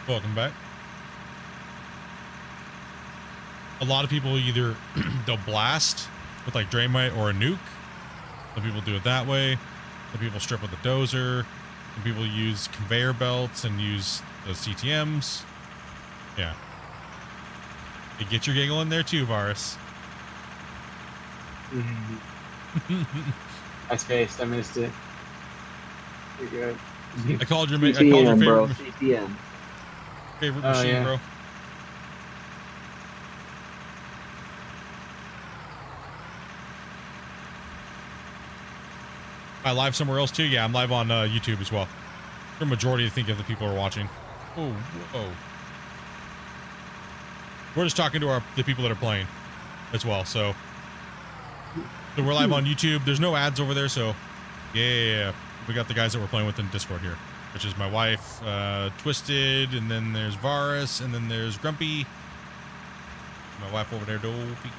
Welcome back. A lot of people either they'll blast with like Draymite or a nuke. Some people do it that way. Some people strip with a dozer. Some people use conveyor belts and use the CTMs. Yeah. You get your giggle in there too, Varus. I spaced. I missed it. You're good. I called your CTM, bro. favorite CTM. machine, yeah. bro. I live somewhere else too? Yeah, I'm live on YouTube as well. For majority, I think, of the people are watching. Oh, whoa. We're just talking to the people that are playing as well. So we're live on YouTube. There's no ads over there. So yeah. We got the guys that we're playing with in Discord here, which is my wife, Twisted, and then there's Varus, and then there's Grumpy. My wife over there, Dopey.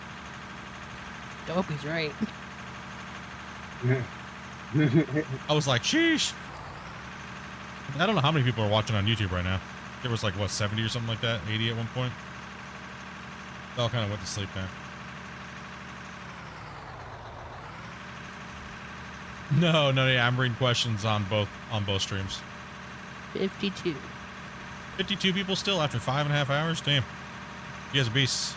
Dopey's right. I was like, sheesh. I don't know how many people are watching on YouTube right now. There was like, what, 70 or something like that? 80 at one point? They all kind of went to sleep now. No, yeah, I'm reading questions on both streams. 52. 52 people still after 5.5 hours? Damn. You guys are beasts.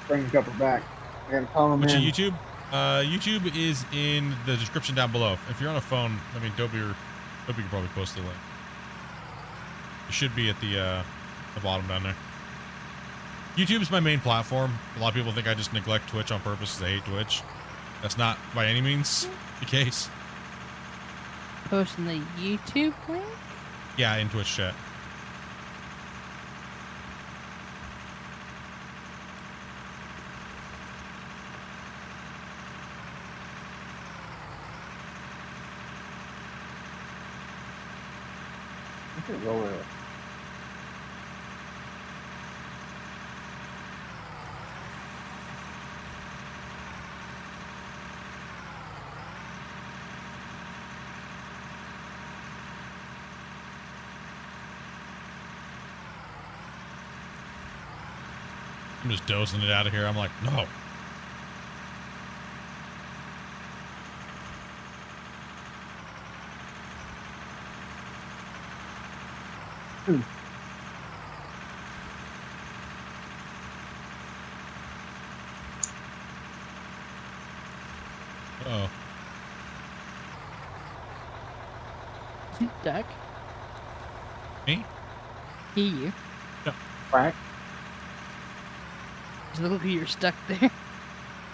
Bring a couple back. I gotta call them Which in. YouTube? YouTube is in the description down below. If you're on a phone, I mean, Dobie could probably post the link. It should be at the bottom down there. YouTube is my main platform. A lot of people think I just neglect Twitch on purpose because I hate Twitch. That's not by any means the case. Posting the YouTube link? Yeah, in Twitch chat. Okay, roll it. I'm just dozing it out of here. I'm like, no. Uh-oh. Duck. Me? You. Quack. Just look like you're stuck there.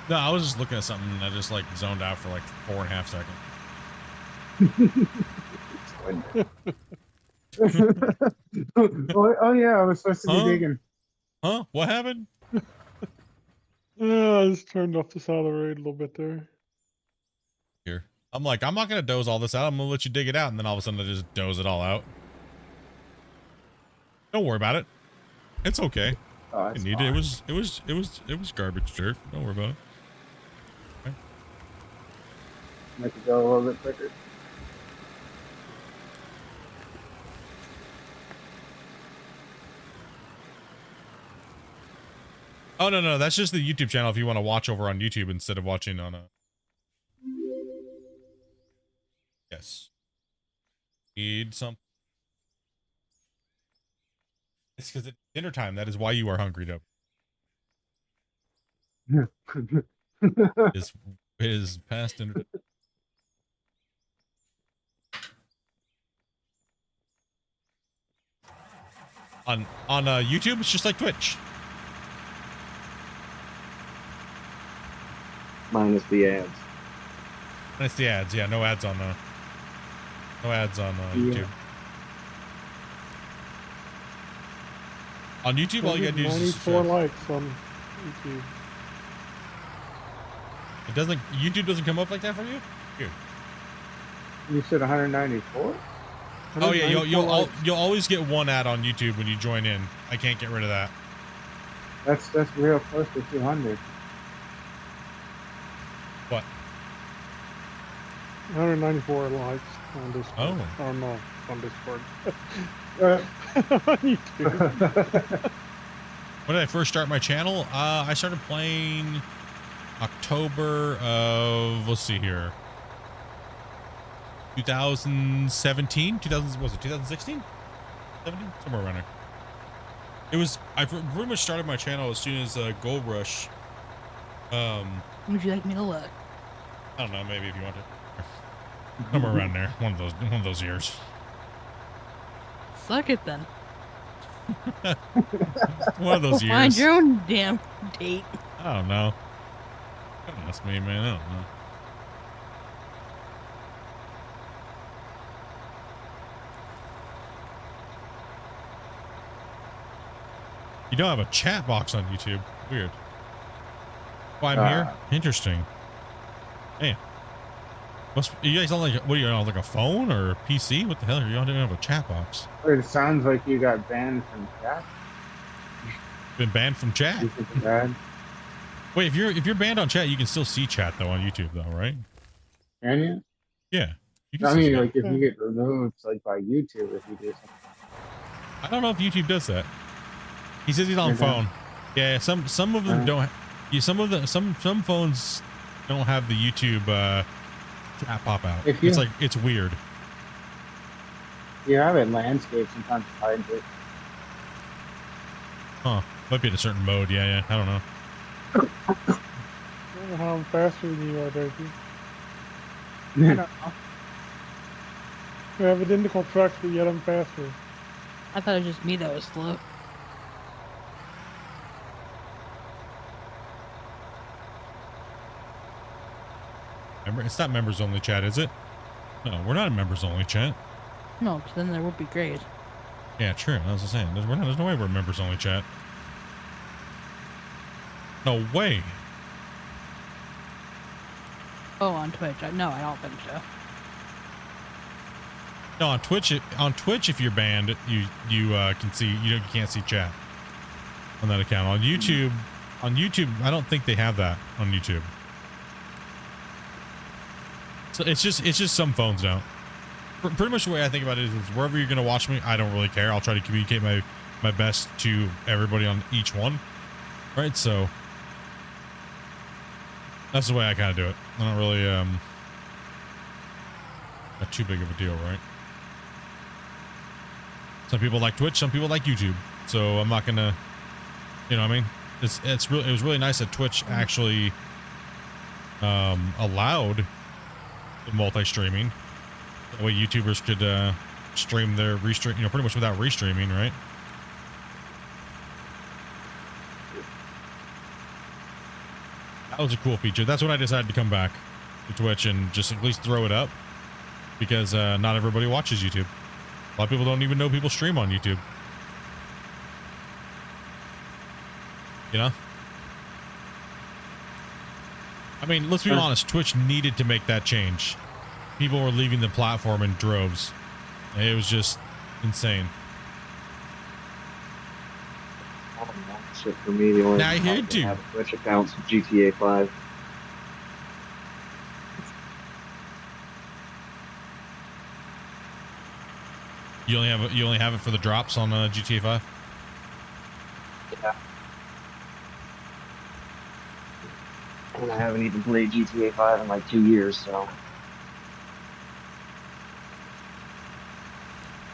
No, I was just looking at something and I just like zoned out for like 4.5 seconds. Oh yeah, I was supposed to be digging. Huh? What happened? Yeah, I just turned off the side of the road a little bit there. Here. I'm like, I'm not going to doze all this out. I'm going to let you dig it out. And then all of a sudden I just doze it all out. Don't worry about it. It's okay. Oh, It that's needed. fine. It was garbage dirt. Don't worry about it. Make it go a little bit quicker. Oh, no. That's just the YouTube channel if you want to watch over on YouTube instead of watching on a... Yes. Need something. It's because it's dinner time. That is why you are hungry, Dope. It is past dinner time. On YouTube, it's just like Twitch. Minus the ads. And it's the ads. Yeah, no ads on YouTube. On YouTube, all you gotta do is just 94 likes on YouTube. It doesn't. YouTube doesn't come up like that for you. Weird. You said 194? Oh yeah, 194 likes. you'll always get one ad on YouTube when you join in. I can't get rid of that. That's real close to 200. What? 194 likes on Discord. Oh. Oh no, on Discord. On YouTube. When did I first start my channel? I started playing October of, let's see here, 2017, 2016, 17, somewhere around there. It was, I pretty much started my channel as soon as Gold Rush. Would you like me to look? I don't know, maybe if you want to. Somewhere around there, one of those years. Suck it then. One of those years. Find your own damn date. I don't know. Don't ask me, man. I don't know. You don't have a chat box on YouTube. Weird. Why I'm here? Interesting. Hey. You guys don't like, what are you on, like a phone or a PC? What the hell? You don't even have a chat box. It sounds like you got banned from chat. Been banned from chat? You think it's bad? Wait, if you're banned on chat, you can still see chat though on YouTube though, right? Can you? Yeah. You can I still see mean, it. like if you get removed, like by YouTube, if you do something. I don't know if YouTube does that. He says he's on phone. Yeah, some of them don't. Yeah, some phones don't have the YouTube chat pop out. If you- It's like it's weird. You have it in landscape, sometimes it hides it. Huh? Might be in a certain mode. Yeah. I don't know. I don't know how I'm faster than you are, Dopey. I don't know. We have identical trucks, but yet I'm faster. I thought it was just me that was slow. It's not members only chat, is it? No, we're not a members only chat. No, because then there would be grade. Yeah, true. I was just saying. There's no way we're members only chat. No way. Oh, on Twitch. No, I don't think so. No, on Twitch, if you're banned, you can see you can't see chat on that account. On YouTube, I don't think they have that on YouTube. So it's just some phones don't. Pretty much the way I think about it is wherever you're gonna watch me, I don't really care. I'll try to communicate my best to everybody on each one, right? So that's the way I kind of do it. I don't really not too big of a deal, right? Some people like Twitch, some people like YouTube. So I'm not gonna, you know what I mean? It was really nice that Twitch actually allowed the multi-streaming. That way YouTubers could stream their restream, pretty much without restreaming, right? That was a cool feature. That's when I decided to come back to Twitch and just at least throw it up, because not everybody watches YouTube. A lot of people don't even know people stream on YouTube. You know? I mean, let's be honest, Twitch needed to make that change. People were leaving the platform in droves. It was just insane. So for me, the only Now I hear account it too. I have Twitch accounts of GTA 5. You only have it for the drops on GTA 5? Yeah. And I haven't even played GTA 5 in like 2 years, so.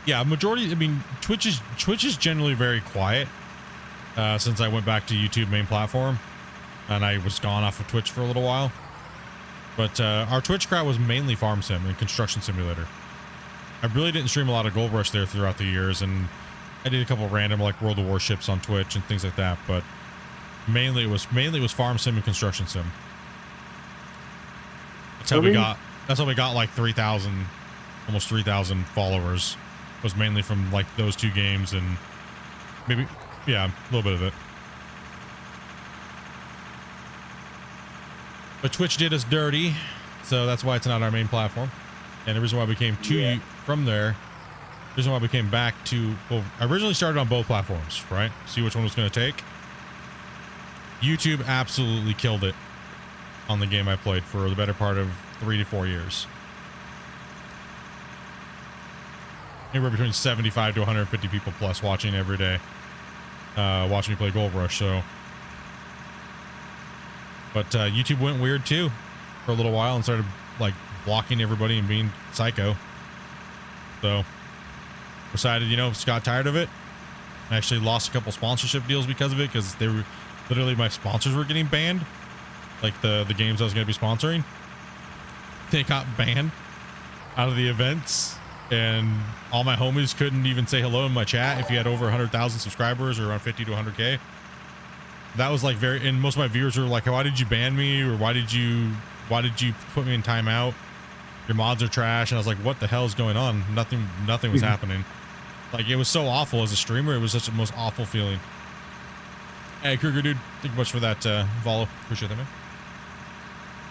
Yeah, majority. I mean, Twitch is generally very quiet since I went back to YouTube main platform, and I was gone off of Twitch for a little while. But our Twitch crowd was mainly farm sim and construction simulator. I really didn't stream a lot of Gold Rush there throughout the years, and I did a couple random like World of Warships on Twitch and things like that. But mainly it was farm sim and construction sim. That's how we got like 3,000, almost 3,000 followers. Was mainly from like those two games, and maybe, yeah, a little bit of it. But Twitch did us dirty, so that's why it's not our main platform. And the reason why we came to from there, the reason why we came back to, well, I originally started on both platforms, right? See which one was going to take. YouTube absolutely killed it on the game I played for the better part of 3 to 4 years. Anywhere between 75 to 150 people plus watching every day, watching me play Gold Rush. So, but YouTube went weird too for a little while and started like blocking everybody and being psycho. So decided, you know, just got tired of it. I actually lost a couple sponsorship deals because of it, because they were literally, my sponsors were getting banned, like the games I was going to be sponsoring. They got banned out of the events, and all my homies couldn't even say hello in my chat if you had over 100,000 subscribers or around 50 to 100K. That was like very, and most of my viewers were like, why did you ban me? Or why did you put me in timeout? Your mods are trash. And I was like, what the hell is going on? Nothing was happening. Like, it was so awful as a streamer. It was such a most awful feeling. Hey, Kruger, dude, thank you much for that follow. Appreciate that, man.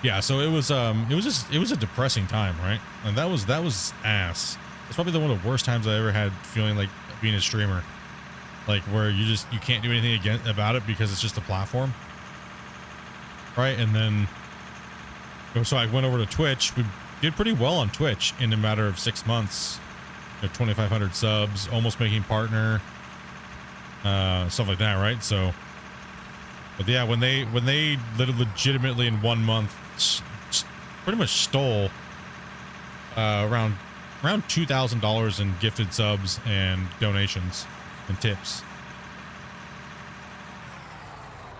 Yeah, so it was a depressing time, right? And that was ass. It's probably one of the worst times I ever had feeling like being a streamer, like where you can't do anything about it because it's just a platform, right? And then, so I went over to Twitch. We did pretty well on Twitch in a matter of 6 months. 2,500 subs, almost making partner, stuff like that, right? So, but yeah, when they legitimately in 1 month pretty much stole around $2,000 in gifted subs and donations and tips,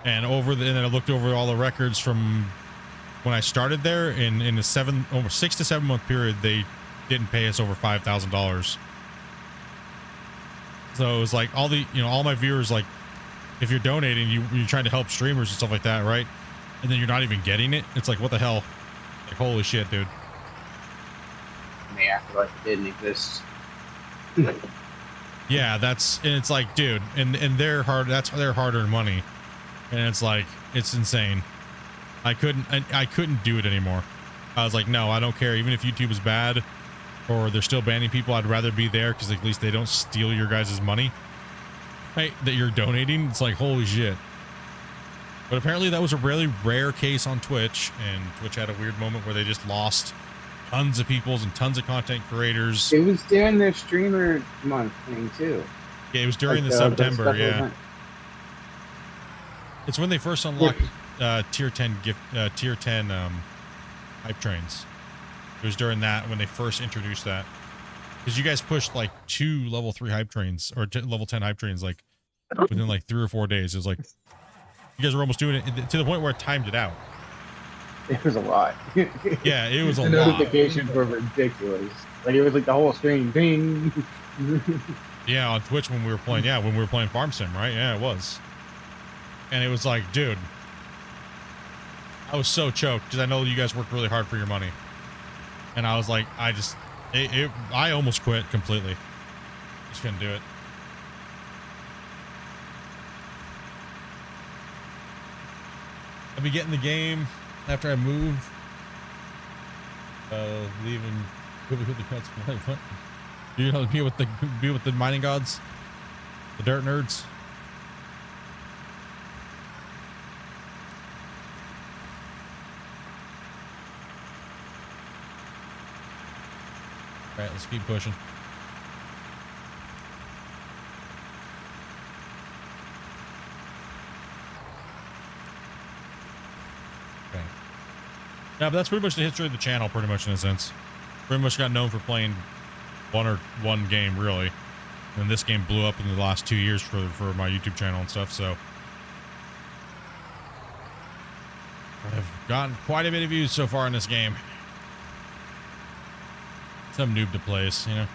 and then I looked over all the records from when I started there in a 6 to 7 month period. They didn't pay us over $5,000. So it was like all my viewers, like, if you're donating, you're trying to help streamers and stuff like that, right? And then you're not even getting it. It's like, what the hell? Like, holy shit, dude. And they acted like it didn't exist. Yeah, and it's like, dude, and that's their hard-earned money. And it's like, it's insane. I couldn't do it anymore. I was like, no, I don't care. Even if YouTube is bad or they're still banning people, I'd rather be there, because at least they don't steal your guys' money, right, that you're donating. It's like, holy shit. But apparently that was a really rare case on Twitch, and Twitch had a weird moment where they just lost tons of peoples and tons of content creators. It was during their streamer month thing too. Yeah, it was during Like, the September, yeah. event. It's when they first unlocked tier 10 hype trains. It was during that when they first introduced that, because you guys pushed like 2 level 3 hype trains, or level 10 hype trains, like within like 3 or 4 days. It was like, you guys were almost doing it to the point where it timed it out. It was a lot. Yeah, it was a the lot. notifications were ridiculous. Like, it was like the whole screen ding. Yeah, on Twitch when we were playing, when we were playing Farm Sim, right? Yeah, it was. And it was like, dude, I was so choked because I know you guys worked really hard for your money. And I was like, I almost quit completely. Just couldn't do it. I'll be getting the game after I move. Leaving. You know, be with the mining gods, the dirt nerds. All right, let's keep pushing. Okay. Yeah, but that's pretty much the history of the channel, pretty much, in a sense. Pretty much got known for playing one game, really. And this game blew up in the last 2 years for my YouTube channel and stuff, so. I've gotten quite a bit of views so far in this game. Some noob to place, you know.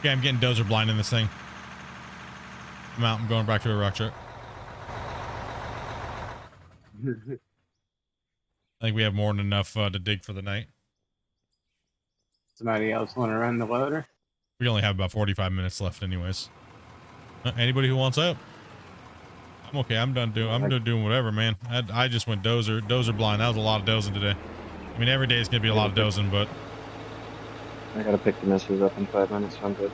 Yeah, I'm getting Dozer blind in this thing. I'm out. I'm going back to a rock truck. I think we have more than enough to dig for the night. Somebody else want to run the loader? We only have about 45 minutes left anyways. Anybody who wants up? I'm okay. I'm done doing whatever, man. I just went dozer blind. That was a lot of dozing today. I mean, every day is going to be a lot of dozing, but. I gotta pick the misses up in 5 minutes, so I'm good.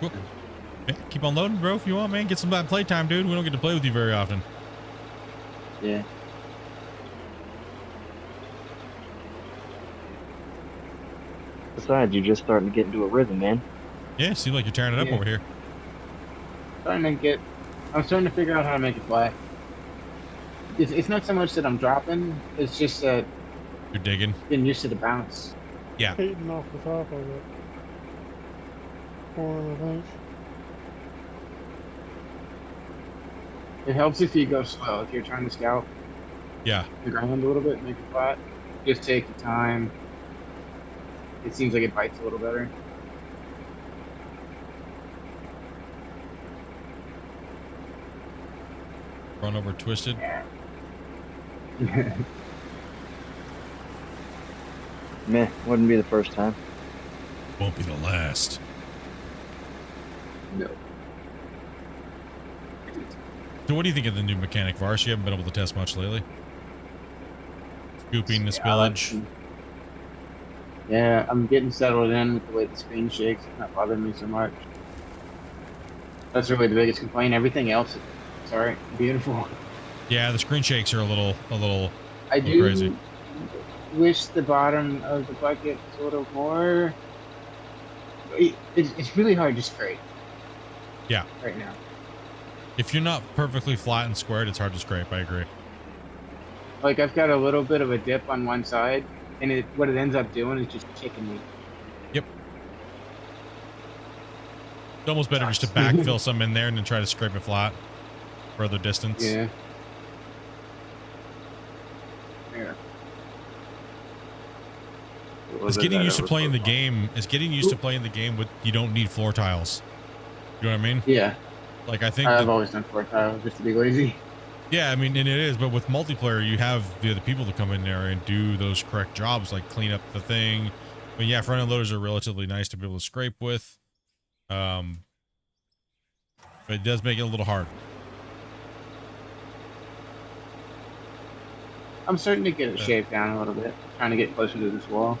Cool. Yeah, keep on loading, bro, if you want, man. Get some play time, dude. We don't get to play with you very often. Yeah. Besides, you're just starting to get into a rhythm, man. Yeah, seems like you're tearing it up over here. I'm starting to figure out how to make it fly. It's not so much that I'm dropping, it's just that You're digging. getting used to the bounce. Yeah. Hating off the top of it. Form, I think. It helps if you go slow, if you're trying to scout Yeah. the ground a little bit, make it flat. Just take your time. It seems like it bites a little better. Run over twisted. Meh, wouldn't be the first time. Won't be the last. No. So what do you think of the new mechanic, Vars? You haven't been able to test much lately. Scooping the spillage. Yeah, I'm getting settled in with the way the screen shakes. It's not bothering me so much. That's really the biggest complaint. Everything else is alright, beautiful. Yeah, the screen shakes are a little I do crazy. wish the bottom of the bucket was a little more. It's really hard to scrape. Yeah. Right now. If you're not perfectly flat and squared, it's hard to scrape. I agree. Like I've got a little bit of a dip on one side, and what it ends up doing is just kicking me. Yep. It's almost better just to backfill some in there and then try to scrape it flat further distance. Yeah. Yeah. It's getting used to playing the game. It's getting used to playing the game with you don't need floor tiles. You know what I mean? Yeah. Like I think I've always done floor tiles just to be lazy. yeah, I mean, and it is, but with multiplayer, you have the other people to come in there and do those correct jobs, like clean up the thing. But yeah, front end loaders are relatively nice to be able to scrape with. But it does make it a little hard. I'm starting to get it shaved down a little bit, trying to get closer to this wall.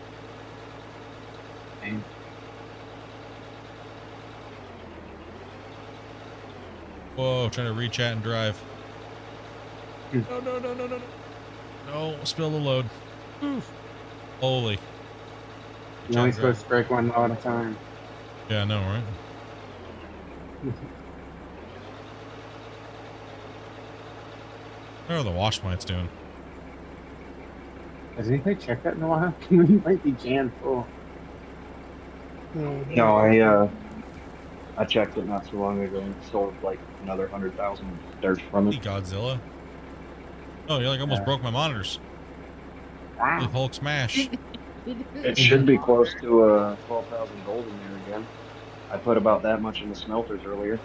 And Whoa, trying to reach out and drive. No, no, no, no, no, no. No, spill the load. Oof. Holy. you're only supposed to break one load at a time. Yeah, I know, right? What are the wash plants doing? Has anybody checked that in a while? We might be jammed full. No, I checked it not too long ago and sold like another 100,000 dirt from Hey, it. Godzilla. Oh, you like almost broke my monitors. The Hulk smash. It should be close to 12,000 gold in there again. I put about that much in the smelters earlier.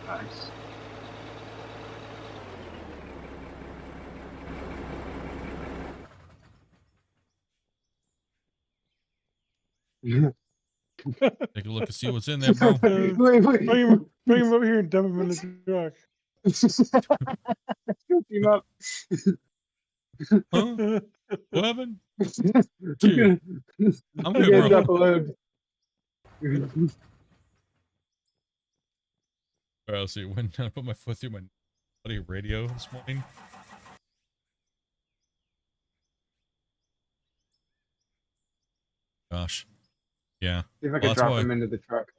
Nice. Take a look and see what's in there, bro. Bring him over here and dump him in the truck. Scoop him up. Huh? What happened? I'm Dude, I'm good, gonna drop bro. a load. All right, let's see. When I put my foot through my bloody radio this morning. Gosh. Yeah. See if I Well, can that's drop why- him into the truck.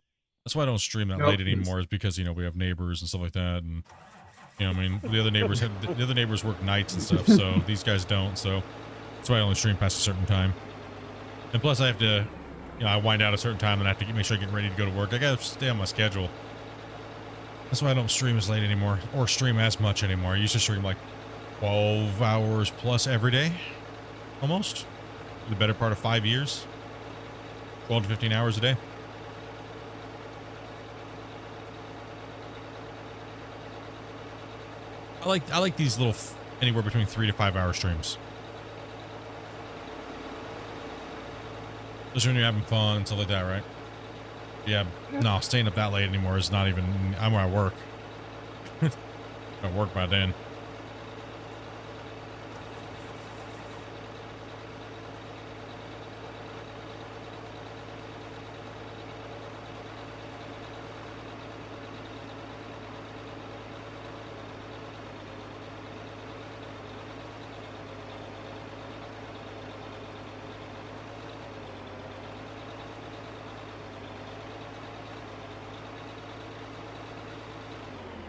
That's why I don't stream that Nope. late anymore, is because, you know, we have neighbors and stuff like that. And, you know, I mean, the other neighbors work nights and stuff. So these guys don't. So that's why I only stream past a certain time. And plus I have to, you know, I wind out a certain time and I have to make sure I get ready to go to work. I got to stay on my schedule. That's why I don't stream as late anymore or stream as much anymore. I used to stream like 12 hours plus every day, almost. For the better part of 5 years. 12 to 15 hours a day. I like these little anywhere between 3 to 5 hour streams. Especially when you're having fun and stuff like that, right? Yeah. No, staying up that late anymore is not even. I'm where I work. I work by then.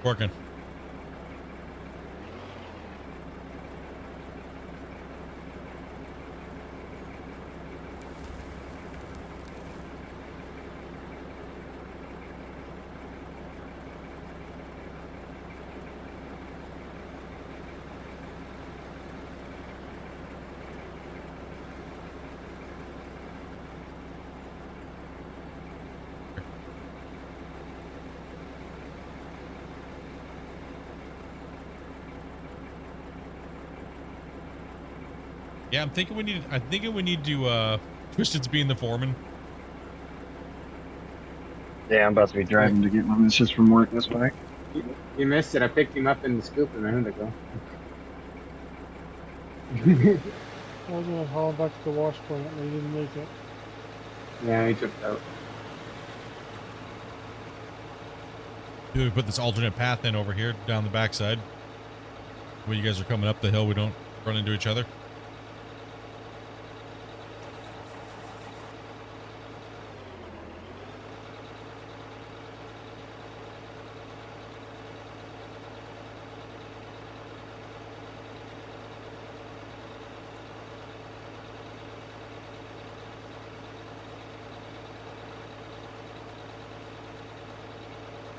Working. Yeah, I'm thinking we need to Twisted being the foreman. Yeah, I'm about to be driving to get my missus from work this way. You missed it. I picked him up in the scoop a minute ago. I was gonna haul back to the wash plant, and he didn't make it. Yeah, he tripped out. Do we put this alternate path in over here down the backside? When you guys are coming up the hill, we don't run into each other.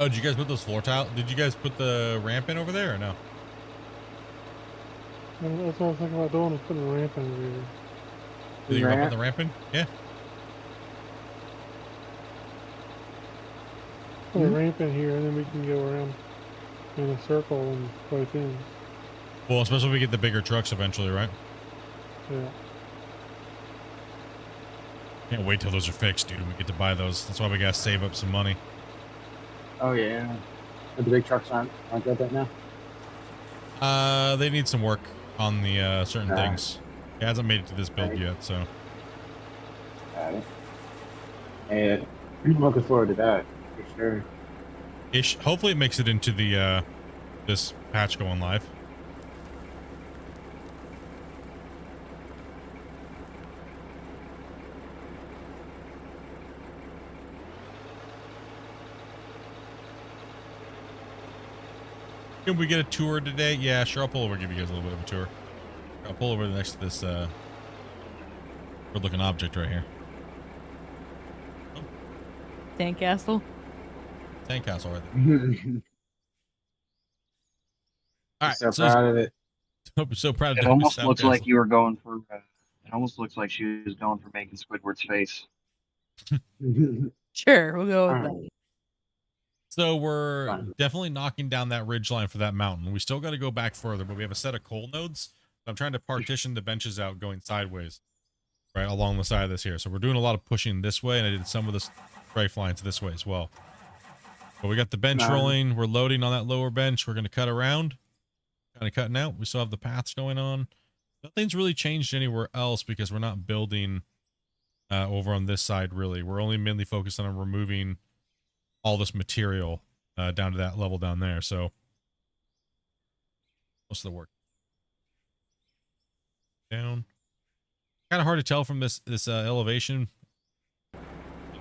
Oh, did you guys put those floor tile? Did you guys put the ramp in over there or no? And that's what I was thinking about doing, is putting a ramp in over here. Did you Ramp? put the ramp in? Yeah. Put a ramp in here, and then we can go around in a circle and both ends. Well, especially if we get the bigger trucks eventually, right? Yeah. Can't wait till those are fixed, dude. We get to buy those. That's why we gotta save up some money. Oh yeah. But the big trucks aren't good right now. They need some work on the certain Nah. things. It hasn't made it to this build Right. yet, so. Got it. And I'm looking forward to that for sure. Ish. Hopefully it makes it into the this patch going live. Can we get a tour today? Yeah, sure. I'll pull over and give you guys a little bit of a tour. I'll pull over next to this good looking object right here. Sandcastle. Sandcastle right there. All right. So proud of it. So proud of It Dopey almost looks Sandcastle. like you were going for. It almost looks like she was going for making Squidward's face. Sure, we'll go with Alright. that. So we're Fine. definitely knocking down that ridge line for that mountain. We still got to go back further, but we have a set of coal nodes. I'm trying to partition the benches out going sideways, right along the side of this here. So we're doing a lot of pushing this way, and I did some of the strafe lines this way as well. But we got the bench Nice. rolling. We're loading on that lower bench. We're going to cut around, kind of cutting out. We still have the paths going on. Nothing's really changed anywhere else because we're not building over on this side, really. We're only mainly focused on removing all this material down to that level down there. So most of the work down. Kind of hard to tell from this elevation.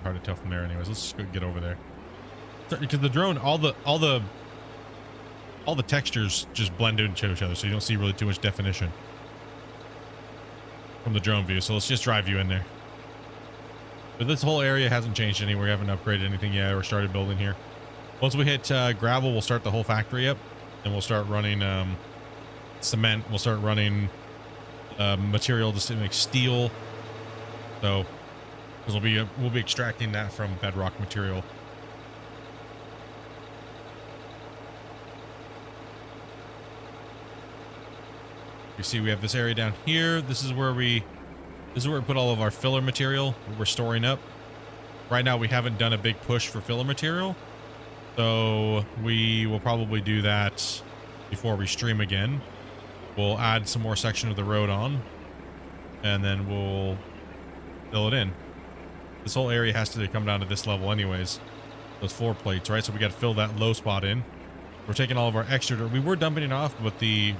Hard to tell from there, anyways. Let's just go get over there. Because the drone, all the textures just blend into each other, so you don't see really too much definition from the drone view. So let's just drive you in there. But this whole area hasn't changed any. We haven't upgraded anything yet or started building here. Once we hit gravel, we'll start the whole factory up, and we'll start running cement. We'll start running material to make steel. So, because we'll be extracting that from bedrock material. You see, we have this area down here. This is where we This is where we put all of our filler material we're storing up. Right now we haven't done a big push for filler material, so we will probably do that before we stream again. We'll add some more section of the road on, and then we'll fill it in. This whole area has to come down to this level anyways. Those floor plates, right? So we got to fill that low spot in. We're taking all of our extra dirt. We were dumping it off, but the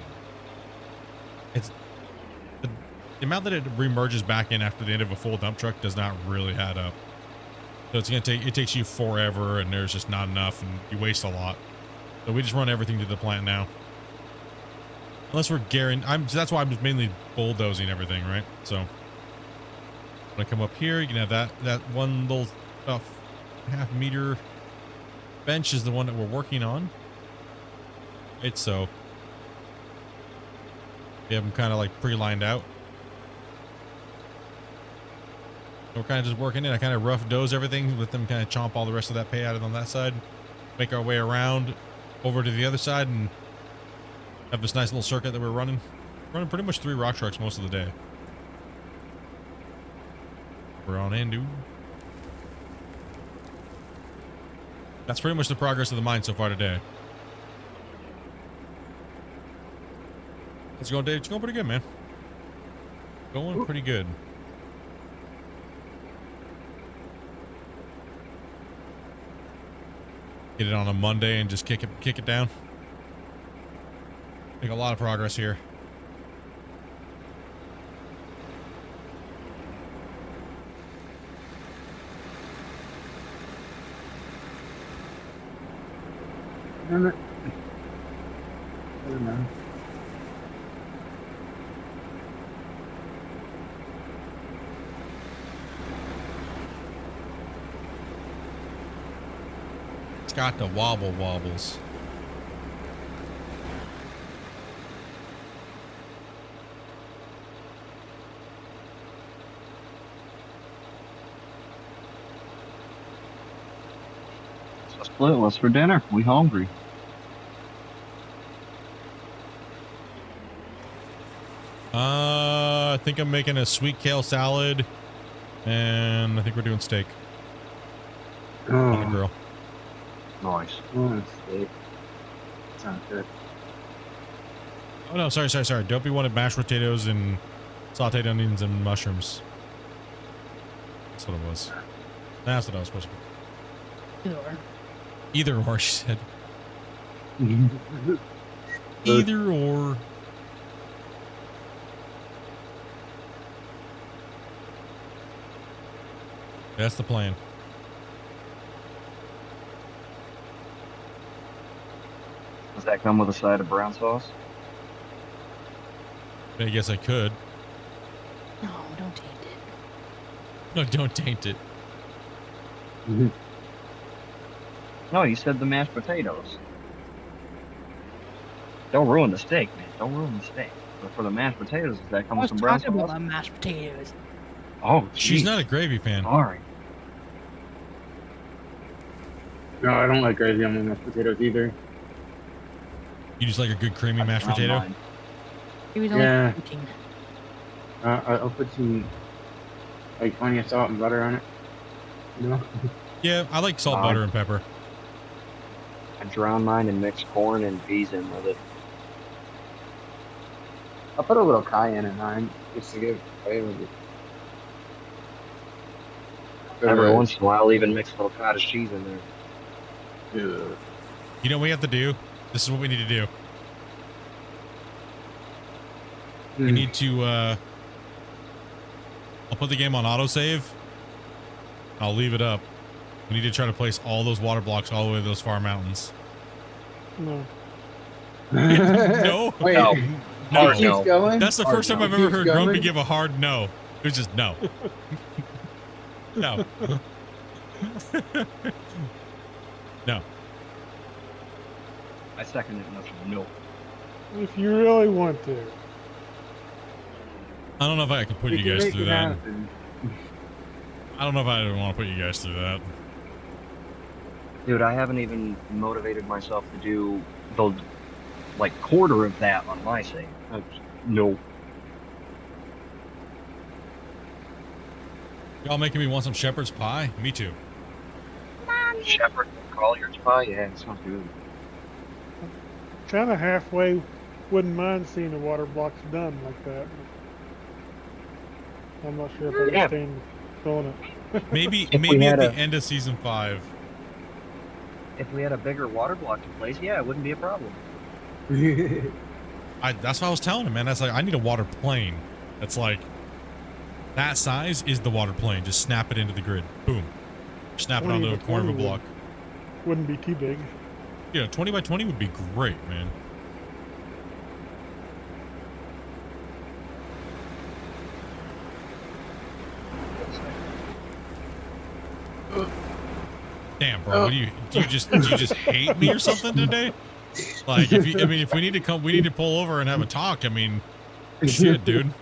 amount that it remerges back in after the end of a full dump truck does not really add up. So it's gonna take, it takes you forever, and there's just not enough, and you waste a lot. So we just run everything to the plant now. Unless we're guaranteed, that's why I'm just mainly bulldozing everything, right? So when I come up here, you can have that one little half meter bench is the one that we're working on. It's so we have them kind of like pre-lined out. So we're kind of just working it. I kind of rough doze everything, let them kind of chomp all the rest of that pay out on that side, make our way around over to the other side, and have this nice little circuit that we're running pretty much 3 rock trucks most of the day. We're on in, dude. That's pretty much the progress of the mine so far today. How's it going, Dave? It's going pretty good, man. Going pretty good. Get it on a Monday and just kick it down. Make a lot of progress here. Damn it. I don't know. It's got the wobbles. So Split, what's for dinner? We hungry. I think I'm making a sweet kale salad, and I think we're doing steak on the grill. Nice. Steak. Sounds good. Oh no, sorry. Dopey wanted mashed potatoes and sauteed onions and mushrooms. That's what it was. That's what I was supposed to be. Either or, she said. Either or. That's the plan. Does that come with a side of brown sauce? I guess I could. No, don't taint it. No, don't taint it. No, you said the mashed potatoes. Don't ruin the steak, man. Don't ruin the steak. But for the mashed potatoes, does that come I with was some brown talking sauce? about mashed potatoes. Oh, She's geez. not a gravy fan. Sorry. No, I don't like gravy on my mashed potatoes either. You just like a good creamy mashed That's potato? mine. He was only Yeah. joking. I'll put some like onion, salt, and butter on it. You know? Yeah, I like salt, butter, and pepper. I drown mine in mixed corn and peas in with it. I'll put a little cayenne in mine just to give flavor. Every once in a while, I'll even mix a little cottage cheese in there. Yeah. You know what we have to do? This is what we need to do. We need to, I'll put the game on autosave. I'll leave it up. We need to try to place all those water blocks all the way to those far mountains. No. No? Wait, No. No. it keeps going? That's the first time I've It ever keeps heard going? Grumpy give a hard no. It was just no. No. No. I second it motion. No. If you really want to. I don't know if I can put We you can guys make through it that. happen. I don't know if I want to put you guys through that. Dude, I haven't even motivated myself to do the, like, quarter of that on my save. No. Y'all making me want some shepherd's pie? Me too. Shepherd and Collier's pie? Yeah, it sounds good. Kind of halfway, wouldn't mind seeing the water blocks done like that. I'm not sure if I Yeah. understand doing it. Maybe If we maybe at had the end of season 5. If we had a bigger water block in place, yeah, it wouldn't be a problem. That's what I was telling him, man. That's like, I need a water plane. That's like, that size is the water plane. Just snap it into the grid. Boom. Snap it 20 onto a by corner of a 20 block. Wouldn't be too big. Yeah, 20 by 20 would be great, man. Damn, bro. What do you just hate me or something today? Like, if we need to we need to pull over and have a talk. I mean, shit, dude.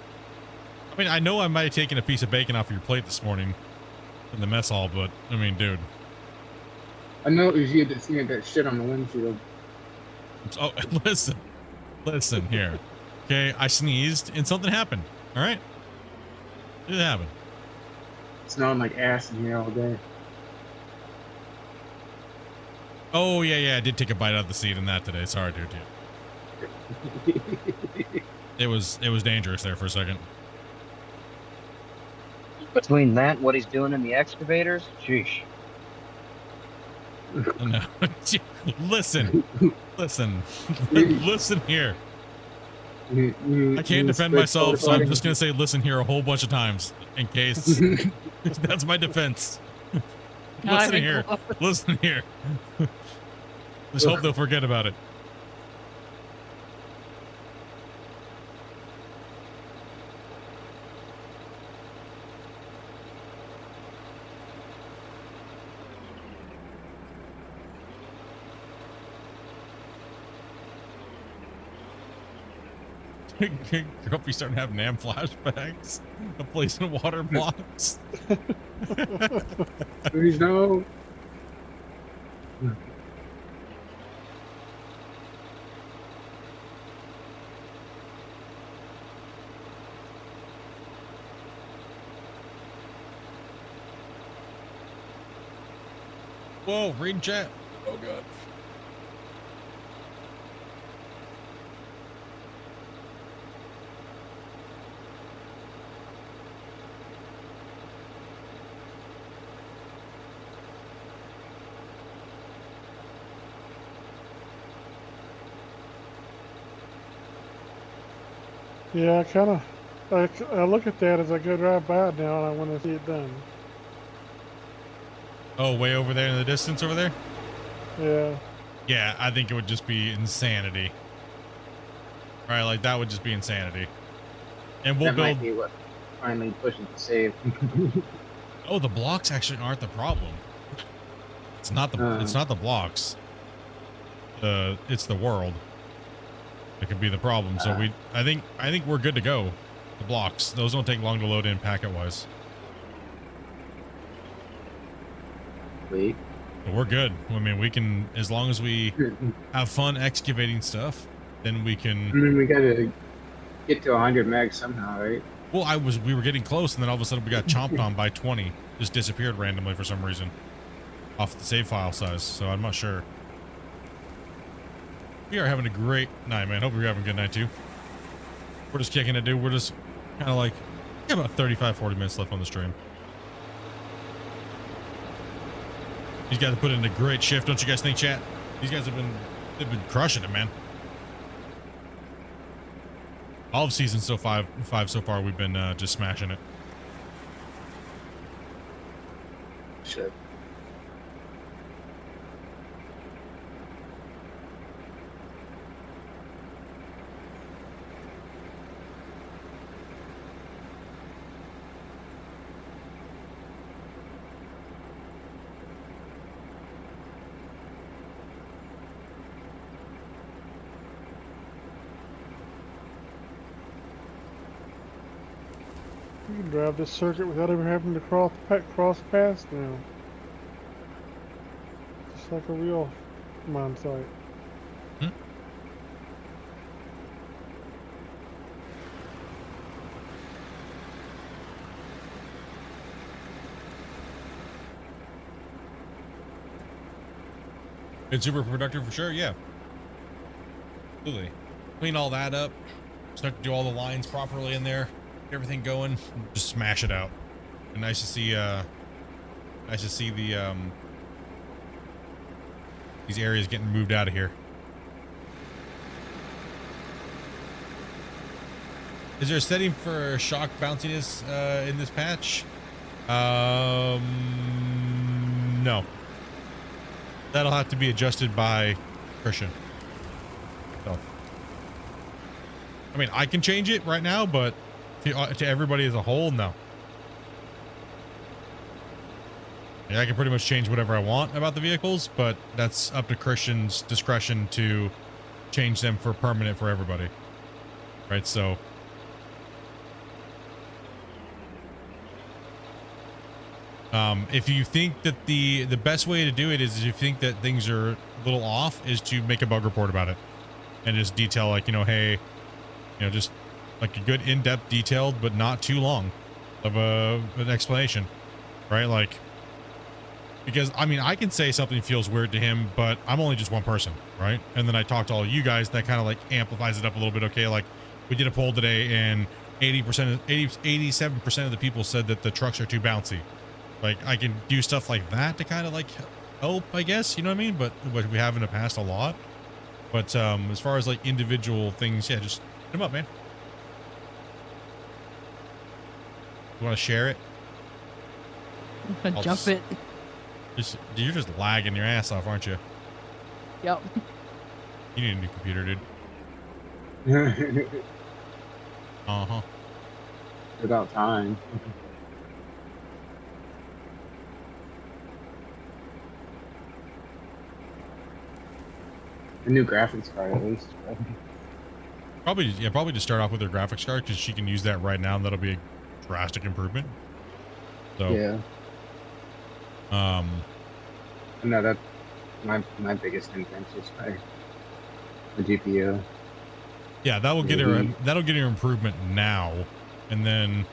I mean, I know I might have taken a piece of bacon off of your plate this morning in the mess hall, but I mean, dude. I know it was you that smeared that shit on the windshield. Oh, listen here. Okay, I sneezed and something happened. All right, it happened. It's smelling like ass in here all day. Oh yeah, I did take a bite out of the seat in that today. Sorry, dude. It was dangerous there for a second. Between that and what he's doing in the excavators, sheesh. No, listen here. I can't defend myself, so I'm just gonna say listen here a whole bunch of times in case. That's my defense. Listen here. Just hope they'll forget about it. Grumpy starting to have NAM flashbacks of placing water blocks. Please no. Whoa, reading chat. Oh god. Yeah, I look at that as I go drive by it now, and I want to see it done. Oh, way over there in the distance over there? Yeah. Yeah, I think it would just be insanity. Right, like that would just be insanity. And we'll That build. might be what finally pushes the save. Oh, the blocks actually aren't the problem. It's not the blocks. It's the world. It could be the problem. So I think we're good to go. The blocks, those don't take long to load in packet wise. Sweet. But we're good. I mean, we can, as long as we have fun excavating stuff, then we I can. mean, we gotta get to 100 megs somehow, right? Well, we were getting close, and then all of a sudden we got chomped on by 20. Just disappeared randomly for some reason off the save file size. So I'm not sure. We are having a great night, man. Hope you're having a good night too. We're just kicking it, dude. We're just kind of like, we got about 35-40 minutes left on the stream. These guys have put in a great shift, don't you guys think, chat? These guys they've been crushing it, man. All of season five so far, we've been just smashing it. Shit. You can drive this circuit without ever having to cross paths now. Just like a real mine site. It's super productive for sure. Yeah. Absolutely. Clean all that up. Start to do all the lines properly in there. Get everything going. Just smash it out. And nice to see. Nice to see the these areas getting moved out of here. Is there a setting for shock bounciness in this patch? No. That'll have to be adjusted by Christian. So, I mean, I can change it right now, but to everybody as a whole, no. Yeah, I can pretty much change whatever I want about the vehicles, but that's up to Christian's discretion to change them for permanent for everybody. Right, so... if you think that the best way to do it is if you think that things are a little off, is to make a bug report about it and just detail, like, you know, hey, you know, just like a good in-depth detailed but not too long of an explanation, right? Like, because I mean, I can say something feels weird to him, but I'm only just one person, right? And then I talk to all you guys, that kind of like amplifies it up a little bit. Okay, like we did a poll today and 87% of the people said that the trucks are too bouncy. Like, I can do stuff like that to kind of like help, I guess, you know what I mean? But we have in the past a lot. But as far as like individual things, yeah, just hit them up, man. You want to share it? Jump it. You're just lagging your ass off, aren't you? Yep. You need a new computer, dude. Uh-huh. About time. A new graphics card, at least. Probably just start off with her graphics card, because she can use that right now, and that'll be a drastic improvement. So Yeah. No, that's my biggest hindrance is the GPU. Yeah, that will get her. That'll get her improvement now, and then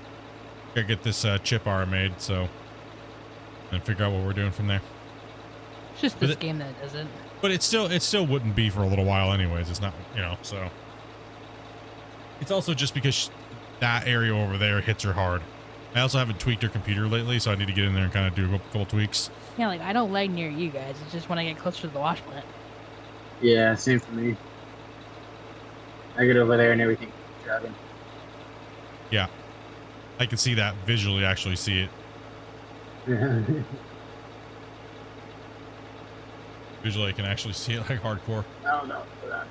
gotta get this chip R made. So, and figure out what we're doing from there. It's just this game that doesn't. But it still wouldn't be for a little while, anyways. It's not, you know. So it's also just because that area over there hits her hard. I also haven't tweaked her computer lately, so I need to get in there and kind of do a couple tweaks. Yeah, like I don't lag near you guys. It's just when I get closer to the wash plant. Yeah, same for me. I get over there and everything driving. Yeah, I can see that visually. Actually, see it visually. I can actually see it like hardcore. No, for that.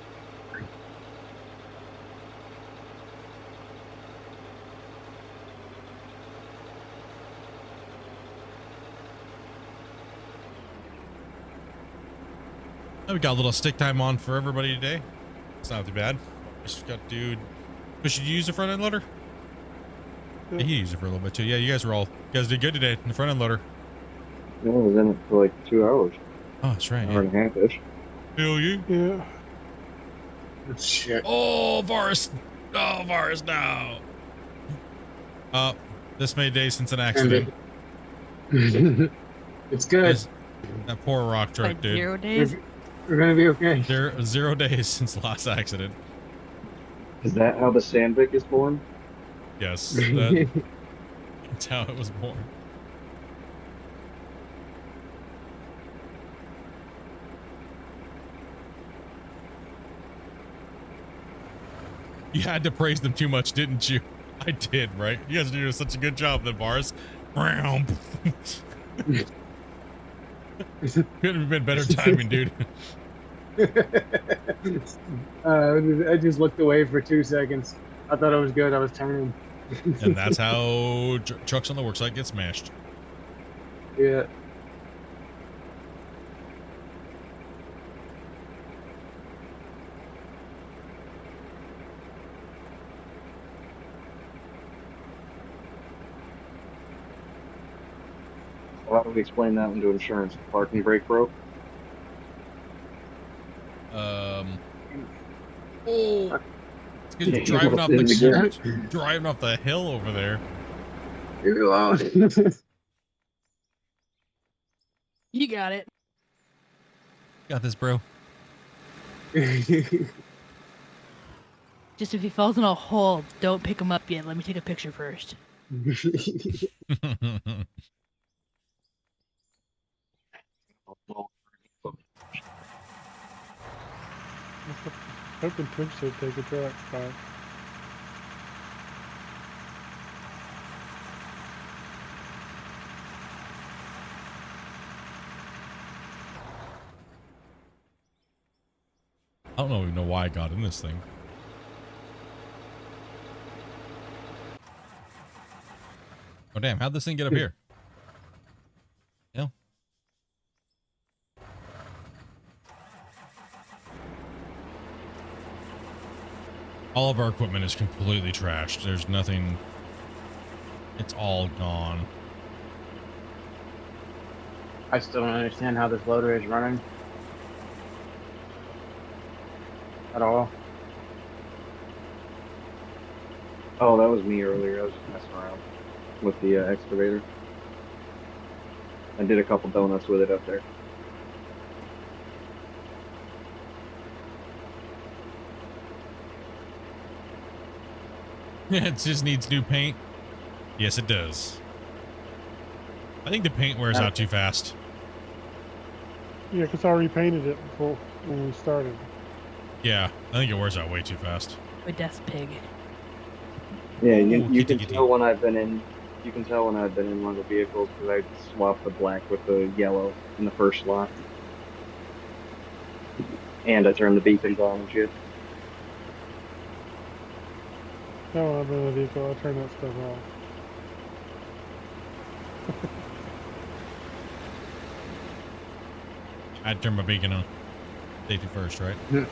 We got a little stick time on for everybody today. It's not too bad. Just got dude. Should you use the front end loader? Yeah, he used it for a little bit too. Yeah, you guys did good today in the front end loader. Yeah, I was in it for like 2 hours. Oh, that's right. Hour and a half-ish. Hell you. Yeah. Shit. Oh, Varus. Oh, Varus, no. This many days since an accident. It's good. That poor rock truck, Like dude. 0 days. We're gonna be okay. 0 days since the last accident. Is that how the Sandvik is born? Yes, that's how it was born. You had to praise them too much, didn't you? I did, right? You guys are doing such a good job, the bars. Couldn't have been better timing, dude. I just looked away for 2 seconds. I thought it was good. I was turning. And that's how trucks on the worksite get smashed. Yeah. How do we explain that one to insurance? The parking brake broke? Oh, it's because you're driving off the hill over there. Leave me alone. You got it. Got this, bro. Just if he falls in a hole, don't pick him up yet. Let me take a picture first. Hoping Twitch should take a truck spot. I don't even know why I got in this thing. Oh damn, how'd this thing get up here? Yeah. All of our equipment is completely trashed. There's nothing. It's all gone. I still don't understand how this loader is running. At all. Oh, that was me earlier. I was just messing around with the excavator. I did a couple donuts with it up there. Yeah, it just needs new paint. Yes, it does. I think the paint wears out too fast. Yeah, because I repainted it before when we started. Yeah, I think it wears out way too fast. A death pig. Yeah, Ooh, you kitty, can tell when I've been in. You can tell when I've been in one of the vehicles because I swapped the black with the yellow in the first slot, and I turned the beacons on and shit. No, when I'm in the vehicle, I turn that stuff off. I'd turn my beacon on. Safety first, right? Yeah.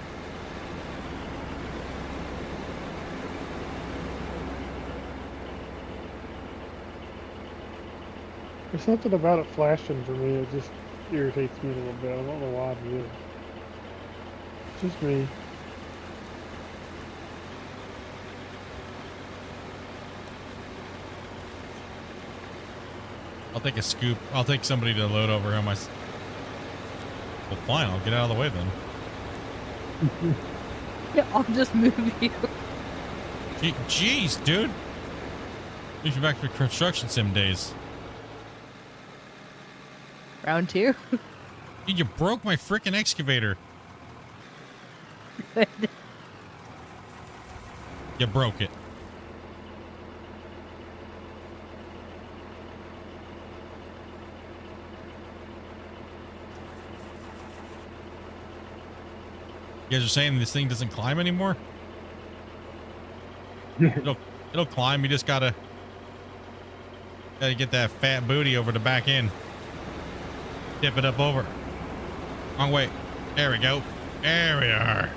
There's something about it flashing for me. It just irritates me a little bit. I don't know why it is. It's just me. I'll take a scoop. I'll take somebody to load over on my. Well, fine. I'll get out of the way then. Yeah, I'll just move you. Jeez, dude. Leave you back to construction sim days. Round 2. Dude, you broke my freaking excavator. You broke it. You guys are saying this thing doesn't climb anymore? It'll climb. You just gotta get that fat booty over the back end. Tip it up over. Wrong way. There we go. There we are.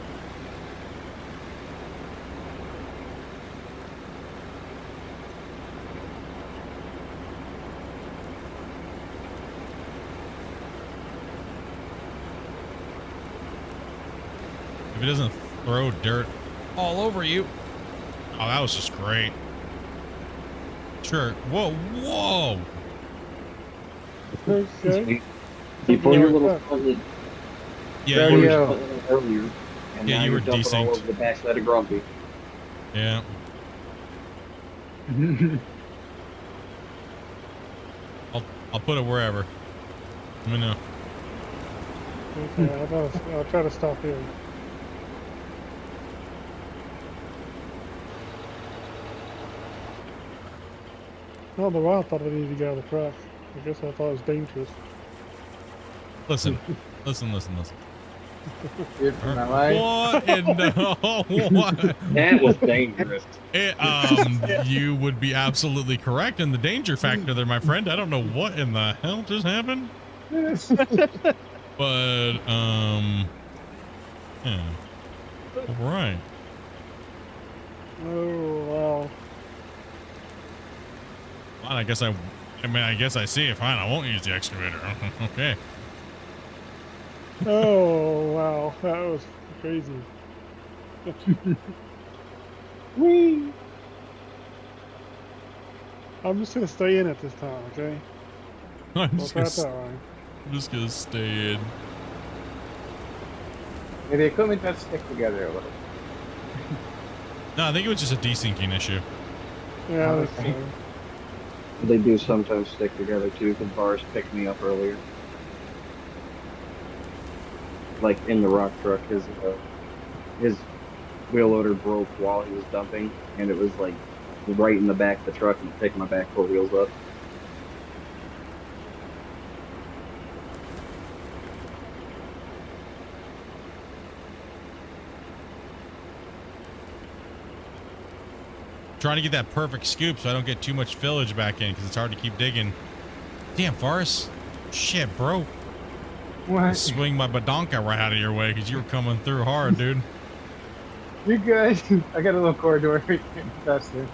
If it doesn't throw dirt all over you. Oh, that was just great. Sure. Whoa, whoa. Okay. You pull your little Yeah. fuzzy Yeah, There you you were, go. earlier, and Yeah, now you you're were dumping all desynced. over the backside of Grumpy. yeah. I'll put it wherever. Let me know. Okay, I'll try to stop in. I don't know why I thought I needed to get out of the truck. I guess I thought it was dangerous. Listen. Listen. Good for my life. What in the what? That was dangerous. You would be absolutely correct in the danger factor there, my friend. I don't know what in the hell just happened. But yeah. All right. Oh, wow. Fine, I guess I see it. Fine, I won't use the excavator. Okay. Oh, wow. That was crazy. Whee! I'm just going to stay in it this time, okay? I'm We'll just try gonna, it that way. I'm just gonna stay in. Yeah, the equipment does stick together a little. No, I think it was just a desyncing issue. Yeah, Oh, that's okay. They do sometimes stick together too, because bars picked me up earlier. Like in the rock truck, his wheel loader broke while he was dumping, and it was like right in the back of the truck, and it picked my back four wheels up. Trying to get that perfect scoop so I don't get too much fillage back in because it's hard to keep digging. Damn, Forrest. Shit, bro. What? Swing my badonka right out of your way because you were coming through hard, dude. You're good. I got a little corridor. That's it.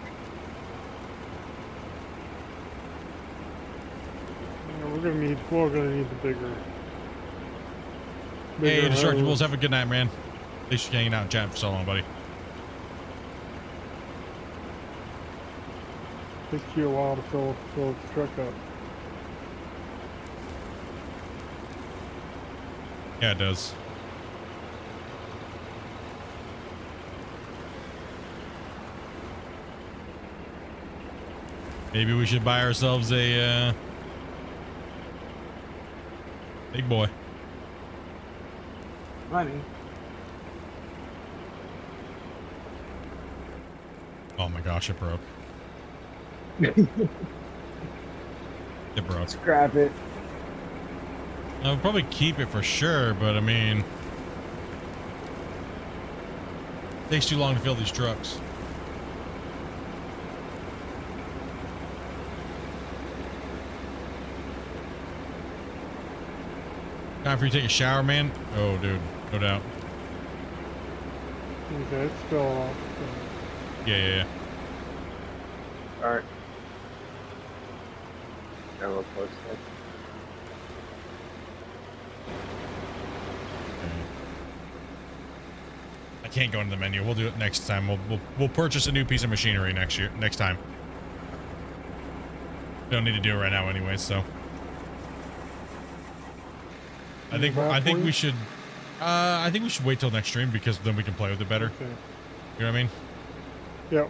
Yeah, we're gonna need the bigger. Hey, bigger Destructibles, hose. have a good night, man. At least you're hanging out and chatting for so long, buddy. Takes you a while to fill the truck up. Yeah, it does. Maybe we should buy ourselves a big boy. Money. Oh my gosh, it broke. It broke. Scrap it. I would probably keep it for sure, but I mean, it takes too long to fill these trucks. Time for you to take a shower, man. Oh, dude, no doubt. Okay, it's still off. Yeah. Alright. Got a little close there. I can't go into the menu. We'll do it next time. We'll purchase a new piece of machinery next time. Don't need to do it right now anyway, so. I think we should wait till next stream because then we can play with it better. Okay. You know what I mean? Yep.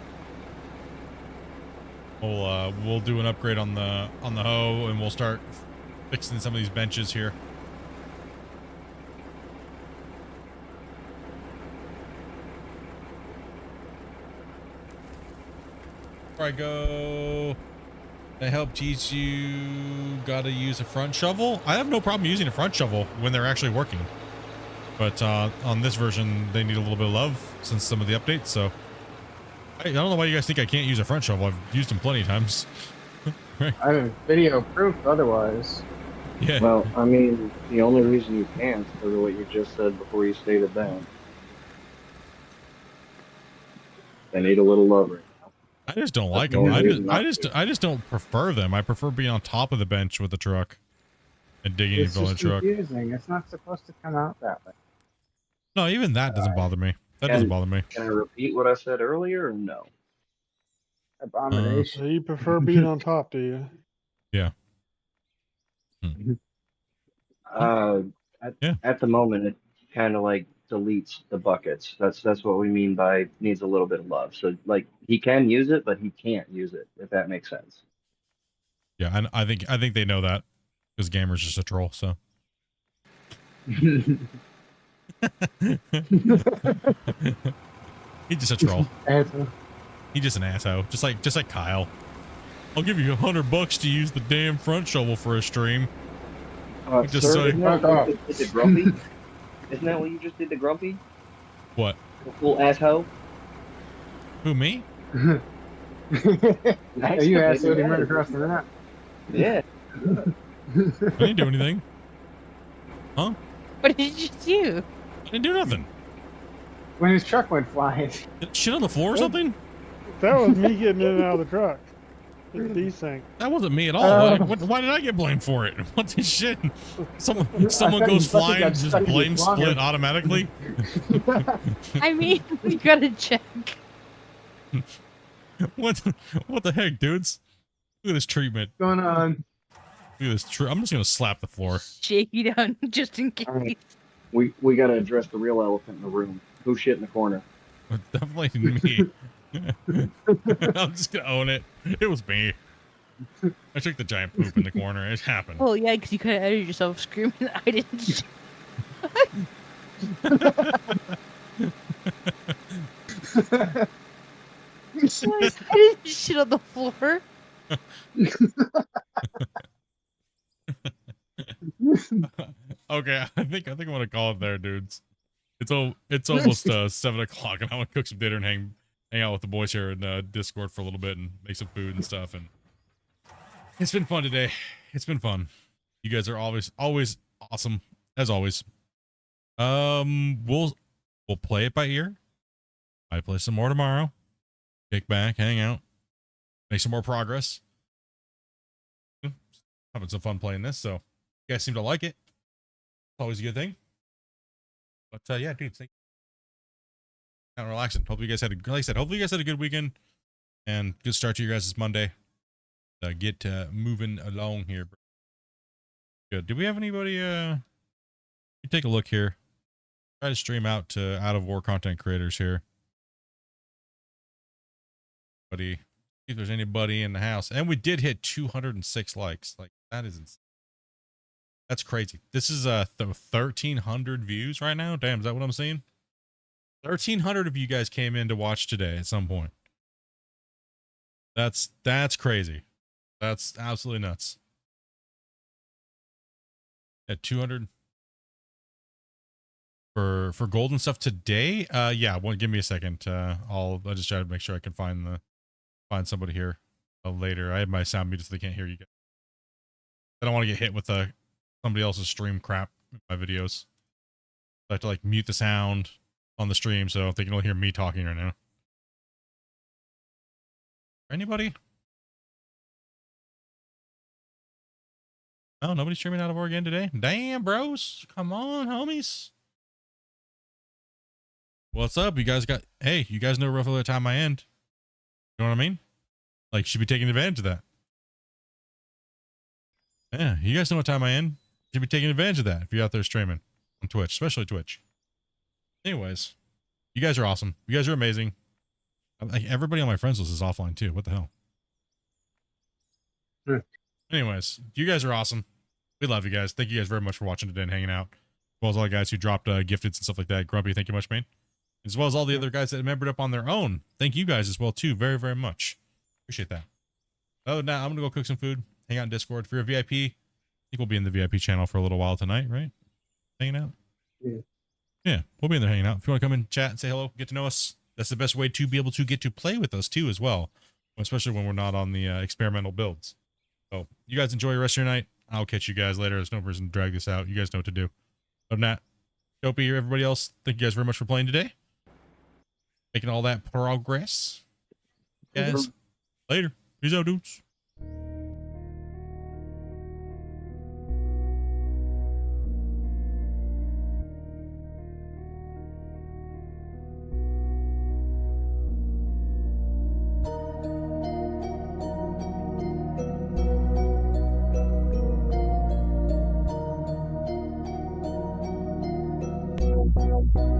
We'll do an upgrade on the hoe and we'll start fixing some of these benches here. Before I go, I help teach you gotta use a front shovel. I have no problem using a front shovel when they're actually working. But on this version, they need a little bit of love since some of the updates, so. I don't know why you guys think I can't use a front shovel. I've used them plenty of times. Right? I have video proof otherwise. Yeah. Well, I mean, the only reason you can't is because of what you just said before you stated that. They need a little love right now. I just don't like the them. only reason not I just don't prefer them. I prefer being on top of the bench with the truck and digging It's and filling the just truck. confusing. It's not supposed to come out that way. No, even that doesn't bother me. That doesn't bother me. Can I repeat what I said earlier or no? Abomination. So you prefer being on top, do you? Yeah. At the moment, it kind of like deletes the buckets. That's what we mean by needs a little bit of love. So like he can use it, but he can't use it, if that makes sense. Yeah, and I think they know that because Gamer's just a troll. So. He's just a troll. He's just an asshole. Just like Kyle. I'll give you $100 to use the damn front shovel for a stream. Just Sir, so isn't that what you just did to Grumpy? Isn't that what you just did to Grumpy? What? The full asshole? Who, me? Are you asshole him right across the map? Yeah. I didn't do anything. Huh? What did you do? I didn't do nothing. When his truck went flying. Shit on the floor or something? That was me getting in and out of the truck. It's desync. That wasn't me at all. Why did I get blamed for it? What the shit? Someone goes flying and just blame split automatically? I mean, you gotta check. What the heck, dudes? Look at this treatment. What's going on? Look at this I'm just gonna slap the floor. Shake you down just in case. Alright. We got to address the real elephant in the room. Who shit in the corner? Definitely me. I'm just gonna own it. It was me. I took the giant poop in the corner. It happened. Oh yeah, because you could have edited yourself screaming, "I didn't." I didn't shit on the floor. Okay, I think I'm gonna call it there, dudes. It's almost 7 o'clock, and I want to cook some dinner and hang out with the boys here in Discord for a little bit and make some food and stuff. And it's been fun today. It's been fun. You guys are always awesome as always. We'll play it by ear. I play some more tomorrow. Kick back, hang out, make some more progress. Having some fun playing this, so you guys seem to like it. Always a good thing. But yeah, dude, kind of relaxing. Hopefully you guys had like I said, hopefully you guys had a good weekend and good start to your guys' Monday. Get moving along here. Good. Do we have anybody? Take a look here. Try to stream out to out of war content creators here. See if there's anybody in the house. And we did hit 206 likes. Like, that is insane. That's crazy. This is 1,300 views right now. Damn, is that what I'm seeing? 1,300 of you guys came in to watch today at some point. That's crazy. That's absolutely nuts. At 200 for gold and stuff today. Yeah, give me a second. I'll just try to make sure I can find somebody here later. I have my sound muted so they can't hear you guys. I don't want to get hit with somebody else's stream crap in my videos. I have to like mute the sound on the stream so they can only hear me talking right now. Anybody? Oh, nobody's streaming out of Oregon today? Damn, bros. Come on, homies. What's up? You guys you guys know roughly the time I end. You know what I mean? Like, should be taking advantage of that. Yeah, you guys know what time I end. Should be taking advantage of that if you're out there streaming on Twitch, especially Twitch. Anyways, you guys are awesome. You guys are amazing. Like, everybody on my friends list is offline too. What the hell? Sure. Anyways, you guys are awesome. We love you guys. Thank you guys very much for watching today and hanging out. As well as all the guys who dropped gifteds and stuff like that. Grumpy, thank you much, man. As well as all the other guys that membered up on their own. Thank you guys as well too. Very, very much. Appreciate that. Other than that, I'm gonna go cook some food, hang out in Discord. If you're a VIP, I think we'll be in the VIP channel for a little while tonight, right? Hanging out. Yeah, we'll be in there hanging out. If you want to come in, chat, and say hello, get to know us, that's the best way to be able to get to play with us too as well, especially when we're not on the experimental builds. So you guys enjoy the rest of your night. I'll catch you guys later. There's no reason to drag this out. You guys know what to do. Other than that, Dopey or everybody else, thank you guys very much for playing today. Making all that progress. Guys, later. Peace out, dudes. Thank you.